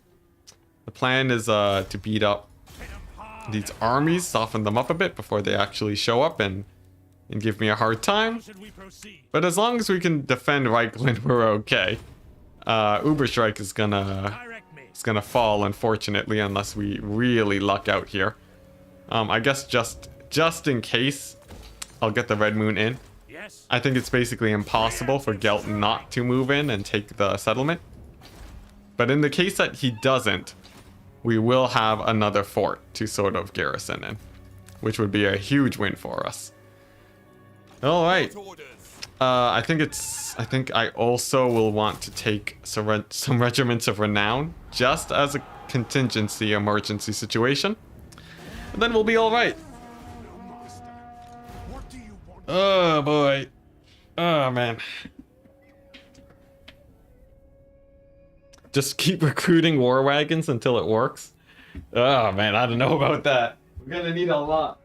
The plan is to beat up these armies, soften them up a bit before they actually show up and give me a hard time. Should we proceed? But as long as we can defend Reichland, we're okay. Uberstrike is gonna Direct me. it's gonna fall, unfortunately, unless we really luck out here. I guess just in case, I'll get the Red Moon in. Yes. I think it's basically impossible for Gelt not to move in and take the settlement. But in the case that he doesn't, we will have another fort to sort of garrison in, which would be a huge win for us. All right. Orders. I think I also will want to take some regiments of renown just as a contingency emergency situation. And then we'll be all right. What do you want? Oh boy. Oh man. Just keep recruiting war wagons until it works. Oh man, I don't know about that. We're gonna need a lot.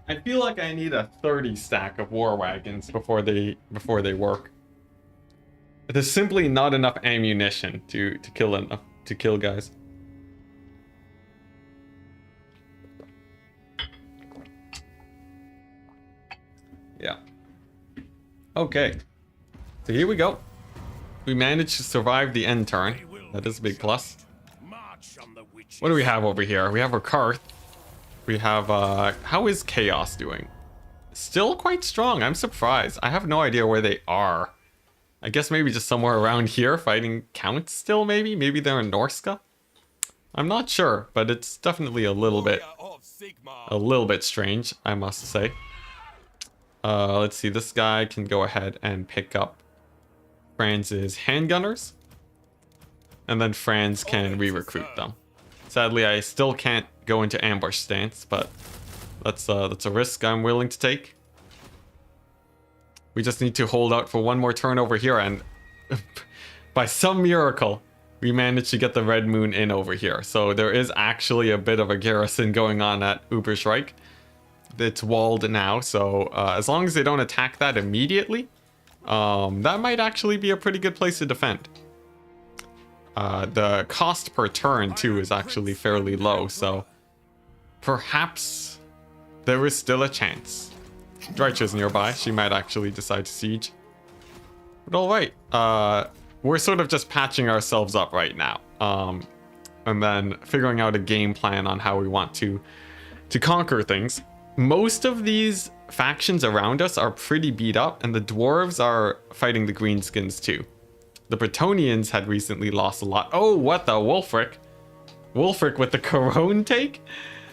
I feel like I need a 30 stack of war wagons before they work. There's simply not enough ammunition to kill guys. Yeah. Okay. So here we go. We managed to survive the end turn. That is a big plus. March on the witches. What do we have over here? We have our Karth. We have, how is Chaos doing? Still quite strong. I'm surprised. I have no idea where they are. I guess maybe just somewhere around here fighting counts still, maybe? Maybe they're in Norska? I'm not sure, but it's definitely a little bit Warrior of Sigmar. strange, I must say. Let's see. This guy can go ahead and pick up Franz's handgunners. And then Franz can re-recruit them. Sadly, I still can't go into ambush stance, but that's a risk I'm willing to take. We just need to hold out for one more turn over here, and by some miracle, we managed to get the Red Moon in over here. So there is actually a bit of a garrison going on at Uberschreik. It's walled now, so as long as they don't attack that immediately, that might actually be a pretty good place to defend. The cost per turn, too, is actually fairly low, so perhaps there is still a chance. Dreicher's nearby. She might actually decide to siege. But alright, we're sort of just patching ourselves up right now. And then figuring out a game plan on how we want to conquer things. Most of these factions around us are pretty beat up, and the dwarves are fighting the greenskins too. The Bretonians had recently lost a lot. Oh, what the Wulfric? Wulfric with the Corone take?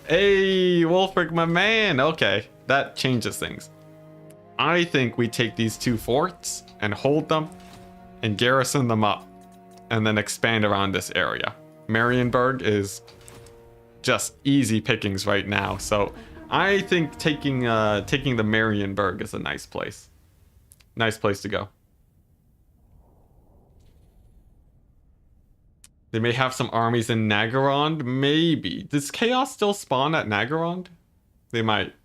Hey, Wulfric, my man. Okay, that changes things. I think we take these two forts and hold them and garrison them up and then expand around this area. Marienburg is just easy pickings right now, so I think taking the Marienburg is a nice place. Nice place to go. They may have some armies in Nagarond, maybe. Does Chaos still spawn at Nagarond? They might.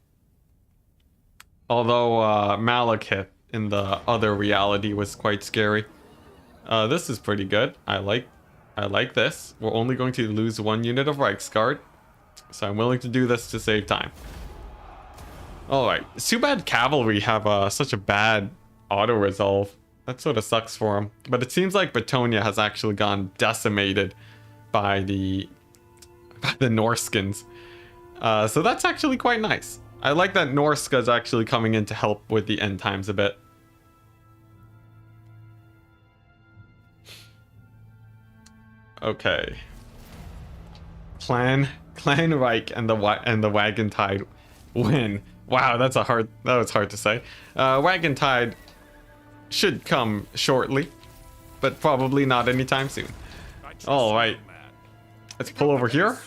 Although Malekith in the other reality was quite scary. This is pretty good. I like this. We're only going to lose one unit of Reichsguard, so I'm willing to do this to save time. Alright, it's too bad cavalry have such a bad auto-resolve. That sort of sucks for them. But it seems like Bretonia has actually gone decimated by the Norskins. So that's actually quite nice. I like that Norska is actually coming in to help with the end times a bit. Okay. Clan Reich and the Wagon Tide win. Wow, that was hard to say. Wagon Tide should come shortly, but probably not anytime soon. All right, let's pull over here.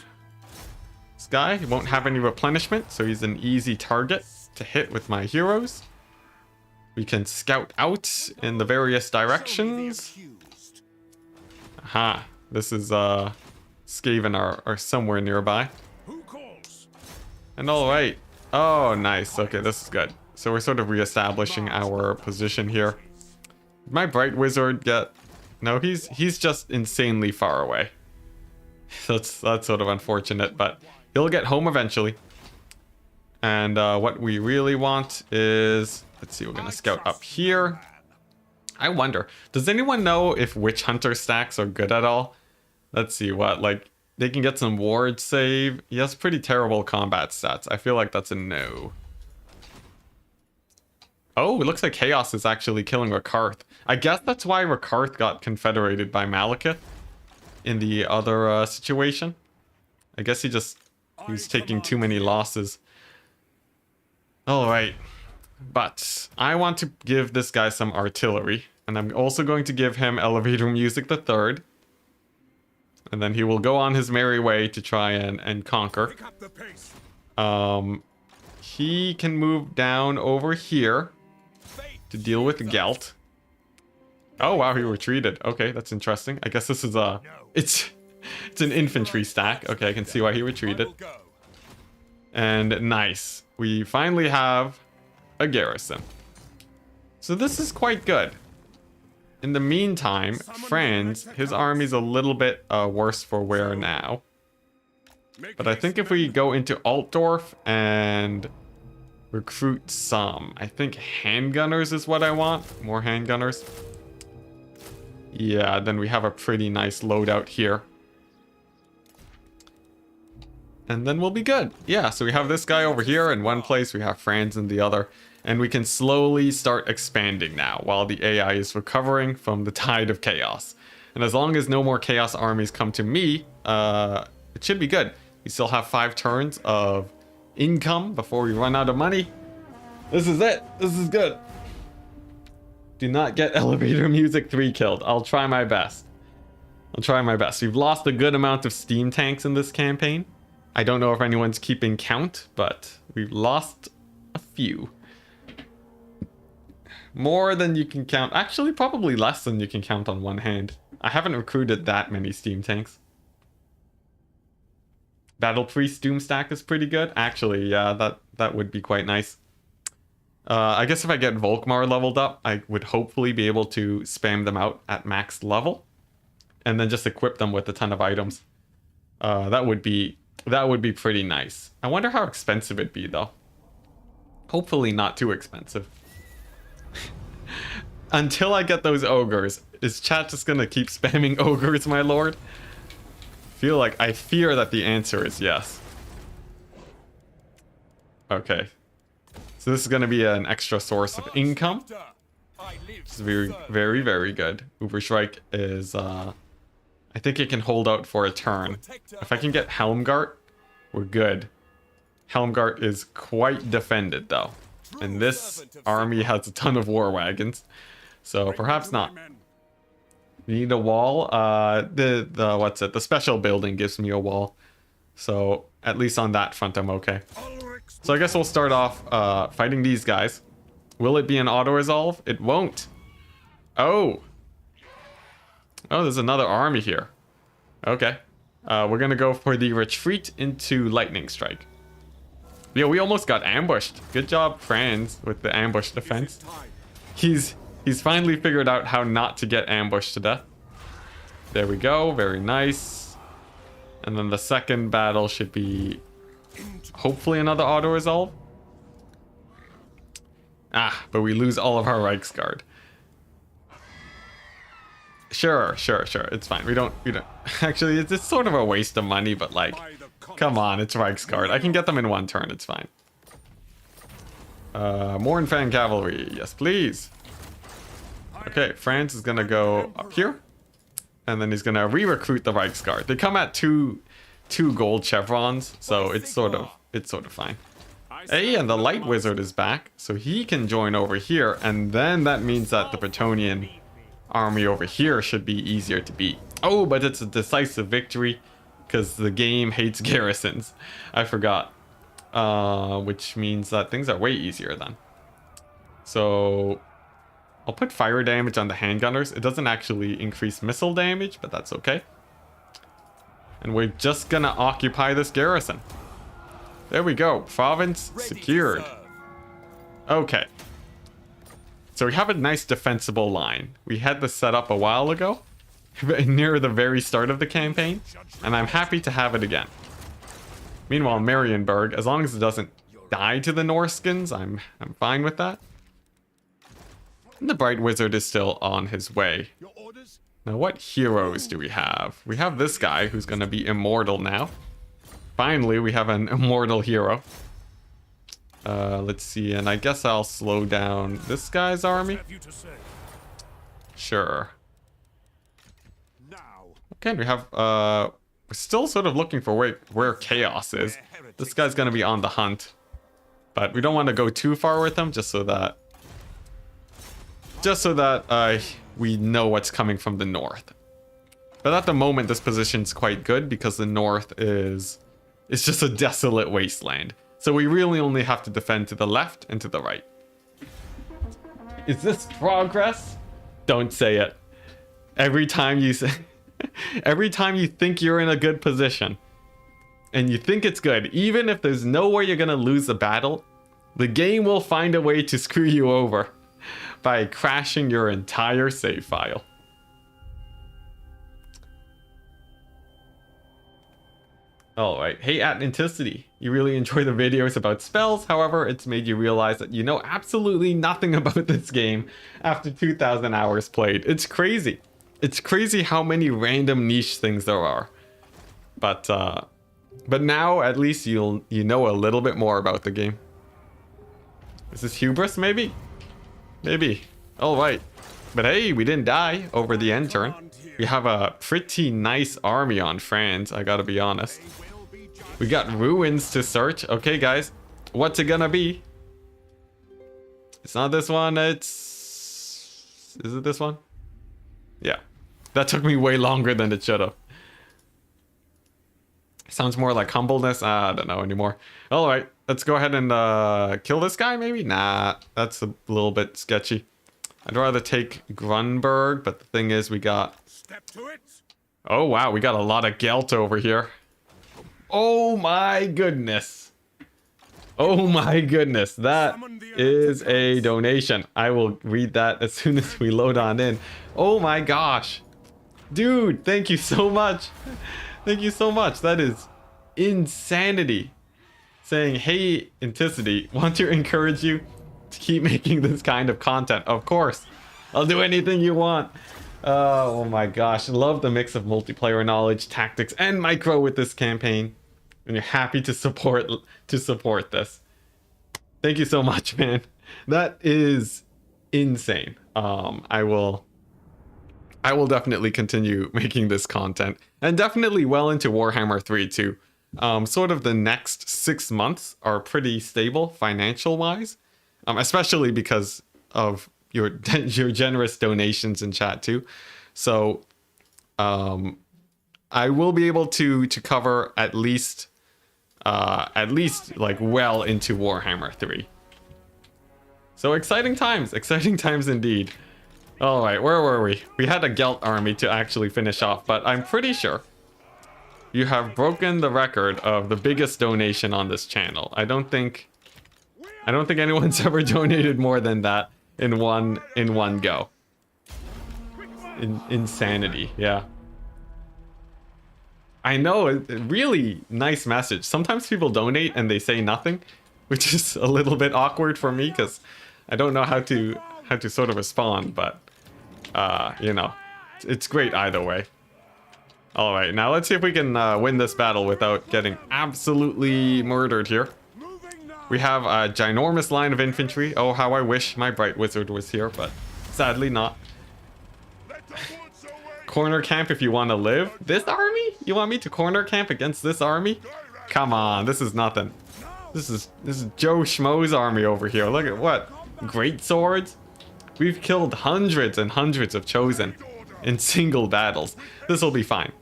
This guy won't have any replenishment, so he's an easy target to hit with my heroes. We can scout out in the various directions. Aha, this is Skaven are somewhere nearby. And all right. Oh, nice. Okay, this is good. So we're sort of reestablishing our position here. Did my Bright Wizard get... No, he's just insanely far away. That's sort of unfortunate, but he'll get home eventually. And what we really want is... Let's see, we're going to scout up here. I wonder, does anyone know if Witch Hunter stacks are good at all? Let's see, what, like, they can get some ward save. He has pretty terrible combat stats. I feel like that's a no. Oh, it looks like Chaos is actually killing Rakarth. I guess that's why Rakarth got confederated by Malekith in the other situation. I guess he was taking too many losses. Alright. But I want to give this guy some artillery. And I'm also going to give him Elevator Music the Third. And then he will go on his merry way to try and conquer. He can move down over here to deal with Gelt. Oh wow, he retreated. Okay, that's interesting. I guess this is it's an infantry stack. Okay, I can see why he retreated. And nice. We finally have a garrison. So this is quite good. In the meantime, Franz, his army's a little bit worse for wear now. But I think if we go into Altdorf and recruit some, I think handgunners is what I want. More handgunners. Yeah, then we have a pretty nice loadout here. And then we'll be good. Yeah, so we have this guy over here in one place, we have Franz in the other. And we can slowly start expanding now while the AI is recovering from the tide of chaos. And as long as no more chaos armies come to me, it should be good. We still have 5 turns of income before we run out of money. This is it. This is good. Do not get Elevator Music 3 killed. I'll try my best. I'll try my best. We've lost a good amount of steam tanks in this campaign. I don't know if anyone's keeping count, but we've lost a few. More than you can count. Actually, probably less than you can count on one hand. I haven't recruited that many steam tanks. Battle Priest Doomstack is pretty good. Actually, yeah, that would be quite nice. I guess if I get Volkmar leveled up, I would hopefully be able to spam them out at max level. And then just equip them with a ton of items. That would be pretty nice. I wonder how expensive it'd be, though. Hopefully not too expensive. Until I get those ogres, is chat just gonna keep spamming ogres, my lord? I fear that the answer is yes. Okay. So this is gonna be an extra source of income. Which is very, very, very good. Uberschreik is, I think it can hold out for a turn. If I can get Helmgart, we're good. Helmgart is quite defended, though. And this army has a ton of war wagons. So perhaps not. We need a wall. The special building gives me a wall. So at least on that front, I'm okay. So I guess we'll start off fighting these guys. Will it be an auto-resolve? It won't. Oh, there's another army here. Okay. We're going to go for the retreat into Lightning Strike. Yeah, we almost got ambushed. Good job, Franz, with the ambush defense. He's finally figured out how not to get ambushed to death. There we go. Very nice. And then the second battle should be hopefully another auto-resolve. But we lose all of our Reichsguard. Sure. It's fine. We don't. Actually, it's sort of a waste of money, but like, Come on, it's Reichsguard. I can get them in one turn, it's fine. More Fan Cavalry, yes please. Okay, Franz is gonna go up here. And then he's gonna re-recruit the Reichsguard. They come at two gold chevrons, so it's sort of fine. Hey, and the Light Wizard is back, so he can join over here, and then that means that the Bretonnian army over here should be easier to beat. Oh, but it's a decisive victory, because the game hates garrisons. I forgot. Which means that things are way easier then. So I'll put fire damage on the handgunners. It doesn't actually increase missile damage, but that's okay. And we're just gonna occupy this garrison. There we go. Province secured. Okay. So we have a nice defensible line. We had this set up a while ago, near the very start of the campaign, and I'm happy to have it again. Meanwhile, Marienburg, as long as it doesn't die to the Norskins, I'm fine with that. And the Bright Wizard is still on his way. Now, what heroes do we have? We have this guy who's going to be immortal now. Finally, we have an immortal hero. Let's see, and I guess I'll slow down this guy's army. Sure. Okay, we have, we're still sort of looking for where chaos is. This guy's going to be on the hunt. But we don't want to go too far with him, just so that we know what's coming from the north. But at the moment, this position's quite good because the north is just a desolate wasteland. So we really only have to defend to the left and to the right. Is this progress? Don't say it. Every time you say, every time you think you're in a good position and you think it's good, even if there's no way you're gonna lose the battle, the game will find a way to screw you over by crashing your entire save file. Alright, hey at Enticity, you really enjoy the videos about spells, however, it's made you realize that you know absolutely nothing about this game after 2,000 hours played. It's crazy. It's crazy how many random niche things there are. But now at least you know a little bit more about the game. Is this hubris maybe? Maybe. Alright. But hey, we didn't die over the end turn. We have a pretty nice army on France, I gotta be honest. We got ruins to search. Okay, guys. What's it gonna be? It's not this one, it's... Is it this one? Yeah. That took me way longer than it should have. Sounds more like humbleness. I don't know anymore. Alright, let's go ahead and kill this guy maybe? Nah, that's a little bit sketchy. I'd rather take Grunberg, but the thing is we got... Step to it. Oh wow, we got a lot of Gelt over here. Oh my goodness. Oh my goodness, that is a donation. I will read that as soon as we load on in. Oh my gosh. Dude, thank you so much. Thank you so much. That is insanity. Saying, hey, Enticity, want to encourage you to keep making this kind of content. Of course. I'll do anything you want. Oh my gosh. Love the mix of multiplayer knowledge, tactics, and micro with this campaign. And you're happy to support this. Thank you so much, man. That is insane. I will definitely continue making this content, and definitely well into Warhammer 3 too. Sort of the next 6 months are pretty stable financial wise, especially because of your generous donations in chat too. So I will be able to cover at least like well into Warhammer 3. So exciting times indeed. All right, where were we? We had a Gelt army to actually finish off, but I'm pretty sure you have broken the record of the biggest donation on this channel. I don't think anyone's ever donated more than that in one go. Insanity, yeah. I know, a really nice message. Sometimes people donate and they say nothing, which is a little bit awkward for me because I don't know how to sort of respond, but you know, it's great either way. All right, now let's see if we can win this battle without getting absolutely murdered here. Moving now. We have a ginormous line of infantry. Oh, how I wish my Bright Wizard was here, but sadly not. Let the woods away. Corner camp if you want to live. This army? You want me to corner camp against this army? Come on, this is nothing. This is Joe Schmo's army over here. Look at what? Great swords? We've killed hundreds and hundreds of chosen in single battles. This will be fine.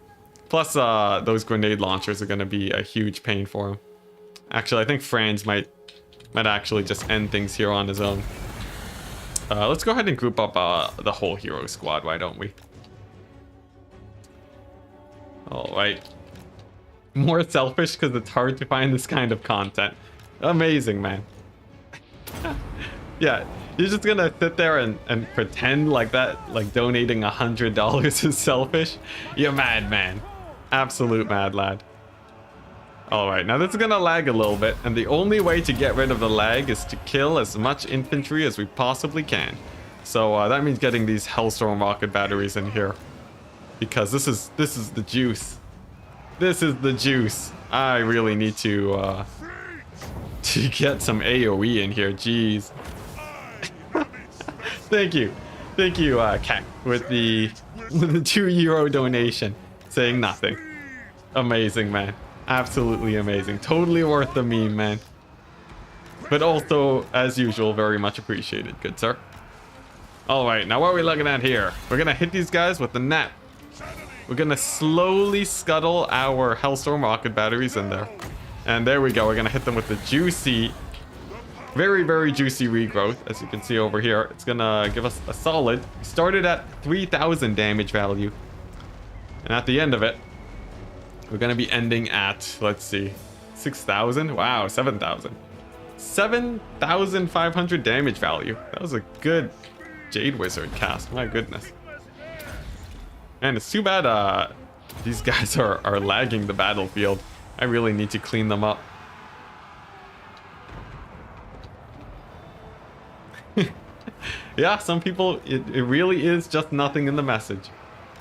Plus, those grenade launchers are going to be a huge pain for him. Actually, I think Franz might actually just end things here on his own. Let's go ahead and group up the whole hero squad, why don't we? Alright. More selfish because it's hard to find this kind of content. Amazing, man. Yeah, you're just gonna sit there and pretend like that, like donating $100 is selfish? You're mad, man. Absolute mad lad. Alright, now this is gonna lag a little bit, and the only way to get rid of the lag is to kill as much infantry as we possibly can. So that means getting these Hellstorm rocket batteries in here. Because this is the juice. This is the juice. I really need to get some AoE in here. Jeez. Thank you, Cat, with the €2 donation, saying nothing. Amazing, man. Absolutely amazing. Totally worth the meme, man. But also, as usual, very much appreciated, good sir. All right, now what are we looking at here? We're gonna hit these guys with the net. We're gonna slowly scuttle our Hellstorm rocket batteries in there. And there we go, we're gonna hit them with the juicy, very, very juicy regrowth. As you can see over here, it's gonna give us a solid. We started at 3,000 damage value. And at the end of it, we're gonna be ending at, let's see, 6,000? Wow, 7,000. 7,500 damage value. That was a good Jade Wizard cast, my goodness. And it's too bad these guys are lagging the battlefield. I really need to clean them up. Yeah, some people, it really is just nothing in the message.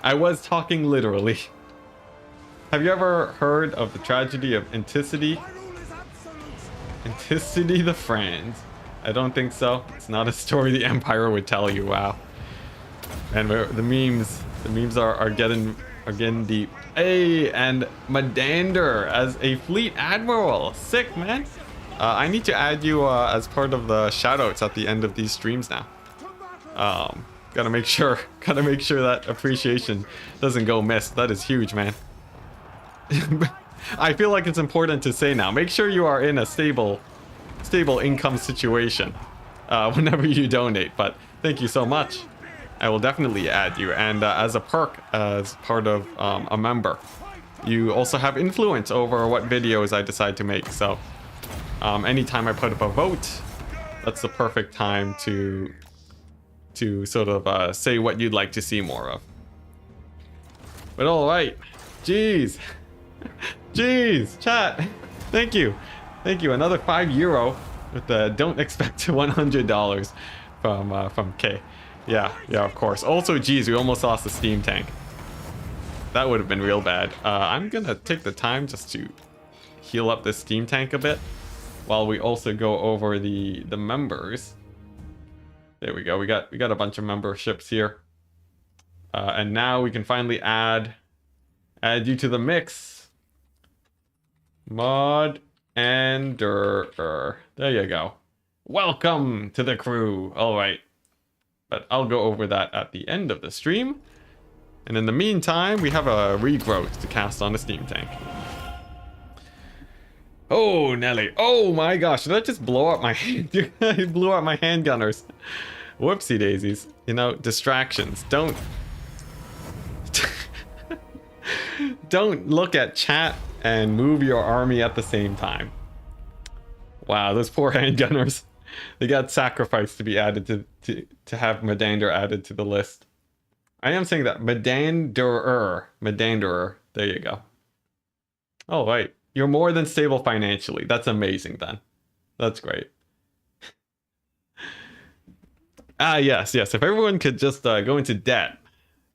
I was talking literally. Have you ever heard of the tragedy of Enticity? Enticity the Franz? I don't think so. It's not a story the Empire would tell you. Wow. And the memes are getting deep. Hey, and Medander as a fleet admiral. Sick, man. I need to add you as part of the shoutouts at the end of these streams now. Gotta make sure that appreciation doesn't go missed. That is huge, man. I feel like it's important to say now. Make sure you are in a stable income situation whenever you donate. But thank you so much. I will definitely add you. And as a perk, as part of a member, you also have influence over what videos I decide to make. So anytime I put up a vote, that's the perfect time to sort of say what you'd like to see more of. But all right, jeez, chat. Thank you. Another €5 with the don't expect $100 from K. Yeah, of course. Also, geez, we almost lost the steam tank. That would have been real bad. I'm gonna take the time just to heal up this steam tank a bit, while we also go over the members. There we go. We got a bunch of memberships here, and now we can finally add you to the mix. Mod and there you go. Welcome to the crew. All right. But I'll go over that at the end of the stream. And in the meantime, we have a regrowth to cast on the steam tank. Oh, Nelly. Oh my gosh, did I just blow up my hand? I blew up my handgunners. Whoopsie daisies. You know, distractions. Don't look at chat and move your army at the same time. Wow, those poor handgunners. They got sacrificed to be added to have Medander added to the list. I am saying that. Medanderer. There you go. Oh, right. You're more than stable financially. That's amazing then. That's great. Yes. If everyone could just go into debt.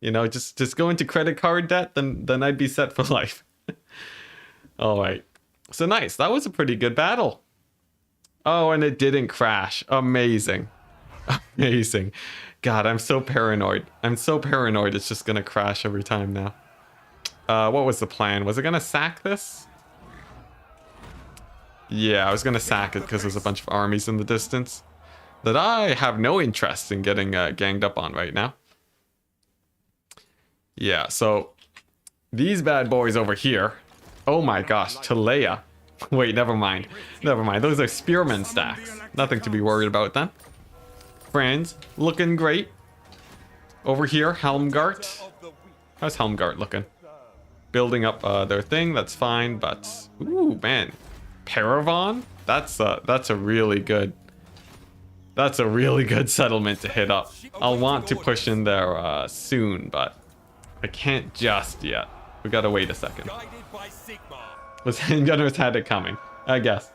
You know, just go into credit card debt, then I'd be set for life. All right. So nice. That was a pretty good battle. Oh, and it didn't crash. Amazing. Amazing. God, I'm so paranoid. I'm so paranoid it's just going to crash every time now. What was the plan? Was it going to sack this? Yeah, I was going to sack it because there's a bunch of armies in the distance that I have no interest in getting ganged up on right now. Yeah, so these bad boys over here. Oh my gosh, Talea. Wait, never mind. Never mind. Those are spearman stacks. Nothing to be worried about then. Franz, looking great. Over here, Helmgart. How's Helmgart looking? Building up their thing, that's fine, but... Ooh, man. Paravon? That's a really good... That's a really good settlement to hit up. I'll want to push in there soon, but I can't just yet. We gotta wait a second. Was Handgunners had it coming, I guess.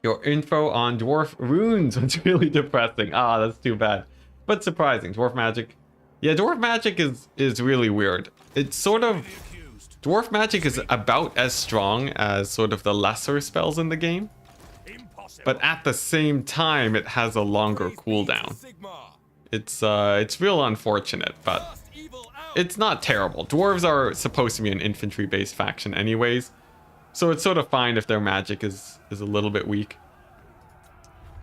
Your info on dwarf runes was really depressing. Ah, that's too bad. But surprising. Dwarf magic. Yeah, dwarf magic is really weird. It's sort of... Dwarf magic is about as strong as sort of the lesser spells in the game. But at the same time, it has a longer cooldown. It's real unfortunate, but it's not terrible. Dwarves are supposed to be an infantry-based faction anyways, so it's sort of fine if their magic is a little bit weak.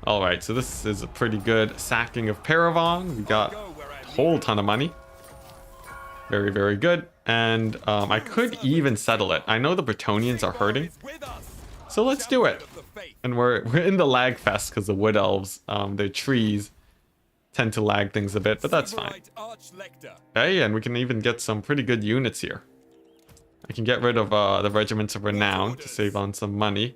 Alright, so this is a pretty good sacking of Paravon. We got a whole ton of money. Very, very good. And I could even settle it. I know the Bretonians are hurting, so let's do it. And we're in the lag fest because the wood elves, their trees tend to lag things a bit, but that's fine. Hey, and we can even get some pretty good units here. I can get rid of the regiments of renown to save on some money,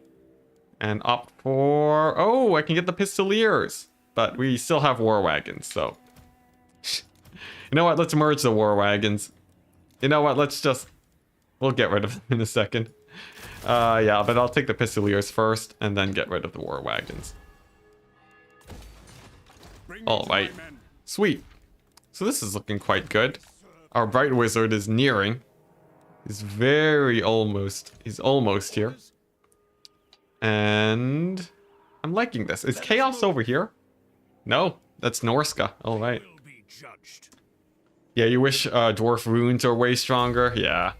and opt for... Oh, I can get the pistoliers, but we still have war wagons, so... You know what? Let's merge the war wagons. You know what? Let's just... We'll get rid of them in a second. Yeah, but I'll take the pistoliers first, and then get rid of the war wagons. Alright. Sweet. So this is looking quite good. Our Bright Wizard is nearing. He's He's almost here. And... I'm liking this. Is Chaos over here? No, that's Norska. Alright. Yeah, you wish Dwarf Runes are way stronger? Yeah.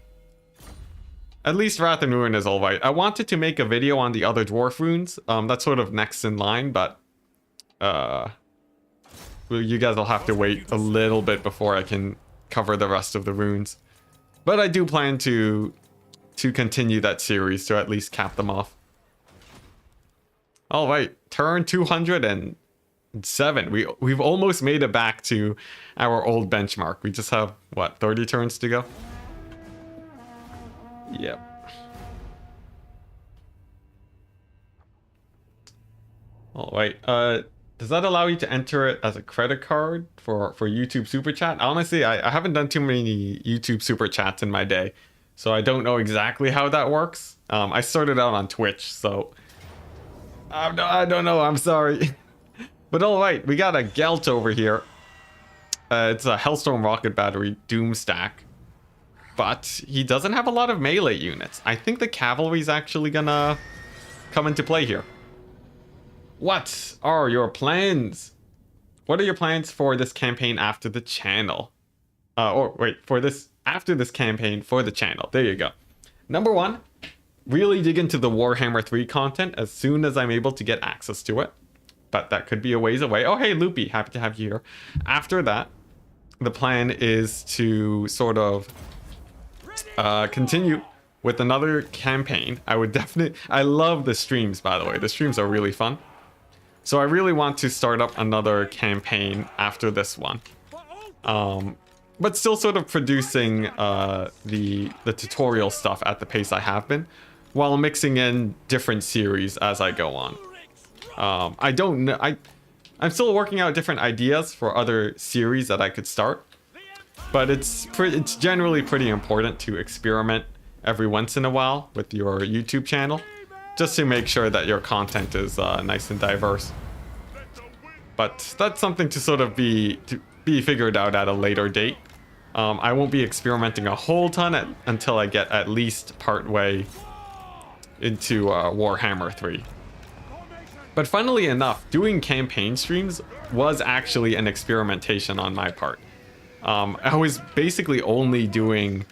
At least Wrath and Ruin is alright. I wanted to make a video on the other Dwarf Runes. That's sort of next in line, but... well, you guys will have to wait a little bit before I can cover the rest of the runes. But I do plan to continue that series to at least cap them off. Alright, turn 207. We've almost made it back to our old benchmark. We just have, what, 30 turns to go? Yep. Alright, does that allow you to enter it as a credit card for YouTube Super Chat? Honestly, I haven't done too many YouTube Super Chats in my day, so I don't know exactly how that works. I started out on Twitch, so... I don't know, I'm sorry. But alright, we got a Gelt over here. It's a Hellstorm Rocket Battery Doom stack. But he doesn't have a lot of melee units. I think the cavalry's actually gonna come into play here. What are your plans? What are your plans for this campaign after the channel? After this campaign for the channel. There you go. Number one, really dig into the Warhammer 3 content as soon as I'm able to get access to it. But that could be a ways away. Oh, hey, Loopy, happy to have you here. After that, the plan is to sort of continue with another campaign. I love the streams, by the way. The streams are really fun. So I really want to start up another campaign after this one. But still sort of producing the tutorial stuff at the pace I have been, while mixing in different series as I go on. I don't know. I'm still working out different ideas for other series that I could start, but it's generally pretty important to experiment every once in a while with your YouTube channel, just to make sure that your content is nice and diverse. But that's something to sort of be figured out at a later date. I won't be experimenting a whole ton until I get at least part way into Warhammer 3. But funnily enough, doing campaign streams was actually an experimentation on my part. I was basically only doing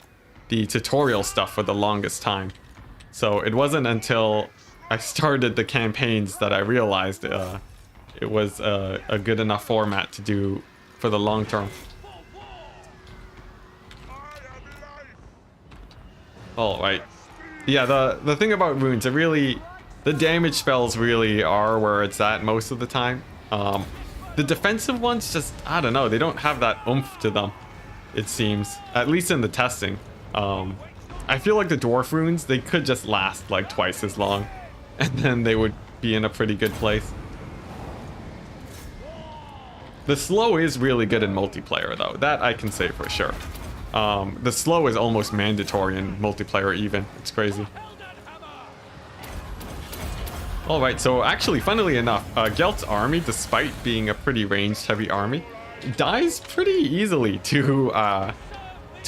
the tutorial stuff for the longest time. So it wasn't until I started the campaigns that I realized it was a good enough format to do for the long term. Alright. Yeah, the thing about runes, the damage spells really are where it's at most of the time. The defensive ones just, I don't know, they don't have that oomph to them, it seems. At least in the testing. I feel like the dwarf runes, they could just last like twice as long. And then they would be in a pretty good place. The slow is really good in multiplayer though, that I can say for sure. The slow is almost mandatory in multiplayer even, it's crazy. Alright, so actually, funnily enough, Gelt's army, despite being a pretty ranged heavy army, dies pretty easily to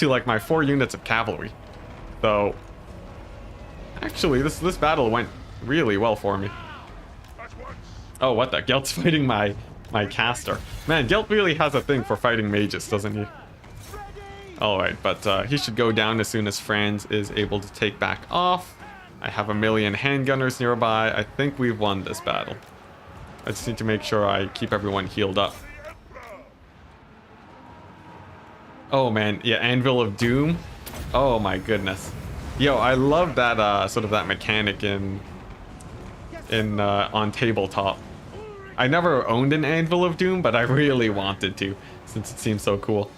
like my 4 units of cavalry. So, actually, this battle went really well for me. Oh, what the? Gelt's fighting my caster. Man, Gelt really has a thing for fighting mages, doesn't he? Alright, but he should go down as soon as Franz is able to take back off. I have 1 million handgunners nearby. I think we've won this battle. I just need to make sure I keep everyone healed up. Oh man, yeah, Anvil of Doom. Oh my goodness. Yo, I love that sort of that mechanic in on tabletop. I never owned an Anvil of Doom, but I really wanted to, since it seems so cool.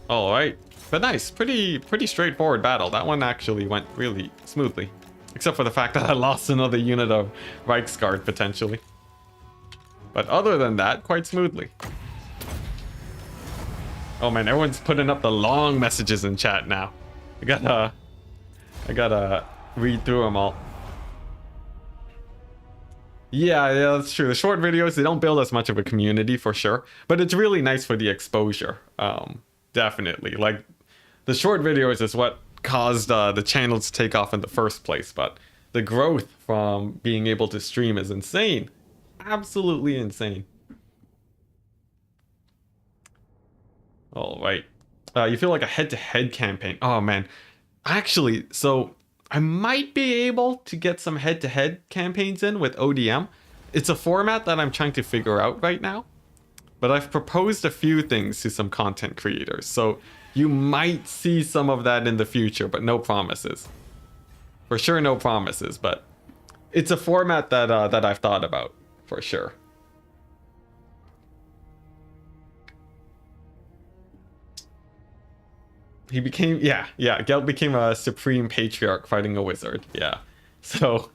Alright. But nice, pretty straightforward battle. That one actually went really smoothly. Except for the fact that I lost another unit of Reichsguard, potentially. But other than that, quite smoothly. Oh man, everyone's putting up the long messages in chat now. I gotta read through them all. Yeah, that's true. The short videos, they don't build as much of a community for sure. But it's really nice for the exposure. Definitely. Like, the short videos is what caused the channel to take off in the first place, but the growth from being able to stream is insane. Absolutely insane. All right. You feel like a head-to-head campaign. Oh, man. Actually, so I might be able to get some head-to-head campaigns in with ODM. It's a format that I'm trying to figure out right now, but I've proposed a few things to some content creators, so you might see some of that in the future, but no promises. For sure, no promises, but it's a format that that I've thought about, for sure. He became, yeah, Gelt became a supreme patriarch fighting a wizard, yeah. So,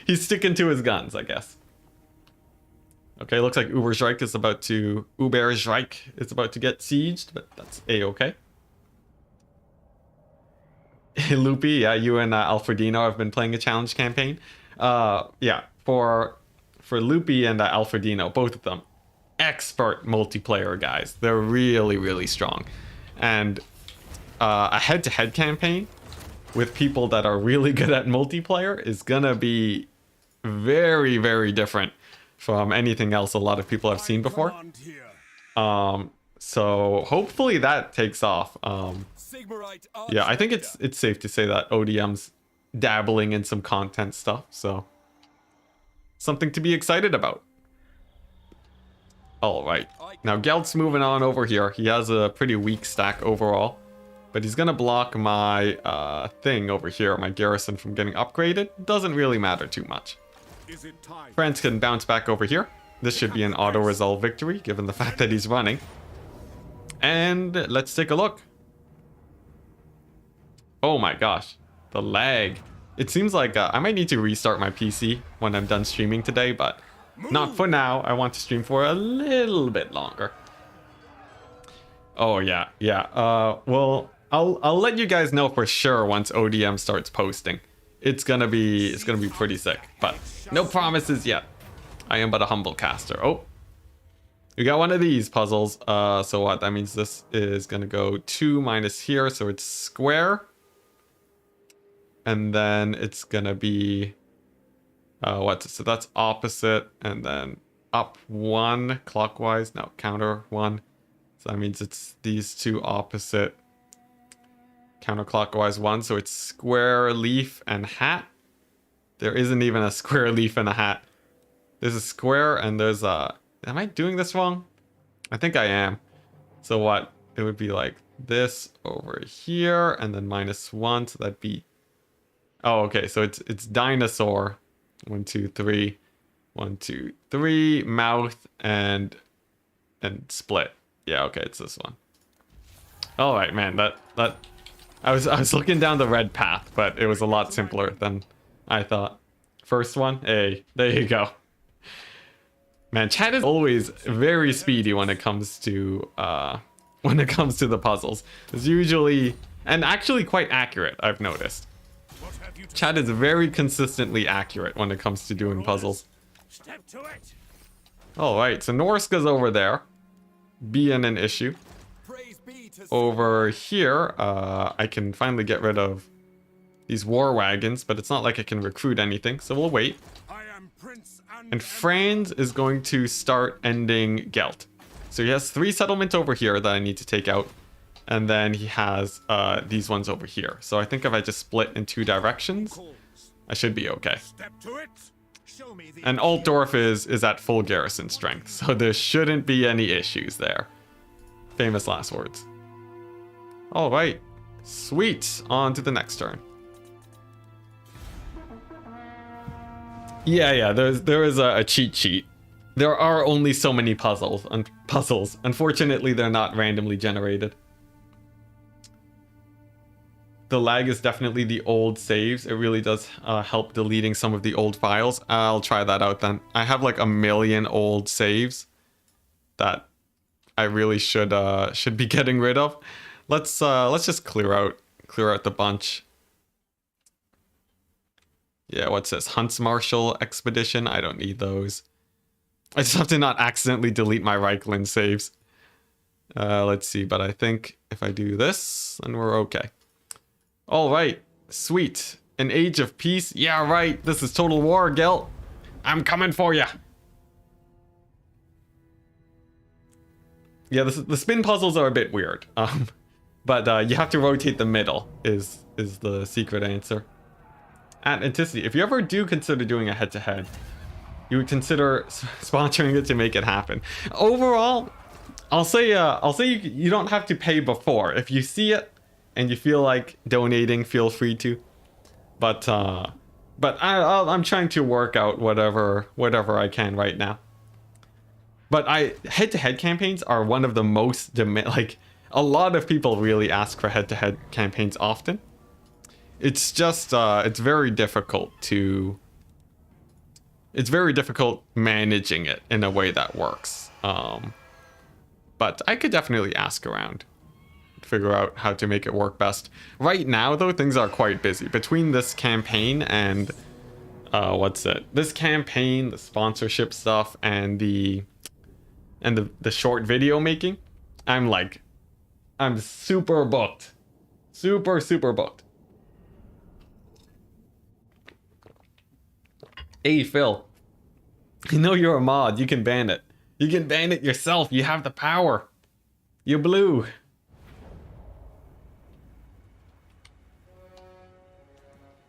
he's sticking to his guns, I guess. Okay, looks like Uberreich is about to get sieged, but that's a-okay. Loopy, yeah, you and Alfredino have been playing a challenge campaign. Yeah, for Loopy and Alfredino, both of them, expert multiplayer guys. They're really, really strong. And a head-to-head campaign with people that are really good at multiplayer is gonna be very, very different from anything else a lot of people have seen before. So hopefully that takes off. Yeah, I think it's safe to say that ODM's dabbling in some content stuff, so something to be excited about. All right, now Gelt's moving on over here. He has a pretty weak stack overall, but he's gonna block my thing over here, my garrison, from getting upgraded. Doesn't really matter too much. Franz can bounce back over here. This should be an auto-resolve victory, given the fact that he's running. And let's take a look. Oh my gosh, the lag. It seems like I might need to restart my PC when I'm done streaming today, but not for now. I want to stream for a little bit longer. Oh yeah. Well, I'll let you guys know for sure once ODM starts posting. It's gonna be pretty sick, but no promises yet. I am but a humble caster. Oh, We got one of these puzzles. So what? That means this is gonna go 2 minus here, so it's square. And then it's gonna be so that's opposite, and then up 1 clockwise. No, counter 1. So that means it's these two opposite counterclockwise 1. So it's square, leaf, and hat. There isn't even a square, leaf, and a hat. There's a square, and there's a... Am I doing this wrong? I think I am. So what? It would be like this over here, and then -1, so that'd be... Oh, okay, so it's dinosaur. 1, 2, 3. 1, 2, 3. Mouth, and split. Yeah, okay, it's this one. All right, man, that I was looking down the red path, but it was a lot simpler than I thought. First one, hey, there you go. Man, chat is always very speedy when it comes to the puzzles. It's usually, and actually quite accurate, I've noticed. Chat is very consistently accurate when it comes to doing puzzles. Step to it. All right, so Norska's over there, being an issue. Praise be to Over here, I can finally get rid of these war wagons, but it's not like I can recruit anything, so we'll wait. I am Prince And Franz is going to start ending Gelt. So he has 3 settlements over here that I need to take out. And then he has these ones over here. So I think if I just split in 2 directions, I should be okay. Step to it. Show me the And Altdorf is at full garrison strength, so there shouldn't be any issues there. Famous last words. All right, sweet. On to the next turn. Yeah. There is a cheat sheet. There are only so many puzzles. Unfortunately, they're not randomly generated. The lag is definitely the old saves. It really does help deleting some of the old files. I'll try that out then. I have like 1 million old saves that I really should be getting rid of. Let's just clear out the bunch. Yeah, what's this? Hunts Marshal Expedition. I don't need those. I just have to not accidentally delete my Reichland saves. Let's see, but I think if I do this, then we're okay. All right, sweet. An age of peace. Yeah, right. This is Total War, Gelt. I'm coming for ya. Yeah, the spin puzzles are a bit weird. But you have to rotate the middle is the secret answer. At Enticity, if you ever do consider doing a head-to-head, you would consider sponsoring it to make it happen. Overall, I'll say you don't have to pay before. If you see it and you feel like donating, feel free to. But I'm trying to work out whatever I can right now. But head-to-head campaigns are one of the most like a lot of people really ask for head-to-head campaigns often. It's just it's very difficult managing it in a way that works. But I could definitely ask around, figure out how to make it work best. Right now, though, things are quite busy. Between this campaign and this campaign, the sponsorship stuff, and the short video making, I'm super booked. Super booked. Hey, Phil. I know you're a mod. You can ban it. You can ban it yourself. You have the power. You're blue.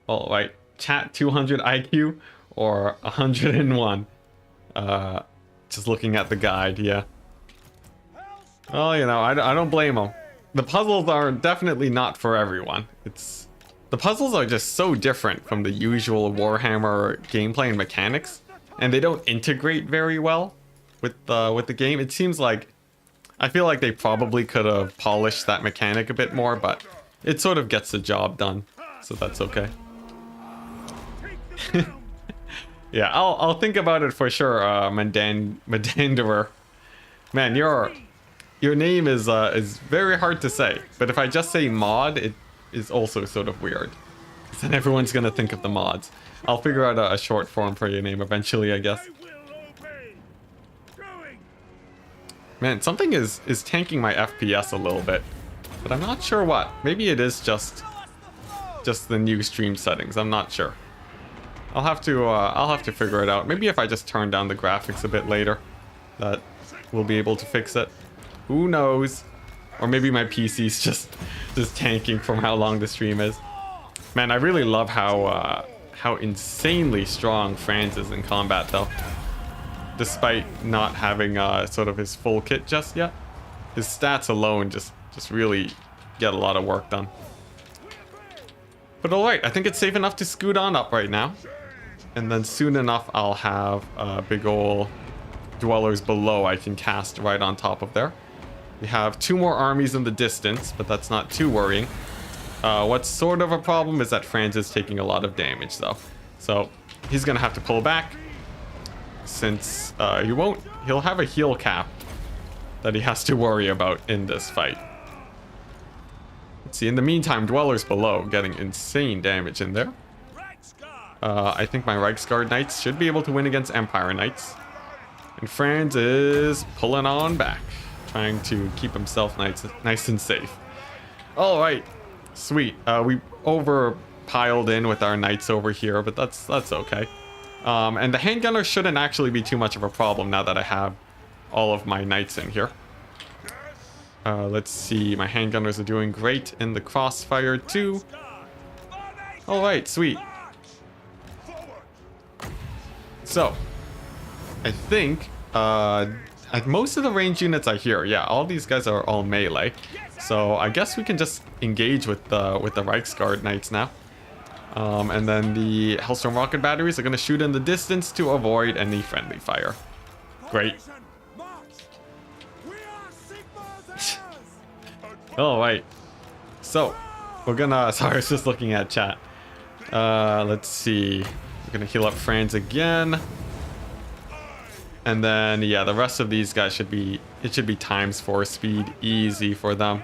All right. Chat 200 IQ or 101. Just looking at the guide, yeah. Well, you know, I don't blame them. The puzzles are definitely not for everyone. The puzzles are just so different from the usual Warhammer gameplay and mechanics, and they don't integrate very well with the game. It seems like I feel like they probably could have polished that mechanic a bit more, but it sort of gets the job done, so that's okay. Yeah, I'll think about it for sure, Mandanderer. Man, your name is very hard to say, but if I just say mod, it is also sort of weird. Then everyone's gonna think of the mods. I'll figure out a short form for your name eventually, I guess. I will obey. Going. Man, something is tanking my FPS a little bit, but I'm not sure what. Maybe it is just the new stream settings. I'm not sure. I'll have to figure it out. Maybe if I just turn down the graphics a bit later, that we'll be able to fix it. Who knows? Or maybe my PC's just tanking from how long the stream is. Man, I really love how insanely strong Franz is in combat, though. Despite not having sort of his full kit just yet, his stats alone just really get a lot of work done. But alright, I think it's safe enough to scoot on up right now. And then soon enough, I'll have big ol' dwellers below I can cast right on top of there. We have 2 more armies in the distance, but that's not too worrying. What's sort of a problem is that Franz is taking a lot of damage, though. So he's gonna have to pull back, since he'll have a heal cap that he has to worry about in this fight. Let's see, in the meantime, dwellers below getting insane damage in there. I think my Reichsguard Knights should be able to win against Empire Knights. And Franz is pulling on back, trying to keep himself nice and safe. Alright, sweet. We overpiled in with our knights over here, but that's okay. And the handgunner shouldn't actually be too much of a problem now that I have all of my knights in here. Let's see, my handgunners are doing great in the crossfire too. Alright, sweet. So, I think most of the range units are here. Yeah, all these guys are all melee. So I guess we can just engage with the Reichsguard Knights now. And then the Hellstorm rocket batteries are going to shoot in the distance to avoid any friendly fire. Great. Alright. So, we're gonna... Sorry, I was just looking at chat. Let's see. We're gonna heal up Franz again. And then, yeah, the rest of these guys should be... It should be ×4 speed. Easy for them.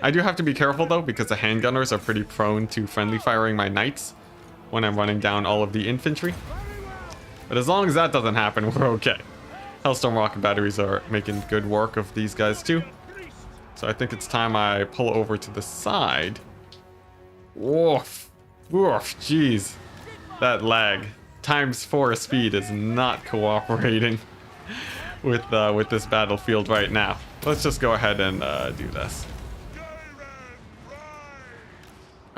I do have to be careful, though, because the handgunners are pretty prone to friendly firing my knights when I'm running down all of the infantry. But as long as that doesn't happen, we're okay. Hellstorm rocket batteries are making good work of these guys, too. So I think it's time I pull over to the side. Woof. Woof. Jeez. That lag. ×4 speed is not cooperating with this battlefield right now. Let's just go ahead and do this.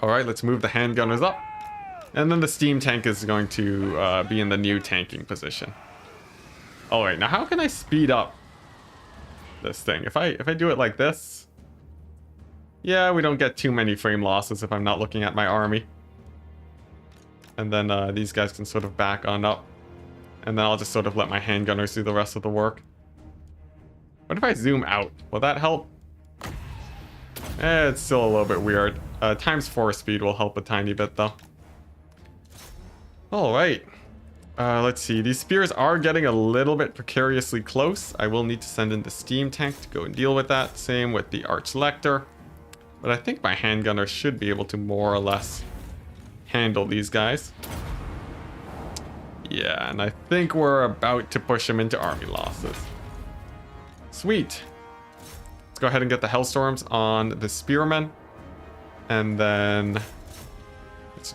Alright, let's move the handgunners up. And then the steam tank is going to be in the new tanking position. Alright, now how can I speed up this thing? If I do it like this... Yeah, we don't get too many frame losses if I'm not looking at my army. And then these guys can sort of back on up. And then I'll just sort of let my handgunners do the rest of the work. What if I zoom out? Will that help? It's still a little bit weird. ×4 speed will help a tiny bit, though. Alright. Let's see. These spears are getting a little bit precariously close. I will need to send in the steam tank to go and deal with that. Same with the Archlector. But I think my handgunner should be able to more or less handle these guys. Yeah, and I think we're about to push them into army losses. Sweet. Let's go ahead and get the Hellstorms on the Spearmen. And then...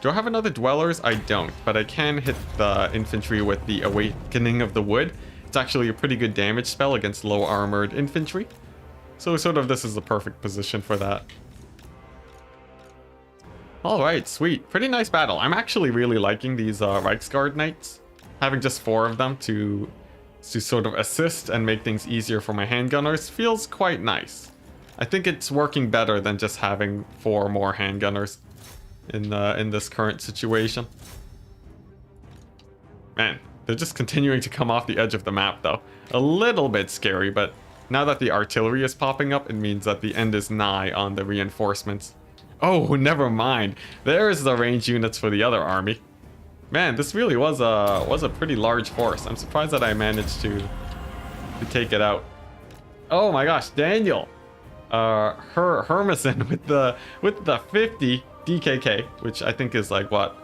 do I have another Dwellers? I don't, but I can hit the infantry with the Awakening of the Wood. It's actually a pretty good damage spell against low armored infantry. So sort of this is the perfect position for that. Alright, sweet. Pretty nice battle. I'm actually really liking these Reichsguard Knights. Having just 4 of them to sort of assist and make things easier for my handgunners feels quite nice. I think it's working better than just having 4 more handgunners in this current situation. Man, they're just continuing to come off the edge of the map, though. A little bit scary, but now that the artillery is popping up, it means that the end is nigh on the reinforcements. Oh, never mind. There's the range units for the other army. Man, this really was a pretty large force. I'm surprised that I managed to take it out. Oh my gosh, Daniel. Hermison with the 50 DKK, which I think is like what?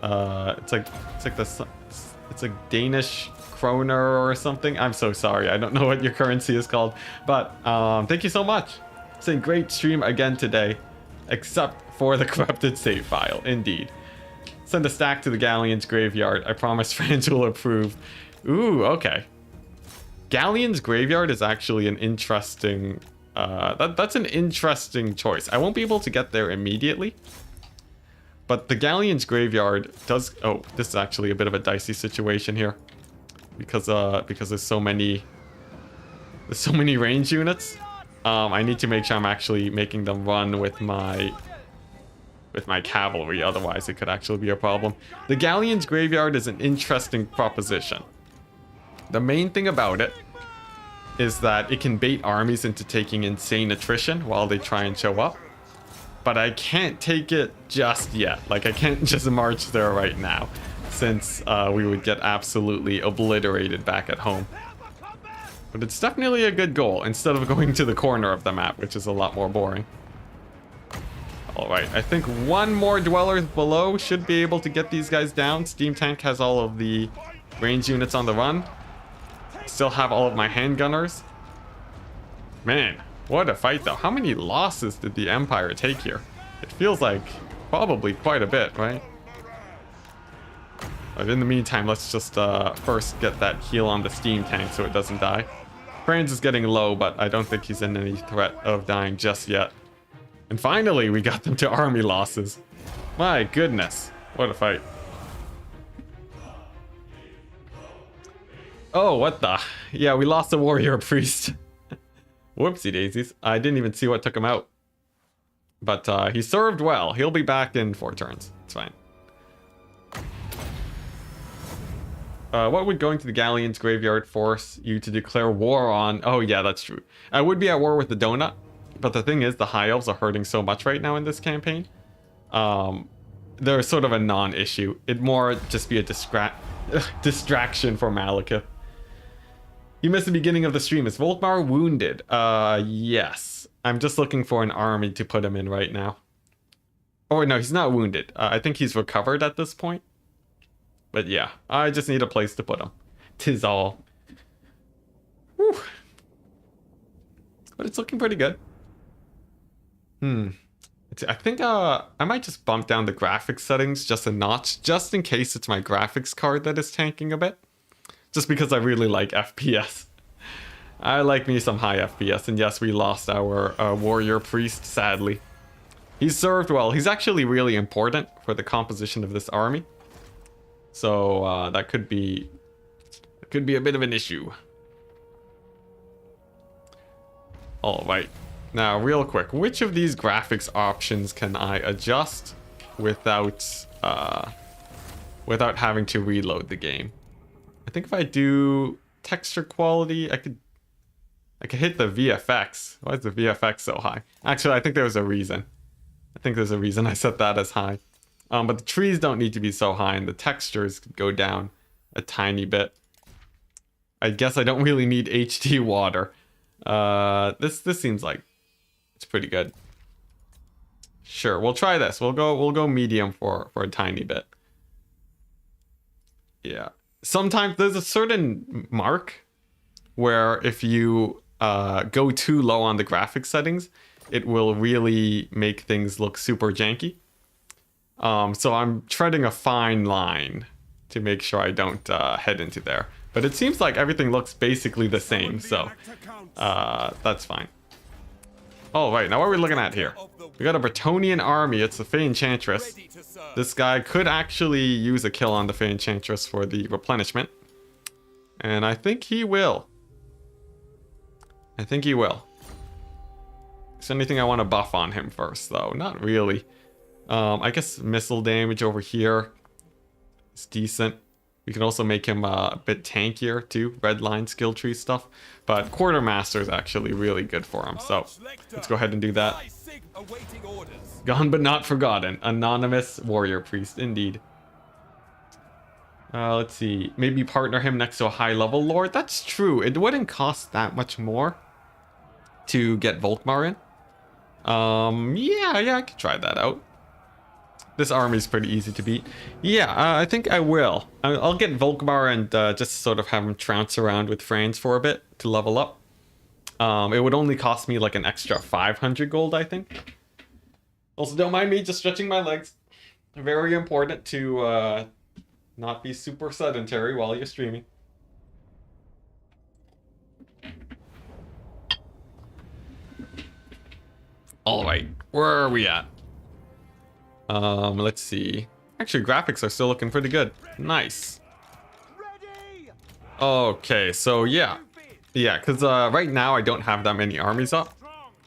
It's like the It's a Danish kroner or something. I'm so sorry. I don't know what your currency is called. But thank you so much. It's a great stream again today. Except for the corrupted save file. Indeed. Send a stack to the Galleon's graveyard. I promise Franz will approve. Ooh, okay. Galleon's graveyard is actually an interesting... that's an interesting choice. I won't be able to get there immediately. But the Galleon's graveyard does... Oh, this is actually a bit of a dicey situation here. Because there's so many... There's so many range units. I need to make sure I'm actually making them run with my cavalry, otherwise it could actually be a problem. The Galleon's graveyard is an interesting proposition. The main thing about it is that it can bait armies into taking insane attrition while they try and show up. But I can't take it just yet. Like, I can't just march there right now, since we would get absolutely obliterated back at home. But it's definitely a good goal, instead of going to the corner of the map, which is a lot more boring. Alright, I think one more dweller below should be able to get these guys down. Steam Tank has all of the range units on the run. Still have all of my handgunners. Man, what a fight though. How many losses did the Empire take here? It feels like probably quite a bit, right? But in the meantime, let's just first get that heal on the Steam Tank so it doesn't die. Franz is getting low, but I don't think he's in any threat of dying just yet. And finally, we got them to army losses. My goodness, what a fight. Oh, what the? Yeah, we lost a warrior priest. Whoopsie daisies. I didn't even see what took him out. But he served well. He'll be back in 4 turns. It's fine. What would going to the Galleon's graveyard force you to declare war on? Oh yeah, that's true. I would be at war with the donut, but the thing is the high elves are hurting so much right now in this campaign. They're sort of a non-issue. It'd more just be a distraction for Malekith. You missed the beginning of the stream. Is Volkmar wounded? Yes. I'm just looking for an army to put him in right now. Oh no, he's not wounded. I think he's recovered at this point. But yeah, I just need a place to put him. 'Tis all. Whew. But it's looking pretty good. I think I might just bump down the graphics settings just a notch, just in case it's my graphics card that is tanking a bit. Just because I really like FPS. I like me some high FPS, and yes, we lost our warrior priest, sadly. He served well. He's actually really important for the composition of this army. So that could be a bit of an issue. All right. Now, real quick, which of these graphics options can I adjust without having to reload the game? I think if I do texture quality, I could hit the VFX. Why is the VFX so high? Actually, I think there was a reason. I set that as high. But the trees don't need to be so high, and the textures could go down a tiny bit. I guess I don't really need HD water. This seems like it's pretty good. Sure, we'll try this. We'll go medium for a tiny bit. Yeah. Sometimes there's a certain mark where if you go too low on the graphics settings, it will really make things look super janky. So I'm treading a fine line to make sure I don't head into there. But it seems like everything looks basically the same, so that's fine. All right, now what are we looking at here? We got a Bretonnian army. It's the Fey Enchantress. This guy could actually use a kill on the Fey Enchantress for the replenishment. And I think he will. Is there anything I want to buff on him first, though? Not really. I guess missile damage over here is decent. We can also make him a bit tankier too, red line skill tree stuff. But Quartermaster is actually really good for him, so let's go ahead and do that. Gone but not forgotten. Anonymous warrior priest, indeed. Let's see. Maybe partner him next to a high level lord. That's true. It wouldn't cost that much more to get Volkmar in. Yeah, I could try that out. This army is pretty easy to beat. Yeah, I think I will. I'll get Volkmar and just sort of have him trounce around with Franz for a bit to level up. It would only cost me like an extra 500 gold, I think. Also, don't mind me just stretching my legs. Very important to not be super sedentary while you're streaming. All right, where are we at? Let's see. Actually, graphics are still looking pretty good. Nice. Okay, so yeah, because right now I don't have that many armies up,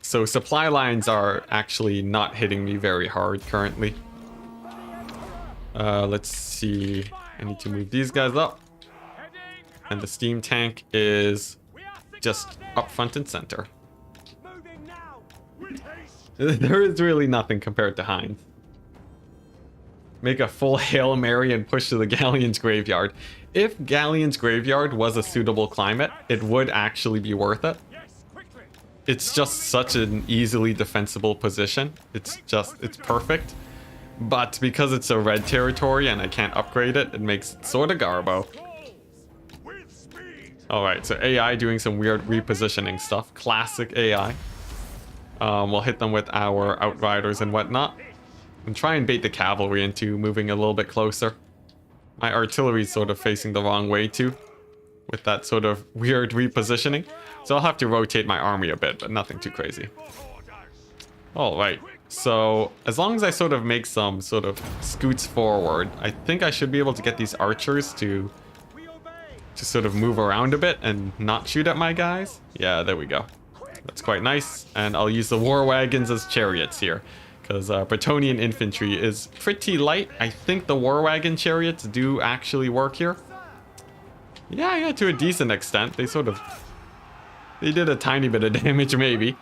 so supply lines are actually not hitting me very hard currently. Let's see. I need to move these guys up, and the steam tank is just up front and center. There is really nothing compared to Heinz. Make a full Hail Mary and push to the Galleon's Graveyard. If Galleon's Graveyard was a suitable climate, it would actually be worth it. It's just such an easily defensible position. It's perfect. But because it's a red territory and I can't upgrade it, it makes it sort of garbo. Alright, so AI doing some weird repositioning stuff. Classic AI. We'll hit them with our Outriders and whatnot. And try and bait the cavalry into moving a little bit closer. My artillery's sort of facing the wrong way too, with that sort of weird repositioning. So I'll have to rotate my army a bit, but nothing too crazy. Alright, so as long as I sort of make some sort of scoots forward, I think I should be able to get these archers to sort of move around a bit and not shoot at my guys. Yeah, there we go. That's quite nice. And I'll use the war wagons as chariots here, because Bretonnian infantry is pretty light. I think the war wagon chariots do actually work here. Yeah, to a decent extent. They did a tiny bit of damage maybe.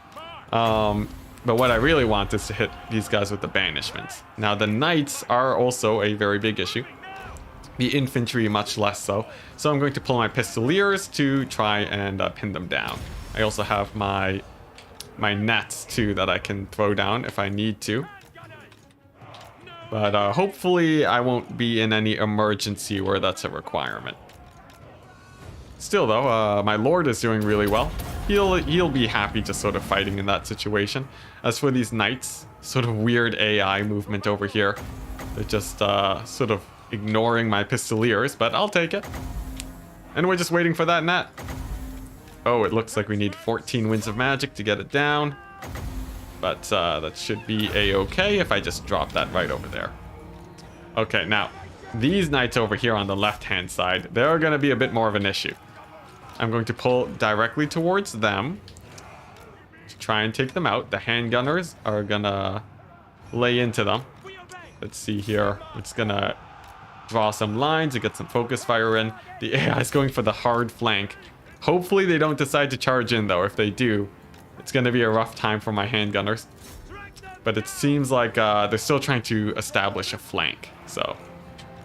But what I really want is to hit these guys with the banishments. Now the knights are also a very big issue. The infantry much less so. So I'm going to pull my pistoliers to try and pin them down. I also have my nets too that I can throw down if I need to. But hopefully I won't be in any emergency where that's a requirement. Still though, my lord is doing really well. He'll be happy just sort of fighting in that situation. As for these knights, sort of weird AI movement over here. They're just sort of ignoring my pistoliers, but I'll take it. And we're just waiting for that net. Oh, it looks like we need 14 winds of magic to get it down. But that should be a-okay if I just drop that right over there. Okay, now, these knights over here on the left-hand side, they're going to be a bit more of an issue. I'm going to pull directly towards them to try and take them out. The handgunners are going to lay into them. Let's see here. It's going to draw some lines to get some focus fire in. The AI is going for the hard flank. Hopefully they don't decide to charge in though. If they do, it's going to be a rough time for my handgunners. But it seems like they're still trying to establish a flank. So,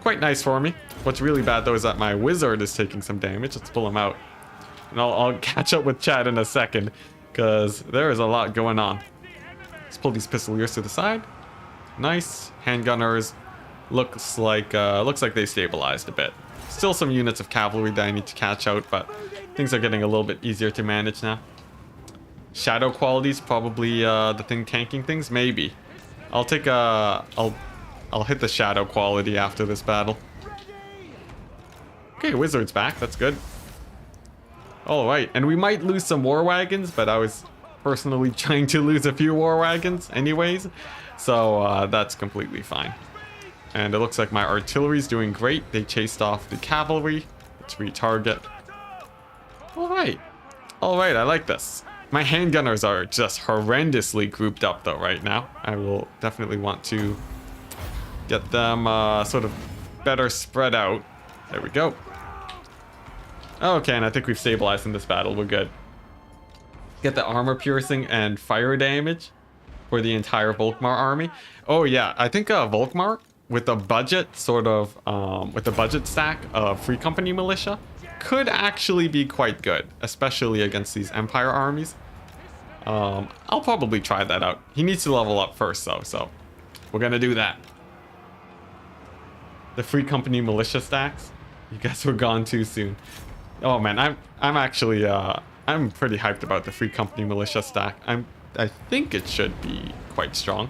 quite nice for me. What's really bad though is that my wizard is taking some damage. Let's pull him out. And I'll catch up with Chad in a second, because there is a lot going on. Let's pull these pistoliers to the side. Nice. Handgunners. Looks like they stabilized a bit. Still some units of cavalry that I need to catch out, but things are getting a little bit easier to manage now. Shadow qualities probably the thing tanking things, maybe. I'll take I'll hit the shadow quality after this battle. Okay, wizard's back. That's good. All right, and we might lose some war wagons, but I was personally trying to lose a few war wagons anyways, so that's completely fine. And it looks like my artillery's doing great. They chased off the cavalry. Let's retarget. All right, I like this. My handgunners are just horrendously grouped up though right now. I will definitely want to get them sort of better spread out. There we go. Okay, and I think we've stabilized in this battle. We're good. Get the armor piercing and fire damage for the entire Volkmar army. Oh yeah, I think Volkmar with the budget sort of with the budget stack of Free Company militia could actually be quite good, especially against these Empire armies. I'll probably try that out. He needs to level up first though, so we're gonna do that. The Free Company militia stacks. You guys were gone too soon. Oh man, I'm actually I'm pretty hyped about the Free Company militia stack. I think it should be quite strong.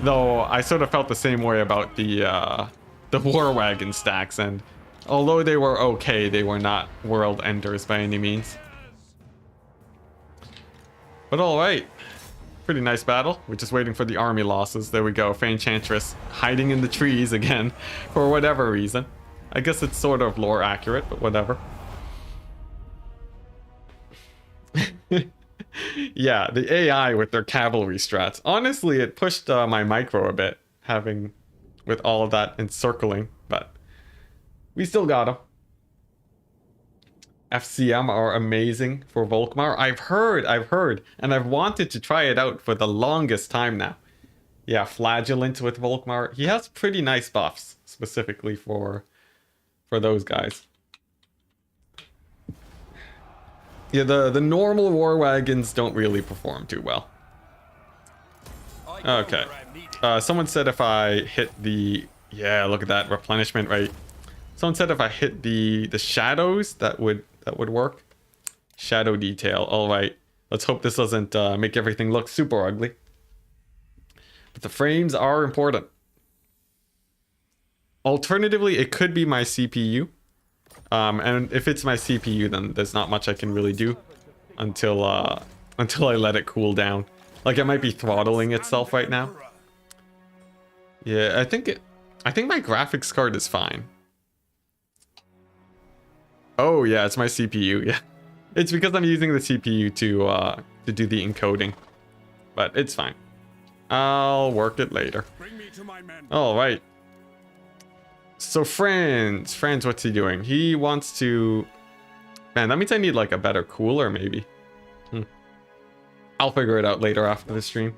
Though I sort of felt the same way about the War Wagon stacks, and although they were okay, they were not world enders by any means. But alright. Pretty nice battle. We're just waiting for the army losses. There we go. Enchantress hiding in the trees again for whatever reason. I guess it's sort of lore accurate, but whatever. Yeah, the AI with their cavalry strats. Honestly, it pushed my micro a bit, having with all of that encircling, but we still got them. FCM are amazing for Volkmar. I've heard, and I've wanted to try it out for the longest time now. Yeah, Flagellant with Volkmar. He has pretty nice buffs, specifically for those guys. Yeah, the normal war wagons don't really perform too well. Okay. Someone said if I hit the... Yeah, look at that replenishment rate. Someone said if I hit the shadows, that would work. Shadow detail. All right. Let's hope this doesn't make everything look super ugly. But the frames are important. Alternatively, it could be my CPU. And if it's my CPU, then there's not much I can really do until I let it cool down. Like, it might be throttling itself right now. Yeah, I think my graphics card is fine. Oh yeah, it's my CPU. Yeah, it's because I'm using the CPU to do the encoding, but it's fine. I'll work it later. All right. So Franz, what's he doing? He wants to... Man, that means I need like a better cooler maybe. I'll figure it out later after the stream.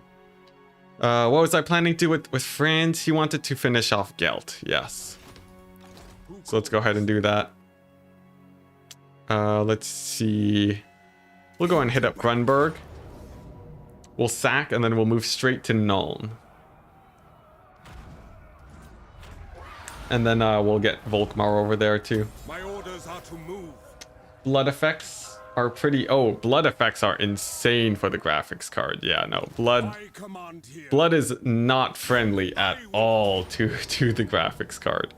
What was I planning to do with Franz? He wanted to finish off Gelt, yes. So let's go ahead and do that. Let's see. We'll go and hit up Grunberg. We'll sack and then we'll move straight to Nuln. And then we'll get Volkmar over there too. My orders are to move. Blood effects are pretty... Oh, blood effects are insane for the graphics card. Yeah, no, blood is not friendly at all to the graphics card.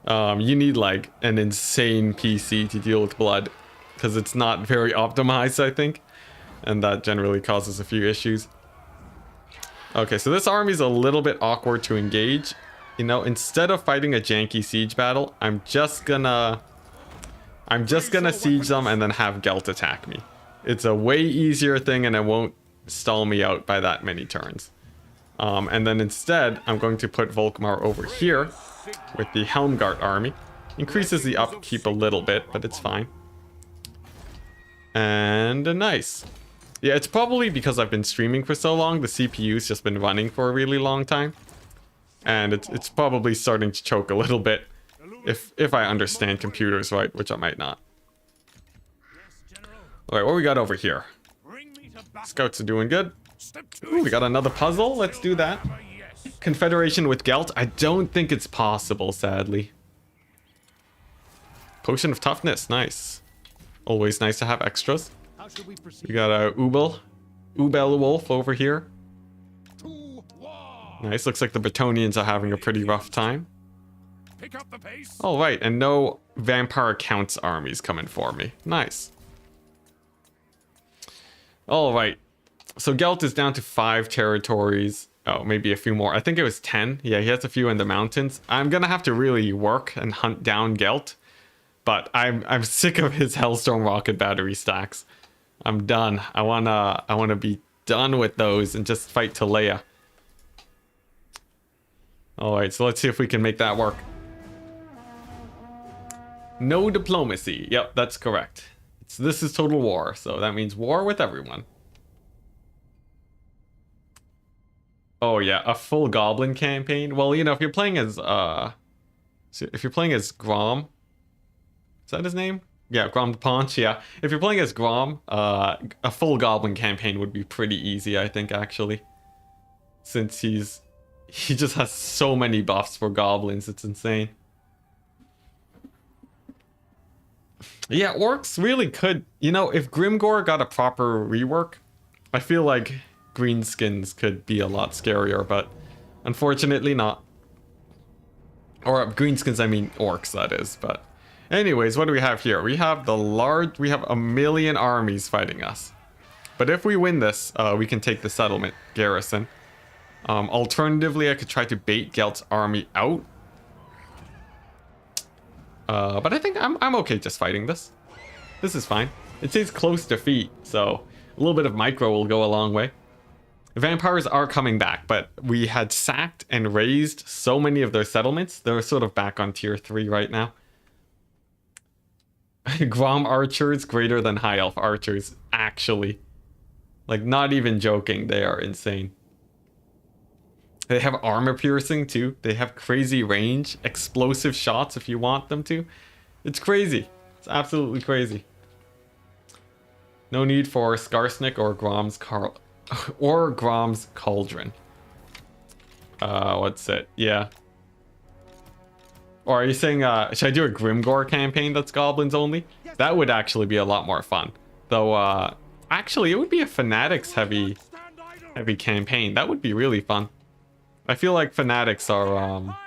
You need like an insane PC to deal with blood because it's not very optimized, I think, and that generally causes a few issues. Okay, so this army is a little bit awkward to engage. You know, instead of fighting a janky siege battle, I'm just gonna siege them and then have Gelt attack me. It's a way easier thing and it won't stall me out by that many turns. And then instead, I'm going to put Volkmar over here with the Helmgart army. Increases the upkeep a little bit, but it's fine. And nice. Yeah, it's probably because I've been streaming for so long, the CPU's just been running for a really long time. And it's probably starting to choke a little bit if I understand computers right, which I might not. Alright, what we got over here? Scouts are doing good. Ooh, we got another puzzle. Let's do that. Confederation with Gelt. I don't think it's possible, sadly. Potion of Toughness. Nice. Always nice to have extras. We got a Ubel Wolf over here. Nice. Looks like the Bretonnians are having a pretty rough time. Alright, and no Vampire Count's armies coming for me. Nice. Alright. So Gelt is down to 5 territories. Oh, maybe a few more. I think it was 10. Yeah, he has a few in the mountains. I'm gonna have to really work and hunt down Gelt. But I'm sick of his Hellstorm rocket battery stacks. I'm done. I wanna be done with those and just fight Talea. Alright, so let's see if we can make that work. No diplomacy. Yep, that's correct. This is Total War, so that means war with everyone. Oh yeah, a full goblin campaign. Well, you know, if you're playing as Grom, is that his name? Yeah, Grom the Paunch. Yeah, if you're playing as Grom, a full goblin campaign would be pretty easy, I think, actually, since he's he just has so many buffs for goblins. It's insane. Yeah, orcs really could. You know, if Grimgore got a proper rework, I feel like greenskins could be a lot scarier, but unfortunately not. Or greenskins, I mean orcs, that is. But anyways, what do we have here? We have we have 1 million armies fighting us. But if we win this, we can take the settlement garrison. Alternatively, I could try to bait Gelt's army out. But I think I'm okay just fighting this. This is fine. It says close defeat, so a little bit of micro will go a long way. Vampires are coming back, but we had sacked and razed so many of their settlements. They're sort of back on tier 3 right now. Grom archers greater than high elf archers, actually. Like, not even joking, they are insane. They have armor piercing too. They have crazy range, explosive shots if you want them to. It's crazy. It's absolutely crazy. No need for Skarsnik or Grom's Cauldron. What's it? Yeah. Or are you saying, should I do a Grimgore campaign that's goblins only? That would actually be a lot more fun. Though, actually, it would be a Fanatics heavy campaign. That would be really fun. I feel like Fanatics are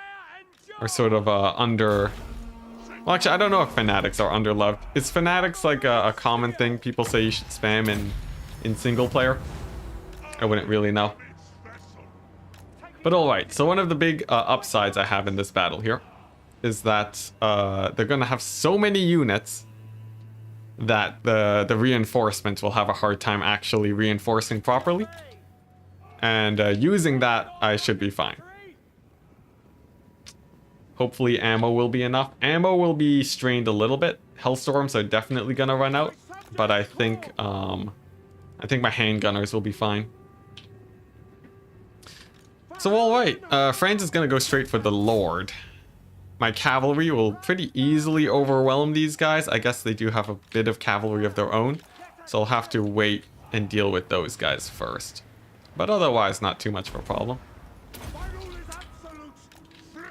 sort of under... Well, actually, I don't know if Fanatics are underloved. Is Fanatics like a common thing people say you should spam in single player? I wouldn't really know. But alright, so one of the big upsides I have in this battle here is that they're going to have so many units that the reinforcements will have a hard time actually reinforcing properly. And using that, I should be fine. Hopefully ammo will be enough. Ammo will be strained a little bit. Hellstorms are definitely going to run out. But I think my handgunners will be fine. So alright, Franz is going to go straight for the Lord. My cavalry will pretty easily overwhelm these guys. I guess they do have a bit of cavalry of their own. So I'll have to wait and deal with those guys first. But otherwise, not too much of a problem.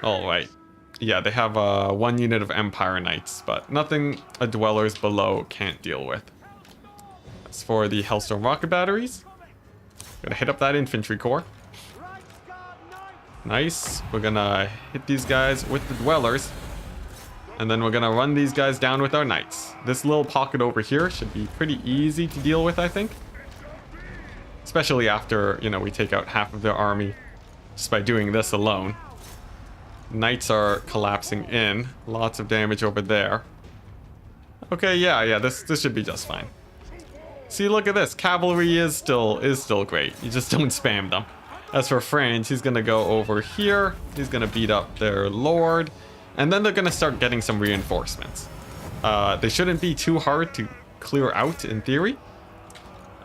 Alright. Yeah, they have 1 unit of Empire Knights, but nothing a Dwellers below can't deal with. As for the Hellstorm rocket batteries, gonna hit up that infantry corps. Nice. We're gonna hit these guys with the Dwellers. And then we're gonna run these guys down with our Knights. This little pocket over here should be pretty easy to deal with, I think. Especially after, you know, we take out half of their army just by doing this alone. Knights are collapsing in. Lots of damage over there. Okay, yeah, this should be just fine. See, look at this. Cavalry is still great. You just don't spam them. As for Franz, he's gonna go over here. He's gonna beat up their Lord. And then they're gonna start getting some reinforcements. They shouldn't be too hard to clear out in theory.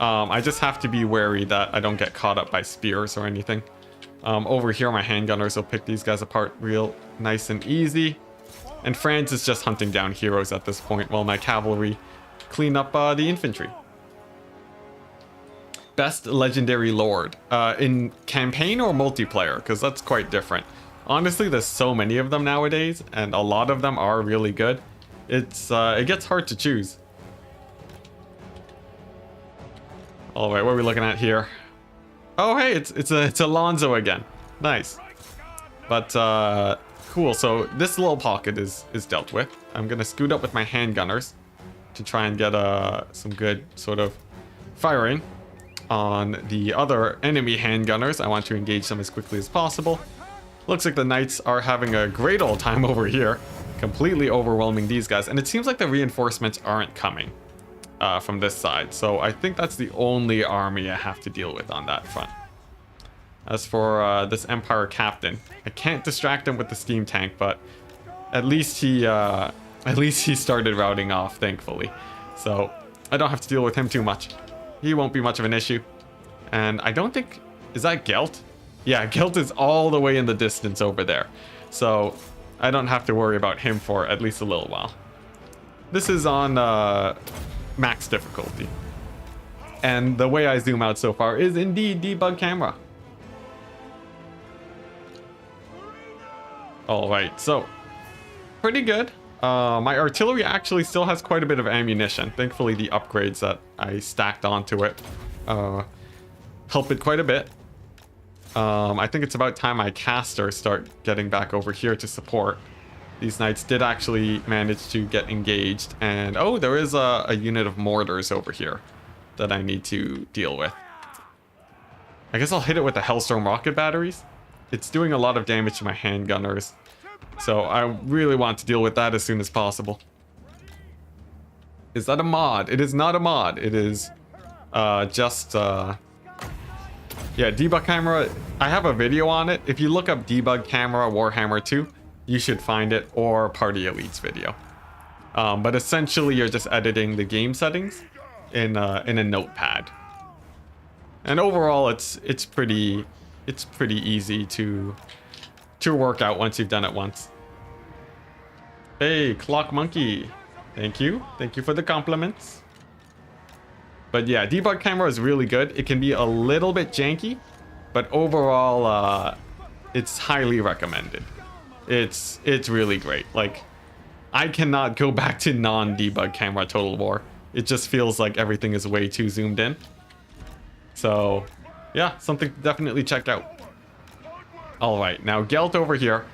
I just have to be wary that I don't get caught up by spears or anything. Over here, my handgunners will pick these guys apart real nice and easy. And Franz is just hunting down heroes at this point while my cavalry clean up the infantry. Best legendary lord. In campaign or multiplayer? Because that's quite different. Honestly, there's so many of them nowadays, and a lot of them are really good. It gets hard to choose. Alright, what are we looking at here? Oh, hey, it's Alonso again. Nice. But, cool. So this little pocket is dealt with. I'm going to scoot up with my handgunners to try and get some good sort of firing on the other enemy handgunners. I want to engage them as quickly as possible. Looks like the Knights are having a great old time over here, completely overwhelming these guys. And it seems like the reinforcements aren't coming from this side. So I think that's the only army I have to deal with on that front. As for this Empire captain, I can't distract him with the steam tank, but at least he started routing off, thankfully. So I don't have to deal with him too much. He won't be much of an issue. And I don't think... Is that Gelt? Yeah, Gelt is all the way in the distance over there. So I don't have to worry about him for at least a little while. This is on max difficulty. And the way I zoom out so far is indeed debug camera. Alright, so pretty good. My artillery actually still has quite a bit of ammunition. Thankfully, the upgrades that I stacked onto it help it quite a bit. I think it's about time my casters start getting back over here to support. These knights did actually manage to get engaged. And oh, there is a unit of mortars over here that I need to deal with. I guess I'll hit it with the Hellstorm rocket batteries. It's doing a lot of damage to my handgunners. So I really want to deal with that as soon as possible. Is that a mod? It is not a mod. It is just... yeah, debug camera. I have a video on it. If you look up debug camera Warhammer 2, you should find it, or Party Elite's video. But essentially, you're just editing the game settings in a notepad. And overall, it's pretty easy to work out once you've done it once. Hey, Clock Monkey. Thank you for the compliments. But yeah, debug camera is really good. It can be a little bit janky, but overall, it's highly recommended. It's really great. Like, I cannot go back to non-debug camera Total War. It just feels like everything is way too zoomed in. So, yeah, something to definitely check out. Alright, now Gelt over here.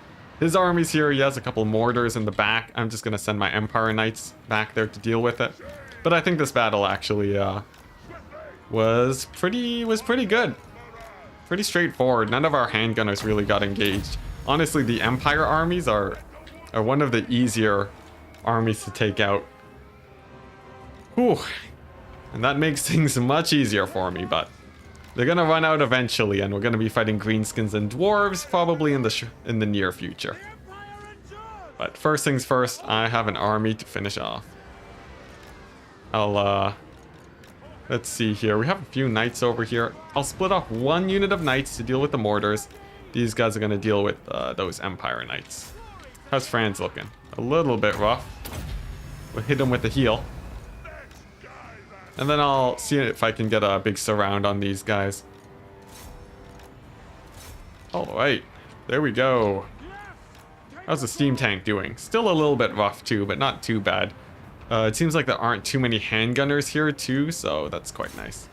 His army's here. He has a couple mortars in the back. I'm just going to send my Empire Knights back there to deal with it. But I think this battle actually was pretty good. Pretty straightforward. None of our handgunners really got engaged. Honestly, the Empire armies are one of the easier armies to take out. Whew. And that makes things much easier for me, but they're gonna run out eventually, and we're gonna be fighting greenskins and dwarves probably in the near future. But first things first, I have an army to finish off. Let's see here. We have a few knights over here. I'll split off one unit of knights to deal with the mortars. These guys are gonna deal with those Empire knights. How's Franz looking? A little bit rough. We'll hit him with the heal. And then I'll see if I can get a big surround on these guys. Alright, there we go. How's the steam tank doing? Still a little bit rough too, but not too bad. It seems like there aren't too many handgunners here too, so that's quite nice.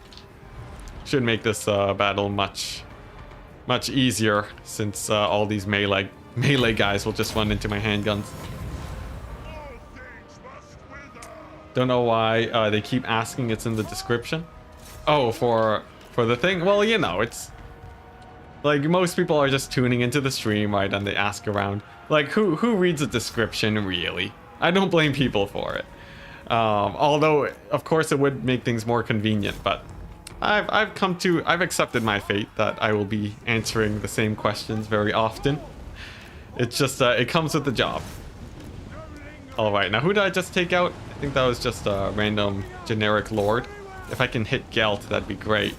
Should make this battle much easier, since all these melee guys will just run into my handguns. Don't know why they keep asking. It's in the description. Oh, for the thing? Well, you know, it's like most people are just tuning into the stream, right? And they ask around. Like, who reads a description, really? I don't blame people for it. Although, of course, it would make things more convenient. But I've accepted my fate that I will be answering the same questions very often. It's just it comes with the job. All right, now who did I just take out? I think that was just a random generic lord. If I can hit Gelt, that'd be great.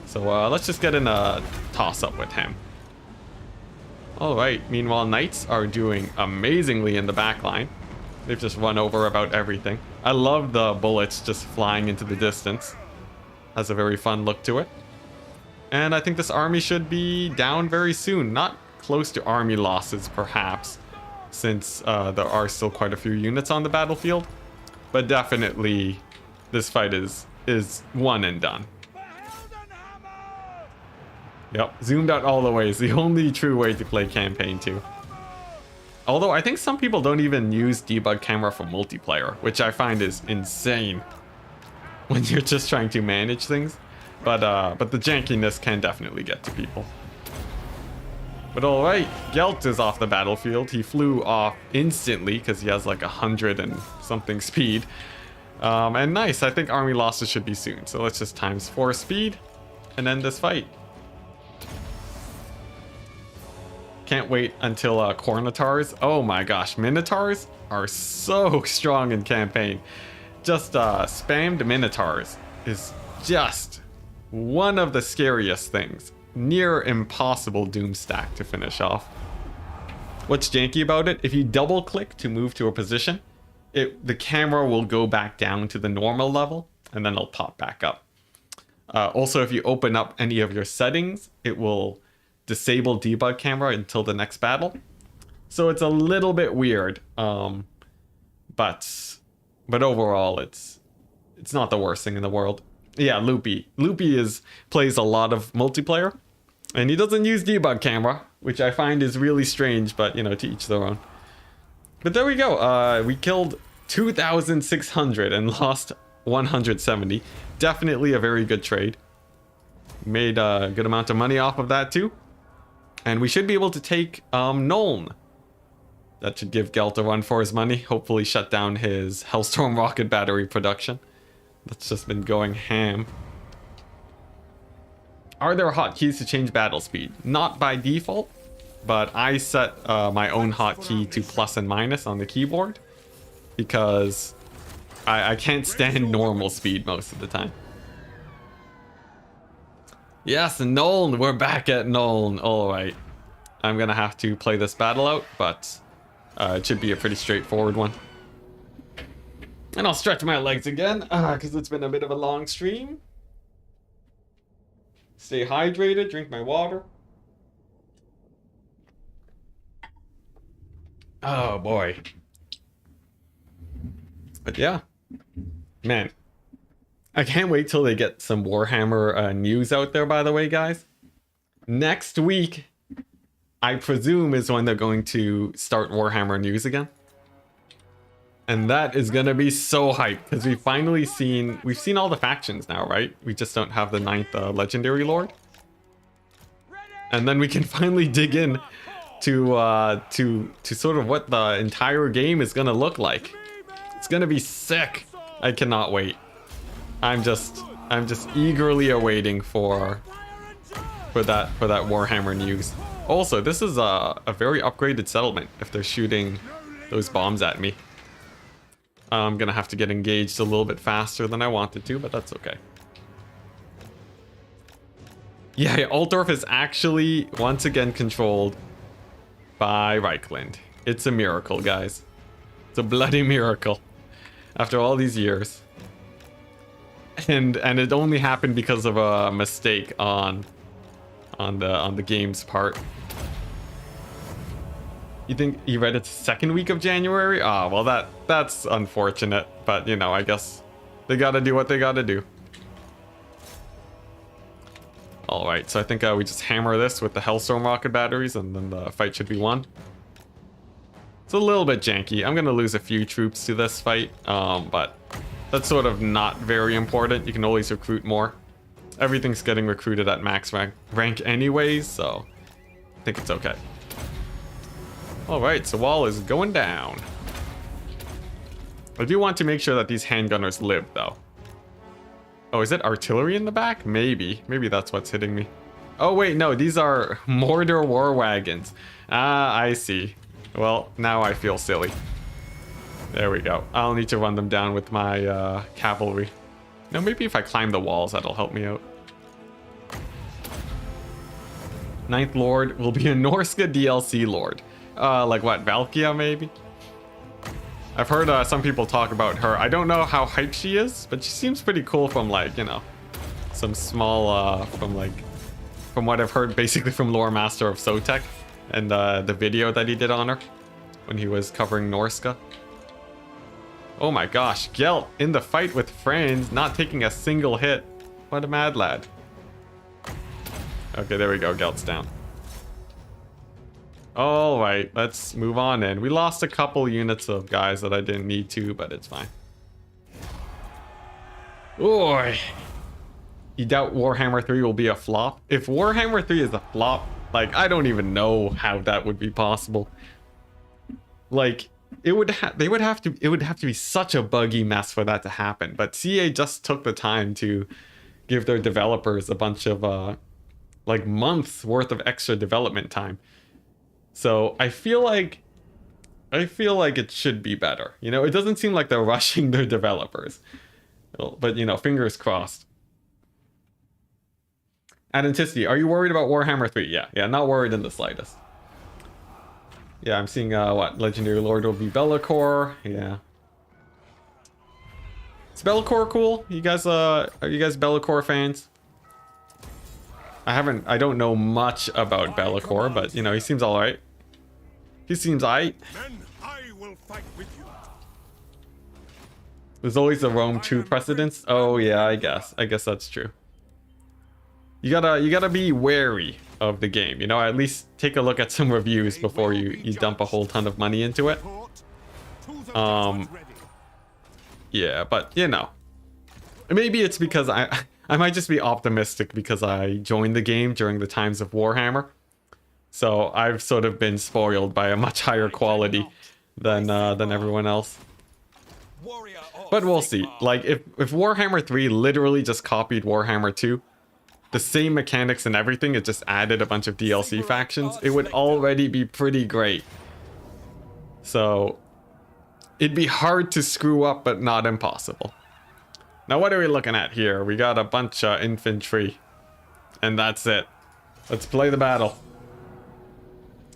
So let's just get in a toss-up with him. All right, meanwhile, knights are doing amazingly in the back line. They've just run over about everything. I love the bullets just flying into the distance. Has a very fun look to it. And I think this army should be down very soon. Not close to army losses, perhaps, since there are still quite a few units on the battlefield. But definitely, this fight is one and done. Yep, zoomed out all the way is the only true way to play Campaign 2. Although I think some people don't even use debug camera for multiplayer, which I find is insane when you're just trying to manage things. But the jankiness can definitely get to people. But alright, Gelt is off the battlefield. He flew off instantly because he has like 100 and something speed. And nice, I think army losses should be soon. So let's just times 4 speed and end this fight. Can't wait until Cornitars. Oh my gosh, Minotaurs are so strong in campaign. Just spammed Minotaurs is just one of the scariest things. Near impossible doom stack to finish off. What's janky about it? If you double click to move to a position, the camera will go back down to the normal level and then it'll pop back up. Also, if you open up any of your settings, it will disable debug camera until the next battle. So it's a little bit weird. But overall, it's not the worst thing in the world. Yeah, Loopy. Loopy plays a lot of multiplayer, and he doesn't use debug camera, which I find is really strange, but, you know, to each their own. But there we go. We killed 2,600 and lost 170. Definitely a very good trade. Made a good amount of money off of that, too. And we should be able to take Nuln. That should give Gelt a run for his money. Hopefully shut down his Hellstorm rocket battery production. That's just been going ham. Are there hotkeys to change battle speed? Not by default, but I set my own hotkey to plus and minus on the keyboard because I can't stand normal speed most of the time. Yes, Nuln, we're back at Nuln. All right, I'm gonna have to play this battle out, but it should be a pretty straightforward one. And I'll stretch my legs again, because it's been a bit of a long stream. Stay hydrated, drink my water. Oh boy. But yeah, man. I can't wait till they get some Warhammer news out there, by the way, guys. Next week, I presume, is when they're going to start Warhammer news again. And that is gonna be so hyped, because we've seen all the factions now, right? We just don't have the 9th legendary lord. And then we can finally dig in to sort of what the entire game is gonna look like. It's gonna be sick. I cannot wait. I'm just eagerly awaiting for that Warhammer news. Also, this is a very upgraded settlement if they're shooting those bombs at me. I'm gonna have to get engaged a little bit faster than I wanted to, but that's okay. Yeah, Altdorf is actually once again controlled by Reichland. It's a miracle, guys. It's a bloody miracle. After all these years. And it only happened because of a mistake on the game's part. You think you read it second week of January? Ah, well that's unfortunate, but you know, I guess they gotta do what they gotta do. All right, so I think we just hammer this with the Hellstorm rocket batteries, and then the fight should be won. It's a little bit janky. I'm gonna lose a few troops to this fight, but that's sort of not very important. You can always recruit more. Everything's getting recruited at max rank anyways, so I think it's okay. All right, so wall is going down. I do want to make sure that these handgunners live, though. Oh, is it artillery in the back? Maybe that's what's hitting me. Oh wait, no, these are mortar war wagons. Ah, I see. Well, now I feel silly. There we go. I'll need to run them down with my cavalry. No, maybe if I climb the walls, that'll help me out. 9th Lord will be a Norska DLC Lord. Like what, Valkia maybe? I've heard some people talk about her. I don't know how hyped she is, but she seems pretty cool from, like, you know, some small, from what I've heard basically from Lore Master of Sotek and the video that he did on her when he was covering Norska. Oh my gosh, Gelt in the fight with Franz, not taking a single hit. What a mad lad. Okay, there we go, Gelt's down. All right, let's move on in. We lost a couple units of guys that I didn't need to, but it's fine. Oy. You doubt Warhammer 3 will be a flop? If Warhammer 3 is a flop, like, I don't even know how that would be possible. Like, it would have to be such a buggy mess for that to happen. But CA just took the time to give their developers a bunch of like months worth of extra development time. So I feel like it should be better. You know, it doesn't seem like they're rushing their developers. But, you know, fingers crossed. At Enticity, are you worried about Warhammer 3? Yeah, not worried in the slightest. Yeah, I'm seeing what Legendary Lord will be Be'lakor. Yeah. Is Be'lakor cool? You guys are you guys Be'lakor fans? I don't know much about Be'lakor, but you know, he seems all right. He seems aight. Men, I will fight with you. There's always a Rome 2 precedence. Oh yeah, I guess that's true. You gotta be wary of the game, you know, at least take a look at some reviews before you dump a whole ton of money into it. Yeah, but you know, maybe it's because I might just be optimistic because I joined the game during the times of Warhammer, so I've sort of been spoiled by a much higher quality than everyone else. But we'll see. Like if Warhammer 3 literally just copied Warhammer 2, the same mechanics and everything, it just added a bunch of DLC factions, it would already be pretty great. So it'd be hard to screw up, but not impossible. Now what are we looking at here? We got a bunch of infantry, and that's it. Let's play the battle.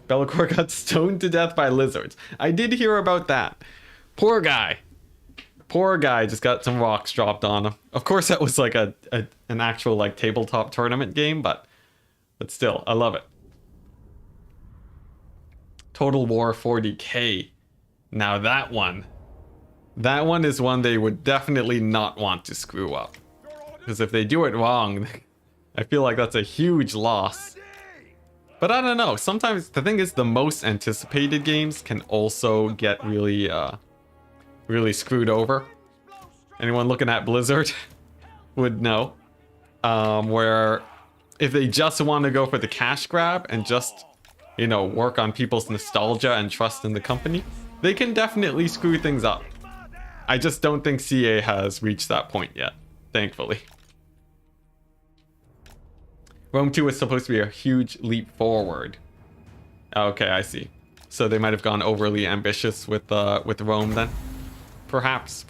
Bellicor got stoned to death by lizards. I did hear about that. Poor guy. Poor guy just got some rocks dropped on him. Of course that was like an actual like tabletop tournament game, but still, I love it. Total War 40k. Now that one is one they would definitely not want to screw up. Because if they do it wrong, I feel like that's a huge loss. But I don't know, sometimes the thing is the most anticipated games can also get really screwed over. Anyone looking at Blizzard would know. Where if they just want to go for the cash grab and just, you know, work on people's nostalgia and trust in the company, they can definitely screw things up. I just don't think CA has reached that point yet, thankfully. Rome 2 is supposed to be a huge leap forward. Okay, I see. So they might have gone overly ambitious with Rome then. Perhaps.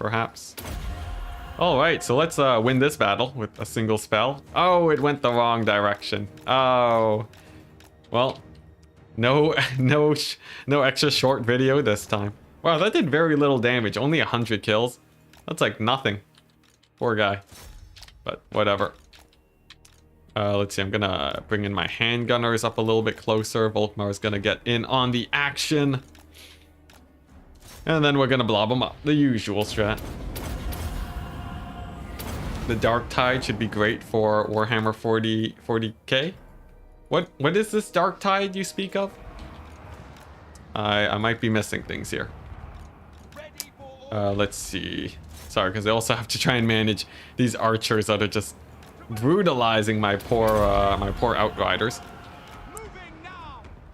Alright, so let's win this battle with a single spell. Oh, it went the wrong direction. Oh. Well, no extra short video this time. Wow, that did very little damage. Only 100 kills. That's like nothing. Poor guy. But whatever. Let's see, I'm gonna bring in my handgunners up a little bit closer. Volkmar's gonna get in on the action. And then we're gonna blob them up. The usual strat. The Dark Tide should be great for Warhammer 40k. What is this Dark Tide you speak of? I might be missing things here. Let's see. Sorry, because I also have to try and manage these archers that are just brutalizing my poor outriders.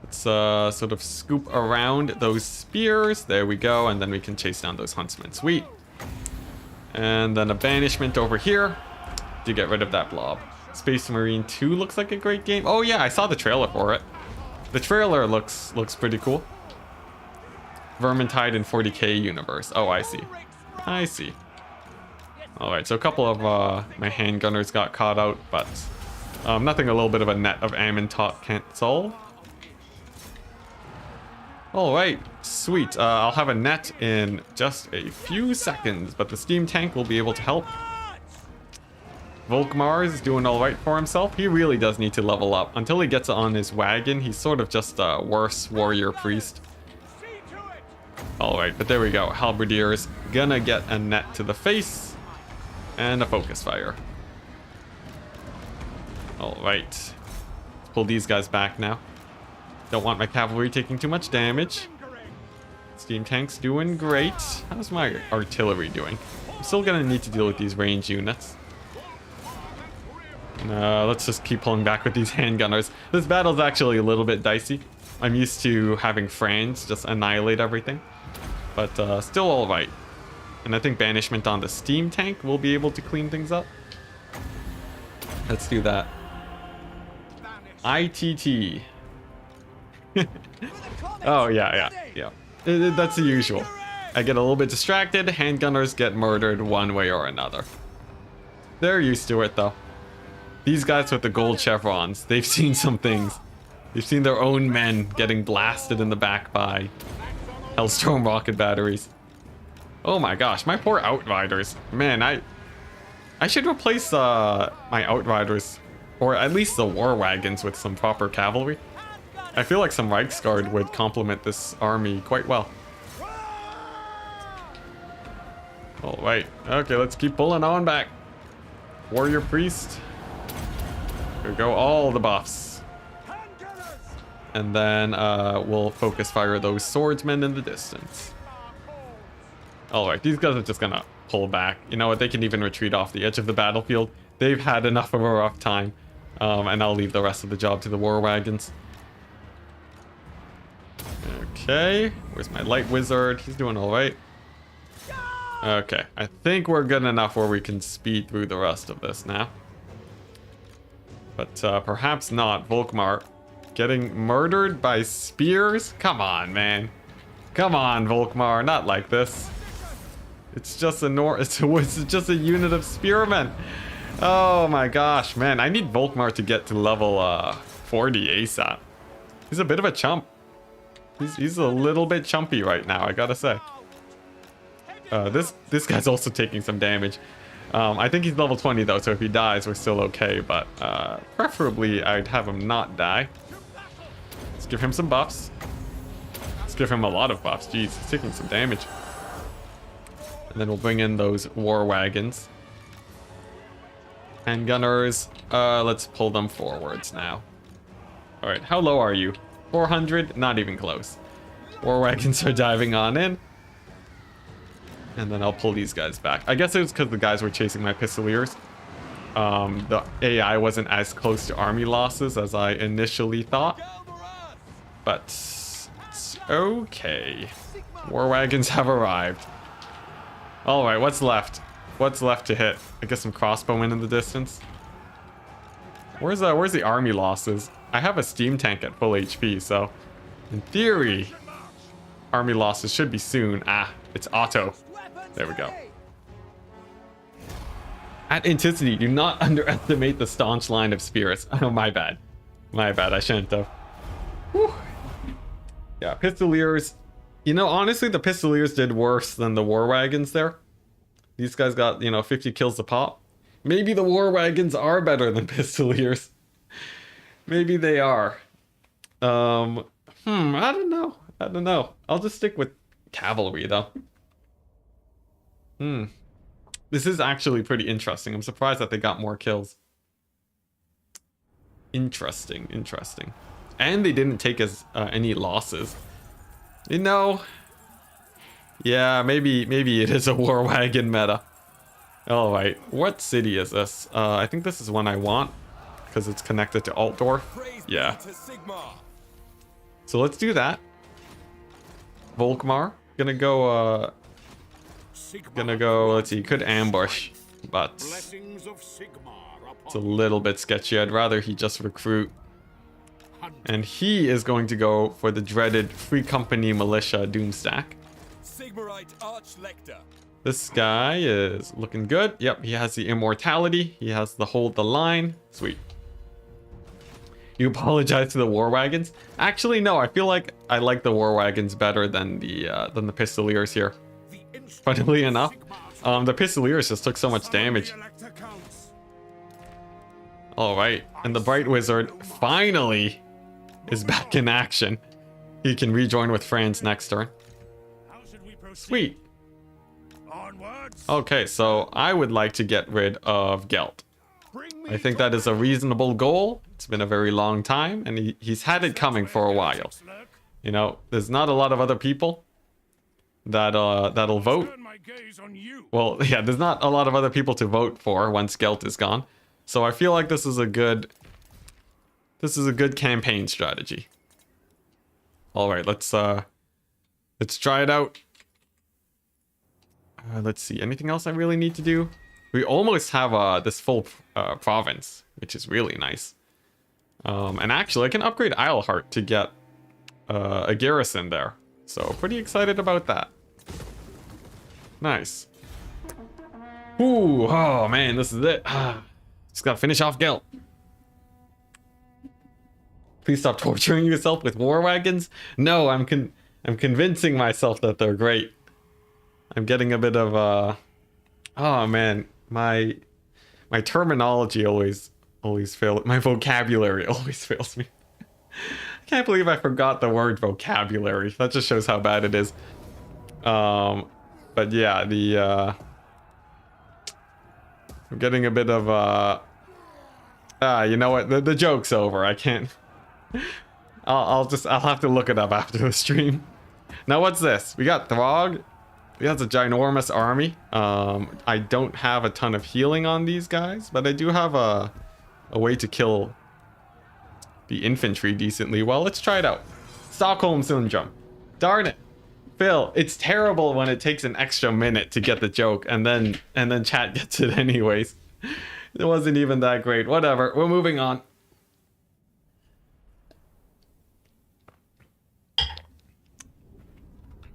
Let's sort of scoop around those spears. There we go, and then we can chase down those huntsmen. Sweet. And then a banishment over here to get rid of that blob. Space Marine 2 looks like a great game. Oh yeah, I saw the trailer for it. The trailer looks pretty cool. Vermintide in 40k universe. Oh, I see. Alright, so a couple of my handgunners got caught out, but nothing a little bit of a net of Ammontot can't solve. Alright, sweet. I'll have a net in just a few seconds, but the steam tank will be able to help. Volkmar is doing alright for himself. He really does need to level up. Until he gets on his wagon, he's sort of just a worse warrior priest. Alright, but there we go. Halberdier is gonna get a net to the face. And a focus fire. Alright. Let's pull these guys back now. Don't want my cavalry taking too much damage. Steam tank's doing great. How's my artillery doing? I'm still gonna need to deal with these range units. Let's just keep pulling back with these handgunners. This battle's actually a little bit dicey. I'm used to having Franz just annihilate everything. But still alright. And I think banishment on the steam tank will be able to clean things up. Let's do that. ITT. Oh, yeah. That's the usual. I get a little bit distracted, handgunners get murdered one way or another. They're used to it, though. These guys with the gold chevrons, they've seen some things. They've seen their own men getting blasted in the back by Hellstorm rocket batteries. Oh my gosh, my poor outriders. Man, I should replace my outriders, or at least the war wagons, with some proper cavalry. I feel like some Reichsguard would complement this army quite well. All right. Okay, let's keep pulling on back. Warrior Priest. Here we go, all the buffs. And then we'll focus fire those swordsmen in the distance. All right, these guys are just gonna pull back. You know what? They can even retreat off the edge of the battlefield. They've had enough of a rough time. And I'll leave the rest of the job to the war wagons. Okay, where's my light wizard? He's doing all right. Okay, I think we're good enough where we can speed through the rest of this now. But perhaps not. Volkmar getting murdered by spears? Come on, man. Come on, Volkmar, not like this. It's just a it's just a unit of spearmen. Oh my gosh, man. I need Volkmar to get to level 40 ASAP. He's a bit of a chump. He's a little bit chumpy right now, I gotta say. This guy's also taking some damage. I think he's level 20 though, so if he dies, we're still okay. But preferably, I'd have him not die. Let's give him some buffs. Let's give him a lot of buffs. Jeez, he's taking some damage. And then we'll bring in those war wagons. And gunners, let's pull them forwards now. All right, how low are you? 400? Not even close. War wagons are diving on in. And then I'll pull these guys back. I guess it was because the guys were chasing my pistoliers. The AI wasn't as close to army losses as I initially thought. But it's okay. War wagons have arrived. All right, what's left? What's left to hit? I guess some crossbowmen in the distance. Where's the army losses? I have a steam tank at full HP, so in theory, army losses should be soon. Ah, it's auto. There we go. At Enticity, do not underestimate the staunch line of spirits. Oh, my bad. My bad, I shouldn't have. Whew. Yeah, pistoliers. You know, honestly, the pistoliers did worse than the war wagons there. These guys got, 50 kills a pop. Maybe the war wagons are better than pistoliers. Maybe they are. I don't know. I'll just stick with cavalry, though. This is actually pretty interesting. I'm surprised that they got more kills. Interesting. And they didn't take any losses. Yeah, maybe it is a war wagon meta. All right, what city is this? I think this is one I want because it's connected to Altdorf. Yeah. So let's do that. Volkmar, gonna go. Let's see, could ambush, but it's a little bit sketchy. I'd rather he just recruit. And he is going to go for the dreaded Free Company Militia Doomstack. This guy is looking good. Yep, he has the immortality. He has the hold the line. Sweet. You apologize to the war wagons? Actually, no. I feel like I like the war wagons better than the pistoliers here. Funnily enough, the pistoliers just took so much damage. All right, and the Bright Wizard finally is back in action. He can rejoin with Franz next turn. Sweet. Okay, so I would like to get rid of Gelt. I think that is a reasonable goal. It's been a very long time, and he's had it coming for a while. There's not a lot of other people that'll vote. Well, yeah, there's not a lot of other people to vote for once Gelt is gone. So I feel like this is a good campaign strategy. All right, let's try it out. Let's see, anything else I really need to do? We almost have this full province, which is really nice. And actually, I can upgrade Eilhart to get a garrison there. So pretty excited about that. Nice. Ooh, oh man, this is it. Just gotta finish off Gelt. Please stop torturing yourself with war wagons. No, I'm convincing myself that they're great. I'm getting a bit of oh man, my terminology always fails. My vocabulary always fails me. can't believe I forgot the word vocabulary. That just shows how bad it is. But yeah, I'm getting a bit of you know what? The joke's over. I can't. I'll have to look it up after the stream. Now what's this? We got Throg. He has a ginormous army. I don't have a ton of healing on these guys, but I do have a way to kill the infantry decently. Well, let's try it out. Stockholm Syndrome. Darn it. Phil, it's terrible when it takes an extra minute to get the joke and then chat gets it anyways. It wasn't even that great. Whatever, we're moving on.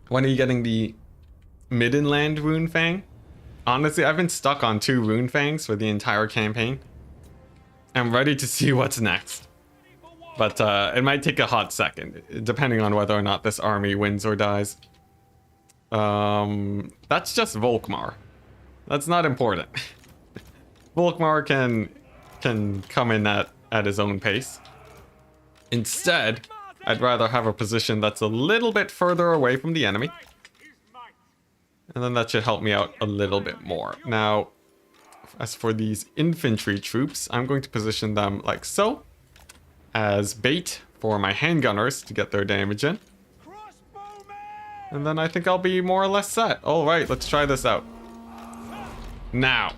When are you getting the Middenland Rune Fang? Honestly, I've been stuck on 2 Rune Fangs for the entire campaign. I'm ready to see what's next. But it might take a hot second, depending on whether or not this army wins or dies. That's just Volkmar. That's not important. Volkmar can come in at his own pace. Instead, I'd rather have a position that's a little bit further away from the enemy. And then that should help me out a little bit more. Now, as for these infantry troops, I'm going to position them like so, as bait for my handgunners to get their damage in. And then I think I'll be more or less set. Alright, let's try this out. Now,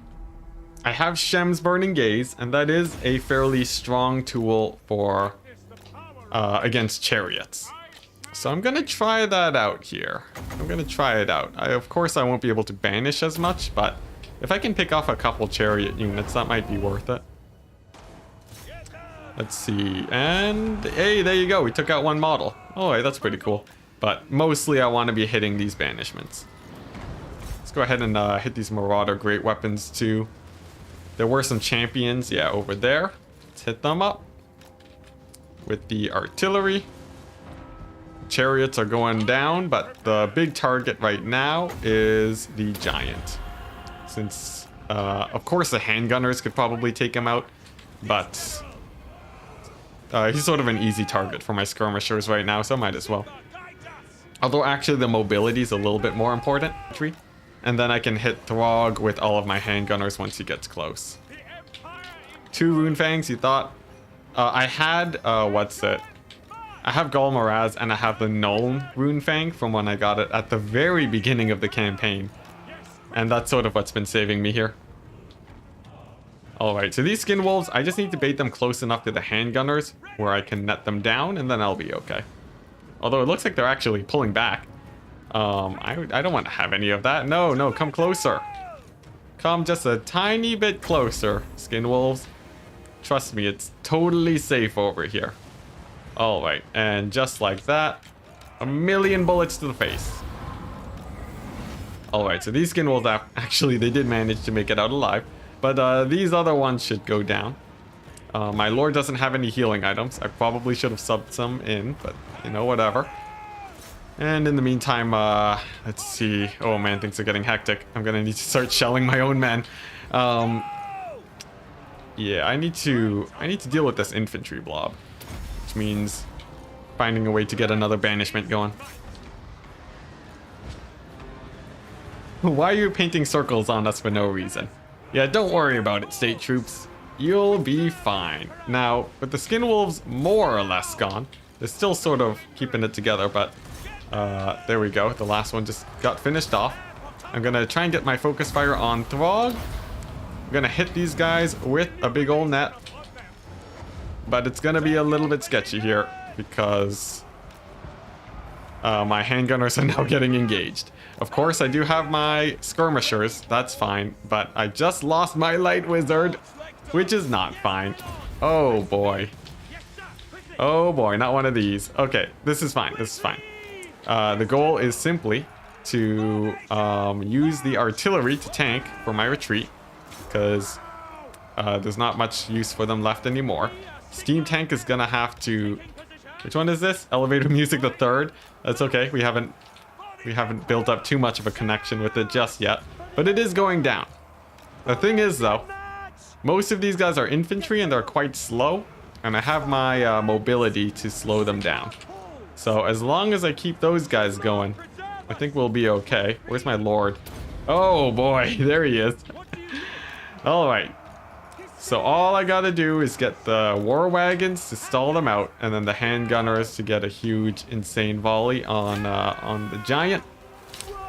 I have Shem's Burning Gaze, and that is a fairly strong tool for against chariots. So I'm gonna try that out here. I'm gonna try it out. Of course I won't be able to banish as much, but if I can pick off a couple chariot units, that might be worth it. Let's see, and hey, there you go, we took out 1 model. Oh, hey, that's pretty cool. But mostly I want to be hitting these banishments. Let's go ahead and hit these Marauder Great Weapons too. There were some champions, yeah, over there. Let's hit them up. With the artillery. Chariots are going down, but the big target right now is the giant. Since, of course the handgunners could probably take him out, but he's sort of an easy target for my skirmishers right now, so might as well. Although actually the mobility is a little bit more important. And then I can hit Throg with all of my handgunners once he gets close. 2 Rune Fangs, you thought? I had, what's it? I have Golmaraz and I have the Nuln Rune Fang from when I got it at the very beginning of the campaign. And that's sort of what's been saving me here. Alright, so these Skin Wolves, I just need to bait them close enough to the handgunners where I can net them down and then I'll be okay. Although it looks like they're actually pulling back. I don't want to have any of that. No, come closer. Come just a tiny bit closer, Skin Wolves. Trust me, it's totally safe over here. Alright, and just like that, 1,000,000 bullets to the face. Alright, so these Skin Wolves, actually, they did manage to make it out alive. But these other ones should go down. My Lord doesn't have any healing items. I probably should have subbed some in, but, you know, whatever. And in the meantime, let's see. Oh man, things are getting hectic. I'm gonna need to start shelling my own men. Yeah, I need to deal with this infantry blob. Which means finding a way to get another banishment going. Why are you painting circles on us for no reason? Yeah, don't worry about it, state troops. You'll be fine. Now, with the Skin Wolves more or less gone, they're still sort of keeping it together, but there we go. The last one just got finished off. I'm gonna try and get my focus fire on Throg. I'm gonna hit these guys with a big old net. But it's gonna be a little bit sketchy here because my handgunners are now getting engaged. Of course, I do have my skirmishers. That's fine. But I just lost my light wizard, which is not fine. Oh boy. Oh boy, not one of these. Okay, this is fine. This is fine. The goal is simply to use the artillery to tank for my retreat, because there's not much use for them left anymore. Steam Tank is gonna have to... Which one is this? Elevator Music the Third? That's okay. We haven't built up too much of a connection with it just yet, but it is going down. The thing is though, most of these guys are infantry and they're quite slow, And I have my mobility to slow them down. So as long as I keep those guys going, I think we'll be okay. Where's my lord? Oh boy, there he is. Alright. So all I gotta do is get the war wagons to stall them out, and then the handgunners to get a huge, insane volley on the giant.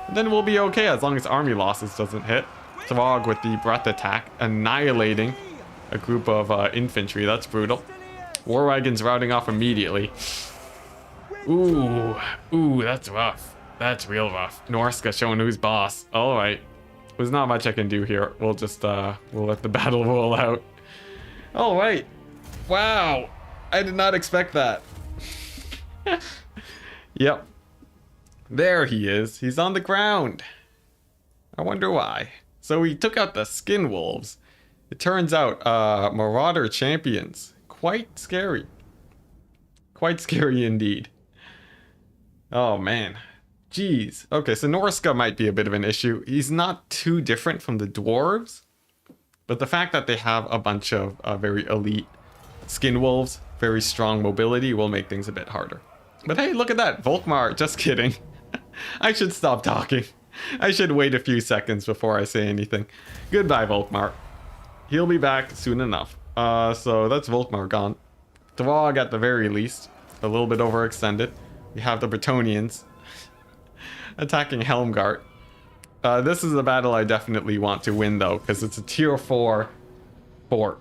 And then we'll be okay as long as army losses doesn't hit. Throg with the breath attack, annihilating a group of infantry. That's brutal. War wagons routing off immediately. Ooh, that's rough. That's real rough. Norska showing who's boss. All right. There's not much I can do here. We'll just, we'll let the battle roll out. All right. Wow. I did not expect that. Yep. There he is. He's on the ground. I wonder why. So he took out the skin wolves. It turns out, marauder champions. Quite scary. Quite scary indeed. Oh, man. Jeez. Okay, so Norska might be a bit of an issue. He's not too different from the dwarves, but the fact that they have a bunch of very elite skin wolves, very strong mobility, will make things a bit harder. But hey, look at that. Volkmar, just kidding. I should stop talking. I should wait a few seconds before I say anything. Goodbye, Volkmar. He'll be back soon enough. So that's Volkmar gone. Throg at the very least. A little bit overextended. We have the Bretonnians attacking Helmgart. This is a battle I definitely want to win, though, because it's a tier 4 fort.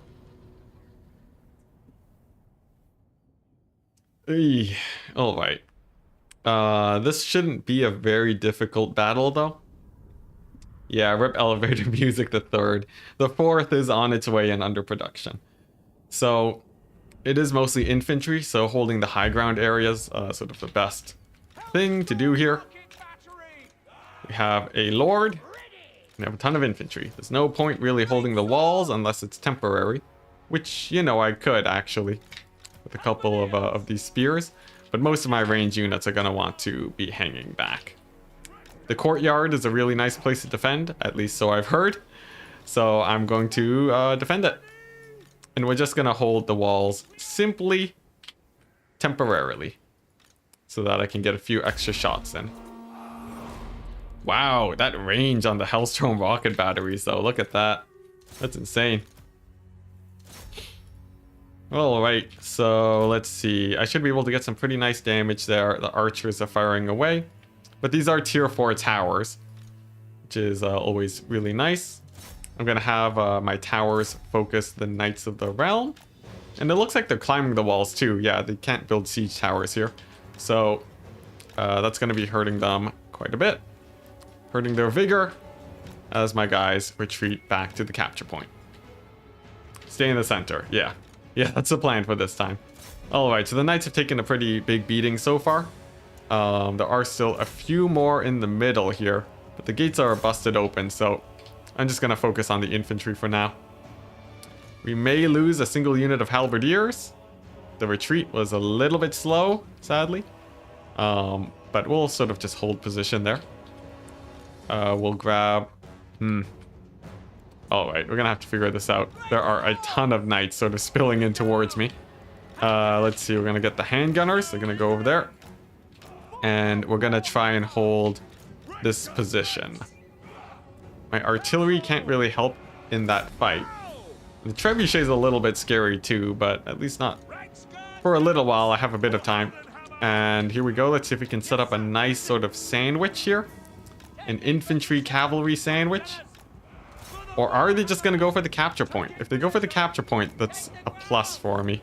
Alright. This shouldn't be a very difficult battle, though. Yeah, rip elevator music the 3rd. The 4th is on its way and under production. So, it is mostly infantry, so holding the high ground areas, sort of the best thing to do here. We have a lord. We have a ton of infantry. There's no point really holding the walls unless it's temporary, which, you know, I could actually with a couple of these spears, but most of my range units are going to want to be hanging back. The courtyard is a really nice place to defend, at least so I've heard, so I'm going to defend it. And we're just going to hold the walls simply temporarily so that I can get a few extra shots in. Wow, that range on the Hellstrom rocket batteries, though. Look at that. That's insane. Alright, so let's see. I should be able to get some pretty nice damage there. The archers are firing away. But these are tier 4 towers, which is always really nice. I'm going to have my towers focus the Knights of the Realm. And it looks like they're climbing the walls, too. Yeah, they can't build siege towers here. So that's going to be hurting them quite a bit. Hurting their vigor as my guys retreat back to the capture point. Stay in the center. Yeah, that's the plan for this time. Alright, so the knights have taken a pretty big beating so far. There are still a few more in the middle here, but the gates are busted open, so I'm just going to focus on the infantry for now. We may lose a single unit of halberdiers. The retreat was a little bit slow, sadly. But we'll sort of just hold position there. We'll grab... Alright, we're gonna have to figure this out. There are a ton of knights sort of spilling in towards me. Let's see, we're gonna get the handgunners. They're gonna go over there. And we're gonna try and hold this position. My artillery can't really help in that fight. The trebuchet is a little bit scary too, but at least not for a little while. I have a bit of time. And here we go. Let's see if we can set up a nice sort of sandwich here. An infantry cavalry sandwich. Or are they just going to go for the capture point? If they go for the capture point, that's a plus for me.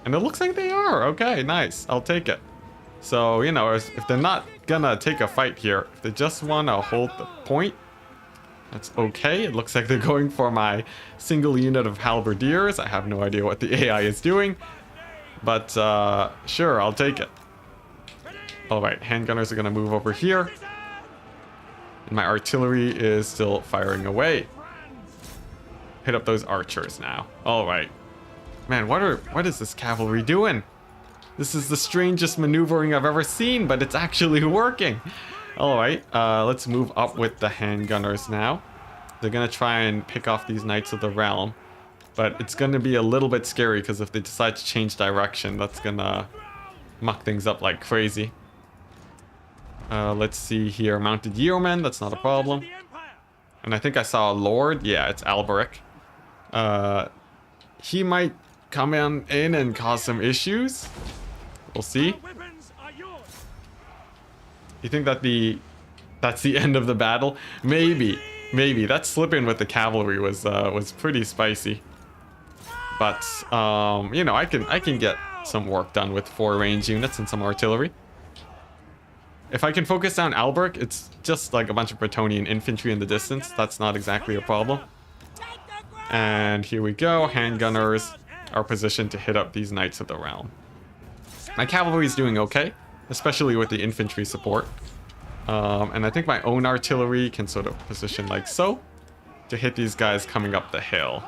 And it looks like they are. Okay, nice. I'll take it. So, you know, if they're not going to take a fight here, if they just want to hold the point, that's okay. It looks like they're going for my single unit of halberdiers. I have no idea what the AI is doing. But, sure, I'll take it. Alright, handgunners are going to move over here. And my artillery is still firing away. Hit up those archers now. Alright. Man, what is this cavalry doing? This is the strangest maneuvering I've ever seen, but it's actually working. Alright, let's move up with the handgunners now. They're gonna try and pick off these Knights of the Realm. But it's going to be a little bit scary because if they decide to change direction, that's going to muck things up like crazy. Let's see here. Mounted yeomen, that's not a problem. And I think I saw a lord. Yeah, it's Alberic. He might come in and cause some issues. We'll see. You think that that's the end of the battle? Maybe. That slip in with the cavalry was pretty spicy. But you know, I can get some work done with 4 range units and some artillery. If I can focus down Alberic, it's just like a bunch of Bretonnian infantry in the distance. That's not exactly a problem. And here we go. Handgunners are positioned to hit up these Knights of the Realm. My cavalry is doing okay, especially with the infantry support. And I think my own artillery can sort of position like so to hit these guys coming up the hill.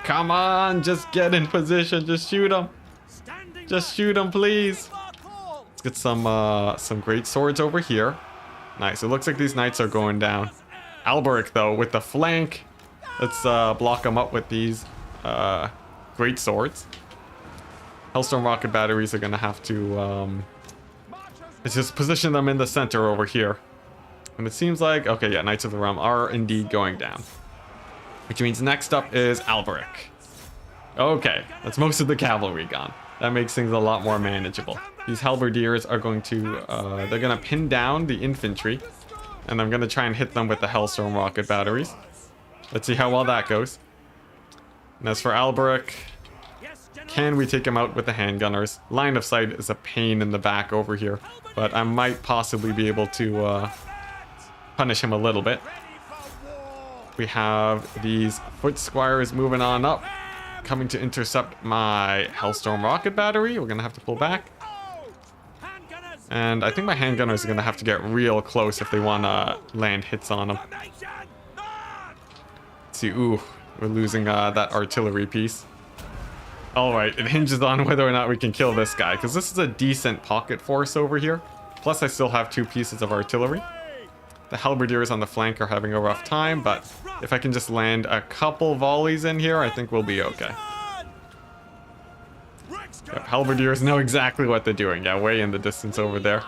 Come on, just get in position. Just shoot them. Just shoot them, please. Let's get some great swords over here. Nice. It looks like these knights are going down. Alberic, though, with the flank. Let's block them up with these great swords. Hellstorm rocket batteries are going to have to let's just position them in the center over here. And it seems like, okay, yeah, Knights of the Realm are indeed going down. Which means next up is Alberic. Okay, that's most of the cavalry gone. That makes things a lot more manageable. These halberdiers are going to, they're going to pin down the infantry. And I'm going to try and hit them with the Hellstorm rocket batteries. Let's see how well that goes. And as for Alberic, can we take him out with the handgunners? Line of sight is a pain in the back over here. But I might possibly be able to punish him a little bit. We have these foot squires moving on up, coming to intercept my Hellstorm rocket battery. We're going to have to pull back. And I think my handgunners are going to have to get real close if they want to land hits on them. Let's see, ooh, we're losing that artillery piece. Alright, it hinges on whether or not we can kill this guy, because this is a decent pocket force over here. Plus I still have 2 pieces of artillery. The halberdiers on the flank are having a rough time, but if I can just land a couple volleys in here, I think we'll be okay. Yep, halberdiers know exactly what they're doing. Yeah, way in the distance over there.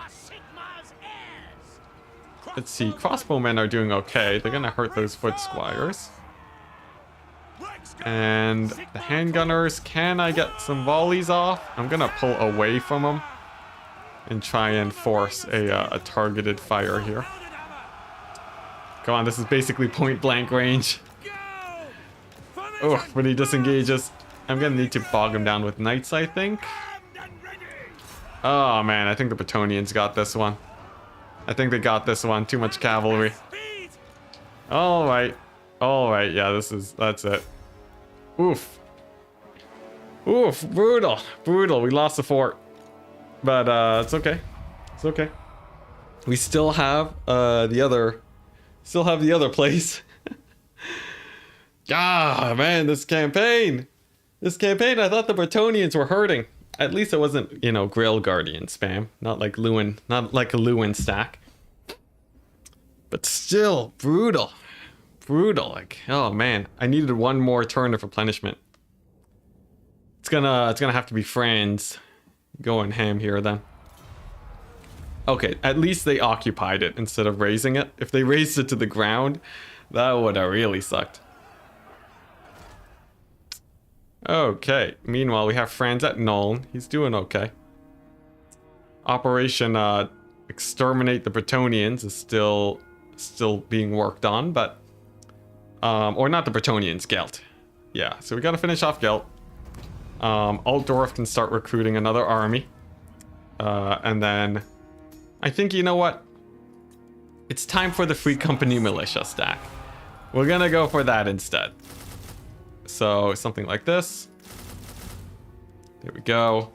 Let's see, crossbowmen are doing okay. They're gonna hurt those foot squires. And the handgunners, can I get some volleys off? I'm gonna pull away from them and try and force a targeted fire here. Come on, this is basically point blank range. Oh, when he disengages, I'm gonna need to bog him down with knights, I think. Oh man, I think the Bretonnians got this one. I think they got this one. Too much cavalry. Alright. Alright, yeah, that's it. Oof. Oof, brutal. Brutal. We lost the fort. But it's okay. It's okay. We still have the other place. Ah, man, this campaign, I thought the Bretonnians were hurting. At least it wasn't, you know, Grail Guardian spam, not like a Lewin stack. But still, brutal, like, oh man, I needed one more turn of replenishment. It's gonna have to be Franz going ham here then. Okay, at least they occupied it instead of raising it. If they raised it to the ground, that would have really sucked. Okay, meanwhile we have Franz at Nuln. He's doing okay. Operation Exterminate the Bretonnians is still being worked on, but or not the Bretonnians, Gelt. Yeah, so we gotta finish off Gelt. Altdorf can start recruiting another army. And then I think, you know what? It's time for the Free Company Militia stack. We're gonna go for that instead. So something like this. There we go.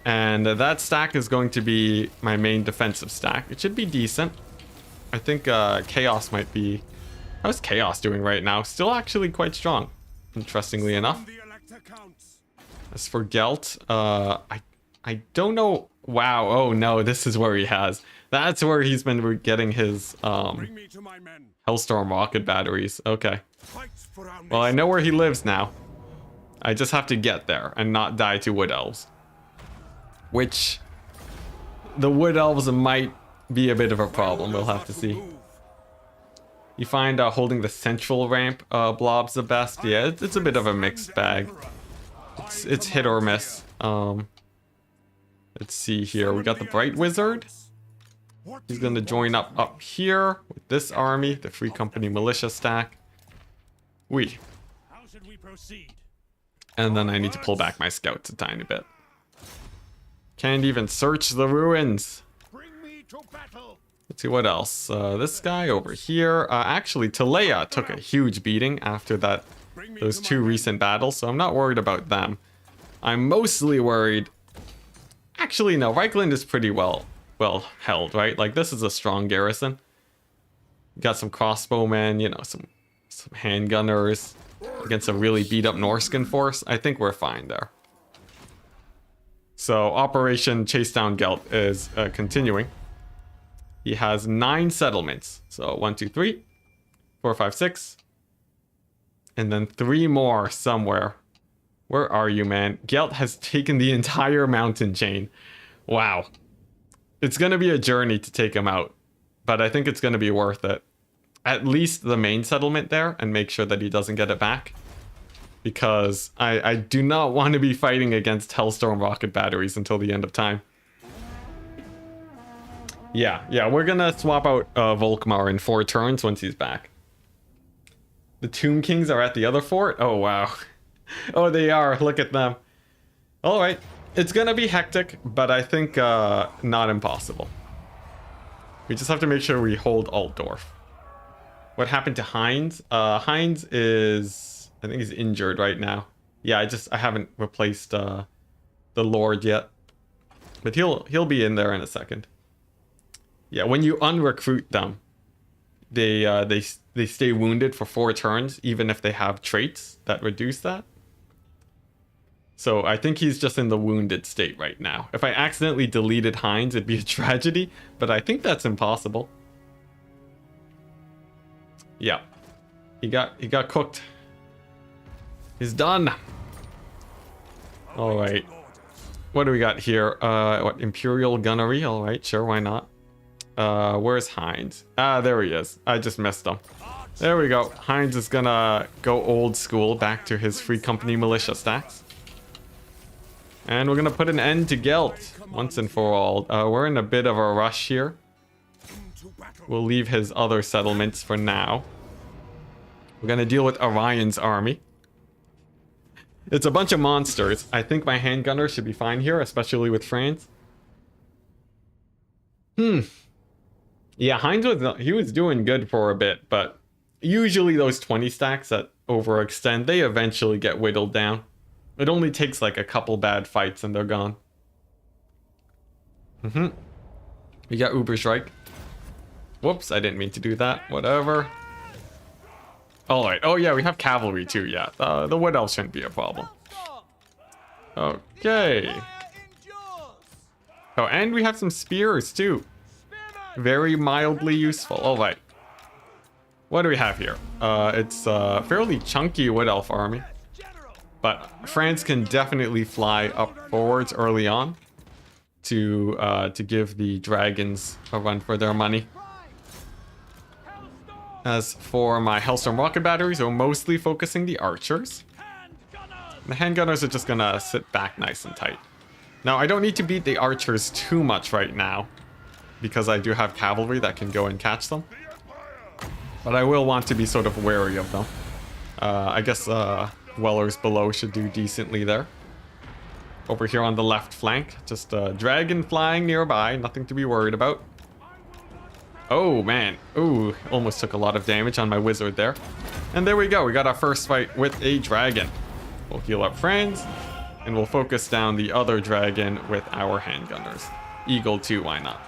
And that stack is going to be my main defensive stack. It should be decent. I think Chaos might be... How's Chaos doing right now? Still actually quite strong, interestingly enough. As for Gelt, I don't know Wow. Oh no, this is where he has. That's where he's been getting his Bring me to my men. Hellstorm rocket batteries. Okay. Fight for our Well, I nation. know where he lives now. I just have to get there and not die to wood elves. Which the wood elves might be a bit of a problem. We'll have to see. You find holding the central ramp blobs the best. Yeah, it's a bit of a mixed bag. It's hit or miss. Let's see here. We got the Bright Wizard. He's going to join up here with this army, the Free Company Militia stack. How should we proceed? And then I need to pull back my scouts a tiny bit. Can't even search the ruins. Bring me to battle. Let's see what else. This guy over here. Actually, Talea took a huge beating after those two recent battles, so I'm not worried about them. I'm mostly worried. Actually, no. Reichland is pretty well held, right? Like, this is a strong garrison. Got some crossbowmen, you know, some handgunners against a really beat up Norscan force. I think we're fine there. So Operation Chase Down Gelt is continuing. He has 9 settlements. So 1, 2, 3, 4, 5, 6. And then 3 more somewhere. Where are you, man? Gelt has taken the entire mountain chain. Wow. It's going to be a journey to take him out. But I think it's going to be worth it. At least the main settlement there, and make sure that he doesn't get it back. Because I do not want to be fighting against Hellstorm rocket batteries until the end of time. Yeah, we're gonna swap out Volkmar in 4 turns once he's back. The Tomb Kings are at the other fort? Oh, wow. Oh, they are. Look at them. Alright. It's gonna be hectic, but I think not impossible. We just have to make sure we hold Altdorf. What happened to Heinz? Heinz is... I think he's injured right now. Yeah, I haven't replaced the Lord yet. But he'll be in there in a second. Yeah, when you unrecruit them, they stay wounded for 4 turns, even if they have traits that reduce that. So I think he's just in the wounded state right now. If I accidentally deleted Heinz, it'd be a tragedy, but I think that's impossible. Yeah, he got cooked. He's done. All right. What do we got here? What, Imperial Gunnery? All right, sure, why not? Where's Heinz? Ah, there he is. I just missed him. There we go. Heinz is gonna go old school, back to his Free Company Militia stacks. And we're gonna put an end to Gelt once and for all. We're in a bit of a rush here. We'll leave his other settlements for now. We're gonna deal with Orion's army. It's a bunch of monsters. I think my handgunner should be fine here, especially with Franz. Yeah, Heinz was doing good for a bit, but usually those 20 stacks that overextend, they eventually get whittled down. It only takes like a couple bad fights and they're gone. We got Uberstrike. Whoops, I didn't mean to do that. Whatever. Alright. Oh yeah, we have cavalry too, yeah. The wood elves shouldn't be a problem. Okay. Oh, and we have some spears too. Very mildly useful. Alright. What do we have here? It's a fairly chunky wood elf army. But Franz can definitely fly up forwards early on to give the dragons a run for their money. As for my Hellstorm rocket batteries, we're mostly focusing the archers. The handgunners are just gonna sit back nice and tight. Now, I don't need to beat the archers too much right now, because I do have cavalry that can go and catch them. But I will want to be sort of wary of them. I guess Dwellers below should do decently there. Over here on the left flank, just a dragon flying nearby, nothing to be worried about. Oh man, ooh, almost took a lot of damage on my wizard there. And there we go, we got our first fight with a dragon. We'll heal up Franz, and we'll focus down the other dragon with our handgunners. Eagle too, why not?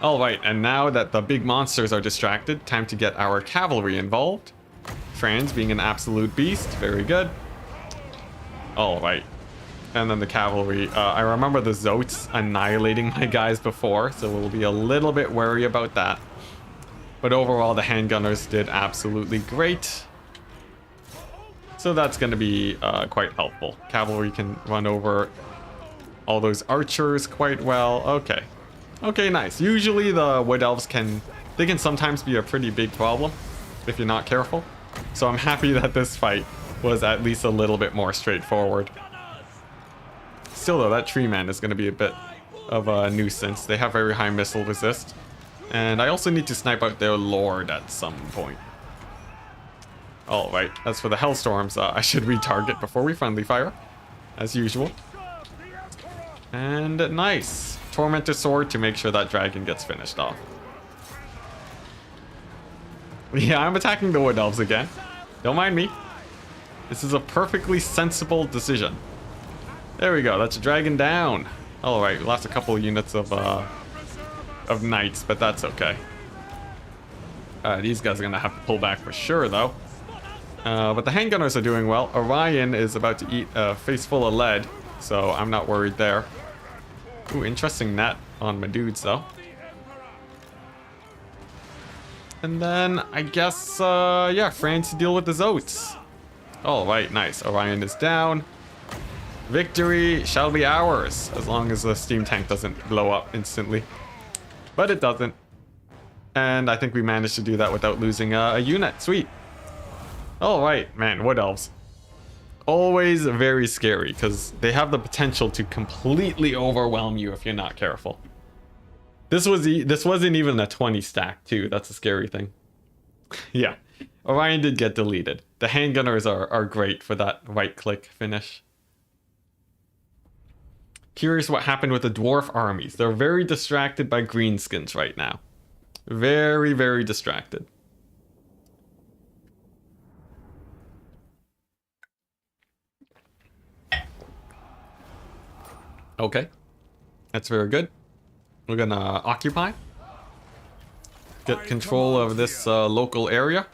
Alright, and now that the big monsters are distracted, time to get our cavalry involved. Franz being an absolute beast, very good. Alright. And then the cavalry. I remember the Zotes annihilating my guys before, so we'll be a little bit wary about that. But overall, the handgunners did absolutely great. So that's going to be quite helpful. Cavalry can run over all those archers quite well. Okay. Okay, nice. Usually the wood elves can sometimes be a pretty big problem if you're not careful. So I'm happy that this fight was at least a little bit more straightforward. Still though, that tree man is going to be a bit of a nuisance. They have very high missile resist. And I also need to snipe out their lord at some point. Alright, as for the Hellstorms, I should retarget before we friendly fire, as usual. And nice. Tormentor Sword to make sure that dragon gets finished off. Yeah, I'm attacking the Wood Elves again. Don't mind me. This is a perfectly sensible decision. There we go, that's a dragon down. Alright, we lost a couple of units of knights, but that's okay. These guys are gonna have to pull back for sure, though. But the handgunners are doing well. Orion is about to eat a face full of lead, so I'm not worried there. Ooh, interesting net on my dudes, though. And then, I guess, yeah, France to deal with the Zotes. Alright, nice. Orion is down. Victory shall be ours, as long as the steam tank doesn't blow up instantly. But it doesn't. And I think we managed to do that without losing a unit. Sweet. Alright, man, Wood Elves. Always very scary, because they have the potential to completely overwhelm you if you're not careful. This wasn't even a 20 stack, too. That's a scary thing. Yeah. Orion did get deleted. The handgunners are great for that right-click finish. Curious what happened with the dwarf armies. They're very distracted by greenskins right now. Very, very distracted. Okay. That's very good. We're gonna occupy. Get control of this local area.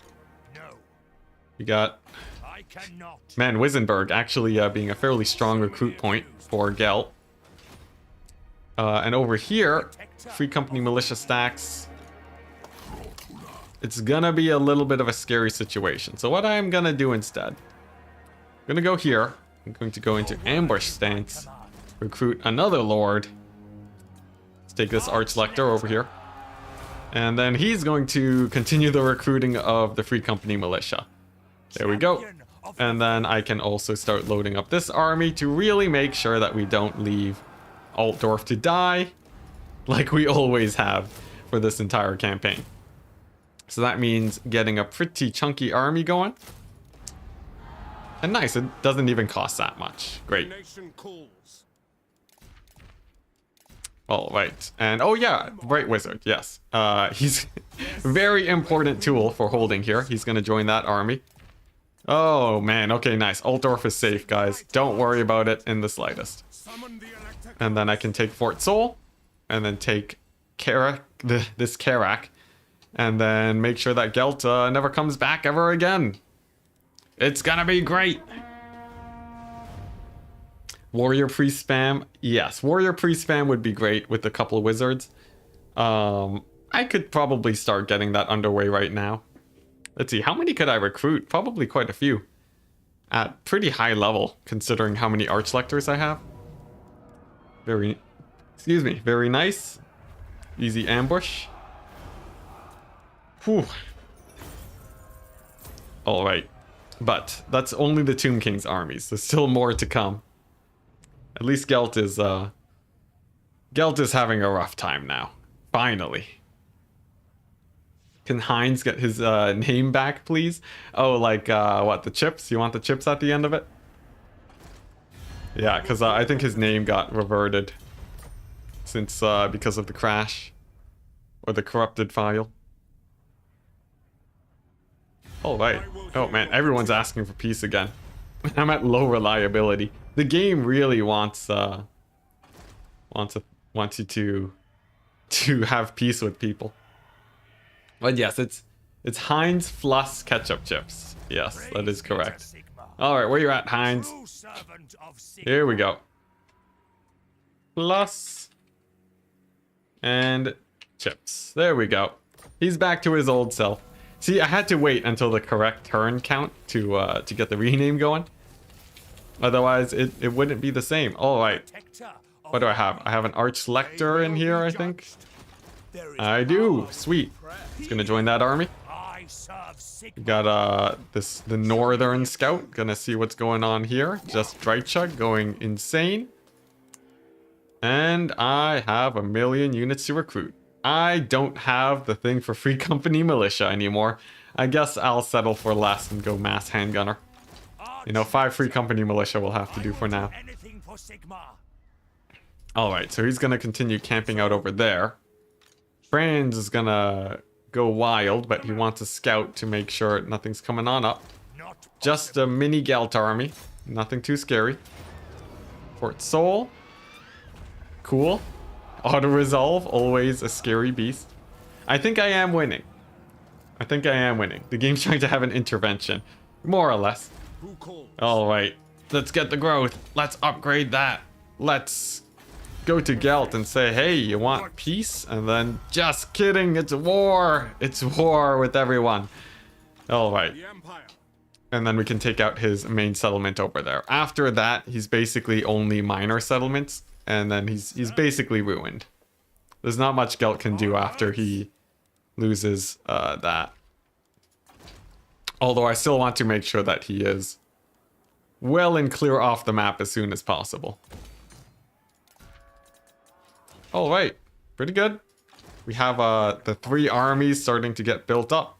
We got... Man, Wissenberg actually being a fairly strong recruit point for Gelt. And over here, Free Company Militia stacks. It's gonna be a little bit of a scary situation. So what I'm gonna do instead, I'm gonna go here. I'm going to go into ambush stance. Recruit another lord. Let's take this Archlector over here. And then he's going to continue the recruiting of the Free Company Militia. There we go. And then I can also start loading up this army to really make sure that we don't leave Altdorf to die, like we always have for this entire campaign. So that means getting a pretty chunky army going. And nice, it doesn't even cost that much. Great. All right, and oh yeah, Bright Wizard, yes. He's a very important tool for holding here. He's gonna join that army. Oh man, okay, nice. Altdorf is safe, guys. Don't worry about it in the slightest. And then I can take Fort Sol, and then take Karak, this Karak, and then make sure that Gelt never comes back ever again. It's gonna be great. Warrior Priest spam, yes, Warrior Priest spam would be great with a couple of wizards. I could probably start getting that underway right now. Let's see, how many could I recruit? Probably quite a few. At pretty high level, considering how many Archlectors I have. Very nice. Easy ambush. Whew. Alright. But that's only the Tomb King's armies. There's still more to come. At least Gelt is having a rough time now. Finally. Can Heinz get his name back, please? Oh, like, what, the chips? You want the chips at the end of it? Yeah, because I think his name got reverted. Since, because of the crash. Or the corrupted file. Alright. Oh man, everyone's asking for peace again. I'm at low reliability. The game really wants you to have peace with people. But yes, it's Heinz Fluss ketchup chips. Yes, that is correct. All right, where you at, Heinz? Here we go. plus, and chips. There we go. He's back to his old self. See, I had to wait until the correct turn count to get the rename going. Otherwise, it wouldn't be the same. All right. What do I have? I have an Arch Lector in here, I think. I do. Sweet. He's gonna join that army. We got the Northern Scout. Gonna see what's going on here. Just Drychug going insane. And I have 1,000,000 units to recruit. I don't have the thing for Free Company Militia anymore. I guess I'll settle for less and go Mass Handgunner. You know, 5 Free Company Militia will have to do for now. Alright, so he's gonna continue camping out over there. Franz is gonna go wild, but he wants a scout to make sure nothing's coming on up. Just a mini Gelt army. Nothing too scary. Fort Seoul. Cool. Auto-resolve, always a scary beast. I think I am winning. The game's trying to have an intervention. More or less. Alright, let's get the growth. Let's upgrade that. Let's go to Gelt and say, hey, you want peace? And then, just kidding, it's war. It's war with everyone. Alright. And then we can take out his main settlement over there. After that, he's basically only minor settlements. And then he's basically ruined. There's not much Gelt can do after he loses that. Although I still want to make sure that he is well and clear off the map as soon as possible. Alright, pretty good. We have the 3 armies starting to get built up.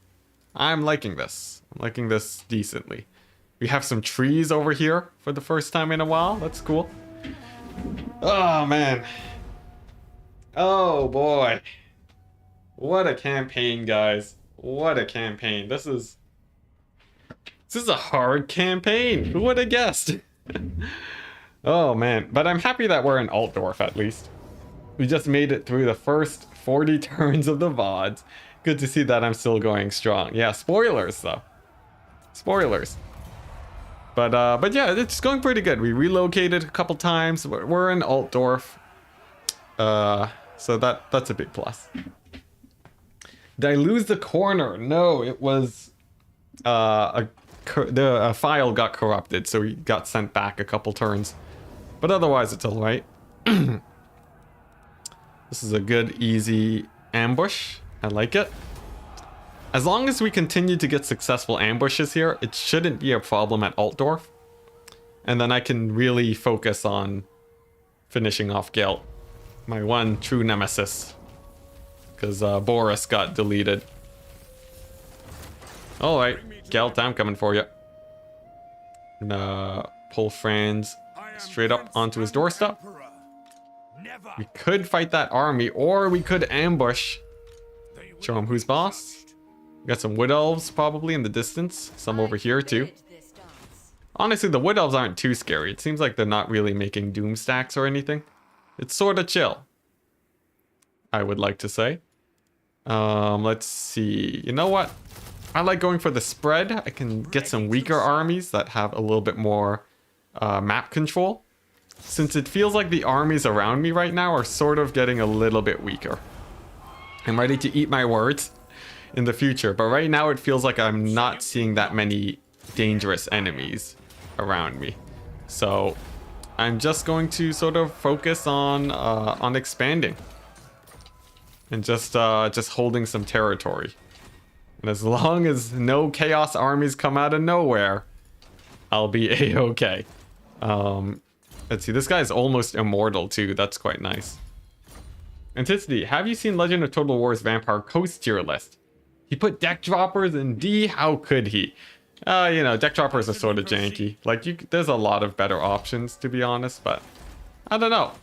I'm liking this. I'm liking this decently. We have some trees over here for the first time in a while. That's cool. Oh, man. Oh, boy. What a campaign, guys. What a campaign. This is a hard campaign. Who would have guessed? Oh, man. But I'm happy that we're in Altdorf, at least. We just made it through the first 40 turns of the VODs. Good to see that I'm still going strong. Yeah, spoilers, though. Spoilers. But yeah, it's going pretty good. We relocated a couple times. We're in Altdorf. So that's a big plus. Did I lose the corner? No, it was the file got corrupted, so we got sent back a couple turns. But otherwise, it's all right. This is a good, easy ambush. I like it. As long as we continue to get successful ambushes here, it shouldn't be a problem at Altdorf. And then I can really focus on finishing off Gelt, my one true nemesis. Because Boris got deleted. Alright, Gelt, I'm coming for you. And pull Franz straight up onto his doorstep. We could fight that army, or we could ambush. Show him who's boss. We got some Wood Elves probably in the distance. Some over here too. Honestly, the Wood Elves aren't too scary. It seems like they're not really making doom stacks or anything. It's sort of chill, I would like to say. Let's see. You know what? I like going for the spread. I can get some weaker armies that have a little bit more map control. Since it feels like the armies around me right now are sort of getting a little bit weaker. I'm ready to eat my words in the future, but right now it feels like I'm not seeing that many dangerous enemies around me. So I'm just going to sort of focus on expanding and just holding some territory. And as long as no chaos armies come out of nowhere, I'll be a-okay. Let's see, this guy's almost immortal too. That's quite nice. Enticity, have you seen Legend of Total War's Vampire Coast tier list? He put deck droppers in D. How could he? You know, deck droppers are sort of janky. Like, there's a lot of better options, to be honest, but I don't know.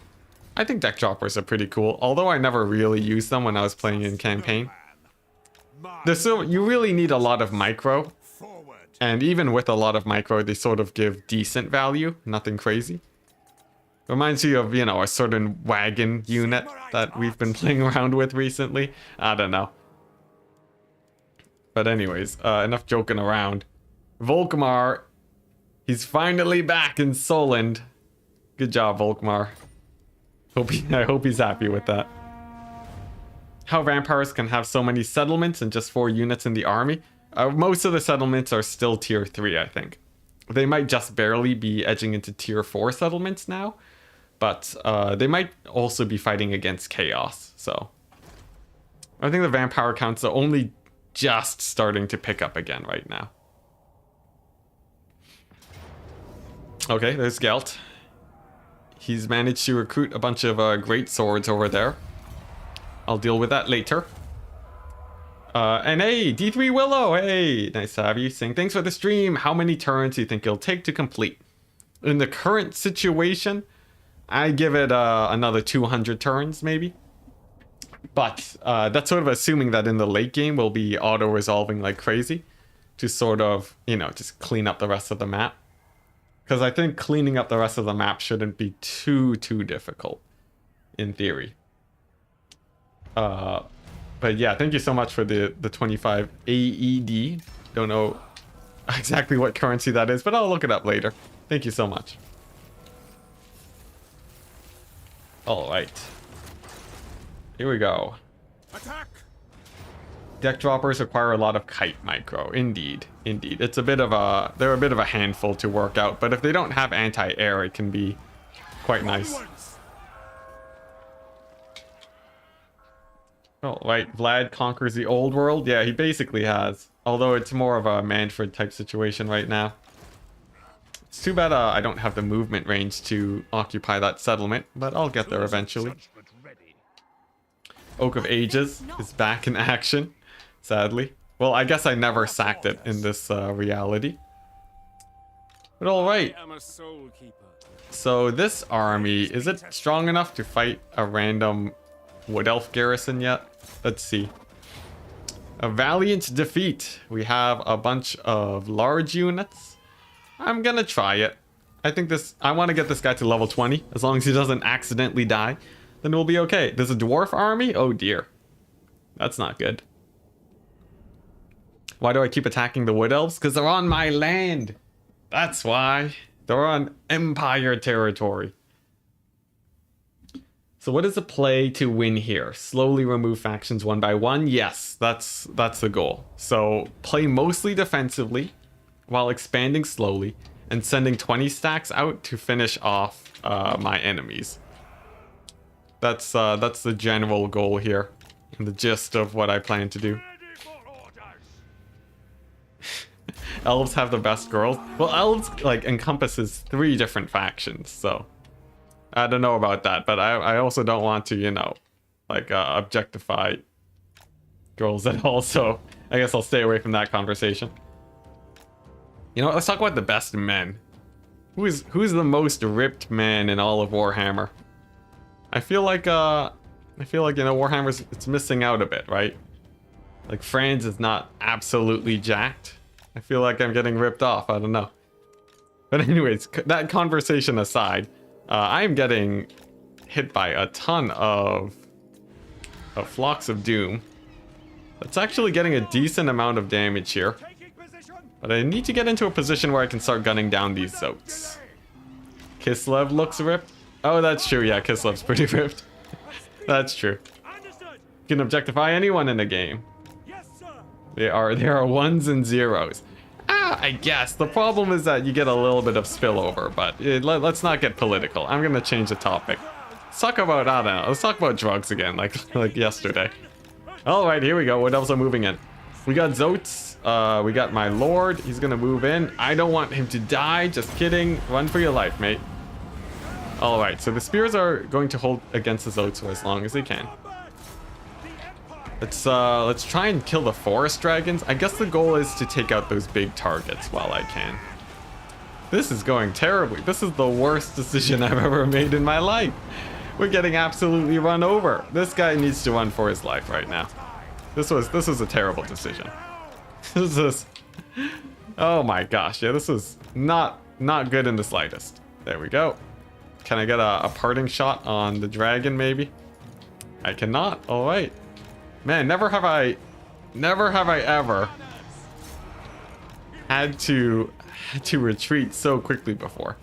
I think deck droppers are pretty cool, although I never really used them when I was playing in campaign. You really need a lot of micro, and even with a lot of micro, they sort of give decent value, nothing crazy. Reminds you of, you know, a certain wagon unit that we've been playing around with recently. I don't know. But anyways, enough joking around. Volkmar, he's finally back in Solent. Good job, Volkmar. I hope he's happy with that. How vampires can have so many settlements and just 4 units in the army. Most of the settlements are still tier 3, I think. They might just barely be edging into tier 4 settlements now, but they might also be fighting against chaos. So I think the vampire counts are only just starting to pick up again right now. Okay, there's Gelt. He's managed to recruit a bunch of great swords over there. I'll deal with that later. And hey, D3 Willow, hey, nice to have you. Saying thanks for the stream. How many turns do you think it'll take to complete? In the current situation, I give it another 200 turns maybe. But that's sort of assuming that in the late game we'll be auto-resolving like crazy to sort of, you know, just clean up the rest of the map. Because I think cleaning up the rest of the map shouldn't be too difficult in theory. But yeah, thank you so much for the 25 AED. Don't know exactly what currency that is, but I'll look it up later. Thank you so much. All right. Here we go. Attack! Deck droppers require a lot of kite micro. Indeed. Indeed. It's a bit of a... They're a bit of a handful to work out, but if they don't have anti-air, it can be quite nice. Oh, right. Vlad conquers the old world. Yeah, he basically has. Although it's more of a Manfred type situation right now. It's too bad I don't have the movement range to occupy that settlement, but I'll get there eventually. Oak of Ages is back in action, sadly. Well, I guess I never sacked it in this reality. But alright. So this army, is it strong enough to fight a random Wood Elf garrison yet? Let's see. A valiant defeat. We have a bunch of large units. I'm gonna try it. I think I want to get this guy to level 20. As long as he doesn't accidentally die, then we'll be okay. There's a dwarf army? Oh dear. That's not good. Why do I keep attacking the Wood Elves? Because they're on my land. That's why. They're on Empire territory. So what is the play to win here? Slowly remove factions one by one? Yes, that's the goal. So play mostly defensively while expanding slowly and sending 20 stacks out to finish off my enemies. That's the general goal here and the gist of what I plan to do. Elves have the best girls. Well, elves like encompasses 3 different factions, so I don't know about that, but I also don't want to, you know, like objectify girls at all, so I guess I'll stay away from that conversation. You know what, let's talk about the best men. Who's the most ripped man in all of Warhammer? I feel like you know, Warhammer's it's missing out a bit, right? Like Franz is not absolutely jacked. I feel like I'm getting ripped off, I don't know. But anyways, that conversation aside, I'm getting hit by a ton of Flocks of Doom. That's actually getting a decent amount of damage here. But I need to get into a position where I can start gunning down these Zoats. Kislev looks ripped. Oh, that's true. Yeah, Kislev's pretty ripped. That's true. You can objectify anyone in the game. There are ones and zeros. I guess. The problem is that you get a little bit of spillover, but let's not get political. I'm gonna change the topic. Let's talk about, I don't know, let's talk about drugs again, like yesterday. Alright, here we go. What else are moving in? We got Zoats. We got my lord. He's gonna move in. I don't want him to die. Just kidding. Run for your life, mate. Alright, so the spears are going to hold against the Zoats for as long as they can. Let's try and kill the forest dragons. I guess the goal is to take out those big targets while I can. This is going terribly. This is the worst decision I've ever made in my life. We're getting absolutely run over. This guy needs to run for his life right now. This was a terrible decision. This is, oh my gosh, yeah, this is not good in the slightest. There we go. Can I get a parting shot on the dragon maybe? I cannot. All right. Man, never have I ever had to retreat so quickly before.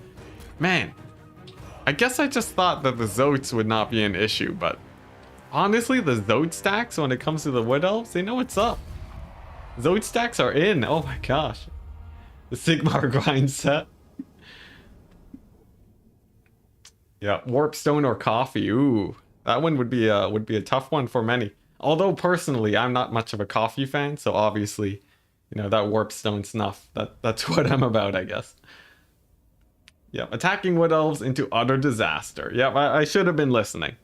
Man, I guess I just thought that the Zotes would not be an issue, but honestly, the Zote stacks, when it comes to the Wood Elves, they know what's up. Zote stacks are in. Oh my gosh. The Sigmar grind set. Yeah, Warpstone or coffee. Ooh, that one would be a tough one for many. Although personally, I'm not much of a coffee fan, so obviously, you know, that Warpstone snuff, that's what I'm about, I guess. Yeah, attacking Wood Elves into utter disaster. Yeah, I should have been listening.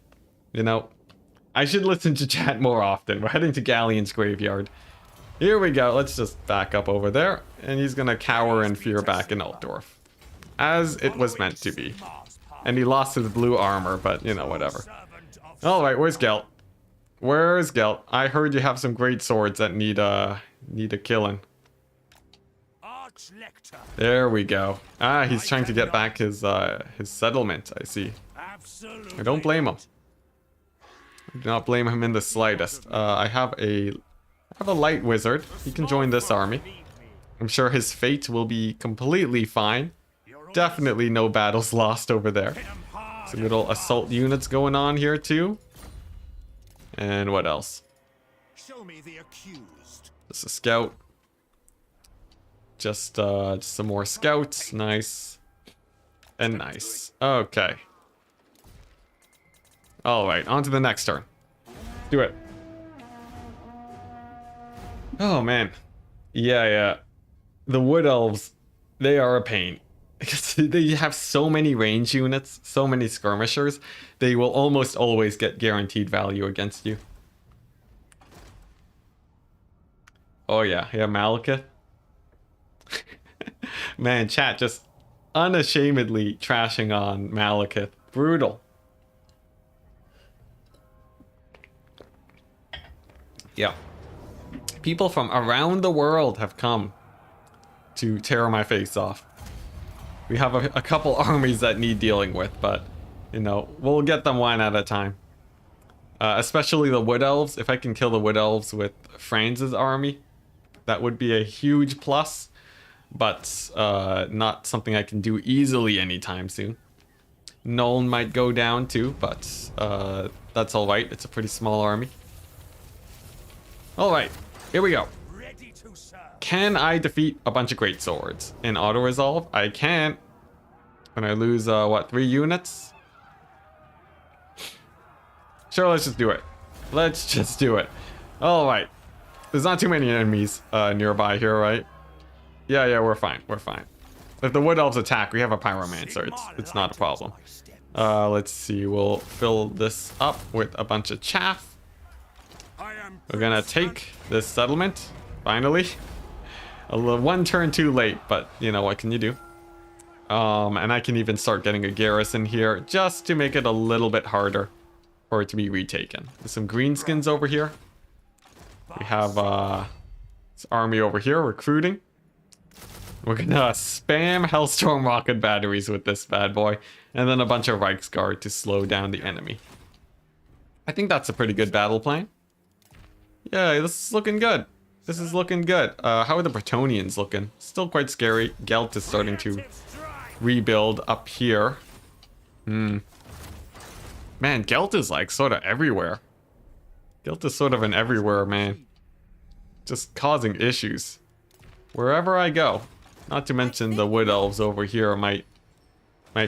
You know, I should listen to chat more often. We're heading to Galleon's Graveyard. Here we go. Let's just back up over there. And he's gonna cower in fear back in Altdorf. As it was meant to be. And he lost his blue armor, but, you know, whatever. Alright, where's Gelt? Where's Gelt? I heard you have some great swords that need a killing. There we go. Ah, he's trying to get back his settlement, I see. I don't blame him. I do not blame him in the slightest. I have a light wizard. He can join this army. I'm sure his fate will be completely fine. Definitely no battles lost over there. Some little assault units going on here too. And what else? Show me the accused. Just a scout. Just some more scouts. Nice. And nice. Okay. Alright, on to the next turn. Do it. Oh man. Yeah. The Wood Elves, they are a pain. Because they have so many range units, so many skirmishers, they will almost always get guaranteed value against you. Oh yeah, Malekith. Man, chat just unashamedly trashing on Malekith. Brutal. Yeah. People from around the world have come to tear my face off. We have a couple armies that need dealing with, but, you know, we'll get them one at a time. Especially the Wood Elves. If I can kill the Wood Elves with Franz's army, that would be a huge plus. But not something I can do easily anytime soon. Nuln might go down too, but that's alright. It's a pretty small army. Alright, here we go. Can I defeat a bunch of great swords in auto resolve? I can. When I lose what, 3 units? Sure, let's just do it. Let's just do it. Alright. There's not too many enemies nearby here, right? Yeah, we're fine. We're fine. If the Wood Elves attack, we have a Pyromancer. It's not a problem. Let's see. We'll fill this up with a bunch of chaff. We're gonna take this settlement, finally. One turn too late, but you know, what can you do? And I can even start getting a garrison here just to make it a little bit harder for it to be retaken. There's some greenskins over here. We have this army over here recruiting. We're gonna spam Hellstorm rocket batteries with this bad boy, and then a bunch of Reichsguard to slow down the enemy. I think that's a pretty good battle plan. Yeah, this is looking good. This is looking good. How are the Bretonnians looking? Still quite scary. Gelt is starting to rebuild up here. Man, Gelt is like sort of everywhere. Gelt is sort of an everywhere man. Just causing issues. Wherever I go. Not to mention the Wood Elves over here might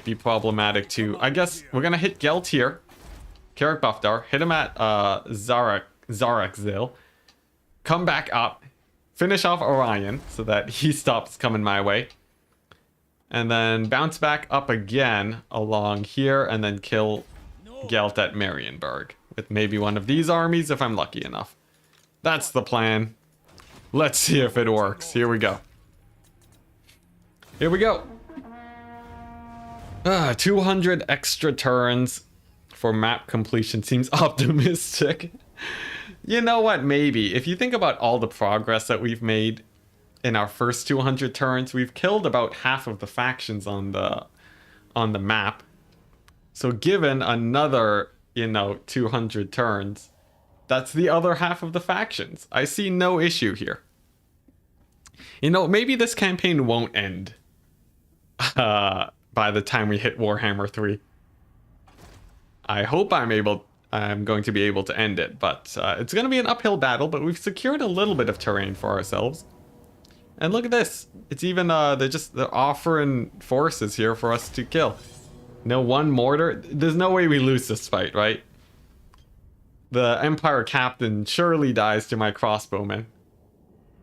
be problematic too. I guess we're gonna hit Gelt here. Carrick Buffdar. Hit him at Zarakzil. Come back up, finish off Orion so that he stops coming my way, and then bounce back up again along here and then kill Gelt at Marienburg with maybe one of these armies if I'm lucky enough. That's the plan. Let's see if it works. Here we go. Here we go. 200 extra turns for map completion seems optimistic. You know what, maybe. If you think about all the progress that we've made in our first 200 turns, we've killed about half of the factions on the map. So given another, 200 turns, that's the other half of the factions. I see no issue here. Maybe this campaign won't end by the time we hit Warhammer 3. I hope I'm going to be able to end it, but it's going to be an uphill battle, but we've secured a little bit of terrain for ourselves. And look at this. It's even, they're offering forces here for us to kill. No, one mortar. There's no way we lose this fight, right? The Empire captain surely dies to my crossbowmen.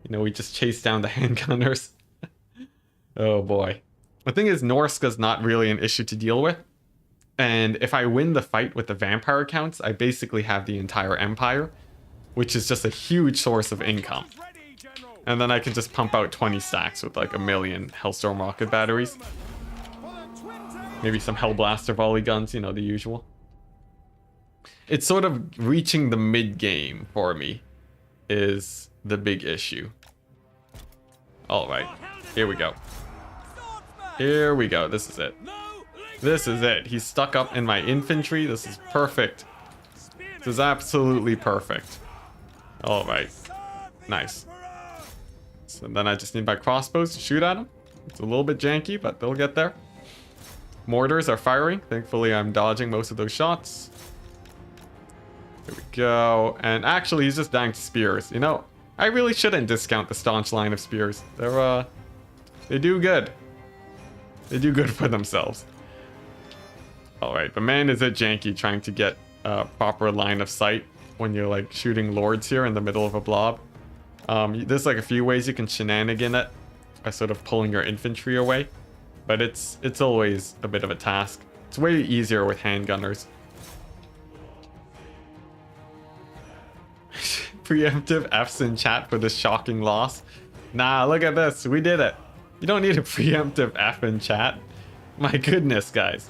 You know, we just chase down the handgunners. Oh boy. The thing is, Norska's not really an issue to deal with. And if I win the fight with the vampire counts, I basically have the entire empire, which is just a huge source of income. And then I can just pump out 20 stacks with like 1,000,000 Hellstorm rocket batteries. Maybe some Hellblaster volley guns, you know, the usual. It's sort of reaching the mid-game for me is the big issue. Alright, here we go. Here we go, this is it. This is it. He's stuck up in my infantry. This is perfect. This is absolutely perfect. Alright, nice. So then I just need my crossbows to shoot at him. It's a little bit janky, but they'll get there. Mortars are firing. Thankfully, I'm dodging most of those shots. There we go. And actually, he's just dying to spears. You know, I really shouldn't discount the staunch line of spears. They do good. They do good for themselves. Alright, but man, is it janky trying to get a proper line of sight when you're like shooting lords here in the middle of a blob. There's like a few ways you can shenanigan it by sort of pulling your infantry away, but it's always a bit of a task. It's way easier with handgunners. Preemptive F's in chat for this shocking loss. Nah, look at this. We did it. You don't need a preemptive F in chat. My goodness, guys.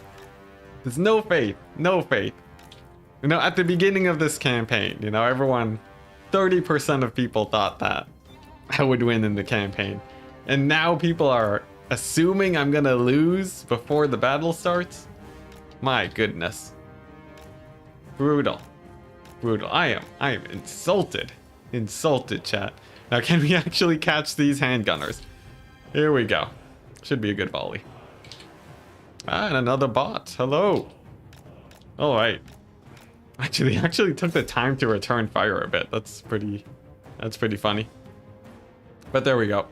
There's no faith. No faith. You know, at the beginning of this campaign, you know, everyone, 30% of people thought that I would win in the campaign. And now people are assuming I'm gonna lose before the battle starts? My goodness. Brutal. Brutal. I am insulted. Insulted, chat. Now, can we actually catch these handgunners? Here we go. Should be a good volley. Ah, and another bot. Hello. Alright. Actually, they actually took the time to return fire a bit. That's pretty funny. But there we go.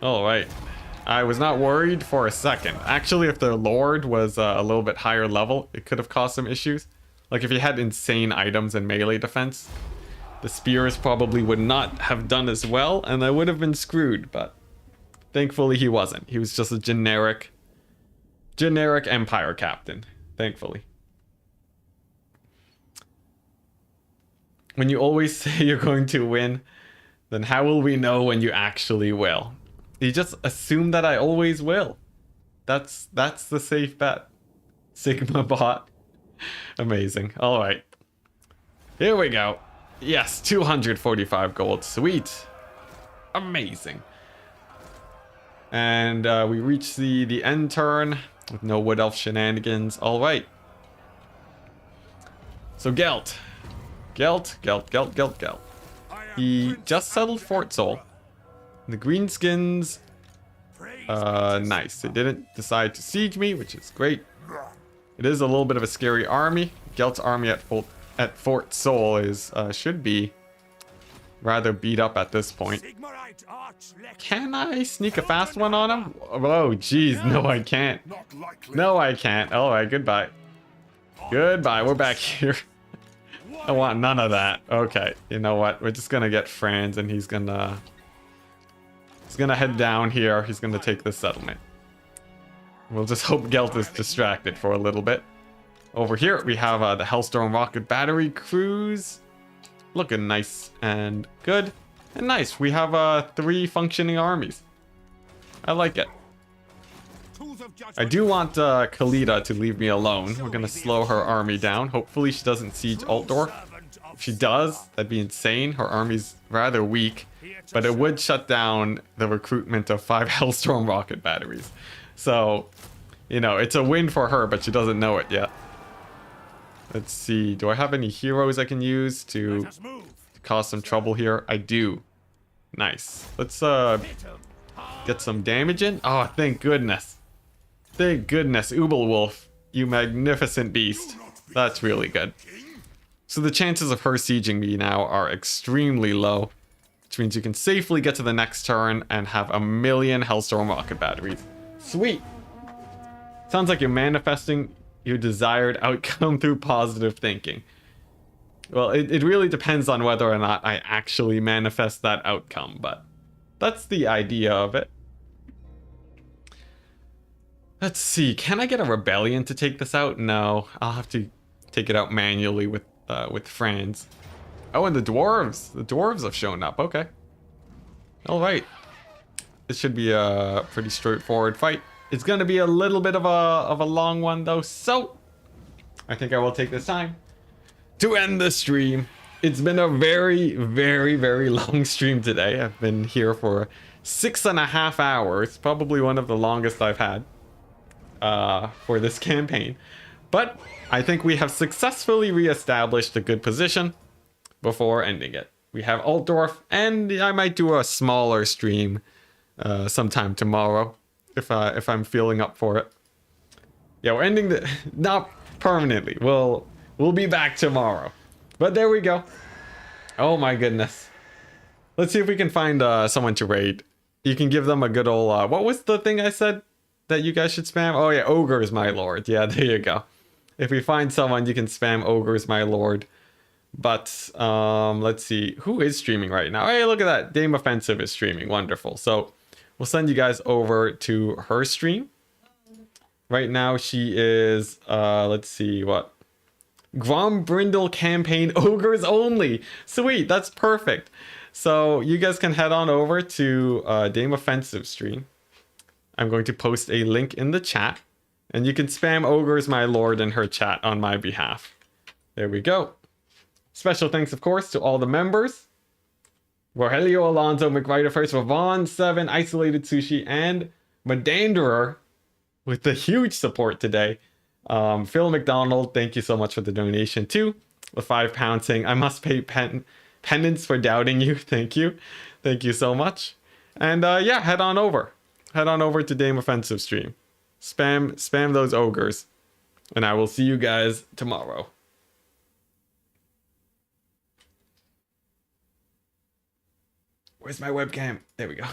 Alright. I was not worried for a second. Actually, if their lord was a little bit higher level, it could have caused some issues. Like if he had insane items and melee defense, the spears probably would not have done as well, and I would have been screwed, but thankfully he wasn't. He was just a generic Empire captain, thankfully. When you always say you're going to win, then how will we know when you actually will? You just assume that I always will. That's the safe bet. Sigma bot. Amazing. All right. Here we go. Yes, 245 gold. Sweet. Amazing. And we reach the end turn with no wood elf shenanigans. All right. So Gelt. Gelt. He just settled Fort Sol. The Greenskins, nice. They didn't decide to siege me, which is great. It is a little bit of a scary army. Gelt's army at Fort Sol is should be rather beat up at this point. Can I sneak a fast one on him? Oh, geez, no, I can't. No, I can't. All right, goodbye. Goodbye. We're back here. I want none of that. Okay, you know what? We're just gonna get Franz, and he's gonna head down here. He's gonna take this settlement. We'll just hope Gelt is distracted for a little bit. Over here, we have the Hellstorm rocket battery crews. Looking nice and good. And nice, we have 3 functioning armies. I like it. I do want Khalida to leave me alone. We're gonna slow her army down. Hopefully she doesn't siege Altdorf. If she does, that'd be insane. Her army's rather weak, but it would shut down the recruitment of 5 Hellstorm rocket batteries. So, you know, it's a win for her, but she doesn't know it yet. Let's see, do I have any heroes I can use to cause some trouble here? I do. Nice. Let's get some damage in. Oh, thank goodness. Thank goodness. Ubelwolf You magnificent beast. That's really good. So the chances of her sieging me now are extremely low, which means you can safely get to the next turn and have a million Hellstorm rocket batteries. Sweet. Sounds like you're manifesting your desired outcome through positive thinking. Well, it really depends on whether or not I actually manifest that outcome, but that's the idea of it. Let's see, can I get a rebellion to take this out? No, I'll have to take it out manually with Franz. Oh, and the dwarves. The dwarves have shown up, okay. All right. This should be a pretty straightforward fight. It's gonna be a little bit of a long one though, so I think I will take this time to end the stream. It's been a very, very, very long stream today. I've been here for 6.5 hours, probably one of the longest I've had for this campaign. But I think we have successfully reestablished a good position before ending it. We have Altdorf, and I might do a smaller stream sometime tomorrow if I'm feeling up for it. Yeah, we're ending the not permanently. We'll be back tomorrow. But there we go. Oh my goodness. Let's see if we can find someone to raid. You can give them a good old what was the thing I said that you guys should spam? Oh yeah, Ogres my lord. Yeah, there you go. If we find someone, you can spam Ogres my lord. But let's see, who is streaming right now? Hey, look at that. Dame Offensive is streaming. Wonderful. So we'll send you guys over to her stream. Right now she is let's see what. Grombrindle campaign Ogres only. Sweet, that's perfect. So you guys can head on over to Dame Offensive stream. I'm going to post a link in the chat. And you can spam Ogres my lord in her chat on my behalf. There we go. Special thanks, of course, to all the members. Rogelio Alonso, McWriter First, Ravon 7, Isolated Sushi, and Medanderer with the huge support today. Phil McDonald, thank you so much for the donation too. The £5 saying, I must pay penance for doubting you. Thank you. Thank you so much. And yeah, head on over. Head on over to Dame Offensive stream. Spam those ogres. And I will see you guys tomorrow. Where's my webcam? There we go.